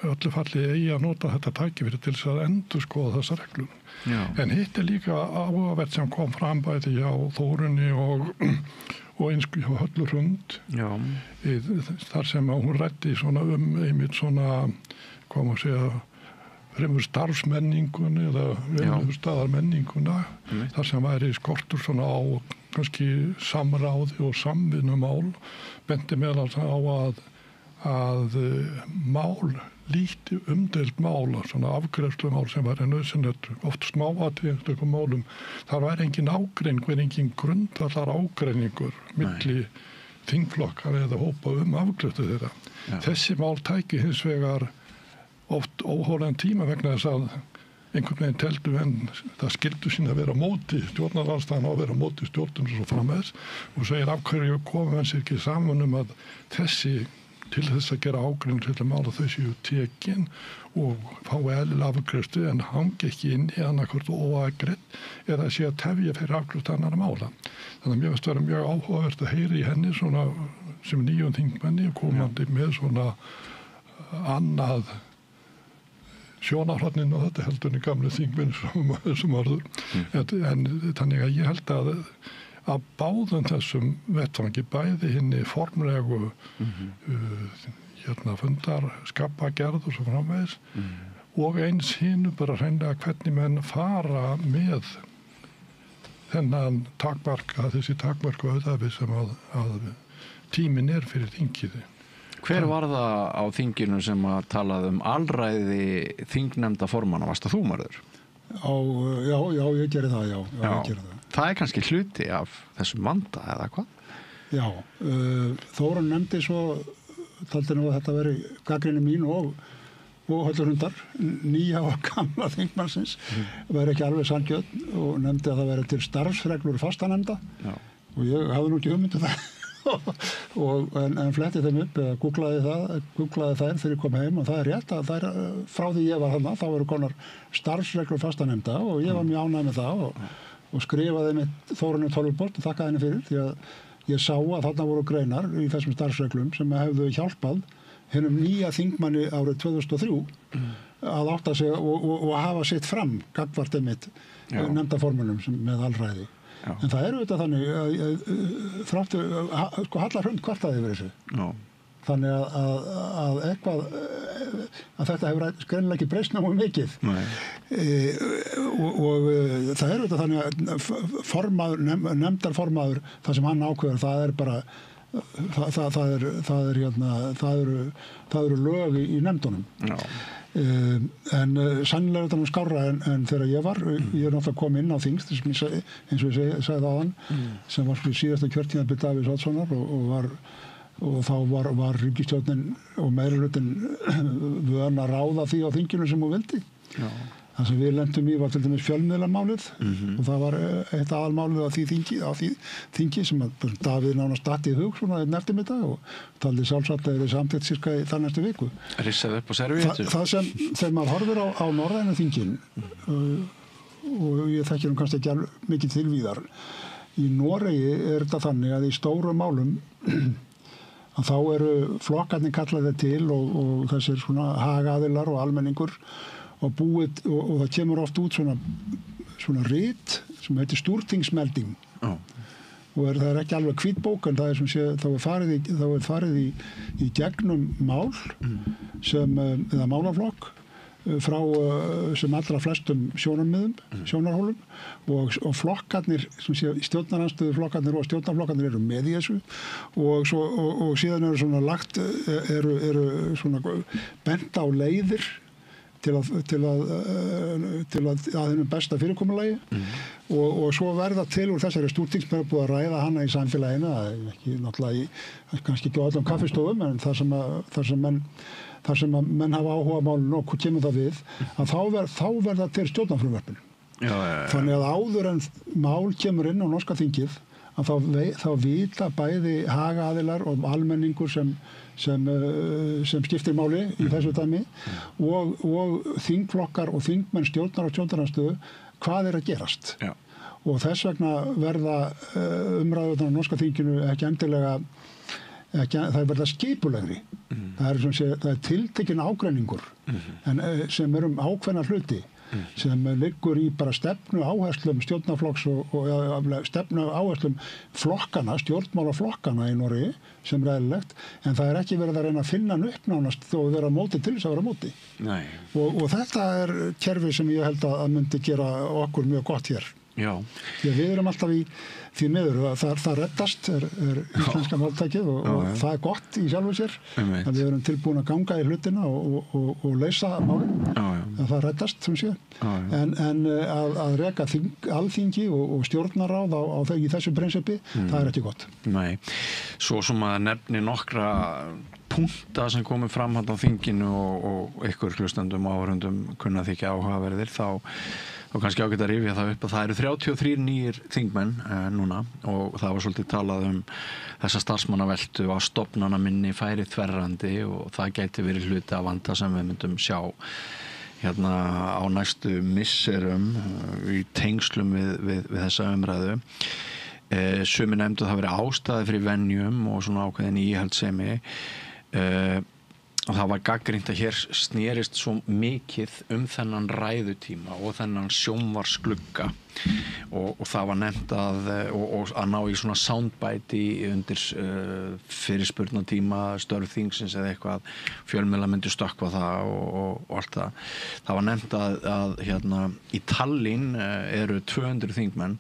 Speaker 18: öllu falli eigi að nota þetta tækifæri til þess að endurskoða þessa reglum. Já. En hitt er líka áhugavert sem kom fram bæði hjá Þórunni og eins hjá Höllu Hrund. Þar sem hún ræddi einmitt fremur starfsmenningunni eða staðarmenninguna, þar sem væri skortur á kannski samráði og samvinnumál, benti meðal á að mál, lítið umdeilt mál, afgreiðslumál sem væri nauðsynlegt, oft smáatriði einhverjum málum, þar væri engin ágreiningur, engin grundvallar ágreiningur milli þingflokkar eða hópa afgreiðslu þeirra. Já. Þessi mál tæki hins vegar oft óhóðan tíma vegna þess að einhvern veginn teldu en það skildu sín að vera móti stjórnarandstaðan og að vera móti stjórnum og svo framvegis og segir af hverju komum við sér ekki saman að þessi til þess að gera ágreining til að mála þau séu tekin og fái eðlilega afgreiðslu en hangi ekki inn í annarkvort óafgreitt eða sé að tefja fyrir afgreiðslu annarra mála. Þannig að mér finnst vera mjög áhugavert að heyra í henni sem nýjum þingmenni og komandi með annað sjónarhornin og þetta heldur í gamlu þingmenni sem varður. En þannig að ég held að báðum þessum vettvangi, bæði hinni formlegu fundar, skapagerð og svo framvegis og eins hinu bara hreinlega hvernig menn fara með þennan þessi takmarku auðæfi sem að tíminn er fyrir þingiði.
Speaker 16: Hver var það á þinginu sem að talaði alræði þingnefnda formanna? Varst það þú, Marður?
Speaker 17: Já, ég gerði það, ég gerði það.
Speaker 16: Það er kannski hluti af þessum vanda, eða hvað?
Speaker 17: Já, Þórunn nefndi svo, taldi nú að þetta veri gagnrýni mín og Höllu Hrundar, nýja og gamla þingmannsins, veri ekki alveg sanngjörn og nefndi að það veri til starfsreglur fastanefnda og ég hafði nú ekki hugmynd það. en fletti þeim upp eða googlaði þær þegar ég kom heim og það er rétt að þær frá því ég var þarna þá eru konar starfsreglur fastanemnda og ég var mjög ánægð með það og skrifaði með Þórunni tölvupóst og þakkaði henni fyrir því að ég sá að þarna voru greinar í þessum starfsreglum sem hefðu hjálpað hennum nýja þingmanni árið 2003 að átta sig og hafa sitt fram gagnvart einmitt nefndaformunum með alræði. Já. En það auðvitað þannig að þráttur, Halla Hrund kvartaði yfir þessu. Já. Þannig að eitthvað, að þetta hefur greinilega ekki breyst náttúrulega mikið. Og það auðvitað þannig að nefndarformaður, það sem hann ákveður, það er bara, það eru lög í nefndunum. Já. En sannlega er þetta skárra en þegar ég var, ég er náttúrulega komið inn á þingst eins og ég sagði áðan sem var síðasta kjörtímabil Davíðs Oddssonar og þá var ríkisstjórnin og meirihlutinn vön að ráða því á þinginu sem hún vildi. Já. Það sem við lentum í var til dæmis fjölmiðlamálið og það var eitt aðalmálið á því þingi sem að Davíð nánast datt í hug svona einn eftirmiddag og taldi sjálfsagt að það er samtitt cirka í þar næstu viku.
Speaker 16: Rissaði upp á serviettu.
Speaker 17: Það sem maður horfir á norrænu þingin og ég þekkir kannski ekki mikið tilvíðar. Í Noregi er þetta þannig að í stóru málum að þá eru flokkarnir kallaðir til og þessir svona hagaðilar og almenningur og það kemur oft út svona rit sem heitir Stúrtingsmelding og það er ekki alveg hvítbók en það er þá er farið í gegnum mál eða málaflokk frá sem allra flestum sjónarhólum og flokkarnir stjórnarandstöðu flokkarnir og stjórnarflokkarnir eru með í þessu og síðan eru svona bent á leiðir til að hennum besta fyrirkomulagi og svo verða til úr þessari stúrting sem er búið að ræða hana í samfélaginu, ekki náttúrulega kannski ekki á öllum kaffistofum, en þar sem menn hafa áhuga á málinu og hvað kemur það við, að þá verða til stjórnarfrumvörpin. Þannig að áður en mál kemur inn á norska þingið, að þá vita bæði hagaaðilar og almenningur sem skiptir máli í þessu dæmi og þingflokkar og þingmenn stjórnar og stjórnarandstöðu hvað er að gerast. Já. Og þess vegna verða umræðurnar á norska þinginu ekki endilega það verða skipulegri. Það er tiltekinn ágreiningur sem ákveðna hluti sem liggur í bara stefnu áherslum stjórnarflokks og stefnu áherslum flokkana, stjórnmálaflokkana í Noregi sem er eðlilegt, en það er ekki verið að reyna að finna hann upp nánast þó að vera móti til þess að vera móti. Nei. Og þetta er kerfi sem ég held að myndi gera okkur mjög gott hér. Já. Því að við erum alltaf í því miður, það reddast er íslenska máltækið og það er gott í sjálfu sér að við erum tilbúin að ganga í hlutina og leysa málin, það reddast sem sé, en að reka alþingi og stjórnarráð í þessu prinsippi, það er ekki gott.
Speaker 16: Nei, svo sem að nefni nokkra punkta sem komið fram hann á þinginu og ykkur hlustandum og áhörundum kunna þykja áhugaverðir, þá kannski ágætt að rifja það upp að það eru 33 nýjir þingmenn núna og það var svolítið talað þessa starfsmannaveltu að stofnana minni færi þverrandi og það gæti verið hluti af vanda sem við myndum sjá hérna á næstu misserum í tengslum við þessa umræðu. Sumir nefndu það verið ástæði fyrir venjum og svona ákveðin íhaldssemi og það var gagnrýnt að hér snerist svo mikið þennan ræðutíma og þennan sjónvarsglugga og það var nefnt að ná í svona soundbite undir fyrirspurnatíma störf þingsins eða eitthvað, fjölmiðlar myndu stökkva það og allt það. Það var nefnt að hérna í Tallinn eru 200 þingmenn,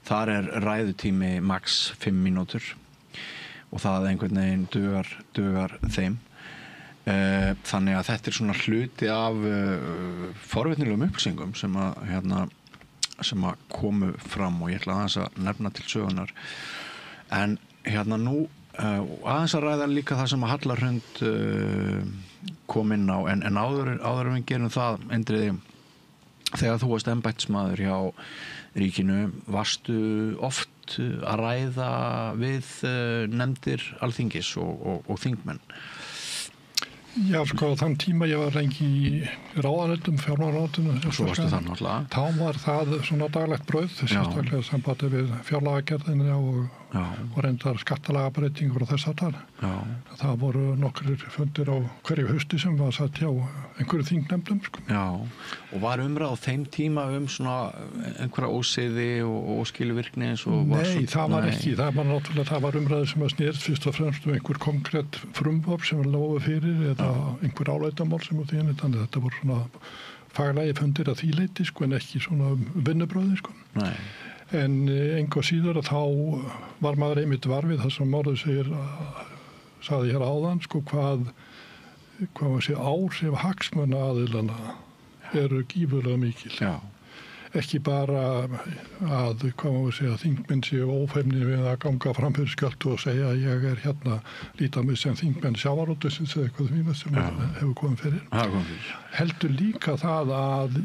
Speaker 16: þar er ræðutími max 5 mínútur og það einhvern veginn dugar þeim. Þannig að þetta er svona hluti af forvitnilegum upplýsingum sem að komu fram og ég ætla aðeins að nefna til sögunar. En hérna nú aðeins að ræða líka það sem að Halla Hrund kom inn á en áður við gerum það Indriði, þegar þú varst embættismaður hjá ríkinu, varstu oft að ræða við nefndir Alþingis og þingmenn?
Speaker 18: Já, sko, þann tíma ég var lengi í ráðanöldum, fjármálaráðunum.
Speaker 16: Svo varstu það náttúrulega.
Speaker 18: Þá var það svona daglegt brauð, sérstaklega sambandi við fjárlagagerðina og reyndar skattalagabreitingur og þess að þar. Það voru nokkrir fundir á hverju hausti sem var satt hjá einhverju þingnefndum, sko.
Speaker 16: Já, og var umræð á þeim tíma svona einhverja ósiði og óskilvirkni eins og var
Speaker 18: Nei, það var ekki. Það var umræður sem að snerist fyrst og fremst einhver konkrétt frumvarp sem var lofu fyrir eða einhver áleitamál sem á því þannig þetta voru svona faglegi fundir að því leyti, sko, en ekki svona vinnubröði, sko. Nei. En engu síður að þá var maður einmitt varfið það sem Márður sagði hér áðan, sko, hvað maður sé áhrif hagsmunaaðilana eru gífurlega mikil. Já. Ekki bara að, hvað maður segja, þingmenn séu ófeimnir við að ganga fram fyrir skjöldu og segja að ég er hérna líta mig sem þingmenn sjávarútvegsins eða eitthvað því sem hefur komið fyrir. Heldur líka það að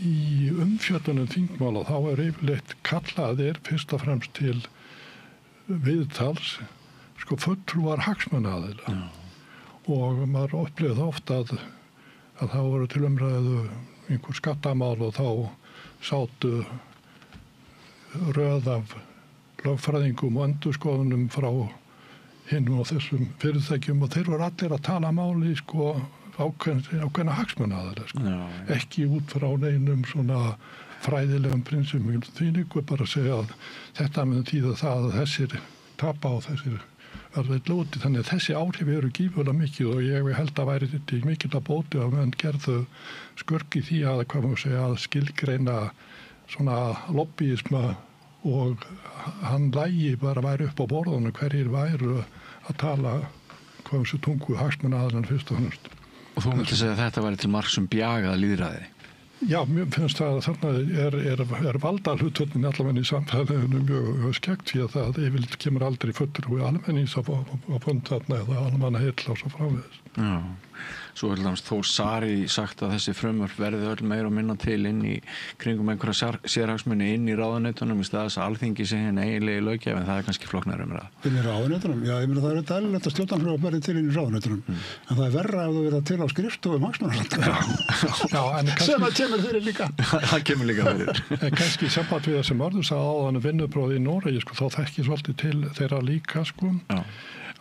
Speaker 18: í umfjöllunum þingmála þá er yfirleitt kallaðir fyrst og fremst til viðtals sko fulltrúar hagsmunaaðila og maður upplifði það oft að þá voru til umræðu einhver skattamál og þá sátu röð af lögfræðingum og endurskoðunum frá hinum og þessum fyrirtækjum og þeir voru allir að tala máli sko ákveðna hagsmunaaðila sko. Ekki út frá neinum svona fræðilegum prinsipum því líka bara að segja að þetta með tíða það að þessir tapa og þessir verða lúti þannig að þessi áhrif eru gífurlega mikið og ég held að væri þetta mikið að bóti að menn gerðu skurk í því að hvað maður segja að skilgreina svona lobbyisma og hann lægi bara væri upp á borðunum hverjir væru að tala hvað þessu tungu hagsmunaaðilan fyrst og fremst.
Speaker 16: Og þú myndi segja að þetta væri til marks bjagað lýðræði?
Speaker 18: Já, mér finnst það að þarna er valdahlutvöldin allavega í samfélaginu mjög skeggt því að það yfirleitt kemur aldrei fulltrúi almennings á fund þarna eða almanna heill og svo framvegis.
Speaker 16: Já, svo hefur Þór Saari sagt að þessi frumvörp verði öll meira og minna til inn í kringum einhverja sérhagsmuni inn í ráðuneytunum í stað þess að Alþingi sé hinn eiginlegi löggjöf, en það er kannski flóknara umræða.
Speaker 17: Inn í ráðuneytunum? Já, ég meina það er eðlilegt að stjórnarfrumvörp verði til inn í ráðuneytunum, en það er verra ef það verða til á skrifstofum hagsmunasamtaka. Sem að kemur fyrir líka.
Speaker 16: Það kemur líka fyrir.
Speaker 18: En kannski í samband við það sem Arður sagði áðan vinnubróði í Noregi, þá þekki svolítið til þeirra líka,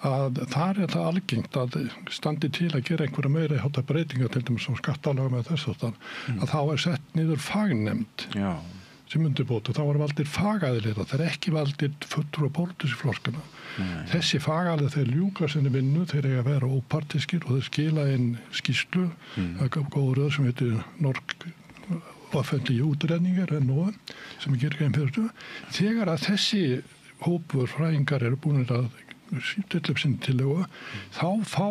Speaker 18: að þar er það algengt að standi til að gera einhverja meiri hátta breytingar til dæmis á skattalögum eða þess að þá er sett niður fagnefnd sem undirbóta, þá var valdir fagaðilir, það er ekki valdir fulltrúar pólitískuflokkana. Þessi fagaðilir þeir ljúka sinni vinnu, þeir eiga að vera ópartískir og þeir skila inn skýrslu, góð röð sem heitir Norsk offentlige útredningar sem gerir grein fyrir þessu. Þegar að þessi hópur fræðingar eru búin að stilla upp sinni tillögu, þá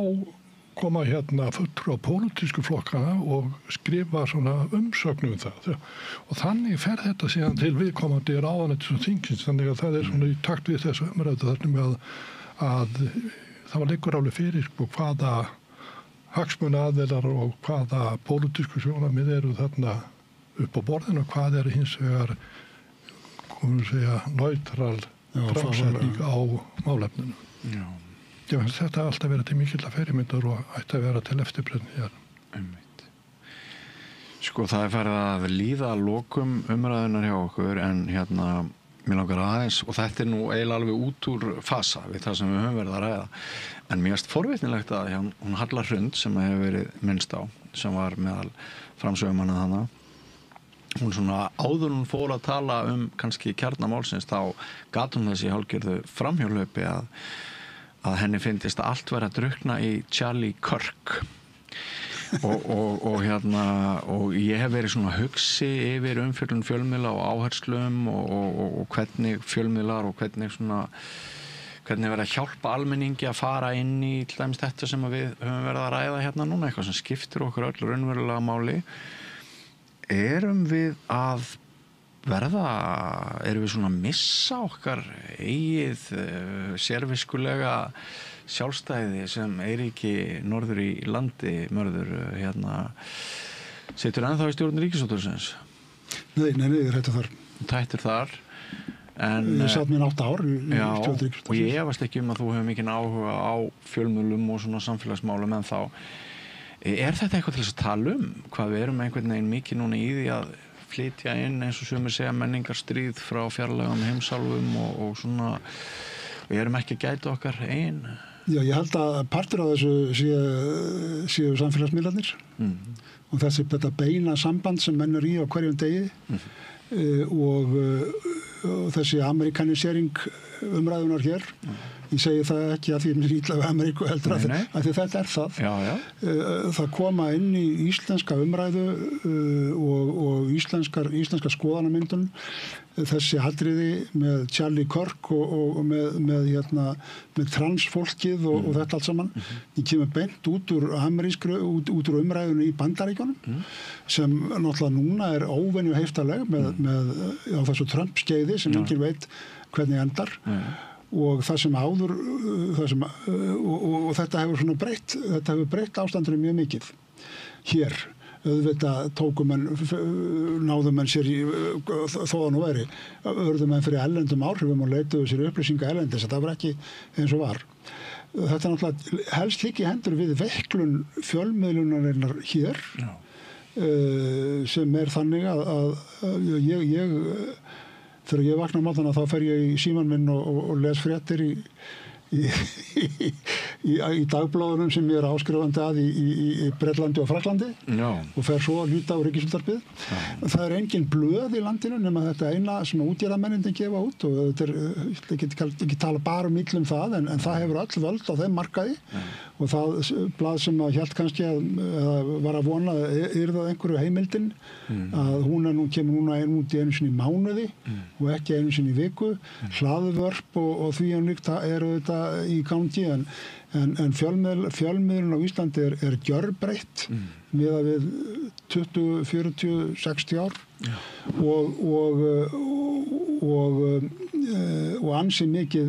Speaker 18: koma fulltrúar pólitísku flokkana og skrifa svona umsögn það. Og þannig fer þetta síðan til viðkomandi ráðuneytis og þingsins, þannig að það er svona í takt við þessu umræðu þarna með að það liggur alveg fyrir hvaða hagsmunaaðilar og hvaða pólitísku sjónarmið eru þarna upp á borðinu og hvað eru hins vegar neutral framsetning á málefninu. Ég finnst þetta alltaf verið til mikilla fyrirmyndar og ætti að vera til eftirbreytni hér.
Speaker 16: Sko það er farið að líða að lokum umræðunar hjá okkur en mér langar aðeins og þetta er nú eiginlega alveg út úr fasa við það sem við höfum verið að ræða. En mér finnst forvitnilegt að hún Halla Hrund sem hefur verið minnst á, sem var meðal framsögumanna þarna, hún svona áður hún fór að tala kannski kjarnamálsins, þá gat hún þessi hálfgerðu framhjólaupi að henni finnist að allt vera að drukkna í Charlie Kirk og ég hef verið svona hugsi yfir umfjöllun fjölmiðla og áherslum og hvernig fjölmiðlar og hvernig verið að hjálpa almenningi að fara inn í til dæmis þetta sem við höfum verið að ræða núna, eitthvað sem skiptir okkur öll raunverulega máli. Erum við svona að missa okkar eigið sérviskulega sjálfstæði sem Eiríki norður í landi mörður situr ennþá í stjórn Ríkisútvarpsins?
Speaker 17: Nei, ég hættu þar.
Speaker 16: Tættur þar?
Speaker 17: Ég satt mér 8 ár í stjórn Ríkisútvarpsins.
Speaker 16: Og ég efast ekki að þú hefur mikinn áhuga á fjölmiðlum og svona samfélagsmálum en þá. Er þetta eitthvað til þess að tala hvað við erum einhvern veginn mikið núna í því að flytja inn eins og sumir segja menningarstríð frá fjarlægum heimsálfum og svona við erum ekki að gæta okkar einn?
Speaker 17: Já, ég held að partur af þessu séu samfélagsmiðlarnir og þetta beina samband sem menn í á hverjum degi og þessi amerikanisering umræðunar hér. Ég segi það ekki að því mér illa við Ameríku heldur að því þetta það. Það koma inn í íslenska umræðu og íslenska skoðanamyndun þessi atriði með Charlie Kirk og með transfólkið og þetta allt saman. Ég kemur beint út úr umræðunni í Bandaríkjunum sem náttúrulega núna er óvenju heiftarleg með á þessu Trump-skeiði sem enginn veit hvernig endar. Og það sem áður og þetta hefur svona breytt ástandinu mjög mikið hér. Auðvitað náðu menn sér þó að nú væri urðu menn fyrir erlendum áhrifum og leituðu sér upplýsinga erlendis, það var ekki eins og var. Þetta er náttúrulega helst líka í hendur við veiklun fjölmiðlunarinnar hér sem þannig að þegar ég vakna á mótana þá fer ég í símann minn og les fréttir í dagbláðunum sem ég er áskrifandi að í Bretlandi og Fraklandi og fer svo að hluta á Ríkisútvarpið. Það er engin blöð í landinu nema þetta eina sem útgerðarmennindin gefa út og ég get ekki tala bara illum það en það hefur öll völd á þeim markaði og það blað sem að hélt kannski að var að vona yrði það einhverju heimildin að hún kemur núna út í einu sinni í mánuði og ekki einu sinni í viku, hlaðvörp og því líkt eru þetta í gangi en fjölmiðlun á Íslandi er gjörbreytt miðað við 20, 40, 60 ár og ansi mikið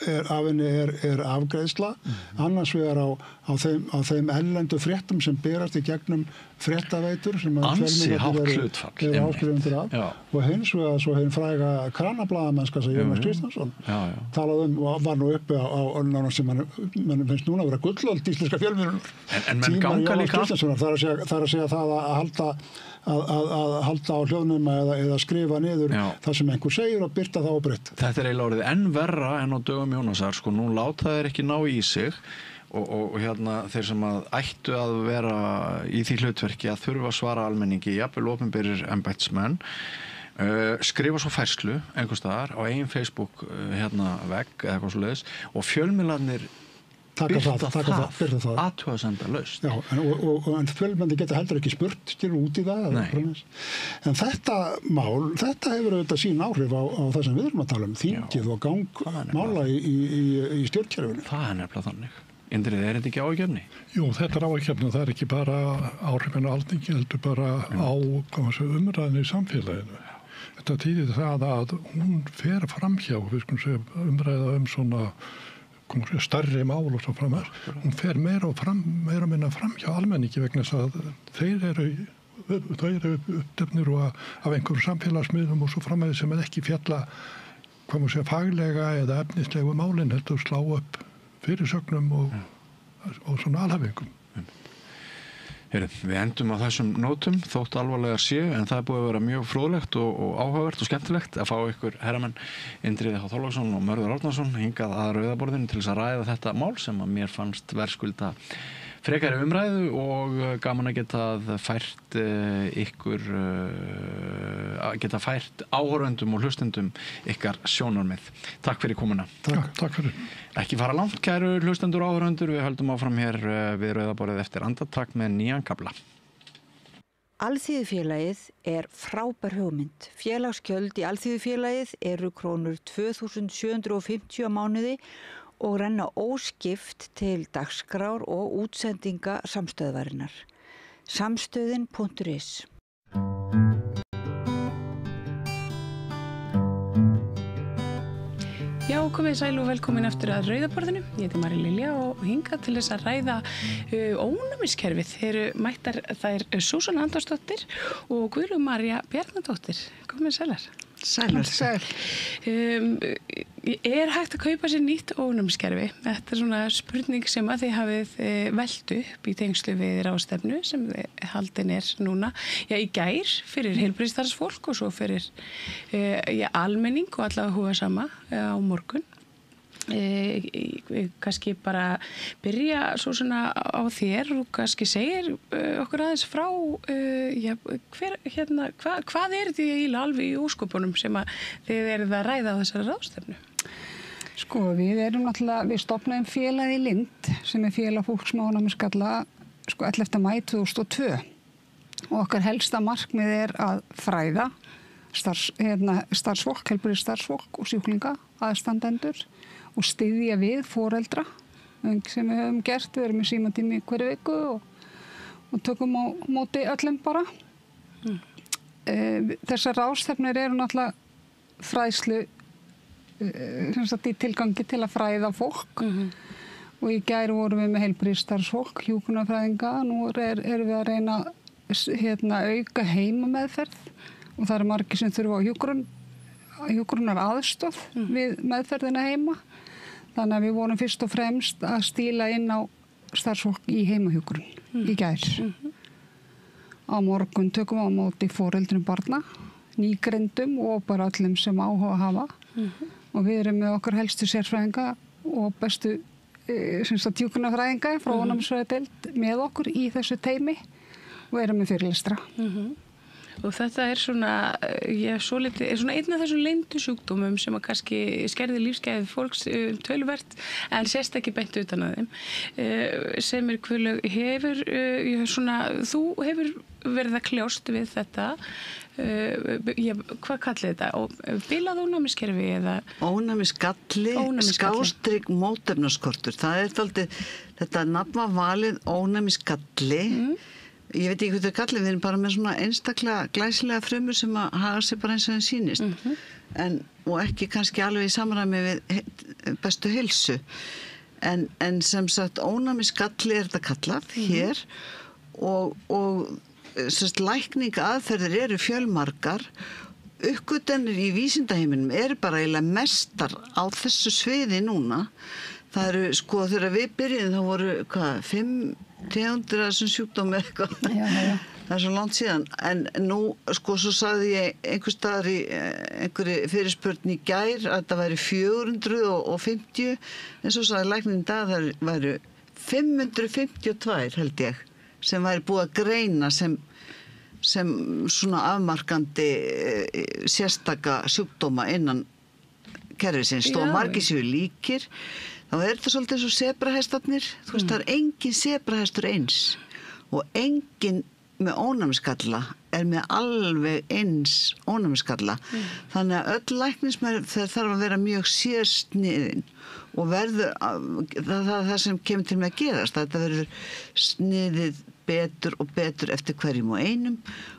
Speaker 17: af henni er afgreiðsla, annars vegar á þeim erlendu fréttum sem berast í gegnum fréttaveitur sem
Speaker 16: ansi hátt hlutfall
Speaker 17: eru áskrifundir af og hins vegar svo hinn fræga kranablaðamennska sem Jónas Kristjánsson talaði og var nú uppi á öllnána sem mann finnst núna að vera gullöld íslenska fjölmiðlunar
Speaker 16: en menn ganga líka
Speaker 17: það er að segja það að halda á hljóðnema eða skrifa niður það sem einhver segir og birta það á breytt.
Speaker 16: Þetta er eiginlega orðið enn verra en á dögum Jónasar, sko, nú láta þeir ekki ná í sig og hérna þeir sem að ættu að vera í því hlutverki að þurfa að svara almenningi, jafnvel opinberir embættismenn, skrifa svo færslu einhvers staðar á eigin Facebook vegg eða eitthvað svoleiðis og fjölmiðlarnir byrta það athugasemdalaust.
Speaker 17: Já, en fjölmiðlarnir geta heldur ekki spurt út í það. En þetta mál, þetta hefur auðvitað sín áhrif á það sem við erum að tala um, þingið og gang mála í stjórnkerfinu.
Speaker 16: Það er nefnilega þannig. Indriði, er þetta ekki áhyggefni?
Speaker 18: Jú, þetta er áhyggefni. Það er ekki bara áhrifin á Alþingi, heldur bara á umræðinu í samfélaginu. Þetta þýðir það að hún fer framhjá, við skulum segja umræða svona stærri mál og svo framar. Hún fer meira og minna framhjá almenningi vegna þess að þeir eru uppdefnir af einhverjum samfélagsmiðlum og svo framæði sem ekki fjalla faglega eða efnislegu málin heldur slá upp fyrirsögnum og svona alhæfingum.
Speaker 16: Við endum á þessum nótum þótt alvarlegar séu en það er búið að vera mjög fróðlegt og áhugavert og skemmtilegt að fá ykkur herramenn Indriði H. Þorláksson og Mörður Árnason hingað að rauðaborðinu til þess að ræða þetta mál sem að mér fannst verðskulda frekari umræðu og gaman að geta fært fært áhorfendum og hlustendum ykkar sjónarmið. Takk fyrir komuna.
Speaker 18: Takk fyrir.
Speaker 16: Ekki fara langt, kæru hlustendur og áhorfendur, við höldum áfram hér við rauðaborðið eftir andartak með nýjan kafla.
Speaker 13: Alþýðufélagið er frábær hugmynd. Félagsgjöld í Alþýðufélagið eru krónur 2.750 á mánuði og renna óskipt til dagskrár og útsendinga samstöðvarinnar. Samstöðin.is
Speaker 8: Já, komið sæl og velkomin eftir að rauðaborðinu. Ég heiti Mari Lilja og hingað til þess að ræða ónæmiskerfið. Þeir eru mættar þær Súsanna Andórsdóttir og Guðlaug María Bjarnadóttir. Komið sælar.
Speaker 12: Sælar.
Speaker 8: Er hægt að kaupa sér nýtt ónæmiskerfi? Þetta er svona spurning sem að þið hafið velt upp í tengslu við ráðstefnu sem haldin er núna í gær fyrir heilbrigðisstarfsfólk og svo fyrir almenning og allavega hugasama á morgun. Kannski bara byrja svo svona á þér og kannski segir okkur aðeins frá hvað er þetta alveg í ósköpunum sem að þið eruð að ræða á þessari ráðstefnu?
Speaker 19: Sko, við stofnaðum félagið Lind sem er félag fólks með ónæmisgalla 11. maí 2002 og okkar helsta markmið er að fræða starfsfólk, heilbrigðisstarfsfólk og sjúklinga, aðstandendur og styðja við foreldra sem við höfum gert. Við erum í símatími hverju viku og tökum á móti öllum bara. Þessar ráðstefnur eru náttúrulega fræðslu í tilgangi til að fræða fólk og í gær vorum við með heilbrigðisstarfsfólk, hjúkrunarfræðinga. Nú erum við að reyna að auka heimameðferð og það eru margir sem þurfa á hjúkrunar aðstoð við meðferðina heima. Þannig að við vorum fyrst og fremst að stíla inn á starfsfólk í heimahjúkrun í gær. Á morgun tökum við á móti foreldrum barna, nýgrindum og bara öllum sem áhuga hafa. Og við erum með okkar helstu sérfræðinga og bestu hjúkrunarfræðinga frá ónæmisfræðideild með okkur í þessu teymi og erum með fyrirlestra.
Speaker 8: Og þetta er svona einn af þessum leyndu sjúkdómum sem að kannski skerði lífsgæði fólks töluvert en sést ekki beint utan að þeim. Sem er Guðlaug, þú hefur verið að kljást við þetta hvað kallið þetta? Bilað ónæmiskerfi eða?
Speaker 20: Ónæmisgalli, skástrík mótefnaskortur. Það dálítið, þetta nafn var valið ónæmisgalli. Ég veit ekki hvað þetta kallið, við erum bara með svona einstaklega glæsilega frumur sem að hafa sig bara eins og þeim sýnist. Og ekki kannski alveg í samræmi við bestu heilsu. En sem sagt, ónæmisgalli þetta kallað hér og lækningaaðferðir eru fjölmargar. Uppgötvanir í vísindaheiminum eru bara eiginlega mestar á þessu sviði núna. Það eru, sko, þegar við byrjuðum, þá voru, 5 tegundir af þessum sjúkdómi eitthvað. Það svo langt síðan. En nú, sko, svo sagði ég einhvers staðar í einhverju fyrirspurn í gær að það væri 450, en svo sagði læknirinn í dag að það væru 552, held ég, sem væri búið að greina sem svona afmarkandi sérstaka sjúkdóma innan kerfisins. Þó margir séu líkir, þá þetta svolítið eins og sebrahestarnir. Þú veist, það engin sebrahestur eins og engin með ónæmisgalla með alveg eins ónæmisgalla. Þannig að öll læknismeðferð þarf að vera mjög sérsniðin og verður, það sem kemur til með að gerast, þetta verður sniðið betur og betur eftir hverjum og einum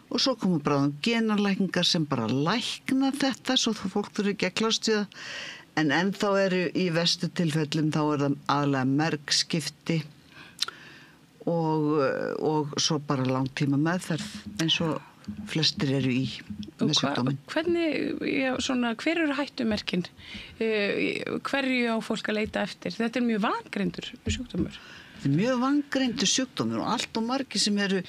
Speaker 20: og svo komum bráðum genarlækningar sem bara lækna þetta svo þá fólk þurfi ekki að klást við það. En ennþá eru í verstu tilfellum þá það aðalega mergskipti og svo bara langtíma meðferð eins og flestir eru í með sjúkdóminn.
Speaker 8: Hver eru hættumerkin? Hverju á fólk að leita eftir? Þetta er mjög vangreindur sjúkdómur.
Speaker 20: Þetta er mjög vangreindur sjúkdómur og allt og margir sem eru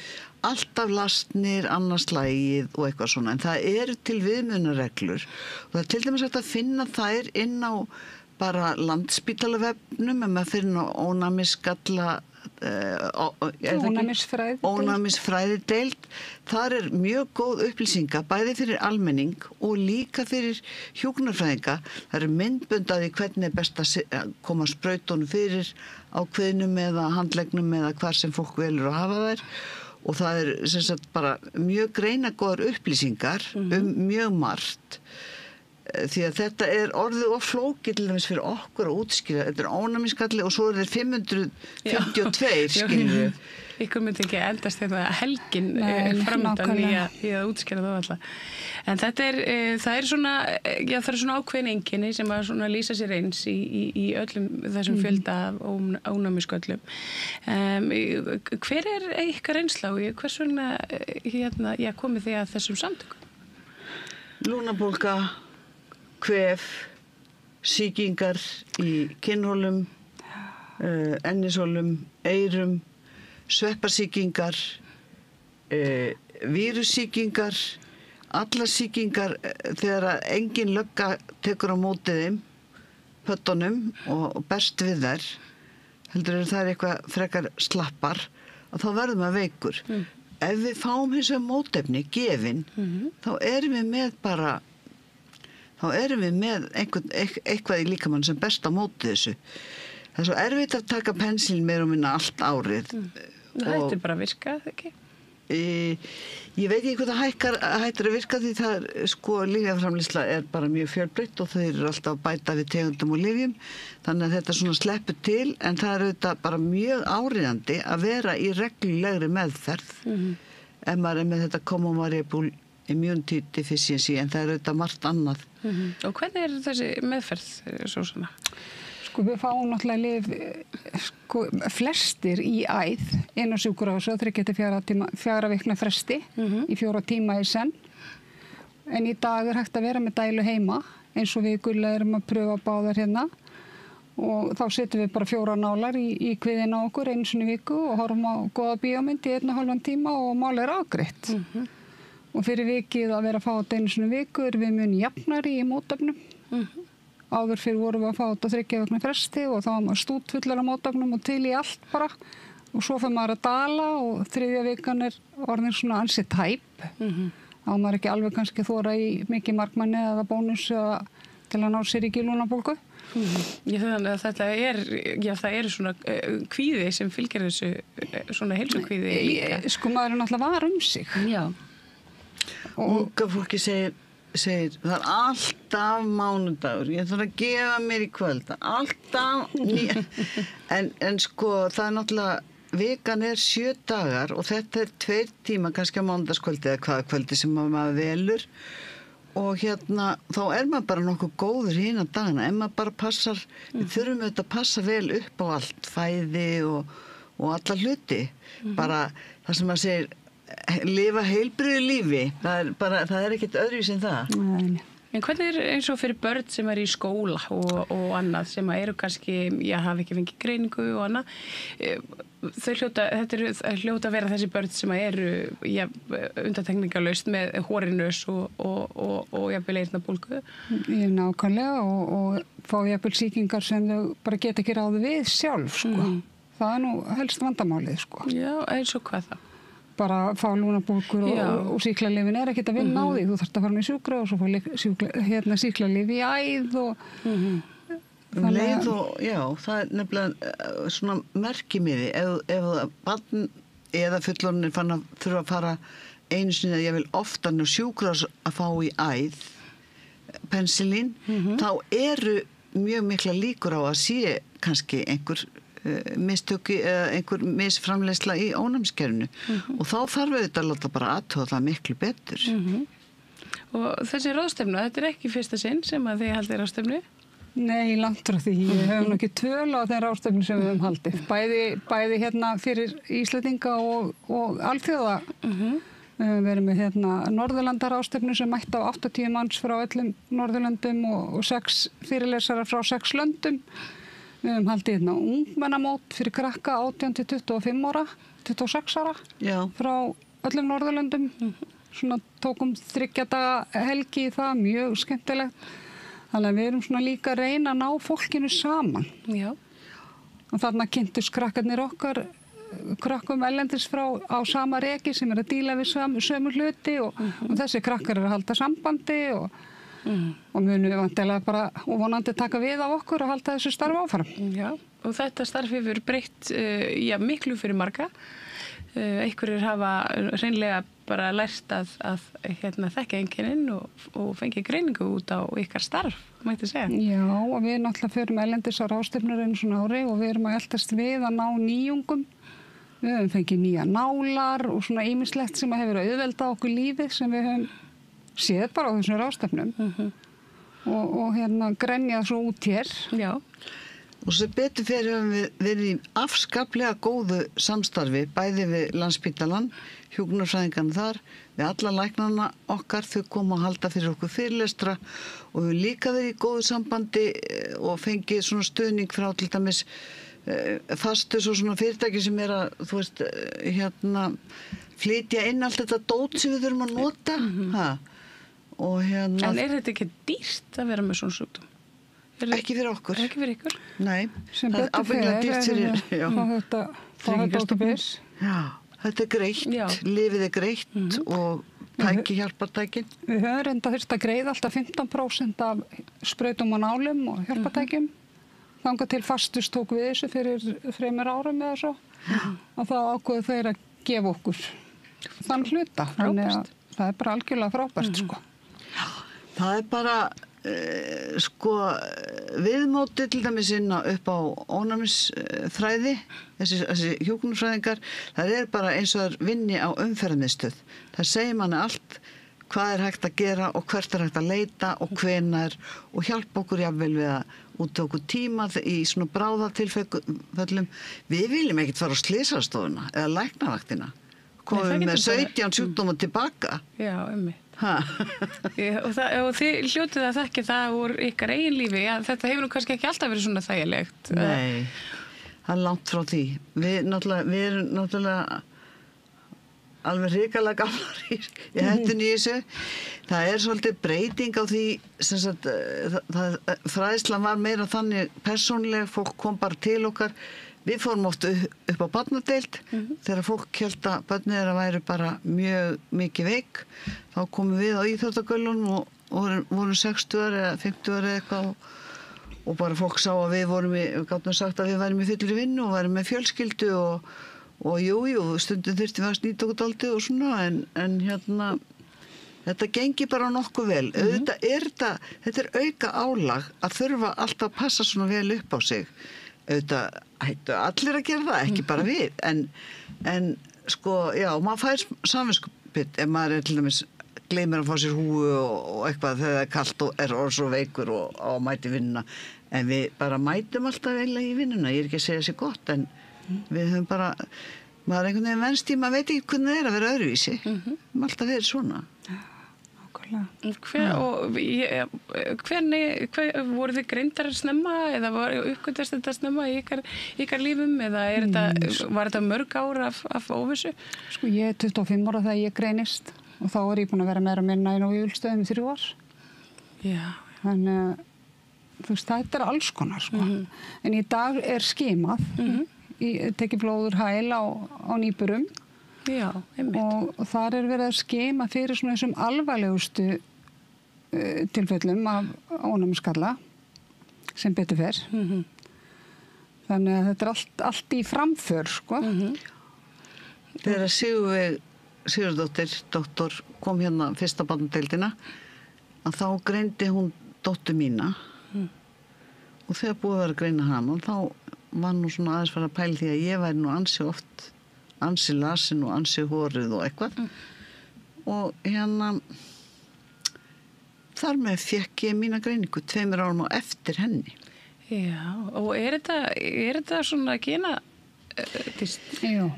Speaker 20: alltaf lastnir, annars lagið og eitthvað svona. En það eru til viðmiðunarreglur og það er til dæmis hægt að finna þær inn á bara Landspítalavefnum ef maður fyrir inn á ónæmisgalla ónæmisfræðideild. Þar er mjög góð upplýsinga bæði fyrir almenning og líka fyrir hjúkrunarfræðinga. Það eru myndbönd af því hvernig er best að koma sprautunum fyrir ákveðnum eða handleggnum eða hvar sem fólk velur að hafa þær og það er sem sagt bara mjög greinagóðar upplýsingar mjög margt. Því að þetta er orðið of flókið til dæmis fyrir okkur að útskýra. Þetta er ónæmisgalli og svo er þeir 552 skilju.
Speaker 8: Ykkur myndi ekki eldast þetta helgin framöndan í að útskýra það alltaf. En þetta það er svona ákveðin einkenni sem að svona lýsa sér eins í öllum þessum fjölda ónæmisgöllum. Hver er ykkar reynsla og hvers vegna komið þið að þessum samtökum?
Speaker 20: Lúnabólga, kvef, sýkingar í kinnhólum, ennishólum, eyrum, sveppasýkingar, vírussýkingar, allar sýkingar þegar engin lögga tekur á móti þeim, pöttunum og berst við þær, heldur það er eitthvað frekar slappar, og þá verðum við veikur. Ef við fáum hins vegar mótefni, gefin, þá erum við með bara eitthvað í líkamann sem best á móti þessu. Það er svo erfitt að taka pensilin meira og minna allt árið.
Speaker 8: Það hættir bara að virka, ekki?
Speaker 20: Ég veit ekki hvað það hættir að virka því það lyfjaframleiðsla er bara mjög fjölbreytt og þau eru alltaf að bæta við tegundum og lyfjum. Þannig að þetta svona sleppur til en það er auðvitað bara mjög áríðandi að vera í reglulegri meðferð ef maður er með þetta common variable immunity deficiency en það er auðvitað margt annað.
Speaker 8: Og hvernig er þessi meðferð svo svona?
Speaker 19: Við fáum náttúrulega flestir í æð inn á sjúkrahúsi og 3-4 vikna fresti í 4 tíma í senn. En í dag er hægt að vera með dælu heima eins og við Gulla erum að pröfa báðar hérna og þá setjum við bara 4 nálar í kviðina á okkur einu sinni í viku og horfum á góða bíómynd í 1,5 tíma og mál er afgreitt. Og fyrir vikið að vera að fá þetta einu sinni í viku er við mun jafnari í mótefnum. Áður fyrir vorum við að fá þetta 3 vikna fresti og þá var maður stútfullar á mótefnum og til í allt bara. Og svo fyrir maður að dala og 3. vikan er orðin svona ansi tæp. Þá maður ekki alveg kannski þóra í mikið markmanni eða bónus til að ná sér ekki lúnabólgu.
Speaker 8: Þannig að það er svona kvíði sem fylgir þessu svona heilsukvíði líka.
Speaker 19: Maður er náttúrulega var sig.
Speaker 8: Já.
Speaker 20: unga fólki segir það alltaf mánudagur, ég þarf að gefa mér í kvöld, alltaf en sko það náttúrulega, vikan 7 dagar og þetta 2 tíma kannski á mánudagskvöldi eða hvaða kvöldi sem maður velur og þá maður bara nokkuð góður hina dagana, maður bara passar, við þurfum auðvitað að passa vel upp á allt, fæði og alla hluti, bara það sem maður segir, lifa heilbrigðu lífi, það er ekkert öðruvísi en það.
Speaker 8: Nei. En hvernig eins og fyrir börn sem í skóla og annað sem eru kannski, hafa ekki fengið greiningu og annað, þetta hljóta að vera þessi börn sem eru undantekningarlaust með hórinus og jafnvel eyrnabólgu.
Speaker 19: Nákvæmlega og fá jafnvel sýkingar sem þau bara geta ekki ráðið við sjálf, sko. Það nú helst vandamálið, sko.
Speaker 8: Já, eins og hvað það?
Speaker 19: Bara fá lúnabólgur og sýklalyfin ekkert að vinna á því. Þú þarft að fara með sjúkra og svo fá sýklalyf í æð og
Speaker 20: leið og það nefnilega svona merkimiði ef barn eða fullorðnir þurfa að fara einu sinni að ég vil ofta nú sjúkrahús að fá í æð pensilín, þá eru mjög mikla líkur á að sé kannski einhver mistöki eða einhver misframleiðsla í ónæmiskerfinu og þá þarf auðvitað að láta bara aðtúa það miklu betur.
Speaker 8: Og þessi ráðstefnu, þetta ekki fyrsta sinn sem að þið haldið ráðstefnu?
Speaker 19: Nei, langt frá því. Við höfum ekki töl á þeim ráðstefnu sem við höfum haldið. Bæði fyrir Íslendinga og alþjóða. Við höfum verið með Norðurlandaráðstefnu sem mætti á 80 manns frá öllum Norðurlöndum og 6 fyrirlesara frá 6 löndum. Við höfum haldið ungmennamót fyrir krakka 18 til 25 ára, 26 ára frá öllum Norðurlöndum. Svona tókum 3 daga helgi í það, mjög skemmtilegt. Þannig að við erum svona líka að reyna að ná fólkinu saman.
Speaker 8: Já.
Speaker 19: Og þarna kynntust krakkarnir okkar, krakkum ellendis frá á sama reki sem að díla við sömu hluti og þessi krakkar að halda sambandi og munu vantilega bara og vonandi taka við af okkur og halda þessu starfi áfram.
Speaker 8: Já, og þetta starfi hefur breytt miklu fyrir marga. Einhverjir hafa hreinlega bara lært að þekka einkennin og fengi greiningu út á ykkar starf, mætti segja.
Speaker 19: Já, og við náttúrulega förum ellendis á ráðstefnur einu svona ári og við erum að eltast við að ná nýjungum. Við höfum fengið nýja nálar og svona ýmislegt sem hefur auðvelda okkur lífið sem við höfum séð bara á þessum ráðstefnum og grenjað svo út hér.
Speaker 8: Já.
Speaker 20: Og sem betur fyrir höfum við verið í afskaplega góðu samstarfi, bæði við Landspítalann, hjúkrunarfræðingarnir þar, við alla læknarna okkar, þau koma að halda fyrir okkur fyrirlestra og við líka verið í góðu sambandi og fengið svona stuðning frá til dæmis fastus og svona fyrirtæki sem að, þú veist, flytja inn allt þetta dót sem við þurfum að nota. Og
Speaker 8: En þetta ekki dýrt að vera með svona sjúkdóm?
Speaker 20: Ekki fyrir okkur.
Speaker 8: Ekki fyrir ykkur?
Speaker 20: Nei, það er ábyggilega dýrt fyrir
Speaker 19: tryggingastoppis.
Speaker 20: Já, þetta er greitt, lyfið er greitt og hjálpartækin.
Speaker 19: Við höfum reynda þurft að greiða alltaf 15% af sprautum og nálum og hjálpartækjum. Þangað til fastus tók við þessu fyrir 3 árum eða svo. Og þá ákveðu þeir að gefa okkur þann hluta. Þannig að það er bara algjörlega frábært, sko.
Speaker 20: Það er bara viðmóti til dæmis inn upp á ónæmisfræði, þessi hjúkrunarfræðingar, það er bara eins og það vinni á umferðarmiðstöð. Það segir manni allt hvað er hægt að gera og hvert er hægt að leita og hvenær og hjálpa okkur jafnvel við að út okkur tíma í svona bráðatilfellum. Við viljum ekkert fara á slysarstofuna eða læknavaktina. Komum með 17 sjúkdóma tilbaka.
Speaker 8: Já, og þið hljótið að þekki það úr ykkar eigin lífi. Þetta hefur nú kannski ekki alltaf verið svona þægilegt.
Speaker 20: Nei, það er langt frá því. Við erum náttúrulega alveg hrikalega gamlar í hendunni í þessu. Það er svolítið breyting á því sem sagt, fræðslan var meira þannig persónuleg, fólk kom bara til okkar. Við fórum oft upp á barnadeild þegar fólk hélt að börnin þeirra væru bara mjög mikið veik. Þá komum við á íþróttagöllunum og vorum 60 eða 50 eða eitthvað og bara fólk sá að við gátum sagt að við værum í fullri vinnu og værum með fjölskyldu og jú, stundum þurftum við að snýta okkur dálítið og svona en Þetta gengi bara nokkuð vel. Auðvitað þetta auka álag að þurfa alltaf að passa svona vel upp á sig. Auðvitað hættu allir að gera það, ekki bara við. En sko, já, maður fær samviskupið ef maður til dæmis gleymir að fá sér húfu og eitthvað þegar það er kalt og er svo veikur og á mæti vinnuna. En við bara mætum alltaf eiginlega í vinnuna. Ég er ekki að segja sér gott, en við höfum bara, maður einhvern veginn venst í, maður veit ekki hvernig það að vera öðruvísi. Maður alltaf verið svona.
Speaker 8: Hvernig voru þið greindar snemma eða uppgötast þetta snemma í ykkar lífum eða var þetta mörg ár af óvissu?
Speaker 19: Sko ég er 25 ára þegar ég greinist og þá er ég búin að vera meira minna inn á Vífilsstöðum í 3 ár.
Speaker 8: Já.
Speaker 19: Þannig þú veist, þetta alls konar sko. En í dag er skimað, tekið blóður hæl á nýburum.
Speaker 8: Já, einmitt.
Speaker 19: Og þar er verið að skima fyrir svona þessum alvarlegustu tilfellum af ónæmiskalla sem betur fer. Þannig að þetta er allt í framför, sko.
Speaker 20: Þegar Sigurðardóttir, doktor, kom hérna fyrsta barnadeildina, að þá greindi hún dóttur mína og þegar búið að vera að greina hana, þá var nú svona aðeins fara að pæla því að ég væri nú ansi lasin og ansi hórið og eitthvað og hérna þar með fekk ég mína greiningu 2 árum á eftir henni.
Speaker 8: Já, og er þetta svona gena?
Speaker 19: Jú,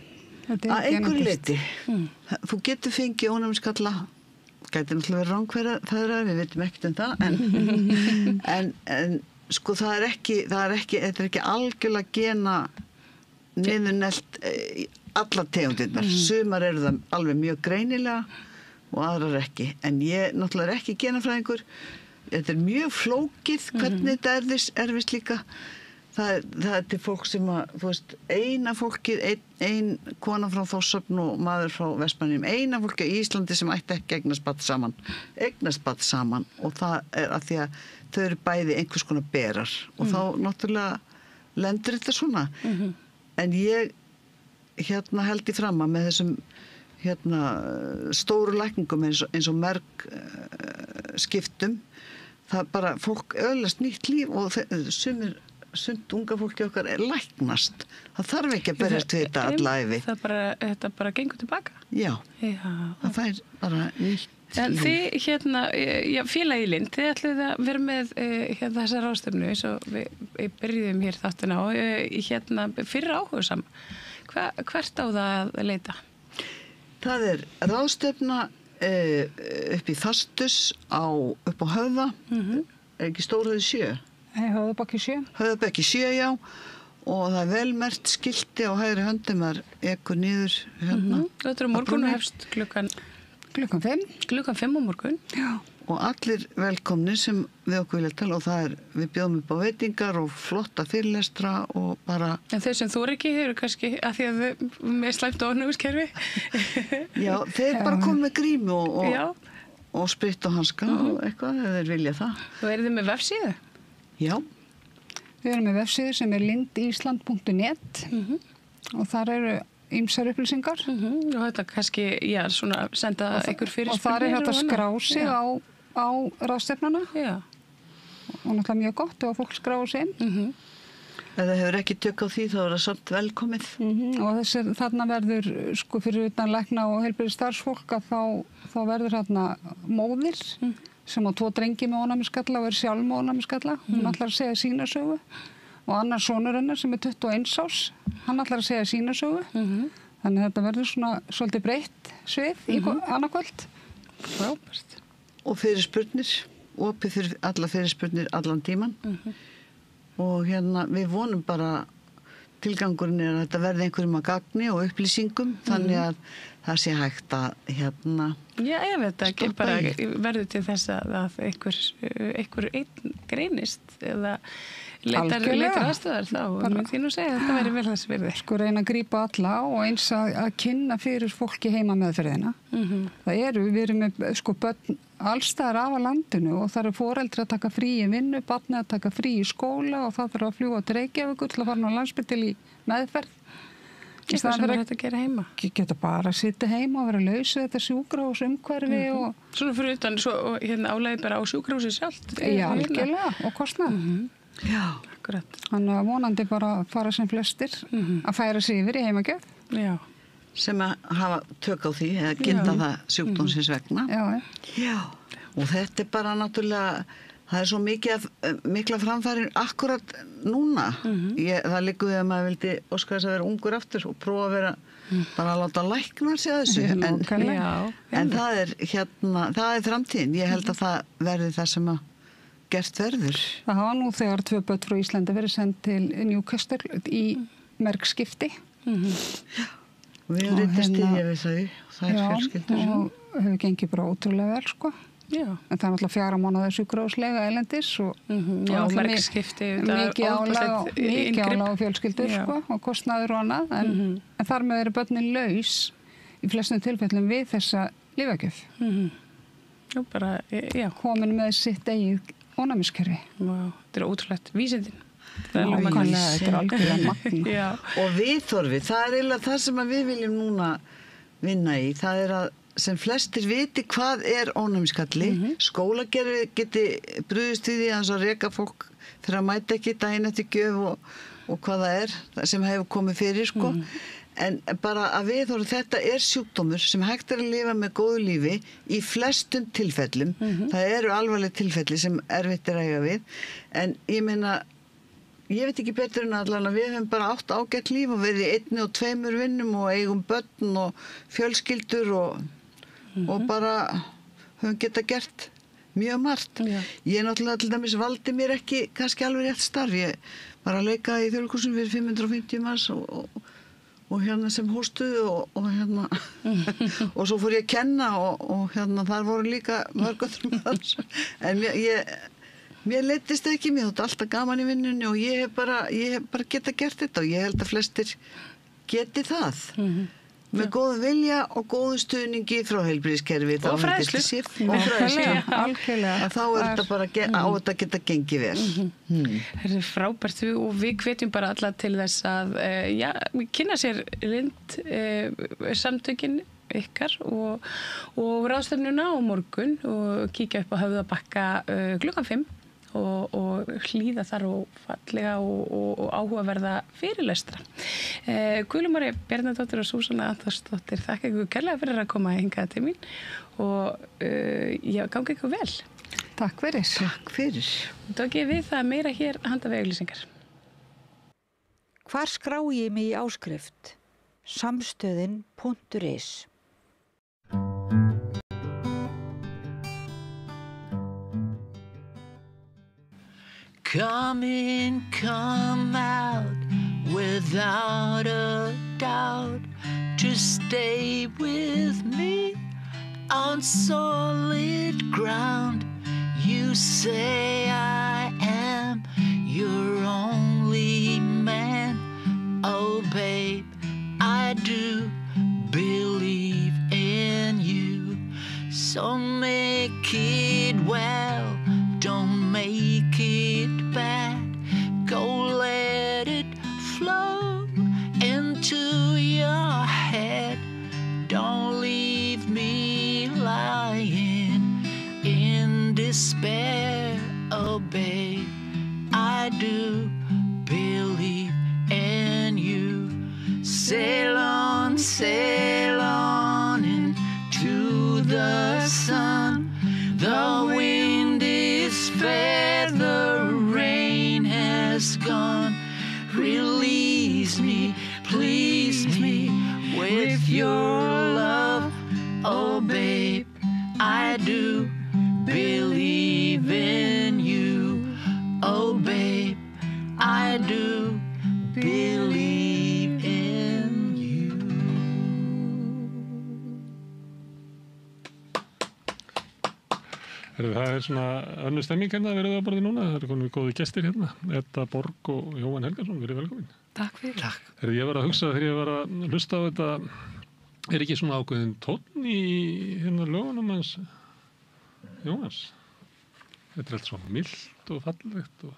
Speaker 19: þetta
Speaker 20: að einhverju leyti. Þú getur fengið ónæmiskalla, gæti náttúrulega verið rangfeðrar, við veitum ekkert það, en sko það er ekki, þetta er ekki algjörlega gena niðurnelt alla tegundirnar. Sumar eru það alveg mjög greinilega og aðrar ekki. En ég náttúrulega er ekki genafræðingur. Þetta er mjög flókið hvernig þetta erfist líka. Það er til fólk sem að, þú veist, eina fólkið, ein kona frá Þórshöfn og maður frá Vestmannaeyjum, eina fólkið í Íslandi sem ætti ekki eignast barn saman og það er að því að þau eru bæði einhvers konar berar og þá náttúrulega lendir þetta svona. En ég held í fram að með þessum stóru lækningum eins og merg skiptum, það bara fólk öðlast nýtt líf og sumt unga fólki okkar er læknast. Það þarf ekki að berjast við þetta alla ævi.
Speaker 8: Þetta bara gengur tilbaka?
Speaker 20: Já. Það fær bara nýtt.
Speaker 8: En þið félagi Lind, þið ætluð að vera með þessa ráðstefnu eins og við byrjuðum hér þáttina og fyrir áhugasam. Hvert á það að leita?
Speaker 20: Það er ráðstefna upp í Þastus upp á Höfða, ekki Stórhöfði 7.
Speaker 19: Höfðabakki 7.
Speaker 20: Höfðabakki 7, já. Og það er velmerkt skilti á hægri höndum að ekkur niður hérna.
Speaker 8: Þetta er morgun og hefst klukkan
Speaker 19: 5.
Speaker 8: Klukkan 5 á morgun.
Speaker 19: Já.
Speaker 20: Og allir velkomni sem við okkur vilja tala og við bjóðum upp á veitingar og flotta fyrirlestra og bara...
Speaker 8: En þeir sem þú ekki, þeir eru kannski að því að við slæmt ónæmiskerfi.
Speaker 20: Já, þeir bara komið með grímu og spritt og hanska og eitthvað þegar þeir vilja það.
Speaker 8: Og eru þið með vefsíðu?
Speaker 20: Já.
Speaker 19: Við erum með vefsíðu sem er lindisland.net og þar eru ýmsar upplýsingar.
Speaker 8: Og þetta kannski, svona senda ykkur fyrir
Speaker 19: og þar er hægt að skrá sig á ráðstefnuna. Já. Og náttúrulega mjög gott ef fólk skráir sig inn.
Speaker 20: Ef það hefur ekki tök á því þá er það samt velkomið.
Speaker 19: Og þarna verður, sko fyrir utan lækna og heilbrigðisstarfsfólk að þá verður þarna móðir sem á 2 drengi með ónæmiskalla og er sjálf með ónæmiskalla. Hún ætlar að segja sína sögu. Og annar sonur hennar sem er 21 árs, hann ætlar að segja sína sögu. Þannig að þetta verður svona svolítið breytt svið í annarkvöld.
Speaker 8: Frábært.
Speaker 20: Og fyrirspurnir, opið fyrir alla fyrirspurnir allan tíman. Og við vonum bara, tilgangurinn er að þetta verði einhverjum að gagni og upplýsingum, þannig að það sé hægt að
Speaker 8: Já, ef þetta ekki bara verður til þess að einhver einn greinist eða leitar aðstöðar þá myndi ég nú segja að þetta væri vel þess virði.
Speaker 19: Sko reyna að grípa alla og eins að kynna fyrir fólki heima meðferðina. Við erum með börn allstaðar af landinu og það eru foreldrar að taka frí í vinnu, barnið að taka frí í skóla og það þarf að fljúga til Reykjavíkur til að fara á Landspítal í meðferð.
Speaker 8: Eitthvað sem er hægt að gera heima.
Speaker 19: Geta bara að sitja heima og vera laus við þetta sjúkrahúsumhverfi og...
Speaker 8: Svona fyrir utan, álæði bara á sjúkrahúsi sjálft.
Speaker 19: Já, algjörlega, og kostnað.
Speaker 20: Já,
Speaker 8: akkurat.
Speaker 19: Þannig að vonandi bara fara sem flestir að færa sig yfir í heimagjöf.
Speaker 8: Já.
Speaker 20: Sem að hafa tök á því, eða gilda það sjúkdómsins vegna.
Speaker 19: Já.
Speaker 20: Og þetta er bara náttúrulega, það er svo mikla framfærin akkurat núna. Það liggur við að maður vildi óska þess að vera ungur aftur og prófa að vera, bara að láta lækna sig að þessu. En það er það er framtíðin. Ég held að það verði það sem að gert verður.
Speaker 19: Það hafa nú þegar 2 börn frá Íslandi verið sendt til Newcastle í mergskipti.
Speaker 20: Við erum reyndið að styðja við þau, það er fjölskyldur.
Speaker 19: Já, og hefur gengið bara ótrúlega vel, sko.
Speaker 8: Já.
Speaker 19: En það er náttúrulega 4 mánaða sjúkrahúslega erlendis og
Speaker 8: já, mergskipti.
Speaker 19: Mikið álag á fjölskyldur, sko, og kostnaður og annað. En þar með eru börnin laus í flestum tilfellum við þessa lyfjagjöf.
Speaker 8: Bara, já.
Speaker 19: Komin með sitt eigið ónæmiskerfi.
Speaker 8: Þetta er ótrúlegt. Vísindin.
Speaker 19: Þetta er algjörlega magna.
Speaker 20: Og viðhorfið, það er eiginlega það sem við viljum núna vinna í. Það er að sem flestir viti hvað er ónæmiskalli. Skólagerfi geti brugðist við því að reka fólk fyrir að mæta ekki daginn eftir gjöf og hvað það er sem hefur komið fyrir, sko. En bara að viðhorfið, þetta er sjúkdómur sem hægt er að lifa með góðu lífi í flestum tilfellum. Það eru alvarleg tilfelli sem erfitt er að eiga við. En ég meina, ég veit ekki betur en allan að við höfum bara átt ágætt líf og verið í 1 og 2 vinnum og eigum börn og fjölskyldur og bara höfum geta gert mjög margt. Ég náttúrulega til dæmis valdi mér ekki kannski alveg rétt starf. Ég var að leika í Þjóðleikhúsinu fyrir 550 manns og hérna sem hóstuðu og hérna og svo fór ég að kenna og hérna þar voru líka mörg öðrum manns. En mér leiddist ekki, mér þótti alltaf gaman í vinnunni og ég hef bara geta gert þetta og ég held að flestir geti það. Með góðu vilja og góðu stuðningi frá heilbrigðiskerfi.
Speaker 8: Og fræðslu.
Speaker 20: Og fræðslu.
Speaker 19: Algjörlega.
Speaker 20: Þá er þetta bara á þetta geta gengið vel.
Speaker 8: Það er frábært og við hvetjum bara alla til þess að kynna sér Lind samtökin ykkar og ráðstefnuna á morgun og kíkja upp á Höfðabakka klukkan 5 og hlýða þar og fallega og áhugaverða fyrirlestra. Guðlumari Bjarnadóttir og Súsanna Antónsdóttir, þakka ykkur kærlega fyrir að koma hingað til mín og gangi ykkur vel.
Speaker 19: Takk fyrir.
Speaker 20: Takk fyrir.
Speaker 8: Þá gefum við það meira hér handa við auglýsingar.
Speaker 13: Hvar skrái ég mig í áskrift? Samstöðin.is
Speaker 21: Come in, come out, without a doubt, to stay with me on solid ground. You say I am your only man. Oh, babe, I do believe in you. So make it well, don't make it bad. Go let it flow into your head. Don't leave me lying in despair. Oh, babe, I do believe in you. Sail on into the sun. The wind is fair, the rain has gone. Release me, please me with your love. Oh, babe, I do believe in you. Oh, babe, I do believe in you.
Speaker 1: Það er svona önnur stemming hérna að verið á borði núna. Það eru konum við góði gestir hérna. Edda Borg og Jóhann Helgason, verið velkomin.
Speaker 8: Takk fyrir.
Speaker 20: Takk.
Speaker 1: Ég var að hugsa þegar ég var að hlusta á þetta, er ekki svona ákveðin tónn í hérna lögunum hans Jóhanns? Þetta er allt svo milt og fallegt og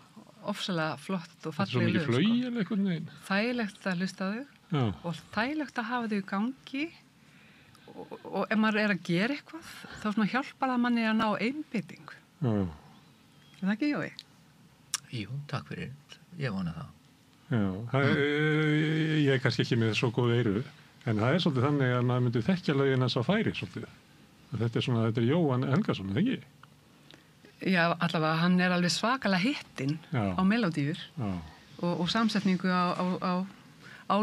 Speaker 9: ofsalega flott og
Speaker 1: Þetta er svo
Speaker 9: falleg
Speaker 1: mikið flaugi eða einhvern veginn.
Speaker 9: Þægilegt að hlusta á þau
Speaker 1: Já.
Speaker 9: og þægilegt að hafa þau í gangi og ef maður að gera eitthvað þá svona hjálpar það manni að ná einbyttingu.
Speaker 1: Já.
Speaker 9: Er það ekki, Jói?
Speaker 22: Jú, takk fyrir. Ég vona það.
Speaker 1: Já, ég er kannski ekki með svo góð eyru, en það er svolítið þannig að maður myndi þekkja lögin hans á færi svolítið. Þetta er Jóhann Helgason, eða ekki?
Speaker 9: Já, allavega, hann er alveg svakalega hittinn á melódíur og samsetningu á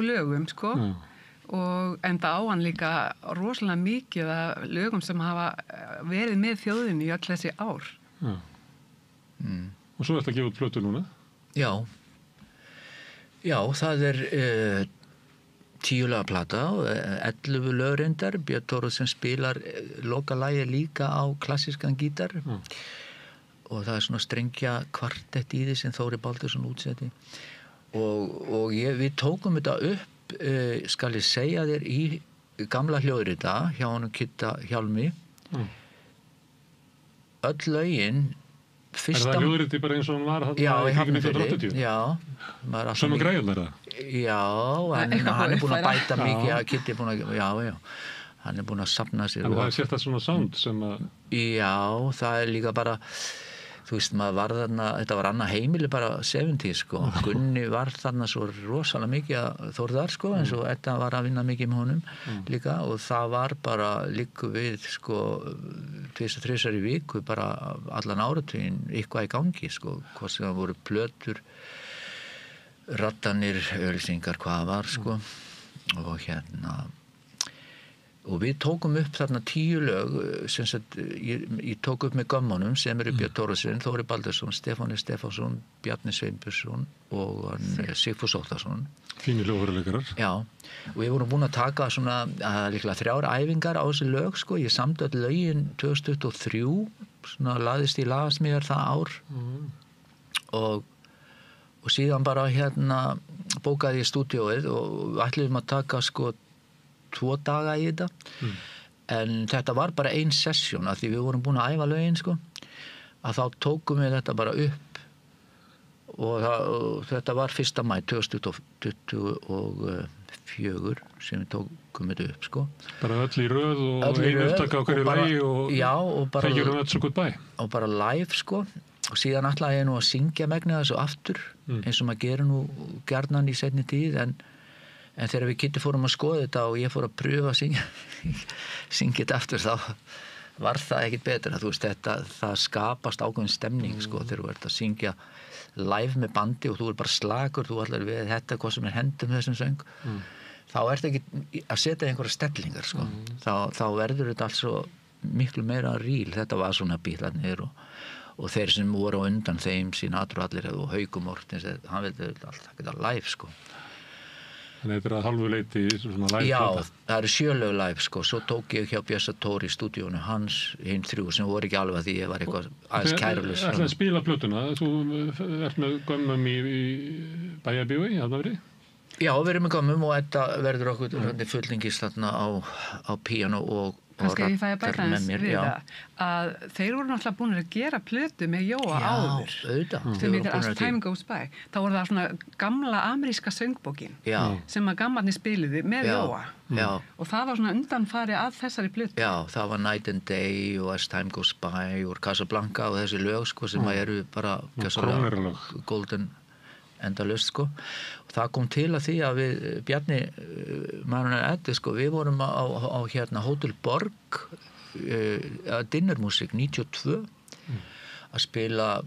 Speaker 9: lögum, sko.
Speaker 1: Já.
Speaker 9: Og enda á hann líka rosalega mikið af lögum sem hafa verið með þjóðinni í öll þessi ár.
Speaker 1: Já. Og svo ertu að gefa út plötu núna?
Speaker 22: Já. Já, það er 10 laga plata og 11 lög reyndar. Björn Thoroddsen spilar lokalagi líka á klassískan gítar og það er svona strengja kvartett í því sem Þóri Baldursson útsetti og við tókum þetta upp, skal ég segja þér, í gamla hljóðrita hjá honum Kitta Hjálmi. Öll lögin fyrsta...
Speaker 1: Er það hljóðriti bara eins og hann var þarna í kringum 1980?
Speaker 22: Já.
Speaker 1: Sömu græðunar það?
Speaker 22: Já, en hann er búinn að bæta mikið að Kitti er búinn að... Já. Hann er búinn að safna sér.
Speaker 1: En það er sérst svona sound sem að...
Speaker 22: Já, það er líka bara... Þú veist, maður var þarna... Þetta var annað heimili bara 70, sko. Gunni var þarna svo rosalega mikið að Þórðar, sko, eins og þetta var að vinna mikið með honum líka og það var bara líku við, sko, 2-3 í viku, bara allan áratuginn, eitthvað í gangi, sko. Hvort sem það voru plötur, rattanir, auglýsingar, hvað var, sko. Og við tókum upp þarna 10 lög sem sagt, ég tók upp með gömmunum sem eru Björn Thoroddsen, Þóri Baldursson, Stefáni Stefánsson, Bjarni Sveinbjörnsson og Sigfús Óttarsson.
Speaker 1: Fínir hljóðfæraleikarar.
Speaker 22: Já, og við vorum búin að taka svona líklega 3 æfingar á þessi lög, sko. Ég samdi öll lögin 2023, svona laðist í lagasmíðar það ár og síðan bara bókaði ég stúdíóið og ætluðum að taka, sko, 2 daga í þetta en þetta var bara ein sessjón af því við vorum búin að æfa lögin, sko, að þá tókum við þetta bara upp og þetta var 1. maí 2024 sem við tókum þetta upp, sko.
Speaker 1: Bara öll í röð og einu upptaka á hverju lagi og þeir öll svo gott bæ.
Speaker 22: Og bara live, sko. Og síðan ætlaði ég nú að syngja megnið þessu aftur eins og maður gerir nú gjarnan í seinni tíð en þegar við Kitti fórum að skoða þetta og ég fór að pröfa að syngja þetta aftur þá var það ekkit betra. Þú veist, það skapast ákveðin stemning, sko, þegar þú ert að syngja live með bandi og þú er bara slagur, þú ætlar við þetta hvað sem er hendum þessum söng. Þá ert ekki að setja einhverja stellingar, sko. Þá verður þetta alls svo miklu meira ríl. Þetta var svona Bítlarnir og þeir sem voru á undan þeim Sinatra allir og Haukur Mortens, hann vildi allt taka þetta live, sko.
Speaker 1: Þannig þetta er að halvu leiti svona live.
Speaker 22: Já, það eru 7 lög live, sko. Svo tók ég hjá Bjössa Tóri í stúdíónu hans hinn 3 sem voru ekki alveg því ég var eitthvað aðeins kærulaus.
Speaker 1: Þú ætlaði að spila plötuna, þú ert með gömmum í Bæjarbíói, Hafnarfirði?
Speaker 22: Já, við erum með gömmum og þetta verður okkur fulltingist þarna á píano og
Speaker 9: kannski ég fæ að bæta eins við það að þeir voru náttúrulega búin að gera plötu með Jóa áður sem heitir As Time Goes By. Þá voru það svona gamla ameríska söngbókin sem að gamlarnir spiliði með Jóa og það var svona undanfari að þessari plötu.
Speaker 22: Já, það var Night and Day og As Time Goes By og Casablanca og þessi lög, sko, sem eru bara golden endalaust, sko. Og það kom til að því að við Bjarni Manuel Eddi, sko, við vorum á Hótel Borg dinnermusik 92 að spila.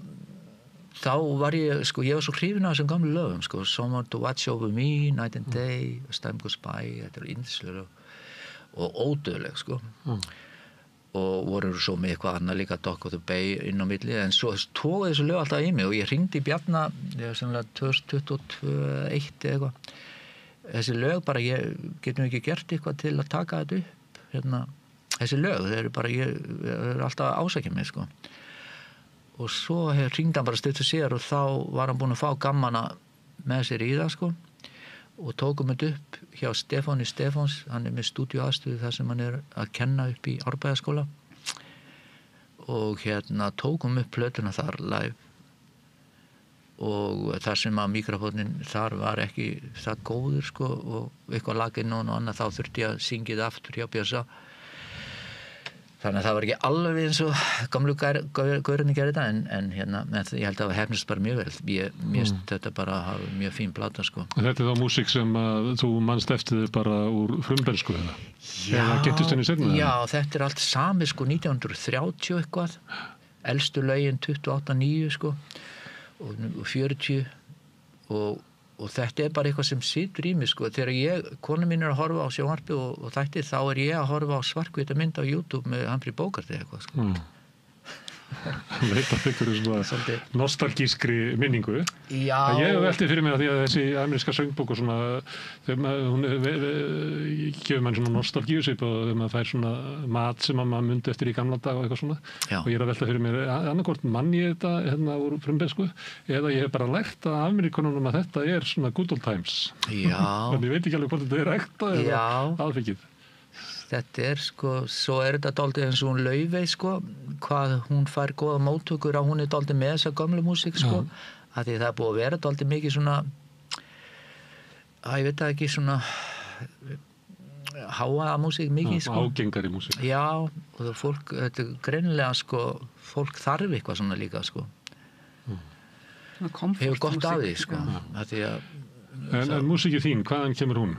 Speaker 22: Þá var ég, sko, ég var svo hrifin af þessum gamlu lögum, sko, Someone to Watch Over Me, Night and Day, As Time Goes By, þetta er yndislega og ódöðleg, sko. Og voru svo með eitthvað annað líka Dock of the Bay inn á milli en svo tók þessu lög alltaf í mig og ég hringdi í Bjarna sannlega 2022-1 eitthvað þessi lög bara, ég getum ekki gert eitthvað til að taka þetta upp þessi lög, þeir eru bara ég er alltaf ásækja mig, sko. Og svo hringdi hann bara stuttu síðar og þá var hann búinn að fá gammana með sér í það, sko, og tókum þetta upp hjá Stefáni Stefáns, hann er með stúdíóaðstöðu þar sem hann er að kenna upp í Árbæjarskóla og tókum upp plötuna þar live og þar sem að mikrofónin þar var ekki það góður sko, og eitthvað lag inn og annað, þá þurfti ég að syngja það aftur hjá Bjössa. Þannig að það var ekki alveg eins og gamlu gaurarnir gerði þetta, en hérna, ég held að það hefnist bara mjög vel. Mér finnst þetta bara hafa mjög fín plata sko.
Speaker 1: Þetta þá músík sem þú manst eftir þig bara úr frumbernsku eða? Eða gettist henni seinna?
Speaker 22: Já, þetta allt sami sko, 1930 eitthvað, elstu lögin 28-9 sko, og 40 og þetta bara eitthvað sem situr í mig sko. Þegar kona mín að horfa á sjónvarpi og þætti, þá ég að horfa á svartkvíta mynd á YouTube með Humphrey Bogart eitthvað sko.
Speaker 1: Veit að ykkur svona nostalgískri minningu.
Speaker 22: Já.
Speaker 1: Ég velti fyrir mér að því að þessi ameríska söngbók og svona, hún gefur mann svona nostalgíusvip og þegar maður fær svona mat sem maður myndi eftir í gamla dag og eitthvað svona. Já. Og ég að velta fyrir mér, annarkvort mann ég þetta hérna úr frumbensku, eða ég hef bara lært að Ameríkonunum að þetta svona good old times.
Speaker 22: Já.
Speaker 1: Þannig ég veit ekki alveg hvort þetta ekta eða aðfengið.
Speaker 22: Þetta sko, svo þetta dálítið eins og hún Laufey sko, hvað hún fær góða móttökur á, hún dálítið með þessa gömlu músík sko, að því það búið að vera dálítið mikið svona, ég veit ekki, svona háa músík mikið sko.
Speaker 1: Ágengari músík.
Speaker 22: Já, og það fólk, þetta greinilega sko, fólk þarf eitthvað svona líka sko. Hefur gott af því sko, að því að
Speaker 1: En músíkið þín, hvaðan kemur hún?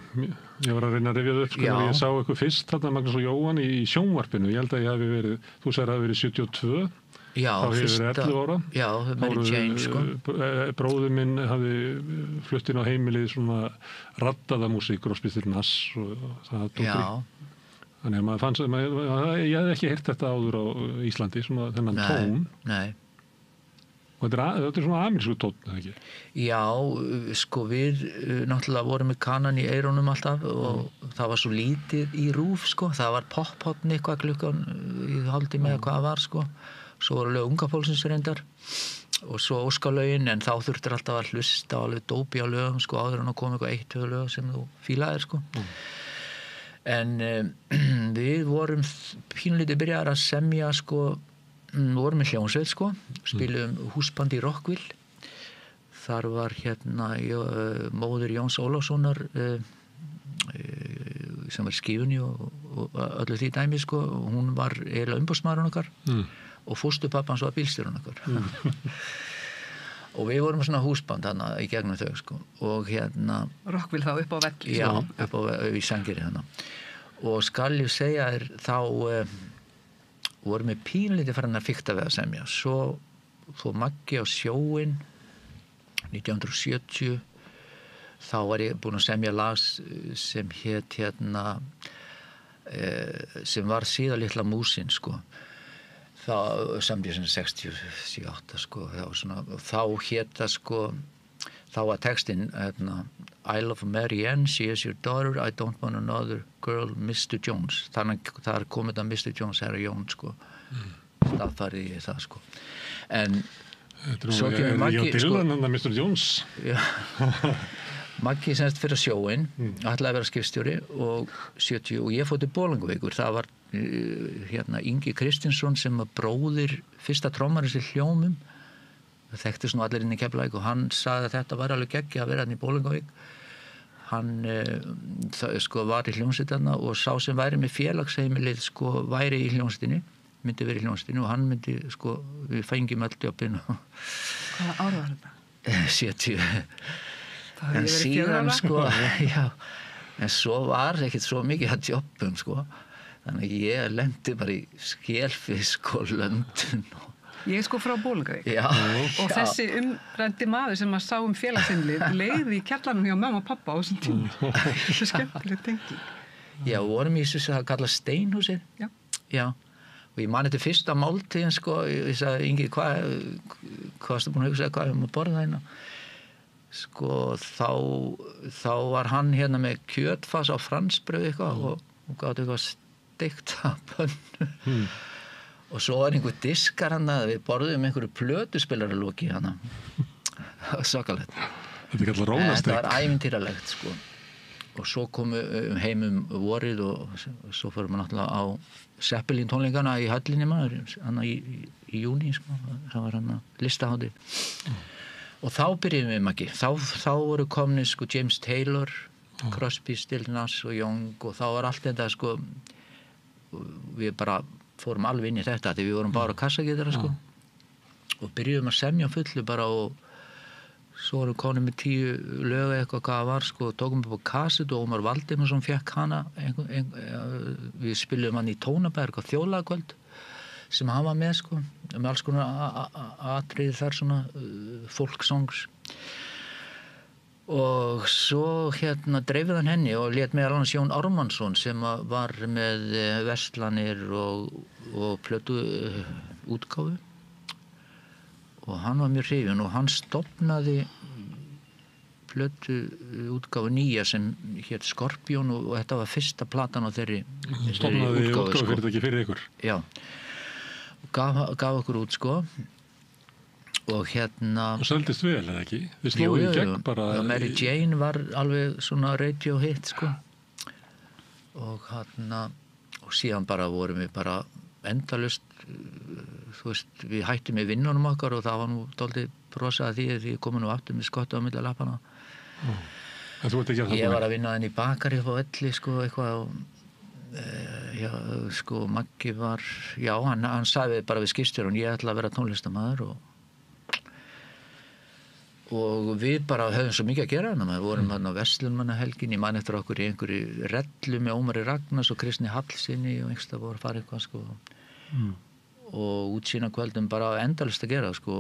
Speaker 1: Ég var að reyna að rifja það upp sko, þegar ég sá eitthvað fyrst þarna Magnús og Jóhann í sjónvarpinu. Ég held að ég hafi verið, þú sagðir að það hafi verið 72.
Speaker 22: Já,
Speaker 1: þá hefur verið 11 ára.
Speaker 22: Já, Mary Jane sko.
Speaker 1: Bróður minn hafi flutt inn á heimilið svona raddaða músík og spiltir nass og það tók í. Þannig að maður fannst, ég hef ekki heyrt þetta áður á Íslandi, svona þennan tón.
Speaker 22: Nei.
Speaker 1: Og þetta svona amerísku tónn, eða ekki?
Speaker 22: Já, sko við náttúrulega vorum með kanan í eyrunum alltaf og það var svo lítið í RÚV sko, það var pop-hotn eitthvað klukkan í hálftíma eða hvað það var sko, svo voru lög unga fólksins reyndar og svo óskalögin, en þá þurftir alltaf að hlusta alveg dópi á lögum sko, áður en að koma eitthvað 1-2 lög sem þú fílaðir sko. En við vorum pínlítið byrjar að semja sko, vorum með hljómsveit sko, spilum húsband í Rockville. Þar var hérna móðir Jóns Ólafssonar sem var skífunni og öllu því dæmi sko, hún var eiginlega umboðsmaðurinn okkar og fóstupappan var bílstjórinn okkar. Og við vorum svona húsband þarna í gegnum þau sko, og hérna
Speaker 9: Rockville þá upp á veggi.
Speaker 22: Já, upp á í Sangeri þarna. Og skal ég segja þér þá vorum við pínlítið farin að fikta við að semja. Svo fór Maggi á sjóinn 1970. Þá var ég búinn að semja lag sem hét hérna sem var síðan litla músin sko. Þá semdi ég sem 68 sko. Þá hét það sko, þá var textinn hérna, I love Marianne, she is your daughter, I don't want another girl, Mr. Jones. Þannig þar kom þetta Mr. Jones, herra Jones sko. Það farið ég það sko. En svo kemur Maggi
Speaker 1: sko. Mr. Jones.
Speaker 22: Maggi semst fyrir sjóinn, ætlaði að vera skipstjóri og 70 og ég fór til Bolungarvíkur. Það var hérna Ingi Kristinsson sem var bróðir fyrsta trommarins í Hljómum. Það þekktist nú allir inn í Keflavík og hann sagði að þetta var alveg geggjað að vera hann í Bolungarvík. Hann sko var í hljómsveitarna og sá sem væri með félagsheimilið sko væri í hljómsveitinni, myndi verið í hljómsveitinni og hann myndi sko, við fengjum öll jobbin.
Speaker 9: Hvaða ára var þetta?
Speaker 22: 70. En síðan sko, já, en svo var ekkert svo mikið að jobbum sko, þannig að ég lendi bara í Skelfisk og Löndun og
Speaker 9: Ég sko frá Bolungarvík og
Speaker 22: já.
Speaker 9: Þessi umrændi maður sem að sá félagsheimilið leiði í kjallanum hjá mamma og pappa á þessum tíma. Þetta er skemmtileg tenging.
Speaker 22: Já, vorum í þessu að kalla Steinhúsið. Já. Og ég man þetta fyrsta máltíðin sko, ég sagði Ingi, hvað varstu búin að hugsa, hvað hefum við borðað hérna? Sko, þá var hann hérna með kjötfas á fransbrauð eitthvað og gáði eitthvað steikta pönnu. Og svo var einhver diskar hann að við borðum einhverju plötuspilaralóki hann. Svakalegt.
Speaker 1: Þetta er kallar rónastek.
Speaker 22: Þetta var ævintýralegt sko. Og svo komum heim vorið og svo fórum við náttúrulega á Zeppelin tónleikana í höllinni maður, hann í júni sko. Það var hann að listahátti. og þá byrjuðum við Maggi, þá voru komni sko James Taylor, Crosby, Stills, Nash og Young og þá var allt þetta sko, við bara fórum alveg inn í þetta því við vorum bara kassagítara sko og byrjuðum að semja fullu bara og svo vorum konum með 10 lög eitthvað hvað var sko, tókum upp á kassetu og Ómar Valdimarsson fekk hana við spilum hann í Tónaberg á þjóðlagakvöld sem hann var með sko, með alls konar atriði þar svona folksongs og svo dreifði hann henni og lét meðal annars Jón Ármannsson sem var með verslanir og plötu útgáfu og hann var mjög hrifinn og hann stofnaði plötu útgáfu nýja sem hét Skorpjón og þetta var fyrsta platan á þeirri
Speaker 1: stofnaði útgáfu fyrir þetta ekki fyrir ykkur
Speaker 22: já, gaf okkur út sko og
Speaker 1: og seldist vel eða ekki? Við slóðum í gegn bara
Speaker 22: Mary Jane var alveg svona radio hit sko og og síðan bara vorum við bara endalaust þú veist, við hættum í vinnunum okkar og það var nú dálítið brosað því að því komum nú aftur með skotta á milli lappana ég var að vinna inn í bakari á Elli sko eitthvað já, sko Maggi var já, hann sagði bara við skipstjórann ég ætla að vera tónlistarmaður og við bara höfum svo mikið að gera hana við vorum hann á Verslunmannahelgin ég man eftir okkur í einhverju rellu með Ómari Ragnars og Kristni Hallsinni og einhverstað voru að fara eitthvað sko og útsýnakvöldum bara endalaust að gera sko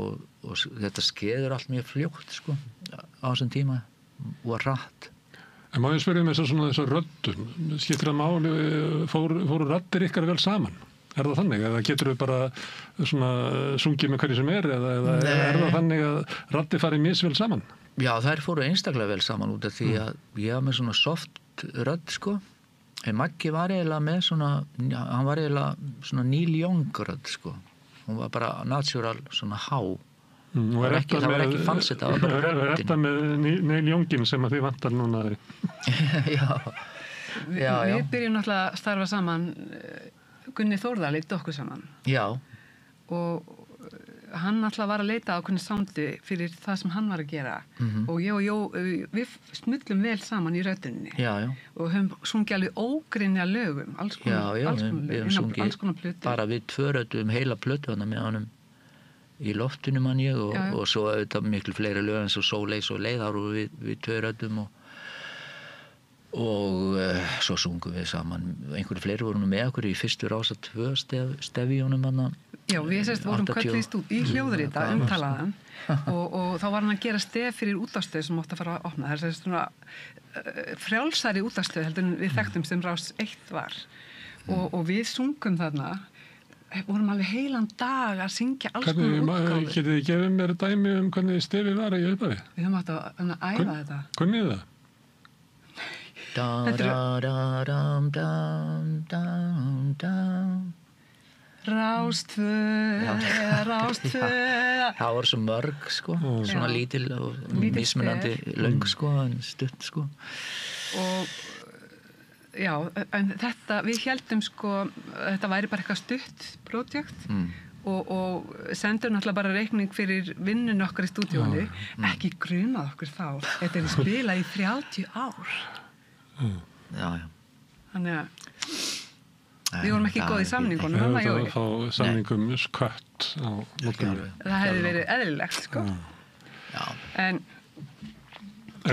Speaker 22: og þetta skeður allt mjög fljótt sko á þessum tíma og hratt
Speaker 1: En má ég spyrja þessar röddum skiptir það máli, fóru raddir ykkar vel saman? Er það þannig? Eða getur við bara svona sungið með hverju sem eða er það þannig að raddir fari misvel saman?
Speaker 22: Já, þær fóru einstaklega vel saman út af því að ég var með svona soft rödd sko en Maggi var eiginlega með svona hann var eiginlega svona Neil Young rödd sko hún var bara natural svona há það var ekki falsett það var bara röddin
Speaker 1: Þetta með Neil Youngin sem að þið vantar núna
Speaker 22: Já
Speaker 9: Við byrjum náttúrulega að starfa saman Gunni Þórðar leitt okkur saman
Speaker 22: Já
Speaker 9: og hann náttúrulega var að leita á hvernig sándi fyrir það sem hann var að gera og ég og við smullum vel saman í röddinni og höfum sungið alveg ógrynja lögum alls konar plötu
Speaker 22: bara við tvöröddum heila plötu hana með honum í loftinu mann ég og svo auðvitað miklu fleiri lög eins og Sóley svo leið þá voru við tvöröddum og svo sungum við saman einhverju fleiri voru nú með okkur í fyrstu Rása 2 stefjónum hana
Speaker 9: Já, við sérst vorum kölluðist út í hljóðrita umtalaðan og þá var hann að gera stef fyrir útvarpsstöð sem átti að fara að opna það er sérst svona frjálsari útvarpsstöð heldur en við þekktum sem Rás 1 var og við sungum þarna vorum alveg heilan dag að syngja alls konar útgáfur
Speaker 1: Getið þið gefið mér dæmi hvernig stefið var í upphafi?
Speaker 9: Við höfum átt að æfa þetta
Speaker 1: Hvernig er það?
Speaker 9: Rástvö
Speaker 22: það voru svo mörg sko svona lítil og mismunandi löng sko en stutt sko
Speaker 9: og já, en þetta við héldum sko þetta væri bara eitthvað stutt projekt og sendum náttúrulega bara reikning fyrir vinnun okkar í stúdíónu ekki grunað okkur þá þetta er spilað í 30 ár
Speaker 22: já
Speaker 9: þannig að við vorum ekki góð í samningunum
Speaker 1: Það var þá samningum skött á mótinu
Speaker 9: Það hefði verið eðlilegt sko En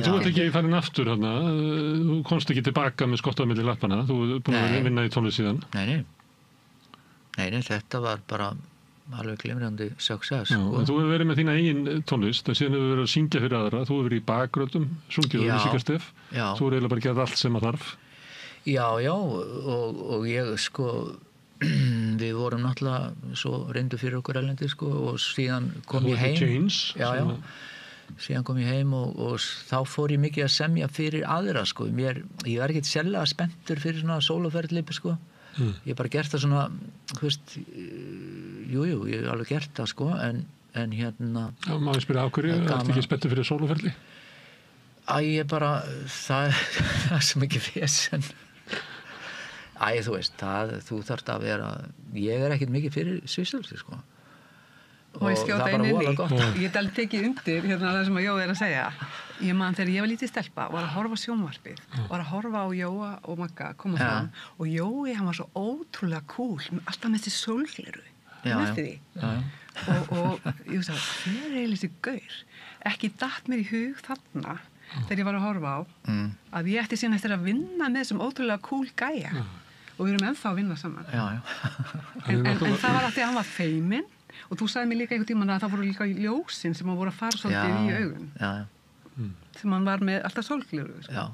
Speaker 1: þú ert ekki farin aftur þarna þú komst ekki tilbaka með skottað milli lappana þú er búin að vinna í tónlist síðan
Speaker 22: Nei, þetta var bara alveg glimrandi success
Speaker 1: Þú hefur verið með þína eigin tónlist en síðan hefur verið að syngja fyrir aðra þú hefur verið í bakröddum, sungið og lýsingarstef þú hefur eiginlega bara gert allt sem að þarf
Speaker 22: Já, og ég sko við vorum náttúrulega svo reyndu fyrir okkur erlendi sko og síðan kom ég heim síðan kom ég heim og þá fór ég mikið að semja fyrir aðra sko ég var ekkert sérlega spenntur fyrir svona sólóferðli sko ég hef bara gert það svona þú veist ég hef alveg gert það sko en hérna
Speaker 1: má ég spyrja á hverju, ertu ekki spenntur fyrir sólóferðli?
Speaker 22: Ég bara það er svo mikið vesen þú veist þú þarft að vera ég er ekkert mikið fyrir sviðsöldi sko
Speaker 9: og ég skjóta inn í. Ég get alveg tekið undir hérna það sem að Jói að segja. Ég man þegar ég var lítið stelpa, var að horfa sjónvarpið, var að horfa á Jóa og Magga koma fram og Jói, hann var svo ótrúlega cool, alltaf með þessi sólgleru, eftir því. Og ég veist að hver er eiginlega þessi gaur? Ekki datt mér í hug þarna, þegar ég var að horfa á, að ég ætti síðan eftir að vinna með þessum ótrúlega cool gæja. Og við erum ennþá að vinna saman. En það var að því að hann var feiminn og þú sagði mér líka einhvern tímann að það voru líka ljósin sem hann voru að fara svolítið í augun. Sem hann var með alltaf sólgleru. Sko.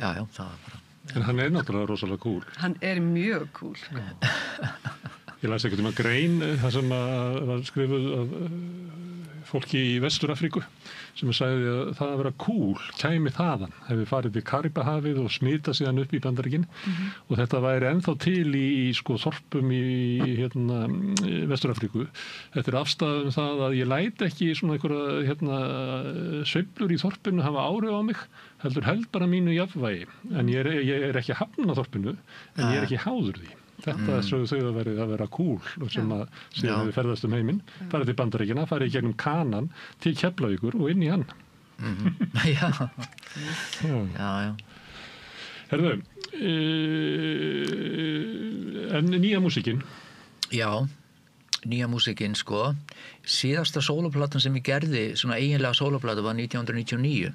Speaker 22: Já, það var bara...
Speaker 1: En hann náttúrulega rosalega cool.
Speaker 9: Hann mjög cool. Sko.
Speaker 1: Ég las einhvern tímann grein þar sem var skrifuð af fólki í Vestur-Afríku sem sagði að það að vera cool kæmi þaðan, hefði farið til Karibahafið og smita síðan upp í Bandaríkin og þetta væri ennþá til í sko þorpum í Vestur-Afríku. Þetta er afstæðum það að ég læt ekki svona einhverja sveiflur í þorpinu hafa áhrif á mig, held bara mínu jafnvægi, en ég er ekki hafn á þorpinu, en ég er ekki háður því. Þetta sögðu þau að vera cool sem að síðan við ferðast heiminn, farið til Bandaríkina, farið í gegnum Kanan til Keflavíkur og inn í hann.
Speaker 22: Já.
Speaker 1: Herðu, en nýja músíkin?
Speaker 22: Já, nýja músíkin sko. Síðasta sólóplatan sem ég gerði, svona eiginlega sólóplata var 1999.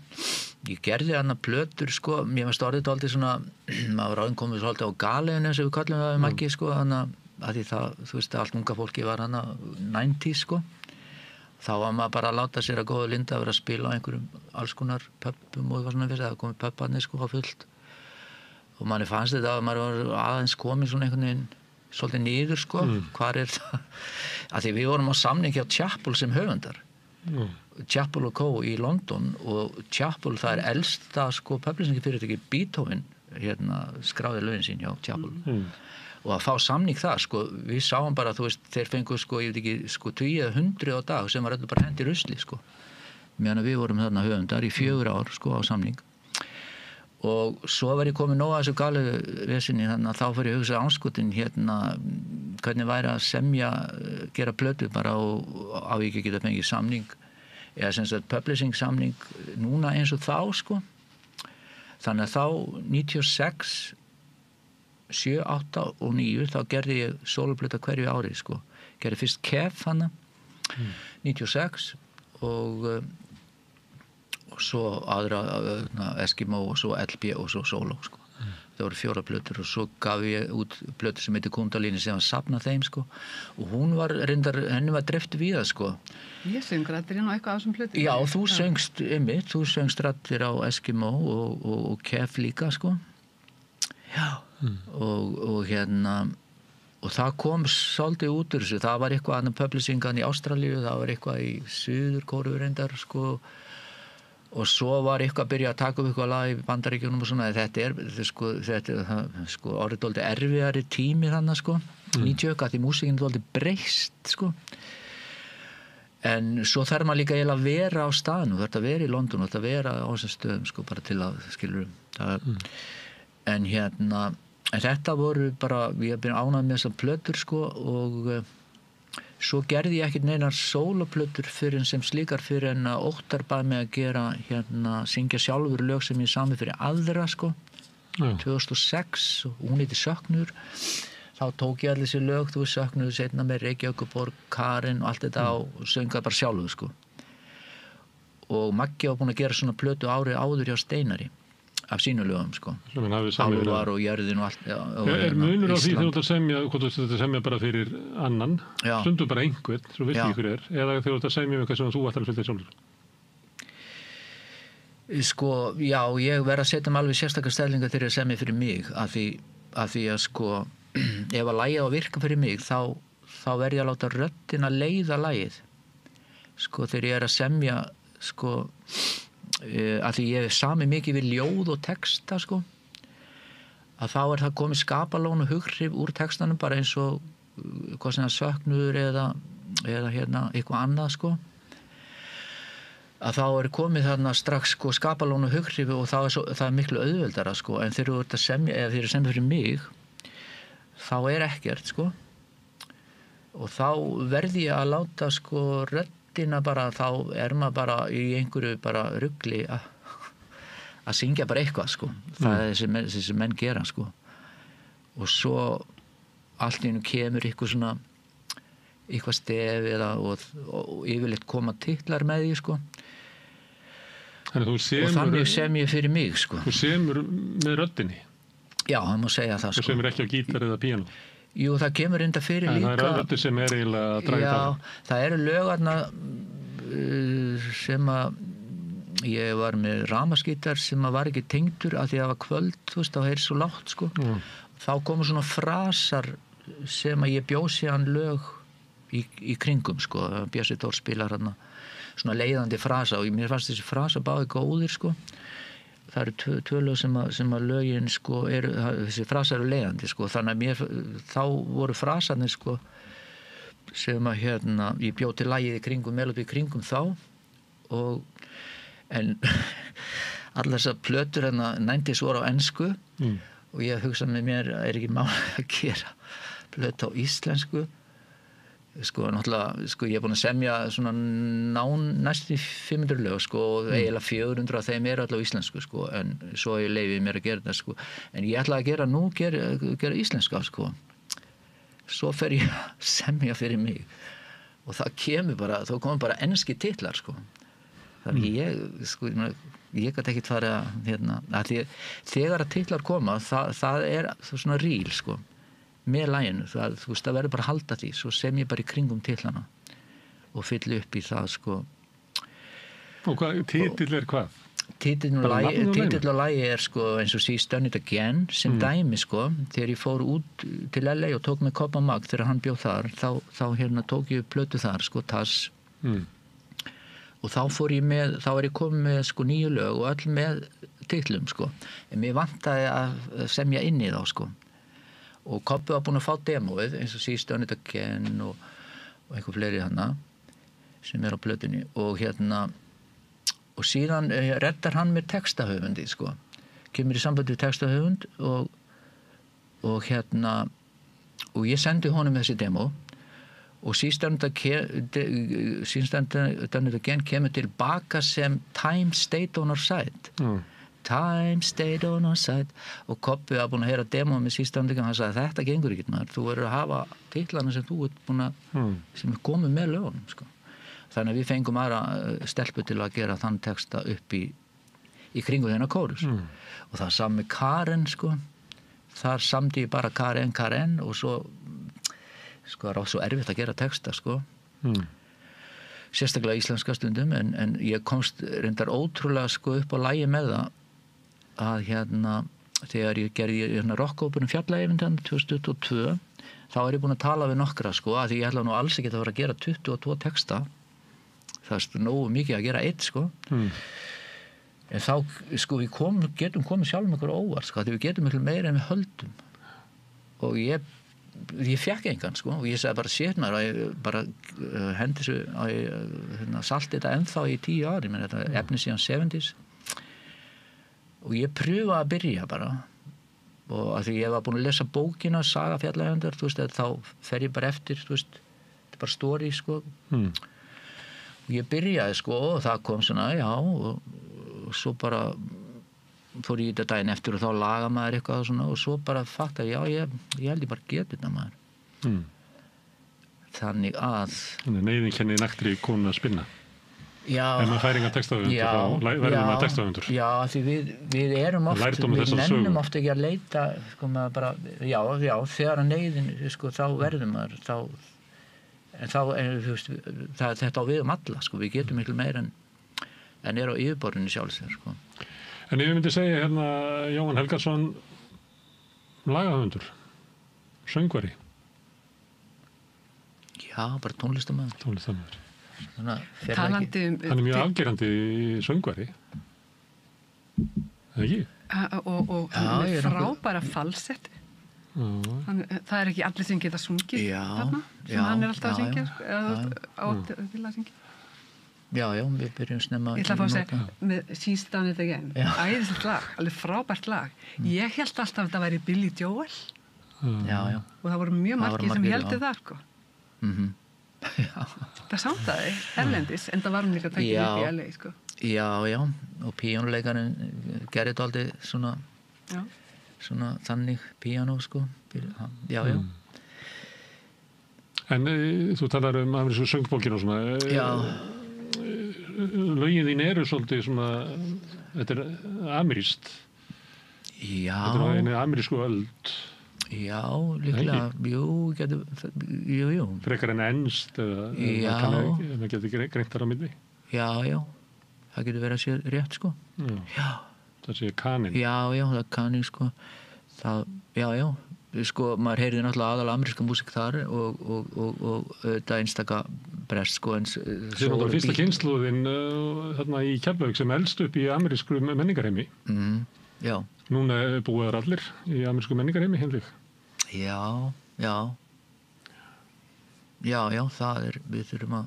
Speaker 22: Ég gerði hana plötur sko, mér varst orðið aldrei svona, maður var áðinkomið svolítið á galeinu sem við kallum það Maggi sko, hana, að því það, þú veist, allt unga fólki var hana 90s sko. Þá var maður bara að láta sér að góða linda að vera að spila á einhverjum alls konar pöppum og eitthvað svona fyrir það komið pöpparnir sko á fullt. Og manni fannst þetta að maður var aðeins komið svona einhvern veginn svolítið niður sko, hvar er það? Að því við vorum á samningi á Chappell sem höfundar. Chappell & Co. í London og Chappell það er elsta sko publishingfyrirtæki Beethoven hérna skráði lögin sín hjá Chappell. Og að fá samning þar sko, við sáum bara þú veist, þeir fengu sko, ég veit ekki, sko 20 eða 100 á dag sem var öllu bara hendi rusli sko. Meðan við vorum þarna höfundar í 4 ár sko á samning. Og svo var ég komið nóg að þessu galið vesinni, þannig að þá fyrir ég að hugsa ánskotin hérna, hvernig væri að semja, gera plötu bara og á ekki geta fengið samning, eða sem sagt publishing samning núna eins og þá sko. Þannig að þá 96, 7, 8 og 9 þá gerði ég soloplötu hverju ári sko. Gerði fyrst Kef hana, 96 og svo aðra Eskimo og svo LP og svo solo sko. Það voru 4 plötur og svo gaf ég út plötur sem heitir Kundalini sem var safnað þeim sko og hún var reyndar, henni var dreift við það sko.
Speaker 9: Ég söng rættir inn á eitthvað á þessum plötum.
Speaker 22: Já, þú söngst einmitt, þú söngst rættir á Eskimo og Kef líka sko. Já, og hérna og það kom svolítið út úr þessu, það var eitthvað annað publishingan í Ástralíu, það var eitthvað í Suður-Kóreu reyndar sko. Og svo var eitthvað að byrja að taka upp eitthvað lag í Bandaríkjunum og svona, þetta er sko orðið dálítið erfiðari tími þannig sko, 90 að því músíkin er dálítið breyst sko. En svo þarf maður líka eiginlega að vera á staðnum, þú ert að vera í London, þú ert að vera á þessum stöðum sko, bara til að skilur en hérna, en þetta voru bara, við erum byrjað ánægð með þessar plötur sko og svo gerði ég ekkert neinar sóloplötur fyrir sem slíkar fyrir en að Óttar bað mig að gera hérna, syngja sjálfur lög sem ég sami fyrir aðra sko, 2006 og hún heiti Söknur. Þá tók ég allir þessi lög, þú veist Söknur, seinna með Reykjavíkurborg, Karin og allt þetta og söngaði bara sjálfur sko. Og Maggi var búin að gera svona plötu árið áður hjá Steinari. Af sínu lögum sko. Álvar og jörðin og allt.
Speaker 1: Er munur á því þegar þú ert að semja, hvort þú ert að semja bara fyrir annan, stundum bara einhvern, svo veist ekki hver er, eða þegar þú ert að semja um eitthvað sem þú ætlar að fylgja sjálfur?
Speaker 22: Sko, já, ég verð að setja mig alveg sérstakar stellingar þegar ég semja fyrir mig, af því að sko, ef að lagið á að virka fyrir mig, þá verð ég að láta röddina leiða lagið. Sko, þegar ég er að semja, sko, að því ég sami mikið við ljóð og texta sko að þá er það komið skapalón og hughrif úr textanum bara eins og hvað sem það Söknur eða hérna eitthvað annað sko að þá er komið þarna strax sko skapalón og hughrif og það er miklu auðveldara sko en þegar þú ert að semja eða þegar þú semja fyrir mig þá er ekkert sko og þá verði ég að láta sko röddina bara, þá maður bara í einhverju bara rugli að syngja bara eitthvað sko, það þessi menn gera sko, og svo allt í einu kemur eitthvað stef og yfirleitt koma titlar með því sko. Og þannig sem ég fyrir mig sko.
Speaker 1: Þú semur með röddinni?
Speaker 22: Já, það má segja það sko.
Speaker 1: Þú semur ekki á gítar eða píanó?
Speaker 22: Jú, það kemur enda fyrir líka.
Speaker 1: En það röddir sem eiginlega að draga það?
Speaker 22: Já, það eru lögarna sem að ég var með rafmagnsgítar sem að var ekki tengdur af því að það var kvöld, þú veist, þá heyrði svo lágt sko. Þá komu svona frasar sem að ég bjó síðan lög í kringum sko. Bjössi Tór spilar hérna svona leiðandi frasa og mér fannst þessi frasa báði góðir sko. Það eru tvö lög sem að lögin sko þessi frasa eru leiðandi sko, þannig að þá voru frasarnir sko sem að ég bjó til lagið í kringum, melodi í kringum þá en allar þessar plötur 90s voru á ensku og ég hugsa með mér ekki mál að gera plötu á íslensku sko, náttúrulega, sko, ég búin að semja svona næstu 500 lög sko, og eiginlega 400 af þeim alltaf á íslensku sko, en svo ég leyfi mér að gera það sko, en ég ætla að gera íslenska sko, svo fer ég að semja fyrir mig og það komum bara enski titlar sko, þannig ég gæti ekkert fara að þegar að titlar koma það svona ríl sko með laginu, það verður bara að halda því, svo sem ég bara í kringum titlana og fyll upp í það sko.
Speaker 1: Og titill hvað?
Speaker 22: Titill og lagi sko eins og She's Done It Again sem dæmi sko, þegar ég fór út til LA og tók með Cobba Mag þegar hann bjó þar, þá tók ég plötu þar sko, Tass og þá var ég komið með sko 9 lög og öll með titlum sko, en mér vantaði að semja inn í þá sko. Og Cobbi var búinn að fá demóið eins og She's Done It Again og einhver fleiri sem á plötunni og og síðan reddar hann mér textahöfundi sko, kemur í sambandi við textahöfund og og ég sendi honum þessi demó og She's Done It Again kemur tilbaka sem Time Stayed On Our Side Time Stayed On Our Side og Cobbi var búinn að heyra demóið með She's Done It Again, hann sagði þetta gengur ekki maður, þú verður að hafa titlana sem þú ert búinn að sem komið með lögunum sko. Þannig að við fengum aðra stelpu til að gera þann texta upp í kringu þennan kórus og það sami Karen sko, þar samdi ég bara Karen og svo sko það var svo erfitt að gera texta sko sérstaklega íslenska stundum en ég komst reyndar ótrúlega sko upp á lagi með það að þegar ég gerði rockóperun Fjallaeyvindan 2022 þá ég búinn að tala við nokkra sko, að því ég ætla nú alls ekki að vera að gera 22 texta það nógu mikið að gera 1 sko en þá sko við getum komið sjálfum okkur óvart sko, því við getum miklu meira en við höldum og ég fekk engan sko og ég sagði bara sérnar að ég bara hendi þessu að ég salti þetta ennþá í 10 ári menn þetta efni síðan 70s og ég pröfa að byrja bara og að því ég var búinn að lesa bókina Saga Fjallaeyvindarinnar, þú veist, þá fer ég bara eftir, þú veist, þetta er bara story sko og ég byrjaði sko og það kom svona og svo bara fór ég í þetta daginn eftir og þá laga maður eitthvað og svona og svo bara fattaði ég held ég bara geti þetta maður þannig að
Speaker 1: neyðin kenni naktri konu að spinna
Speaker 22: já,
Speaker 1: ef maður fær engan textahöfund þá verður maður textahöfundur
Speaker 22: já, því við erum oft við nennum oft ekki að leita sko maður bara, já, þegar að neyðin sko þá verður maður en þá þú veist, þetta á við alla sko, við getum miklu meira en á yfirborðinu sjálfsögur sko.
Speaker 1: En ég myndi segja Jóhann Helgason lagahöfundur söngvari
Speaker 22: já, bara tónlistarmaður
Speaker 9: talandi
Speaker 1: hann er mjög afgerandi söngvari eða ekki?
Speaker 9: og með frábæra falsett það er ekki allir sem geta sungið þarna sem hann er alltaf að syngja til að syngja
Speaker 22: já, við byrjum snemma
Speaker 9: ég ætla að fá að segja með She's Done It Again æðislegt lag, alveg frábært lag ég held alltaf að það væri Billy Joel
Speaker 22: já.
Speaker 9: Og það voru mjög margir sem heldur það sko. Það samtaði erlendis, en það var hún líka að taka upp í LA, sko.
Speaker 22: Já, og píjónuleikarinn gerði þetta aldrei svona þannig píjónu, sko. Já.
Speaker 1: En þú talar amerísku söngbókina og svona.
Speaker 22: Já.
Speaker 1: Lögin þín eru svolítið svona, þetta amerískt.
Speaker 22: Já.
Speaker 1: Þetta einu amerísku öld.
Speaker 22: Já, líklega, jú.
Speaker 1: Frekar en enskt eða maður getur greint þar á milli.
Speaker 22: Já, það getur verið að sé rétt, sko. Já.
Speaker 1: Það sé kanin.
Speaker 22: Já, það er kanin, sko. Já. Sko, maður heyrði náttúrulega aðalega ameríska músík þar og þetta einstaka brest, sko.
Speaker 1: Þetta er náttúrulega fyrsta kynsluðin þarna í Keflavík sem elst upp í amerísku menningarheimi.
Speaker 22: Já.
Speaker 1: Núna búið þar allir í amerísku menningarheimi, Henrik.
Speaker 22: Já, það við þurfum að...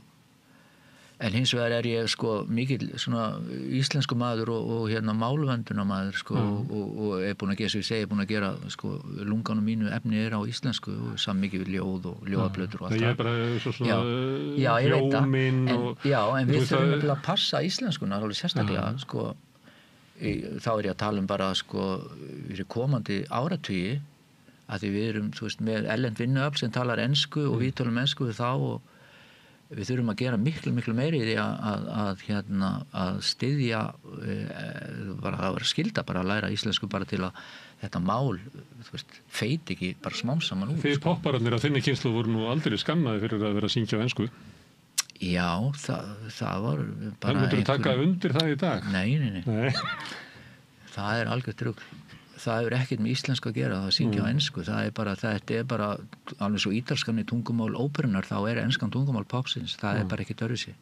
Speaker 22: En hins vegar ég sko mikil svona íslensku maður og málvönduna maður sko og búin að gera, sem ég segi, búin að gera sko lunganum mínu efni á íslensku og saman mikið við ljóð og ljóðaplötur og allt það.
Speaker 1: Það bara svona
Speaker 22: hljóminn og... Já, en við þurfum að passa íslenskuna alveg sérstaklega sko. Þá ég að tala bara sko fyrir komandi áratugi að því við erum, þú veist, með erlend vinnuafl sem talar ensku og við tölum ensku við þá og við þurfum að gera miklu meiri í því að styðja bara að vera skylda bara að læra íslensku bara til að þetta mál, þú veist, feit ekki bara smám saman út.
Speaker 1: Þið poppararnir af þinni kynslu voru nú aldrei skammaði fyrir að vera að syngja á ensku.
Speaker 22: Já, það var bara...
Speaker 1: Heldur þú taka undir það í dag?
Speaker 22: Nei. Það er algjört rugl. Það hefur ekkert með íslensku að gera, það syngja á ensku. Þetta er bara alveg svo ítalskan í tungumál óperunar, þá er enskan tungumál popsins. Það er bara ekki öðruvísi.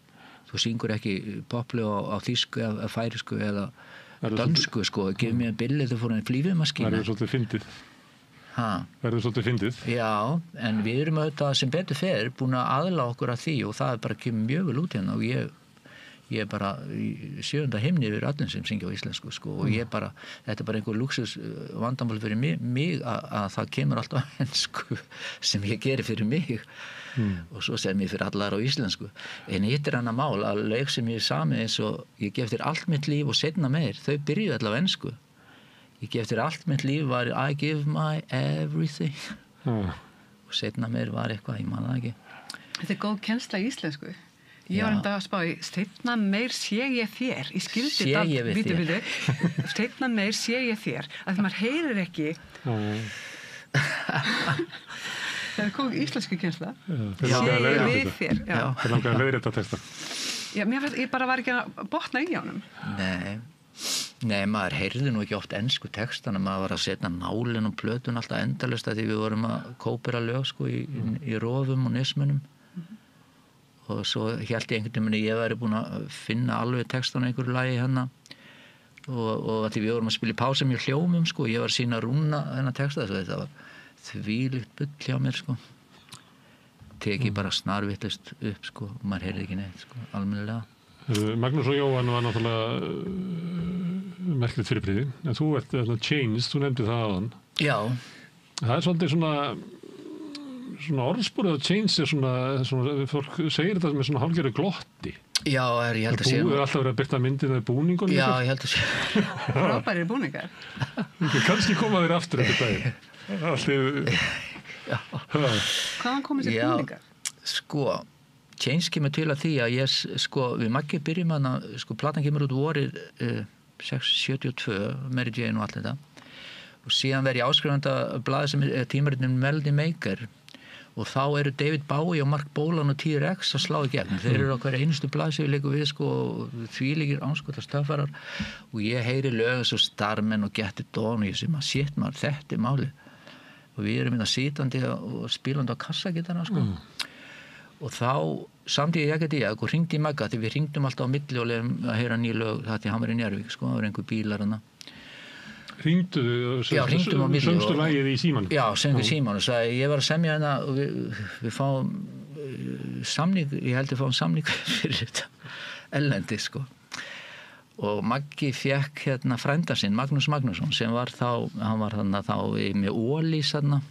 Speaker 22: Þú syngur ekki poplu á þýsku eða færisku eða dönsku, sko. Gef mér billið, þú fór en flífimaskína.
Speaker 1: Það er svolítið fyndið. Verður svolítið fyndið.
Speaker 22: Já, en við erum auðvitað sem betur fer búin að aðla okkur að því og það er bara kemur mjög vel út hérna og ég er bara í 7. himni yfir öllum sem syngja á íslensku sko og þetta er bara einhver luxus vandamál fyrir mig að það kemur alltaf á ensku sem ég geri fyrir mig og svo sem ég fyrir allar á íslensku. En hitt er annað mál að lög sem ég samið eins og ég gef þér allt mitt líf og seinna meir, þau byrjuðu allavega á ensku. Ég gef þér allt mitt líf var I give my everything og seinna meir var eitthvað, ég man það ekki.
Speaker 9: Þetta er góð kennsla í íslensku. Ég var að spá í seinna meir sé ég þér. Ég skildi þetta seinna meir sé ég þér að maður heyrir ekki það er góð íslensku kennsla sé ég við þér.
Speaker 1: Það langar að leiðrétta texta.
Speaker 9: Já, ég bara var ekki að botna í honum.
Speaker 22: Nei, maður heyrði nú ekki oft ensku textana, maður var að setja nálinn og plötun alltaf endalaust að því við vorum að kópera lög sko í rofum og nismunum og svo hélt ég einhvern veginn ég væri búin að finna alveg textan á einhverju lagi hérna og að því við vorum að spila í pása mjög hljómum sko, ég var að sína rúna þennan texta þess að þetta var þvílíkt bull hjá mér sko teki bara snarvittlist upp sko og maður heyrði ekki neitt sko, almennilega.
Speaker 1: Magnús og Jóhann var náttúrulega merkilegt fyrirbrigði, en þú ert changed, þú nefndi það áðan.
Speaker 22: Já.
Speaker 1: Það er svolítið svona orðsporið að change er svona fólk segir þetta með svona hálfgerðu glotti.
Speaker 22: Já, ég held að sé.
Speaker 1: Þú er alltaf verið að byrta myndið með búningunum.
Speaker 22: Já, ég held að sé.
Speaker 9: Frábærir búningar.
Speaker 1: Kannski koma þér aftur eftir daginn.
Speaker 9: Hvaðan komið sér búningar?
Speaker 22: Sko, change kemur til að því að ég, sko, við Maggi byrjum hana, sko, platan kemur út vorið 72, Mary Jane og allt þetta. Og síðan verði áskrifanda blaði sem er tímaritnum Melody Maker og þá eru David Bowie og Mark Bolan og T-Rex að slá í gegn. Þeir eru á hverja einustu blaði sem við leikum við sko þvílíkir ánskotast töffarar og ég heyri lög eins og Starman og Get It On og ég sé maður, shit maður, þetta er málið. Og við erum sitandi og spilandi á kassagitana sko. Og þá, samtíði ég ekkert og hringdi í Magga því við hringdum alltaf á milli og leiðum að heyra ný lög það til hann var í Njárvík sko, það var einhver bílar hana.
Speaker 1: Hringduðu, söngstu lagið í símanum?
Speaker 22: Já, söngum í símanum og sagði, ég var að semja hérna og við fáum samning, ég held að fáum samning fyrir þetta ellendi sko. Og Maggi fékk hérna frænda sinn, Magnús Magnússon, sem var þá, hann var þarna þá með Ólís þarna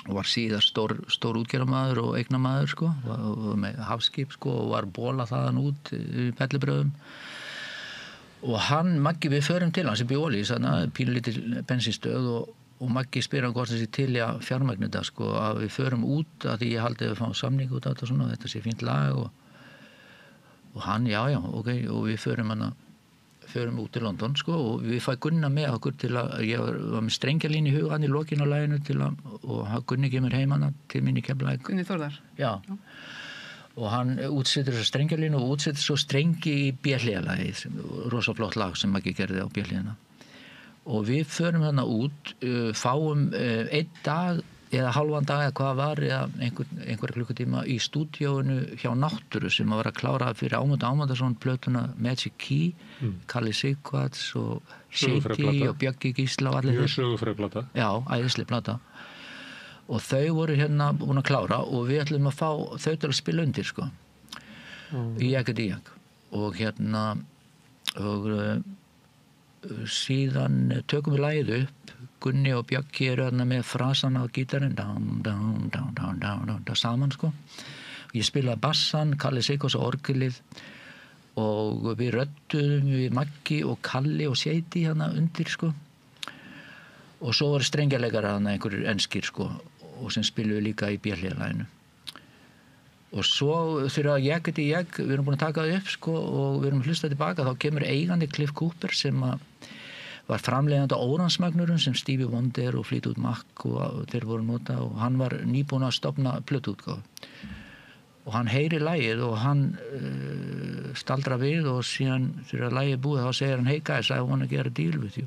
Speaker 22: og var síðan stór útgerðarmaður og eignamaður sko, og með hafskip sko, og var bólað þaðan út í Pellibröðum. Og hann, Maggi, við förum til hans í Bjólís, pínulítil bensinstöð og Maggi spyr hann hvort þessi til að fjármagna þetta sko, að við förum út að því ég haldi að við fáum samning út af þetta svona, þetta sé fínt lag og hann, já, ok, og við förum út til London sko, og við fæ Gunna með okkur til að, ég var með strengjalín í huga hann í lokinn á laginu og Gunni kemur heim hana til mín í Keflavík.
Speaker 9: Gunni Þórðar?
Speaker 22: Já. Og hann útsetur þessa strengjalínu og útsetur svo strengi í B-hliðalagið, rosa flott lag sem Maggi gerði á B-hliðina. Og við förum þarna út, fáum einn dag eða halvan dag eða hvað var, eða einhverja klukkutíma í stúdíóinu hjá Náttúru sem að vera að klára fyrir Ámundason plötuna Magic Key, Kalli Sigvarts og Shady og Bjöggi Gísla og allir
Speaker 1: mjög sögufræg plata.
Speaker 22: Já, æðisleg plata. Og þau voru hérna búin að klára og við ætlum að fá þau til að spila undir sko, í Egg. Og hérna síðan tökum við lagið upp. Gunni og Bjöggi eru hérna með frasana á gítarinn, down, saman sko. Ég spilaði bassan, Kalli Sigvarts og orgelið og við rödduðum við Maggi og Kalli og Shady hérna undir sko. Og svo voru strengjarleikar hérna einhverjir enskir sko, og sem spiluðu líka í B-hliðalaginu. Og svo þegar ég, við erum búin að taka það upp sko, og við erum hlustað tilbaka, þá kemur eigandi Cliff Cooper sem var framleiðandi á Óransmagnurum sem Stevie Wonder og Fleetwood Mac og þeir voru nota, og hann var nýbúinn að stofna plötuútgáfu. Og hann heyrir lagið og hann staldrar við, og síðan þegar lagið er búið þá segir hann, hey guys, I want to get a deal with you.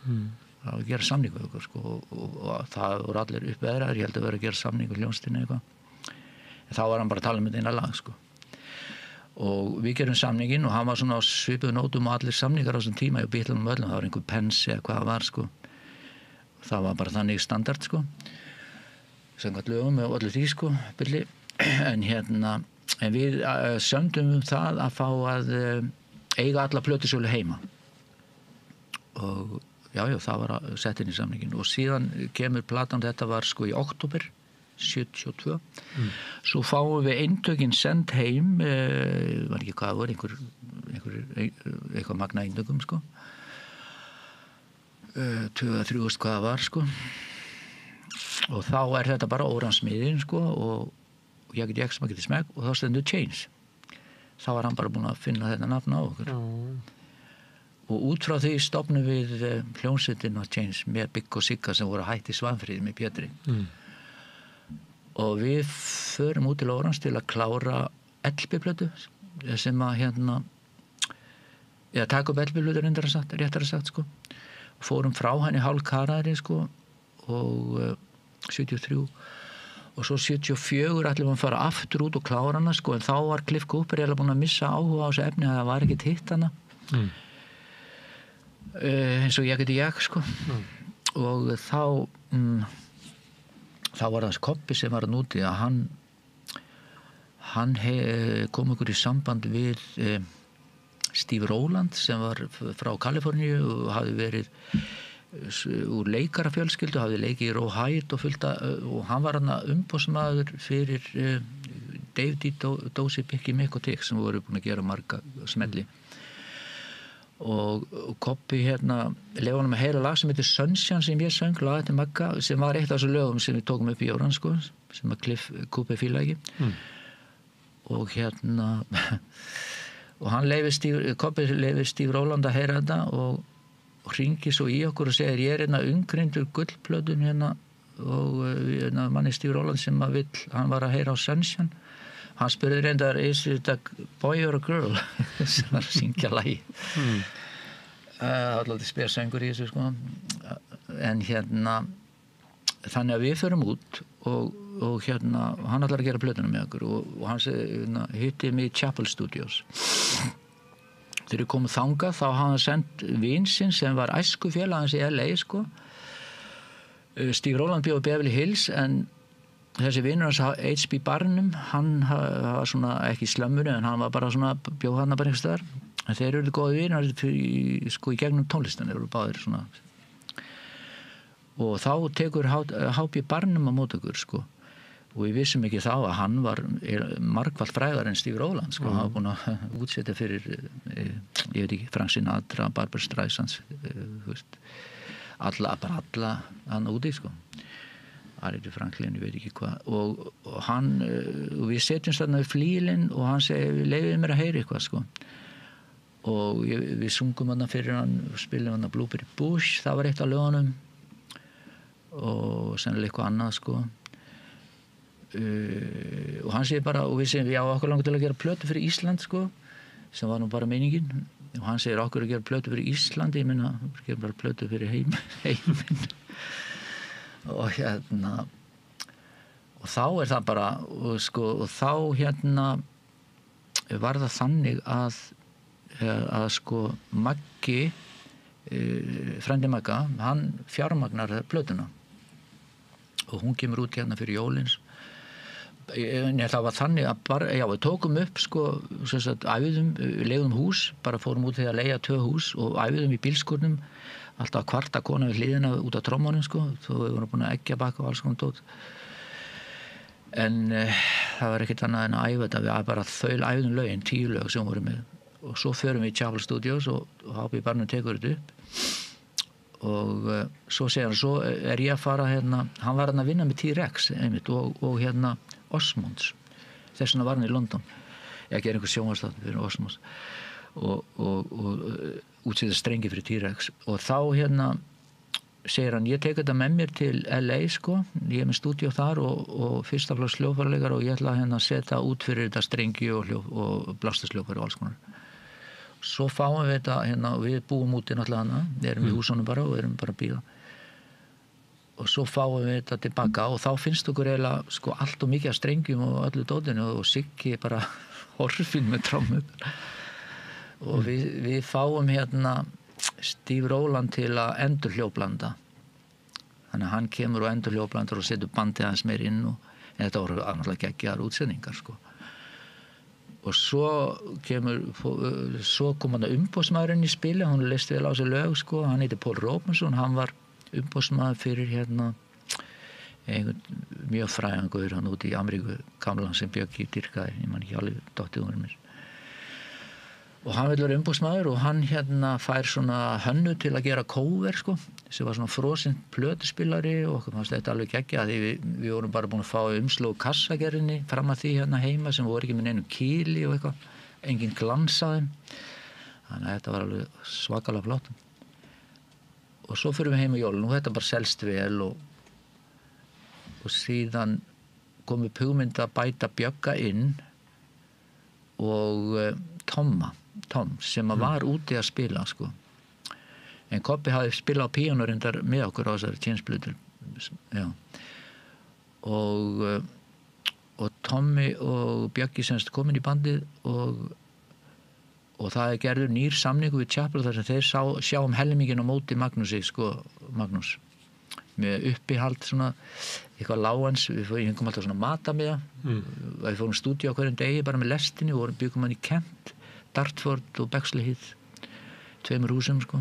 Speaker 22: Það var að gera samning við okkur sko, og það voru allir uppveðraðir, ég held að vera að gera samning við hljómsveitina eitthvað. En þá var hann bara að tala með eina lag sko. Og við gerum samninginn og hann var svona á svipuðu nótum og allir samningar á þessum tíma í Beatlunum öllum, það var einhver Pence eða hvað það var sko. Það var bara þannig standard sko, samkvæmt lögum og allir því sko, byrli. En við sömdum það að fá að eiga alla plötusölu heima. Og já, það var að setja inn í samninginn. Og síðan kemur platan, þetta var sko í október 72. Svo fáum við eintökin send heim, var ekki hvað var, eitthvað magna eintökum sko. 2-3 hvað það var sko. Og þá er þetta bara Óransmiðin sko, og ég sem að geta smeg, og þá stendur Chains. Þá var hann bara búinn að finna þetta nafn á okkur. Og út frá því stofnum við hljómsveitin og Chains með Bigg og Sigga sem voru hætt í Svanfríði með Pétri. Og við förum út til Órans til að klára LP-plötu sem að taka upp LP-plötu réttara sagt sko. Fórum frá henni hálfkaraðri sko, og 73 og svo 74 ætlum við að fara aftur út og klára hana sko, en þá var Cliff Cooper búinn að missa áhuga á þessu efni, að það var ekkert hitt hana. Eins og ég sko. Og þá var það Koppi sem var að núti að hann kom okkur í samband við Steve Rowland sem var frá Kaliforníu og hafði verið úr leikarafjölskyldu, hafði leikið í Roe Hyde og hann var hann umboðsmaður fyrir Dave D. Dozy, Picky Mick og Tick sem voru búin að gera marga smelli. Og Koppi lefa hann að heyra lag sem heitir Sunshine sem ég söng, lag eftir Magga, sem var eitt af þessu lögum sem við tókum upp í Órans sko, sem að Cliff Cooper fíla ekki. Og og hann Koppi leifir Steve Rowland að heyra þetta og hringir svo í okkur og segir, ég er umgreindur gullplötun og manni Steve Rowland sem hann var að heyra á Sunshine. Hann spurði reyndar, is it a boy or a girl? sem var að syngja lagi. Það var alltaf spérsöngur í þessu sko. En þannig að við förum út og hann ætlar að gera plötuna með okkur og hann hitti mig í Chapel Studios. Þegar ég kom þangað þá hafði hann sendt vin sinn sem var æskufélag hans í LA sko. Steve Rowland bjó í Beverly Hills, en þessi vinur hans H.B. Barnum, hann var svona ekki í slömmur en hann var bara svona, bjóð hann bara einhvers staðar, en þeir eru góði vinur sko í gegnum tónlistan, þeir eru báðir svona. og þá tekur H.B. Barnum á móti okkur sko. Og við vissum ekki þá að hann var margfalt frægar en Steve Rowland sko. Hann var búin að útsetja fyrir ég veit ekki, Frank Sinatra, Barbra Streisand alla hann úti sko. Aretha Franklin, ég veit ekki hvað og hann, og við setjumst þarna við flílinn og hann segi, leyfið mér að heyra eitthvað sko. Og við sungum hann fyrir hann, spilum hann Blueberry Bush, það var eitt af lögunum og sennilega eitthvað annað sko. Og hann segi bara, og við segjum já, okkur langar til að gera plötu fyrir Ísland sko, sem var nú bara meiningin og hann segir okkur að gera plötu fyrir Ísland, ég meina, gera bara plötu fyrir heiminn og og þá það bara og þá var það þannig að sko Maggi frændi Magga, hann fjármagnar plötuna og hún kemur út fyrir jólins. Það var þannig að við tókum upp sko, æfðum, leigðum hús, bara fórum út þegar að leigja 2 hús og æfðum í bílskúrnum, alltaf kvarta kona við hliðina út af trommunum sko, þó við vorum búin að eggja baka og alls konar dót. En það var ekkert annað en að æfa þetta, við bara æfðum lögin, 10 lög sem vorum með og svo förum við í Chapel Studios og H.B. Barnum tekur þetta upp og svo segir hann, svo ég að fara hann var að vinna með T-Rex einmitt og Osmonds, þess vegna var hann í London ég gerði einhver sjónvarpsþátt fyrir Osmonds og útsetja strengi fyrir T-Rex og þá segir hann, ég tek þetta með mér til LA sko, ég með stúdíó þar og fyrsta flokks hljóðfæraleikar og ég ætla að setja út fyrir þetta strengi og blástusljóðfæri og alls konar. Svo fáum við þetta og við búum úti náttúrulega við erum í húsunum bara og erum bara að bíða og svo fáum við þetta tilbaka og þá finnst okkur eiginlega sko allt og mikið af strengjum og öllu dótinu og Siggi bara horfinn með trommur og við fáum Steve Rowland til að endurhljóðblanda þannig að hann kemur og endurhljóðblandar og setur bandið aðeins meir inn og þetta voru náttúrulega geggjaðar útsendingar sko. Og svo kom hann umboðsmaðurinn í spili, hann leist vel á sig lög sko, hann heitir Paul Robinson, hann var umboðsmaður fyrir einhvern mjög frægan gaur hann úti í Ameríku, gamlan sem Björki dýrkaði, ég man ekki alveg dóttiðunum mér. Og hann vil vera umboðsmaður og hann fær svona hönnu til að gera cover sko, sem var svona frosinn plötuspilari og okkur fannst þetta alveg geggjað því við vorum bara búin að fá umslóð kassagerðinni fram að því heima sem voru ekki með neinu kýli og eitthvað, engin glans á þeim. Þannig að þetta var alveg svakalega flott. Og svo fyrir við heim á jólun og þetta bara selst vel og síðan kom upp hugmynd að bæta Bjögga inn og Tom sem var úti að spila sko. En Kobbi hafði spilað á píanó reyndar með okkur á þessari tjensplötu. Já. Og Tommi og Bjöggi semst komin í bandið og það gerður nýr samningu við Chapel þar sem þeir sjá helmingin á móti Magnúsi sko, Magnús. Með uppihald svona eitthvað lágans, við fengum alltaf svona matamiða við fórum stúdíu á hverjum degi bara með lestinni og byggum hann í Kent, Dartford og Bexley Heath 2 húsum sko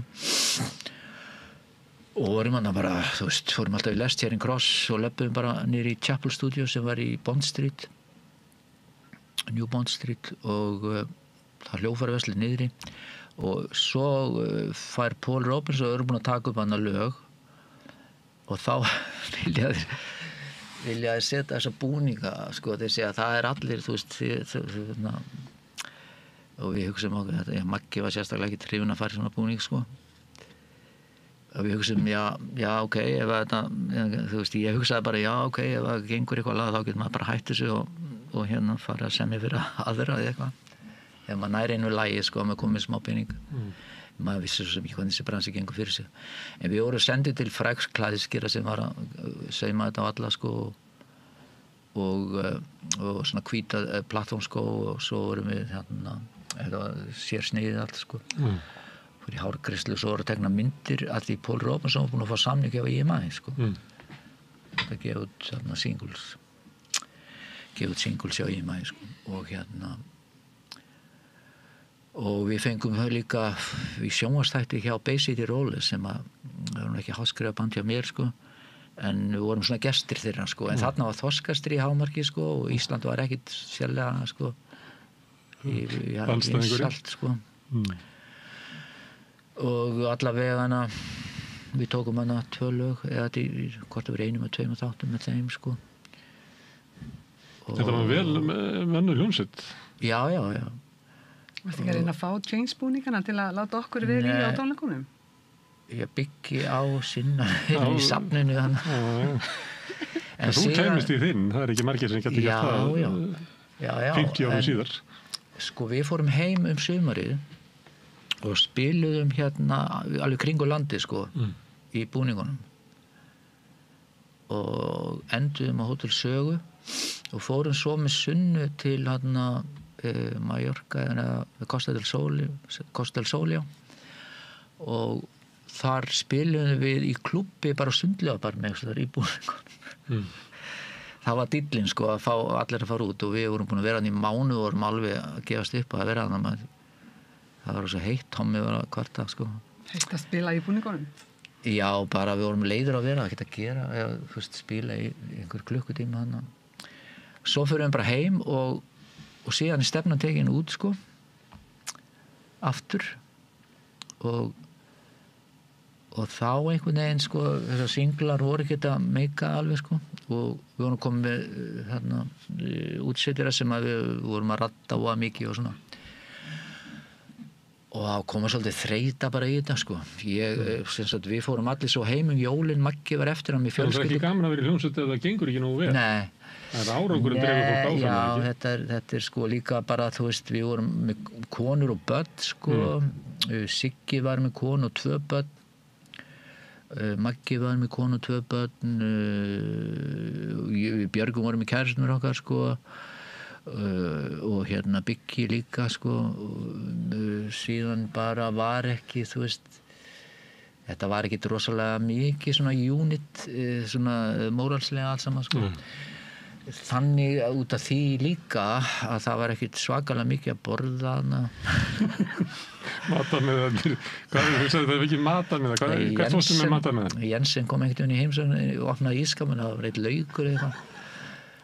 Speaker 22: og vorum hann bara, þú veist, fórum alltaf í lest hér í Cross og löpum bara niður í Chapel Studio sem var í Bond Street New Bond Street og það hljóðfæraverslið niðri og svo fær Paul Robinson og eru búin að taka upp hann að lög og þá vilja þeir setja þessa búninga sko, þeir segja að það allir þú veist og við hugsaum okkur þetta, Maggi var sérstaklega ekki hrifinn að fara í svona búning sko og við hugsaum já ok ef þetta, þú veist, ég hugsaði bara já ok, ef það gengur eitthvað lag þá getur maður bara hætt þessu og fara að semja fyrir aðra eða eitthvað ef maður næri einu lagi sko, maður komið smá pening maður vissi svo sem ekki hvernig þessi bransi gengur fyrir sig en við vorum sendið til frægs klæðiskera sem var að sauma þetta á alla sko og svona hvíta plattformskó og svo vorum við þetta var sér sniðið allt sko fyrir hárgreiðslu og svo voru að tegna myndir að því Paul Robinson var búin að fá samning hjá EMI sko þetta gefa út singles hjá EMI sko og við fengum það líka í sjónvarpsþætti hjá Bay City Rollers sem að það var ekki háskrifaband hjá mér sko, en við vorum svona gestir þeirra sko, en þarna var Þorskastri í hámarki sko, og Ísland var ekkit sérlega sko vinsælt sko. Og allavega við tókum hana 2 lög, eða hvort það verið 1 og 2 þáttum með þeim sko.
Speaker 1: Þetta var vel mönnu hljómsveit.
Speaker 22: Já.
Speaker 9: Varstu ekki að reyna að fá Change-búningana til að láta okkur verið í á tónleikunum?
Speaker 22: Ég byggi á sinna í safninu þannig.
Speaker 1: En þú kemist í þinn, það ekki margir sem getur gert það. Já. 50 árum síðar.
Speaker 22: Sko við fórum heim sumarið og spiluðum hérna alveg kringu landi sko, í búningunum. Og enduðum á Hótel Sögu og fórum svo með Sunnu til hérna Mallorca eða Costa del Sol og þar spiluðum við í klubbi bara sundlegabar með þar í búningunum. Það var dillinn sko að fá allir að fara út og við vorum búin að vera hann í mánuð og vorum alveg að gefast upp að vera hann. Það var svo heitt, Tommi var að kvarta sko.
Speaker 9: Heitt að spila í búningunum?
Speaker 22: Já, bara við vorum leiður að vera, ekkert að gera, spila í einhver klukkutíma hann. Svo fyrir við bara heim og síðan stefnan tekin út sko, aftur og þá einhvern veginn sko, þessar singlar voru ekki að meika alveg sko, og við vorum komið með hérna útsetjara sem að við vorum að ratta og að mikið og svona. Og þá koma svolítið þreyta bara í þetta sko. Við fórum allir svo heim jólin, Maggi var eftir hann með fjölskyldu.
Speaker 1: Það er ekki gaman að vera í hljómsveit ef það gengur ekki nógu vel.
Speaker 22: Nei.
Speaker 1: Það árangurinn dreifir fólk áfram.
Speaker 22: Já, þetta er sko líka bara, þú veist, við vorum með konur og börn sko. Siggi var með konu og 2 börn. Maggi var með konu og 2 börn. Björgum vorum með kærastunum okkar sko. Og hérna Byggi líka sko, síðan bara var ekki, þú veist, þetta var ekki rosalega mikið svona unit, svona móralslega allt saman sko. Þannig út af því líka að það var ekkit svakalega mikið að borða hana.
Speaker 1: Matamiðar, hvað er það ekki matamiðar, hvað fórstu með matamiðar?
Speaker 22: Jensen kom einhvern veginn í heimsókn og opnaði ísskápinn, það var eitt laukur eða eitthvað.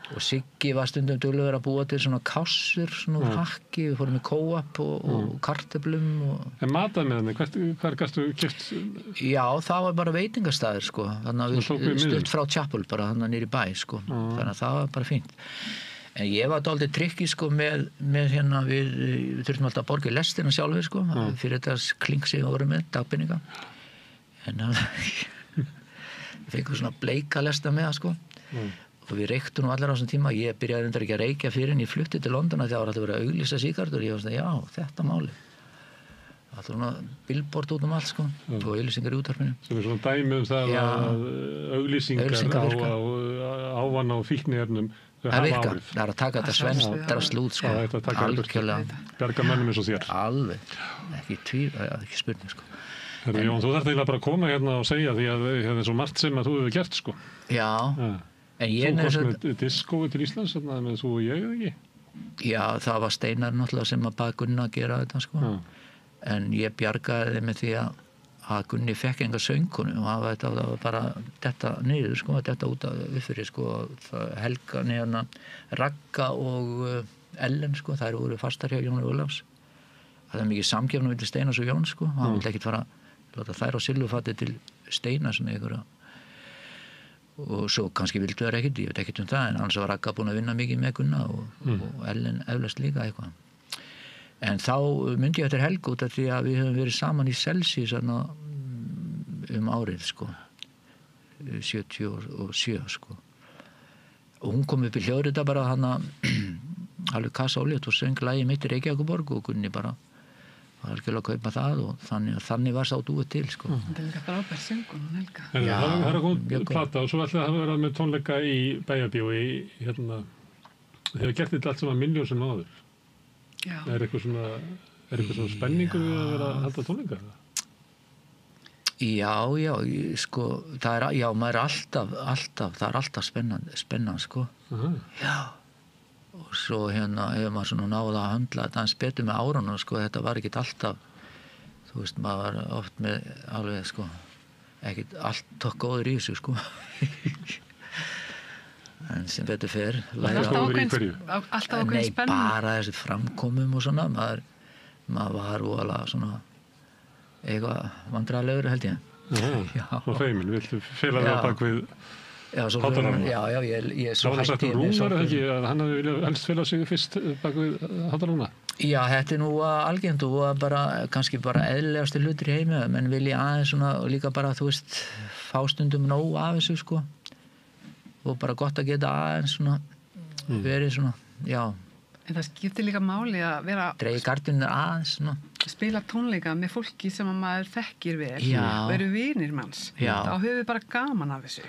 Speaker 22: Og Siggi var stundum duglegur að búa til svona kássur, svona hakki, við fórum með kóap og kartöflum.
Speaker 1: En matamiðarnir, hvar gastu keypt?
Speaker 22: Já, það var bara veitingastæðir sko, þannig að við stutt frá Chapel bara þannig niður í bæ sko, þannig að það var bara fínt. En ég var dálítið trikki sko með hérna, við þurftum alltaf að borga í lestina sjálfur sko, fyrir þetta kling sem við vorum með, dagbinninga. En við fengum svona bleika lesta með það sko. Og við reyktum nú allir á þessum tíma, ég byrjaði reyndar ekki að reykja fyrir en ég flutti til London að það var alltaf verið að auglýsa sígarettur og ég var svona, já, þetta máli. Það var svona billboard út allt sko, og auglýsingar í útvarpinu.
Speaker 1: Sem svona dæmi það að auglýsingar á ávana og fíkniefnum
Speaker 22: það virka, það er að taka þetta svensk drasl út sko, algjörlega.
Speaker 1: Bjarga mönnum eins og þér.
Speaker 22: Alveg, ekki spurning sko.
Speaker 1: Jón, þú þarft eiginlega bara að koma hérna og segja því að það er svo margt sem að þú hefur gert sko.
Speaker 22: Já.
Speaker 1: Þú komst með diskói til Íslands með þú og ég, eða ekki?
Speaker 22: Já, það var Steinar náttúrulega sem að bað Gunna að gera þetta sko. En ég bjargaði þið með því að Gunni fekk enga söngkonu og það var bara þetta niður sko, þetta út af uppfyrir sko, Helga neðana Ragga og Ellen sko, þær voru fastar hjá Jóni Ólafs. Það er mikið samkefni milli Steinars og Jón sko, hann vildi ekkert fara láta þær á silfurfati til Steinars með ykkur og svo kannski vildu þær ekkert, ég veit ekkert það, en annars var Ragga búin að vinna mikið með Gunna og Ellen eflaust líka eitthvað. En þá myndi ég eftir Helgu út af því að við höfum verið saman í Celsius árið sko, 77 sko. Og hún kom upp í hljóðrita bara hana, alveg kassa ólétt og söng lagið mitt í Reykjavíkurborg og Gunni bara var algjörlega að kaupa það og þannig var sá dúið til sko.
Speaker 9: Þetta er líka frábær söngun og Helga.
Speaker 1: Það er að koma plata og svo ætlaði það að vera með tónleika í Bæjarbíói hérna, þið hefur gert þetta allt sem að milljón sem áður.
Speaker 9: Já.
Speaker 1: Er eitthvað svona spenningu við að vera að halda tónleika?
Speaker 22: Já, sko, maður er alltaf spennandi sko. Já. Og svo hérna hefur maður svona náða að höndla þetta hans betur með árunum sko, þetta var ekkert alltaf, þú veist, maður var oft með alveg sko ekkert allt góður í þessu sko en sem betur fer
Speaker 9: alltaf ákveðin spennu
Speaker 22: bara þessi framkomum og svona maður var alveg svona eitthvað vandræðalegur held ég
Speaker 1: já og feimin, viltu fela það bak við hátalarna
Speaker 22: ég svo hætti
Speaker 1: Rúnar ekki að hann hafi helst fela sig fyrst bak við hátalarna
Speaker 22: já, þetta nú algengt og kannski bara eðlilegasti hlutur í heimi menn vilja aðeins svona og líka bara þú veist fá stundum nóg af þessu sko og bara gott að geta aðeins svona verið svona, já
Speaker 9: en það skiptir líka máli að vera
Speaker 22: dreigi gardinir aðeins svona
Speaker 9: spila tónleika með fólki sem að maður þekkir vel og eru vinir manns þá höfum við bara gaman af þessu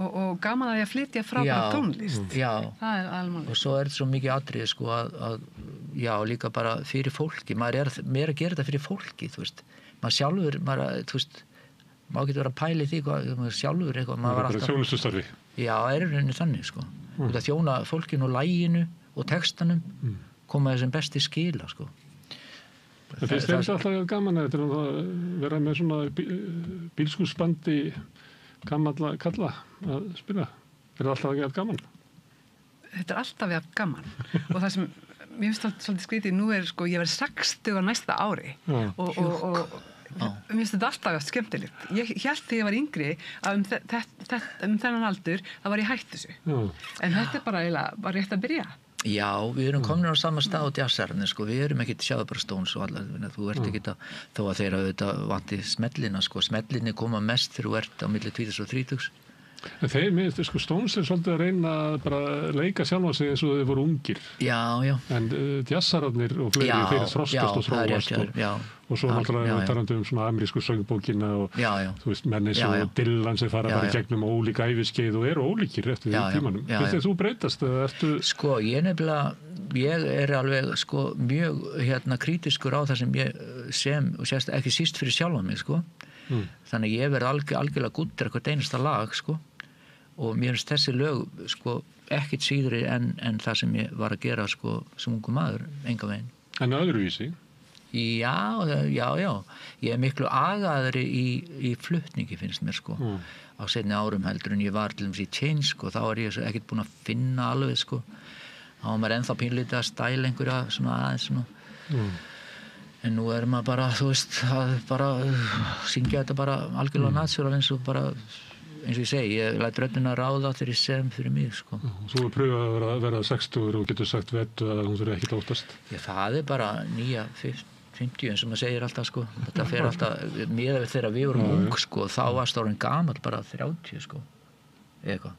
Speaker 9: og gaman af því að flytja frábæra tónlist það er alveg
Speaker 22: og svo þetta svo mikið atriði sko að já líka bara fyrir fólki maður meira að gera þetta fyrir fólki þú veist maður sjálfur þú veist maður getur verið að pæla í því maður sjálfur eitthvað maður var alltaf
Speaker 1: þjónustustarfi
Speaker 22: já rauninni þannig sko að þjóna fólkinu og laginu og textanum koma þessum besti skila sko
Speaker 1: það finnst þér alltaf gaman að vera með svona bílskúrsbandi gamalla kalla að spila það alltaf að geta gaman
Speaker 9: þetta alltaf að gaman og það sem mér finnst svolítið skrítið nú sko ég verið 60 á næsta ári og mér finnst þetta alltaf skemmtilegt ég hélt þegar ég var yngri að þennan aldur það var ég hætt þessu en þetta bara rétt að byrja
Speaker 22: já, við erum komin á sama stað á jazzarni sko, við erum ekkert sjáðu bara Stones og alla, þú ert ekkert þó að þeir auðvitað vanti smellina sko, smellinni koma mest þegar þú ert á milli 20 og 30
Speaker 1: en þeir minnst, sko, Stones svolítið að reyna að bara leika sjálfa sig eins og þeir voru ungir
Speaker 22: já
Speaker 1: en jazzararnir og fleiri þeir þroskast og þróast og svo náttúrulega talandi svona amerísku söngbókina og þú veist, menni svo Dylan sem fara bara gegnum ólík æviskeið og eru ólíkir eftir því tímanum finnst þið þú breytast?
Speaker 22: Sko, ég er alveg sko mjög kritiskur á það sem ég sem og sérst ekki síst fyrir sjálfa mig sko þannig ég verð algjörlega guttir eitthvað einasta lag sko og mér finnst þessi lög sko ekkert síðri en það sem ég var að gera sko sem ungu maður enga veginn
Speaker 1: en öðruvísi?
Speaker 22: Já, ég er miklu agaðri í flutningi finnst mér sko á seinni árum heldur en ég var til dæmis í Change sko, þá er ég ekkert búin að finna alveg sko, þá var maður ennþá pínlítið að stæla einhverja svona aðeins svona en nú er maður bara, þú veist, að bara syngja þetta bara algjörlega natúral eins og ég segi, ég læt röddina ráða þegar ég sem fyrir mig sko.
Speaker 1: Svo er pröfað að vera 60 og getur sagt vettu að hún þurfi ekkert óttast
Speaker 22: það er bara 50 eins og maður segir alltaf sko þetta fer alltaf, miðað við þegar við vorum ung sko, þá var stórinn gamall bara 30 sko, eitthvað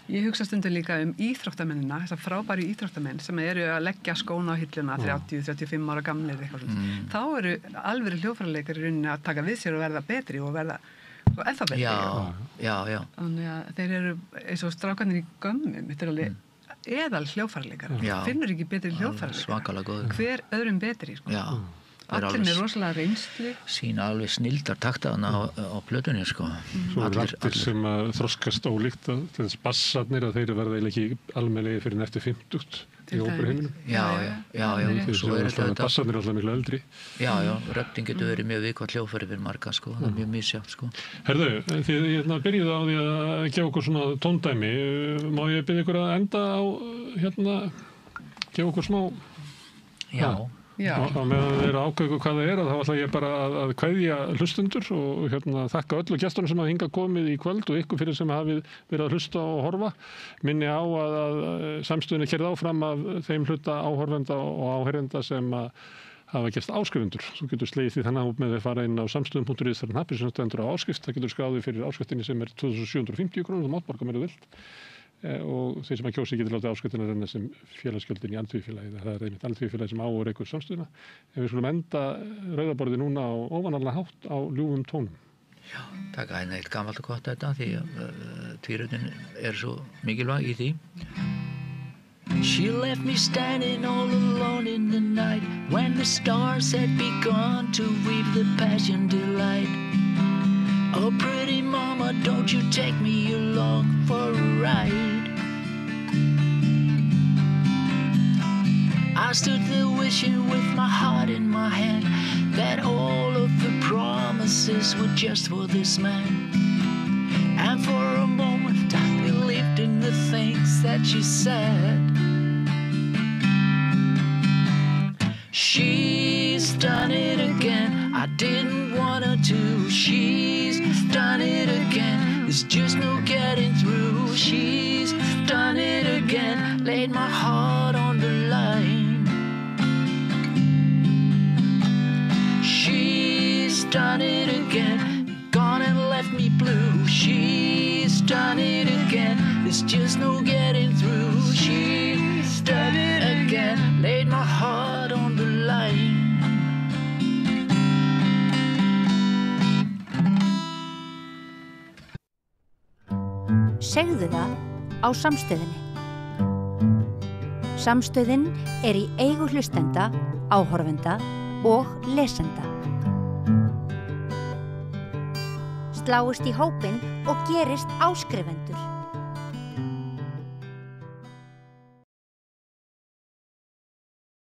Speaker 9: Ég hugsa stundum líka íþróttamennina, þessar frábæru íþróttamenn sem eru að leggja skóna á hilluna 30-35 ára gamlir eitthvað þá eru alvöru hljóðfæraleikar í rauninni að taka við sér og verða betri og verða ennþá betri
Speaker 22: já.
Speaker 9: Þannig að þeir eru eins og strákarnir í gömmum þetta er alveg eðal hljóðfæraleikar finnur ekki betri hljóðfæraleikar hver öðrum betri sko. Allir með rosalega reynslu
Speaker 22: sína alveg snildar taktaðana á plötunni sko.
Speaker 1: Svo er rættir sem að þroskast ólíkt þess bassarnir að þeir verða ekki almennilegi fyrir eftir 50 í óperuheiminum
Speaker 22: svo er þetta
Speaker 1: bassarnir er alltaf miklu eldri
Speaker 22: rödding getur verið mjög viðkvæmt hljóðfæri fyrir marga sko. Það er mjög misjátt sko.
Speaker 1: Herðu, þið byrjuðu á því að gefa okkur svona tóndæmi má ég byrja ykkur að enda á gefa okkur smá og meðan þeir eru ákveðu hvað það er þá ætla ég bara að kveðja hlustundur og þakka öllu gestunum sem hafa hingað komið í kvöld og ykkur fyrir sem hafið verið að hlusta og horfa minni á að samstöðinni kerði áfram af þeim hluta áhorfenda og áheyrenda sem hafa gerst áskrifundur. Svo getur slegið því þannig út með að fara inn á samstöðum.is þar hnappir sem stendur á áskrift. Það getur skráðið fyrir áskriftinni sem er 2750 krónur og mátt borga meira vilt. Og þeir sem að kjósi getur látið áskriftina renna sem félagsgjöldin í Alþýðufélagi. Það er einmitt Alþýðufélagi sem á og rekur samstöðina. En við skulum enda rauðaborðið núna á óvanallega hátt á ljúfum tónum.
Speaker 22: Já, taka hérna eitt gamalt og gott þetta því tvírutin er svo mikilvæg í því.
Speaker 21: She left me standing all alone in the night when the stars had begun to weave the passion delight. Oh, pretty mama, don't you take me along for a ride. I stood there wishing with my heart in my hand that all of the promises were just for this man. And for a moment I believed in the things that she said. She's done it again, I didn't want her to. She's done it again, there's just no getting through. She's done it again, laid my heart on the line. She's done it again, gone and left me blue. She's done it again, there's just no getting through. She's done it again, laid my heart on the line.
Speaker 2: Segðu það á Samstöðinni. Samstöðin í eigu hlustenda, áhorfenda og lesenda. Sláist í hópinn og gerist áskrifendur.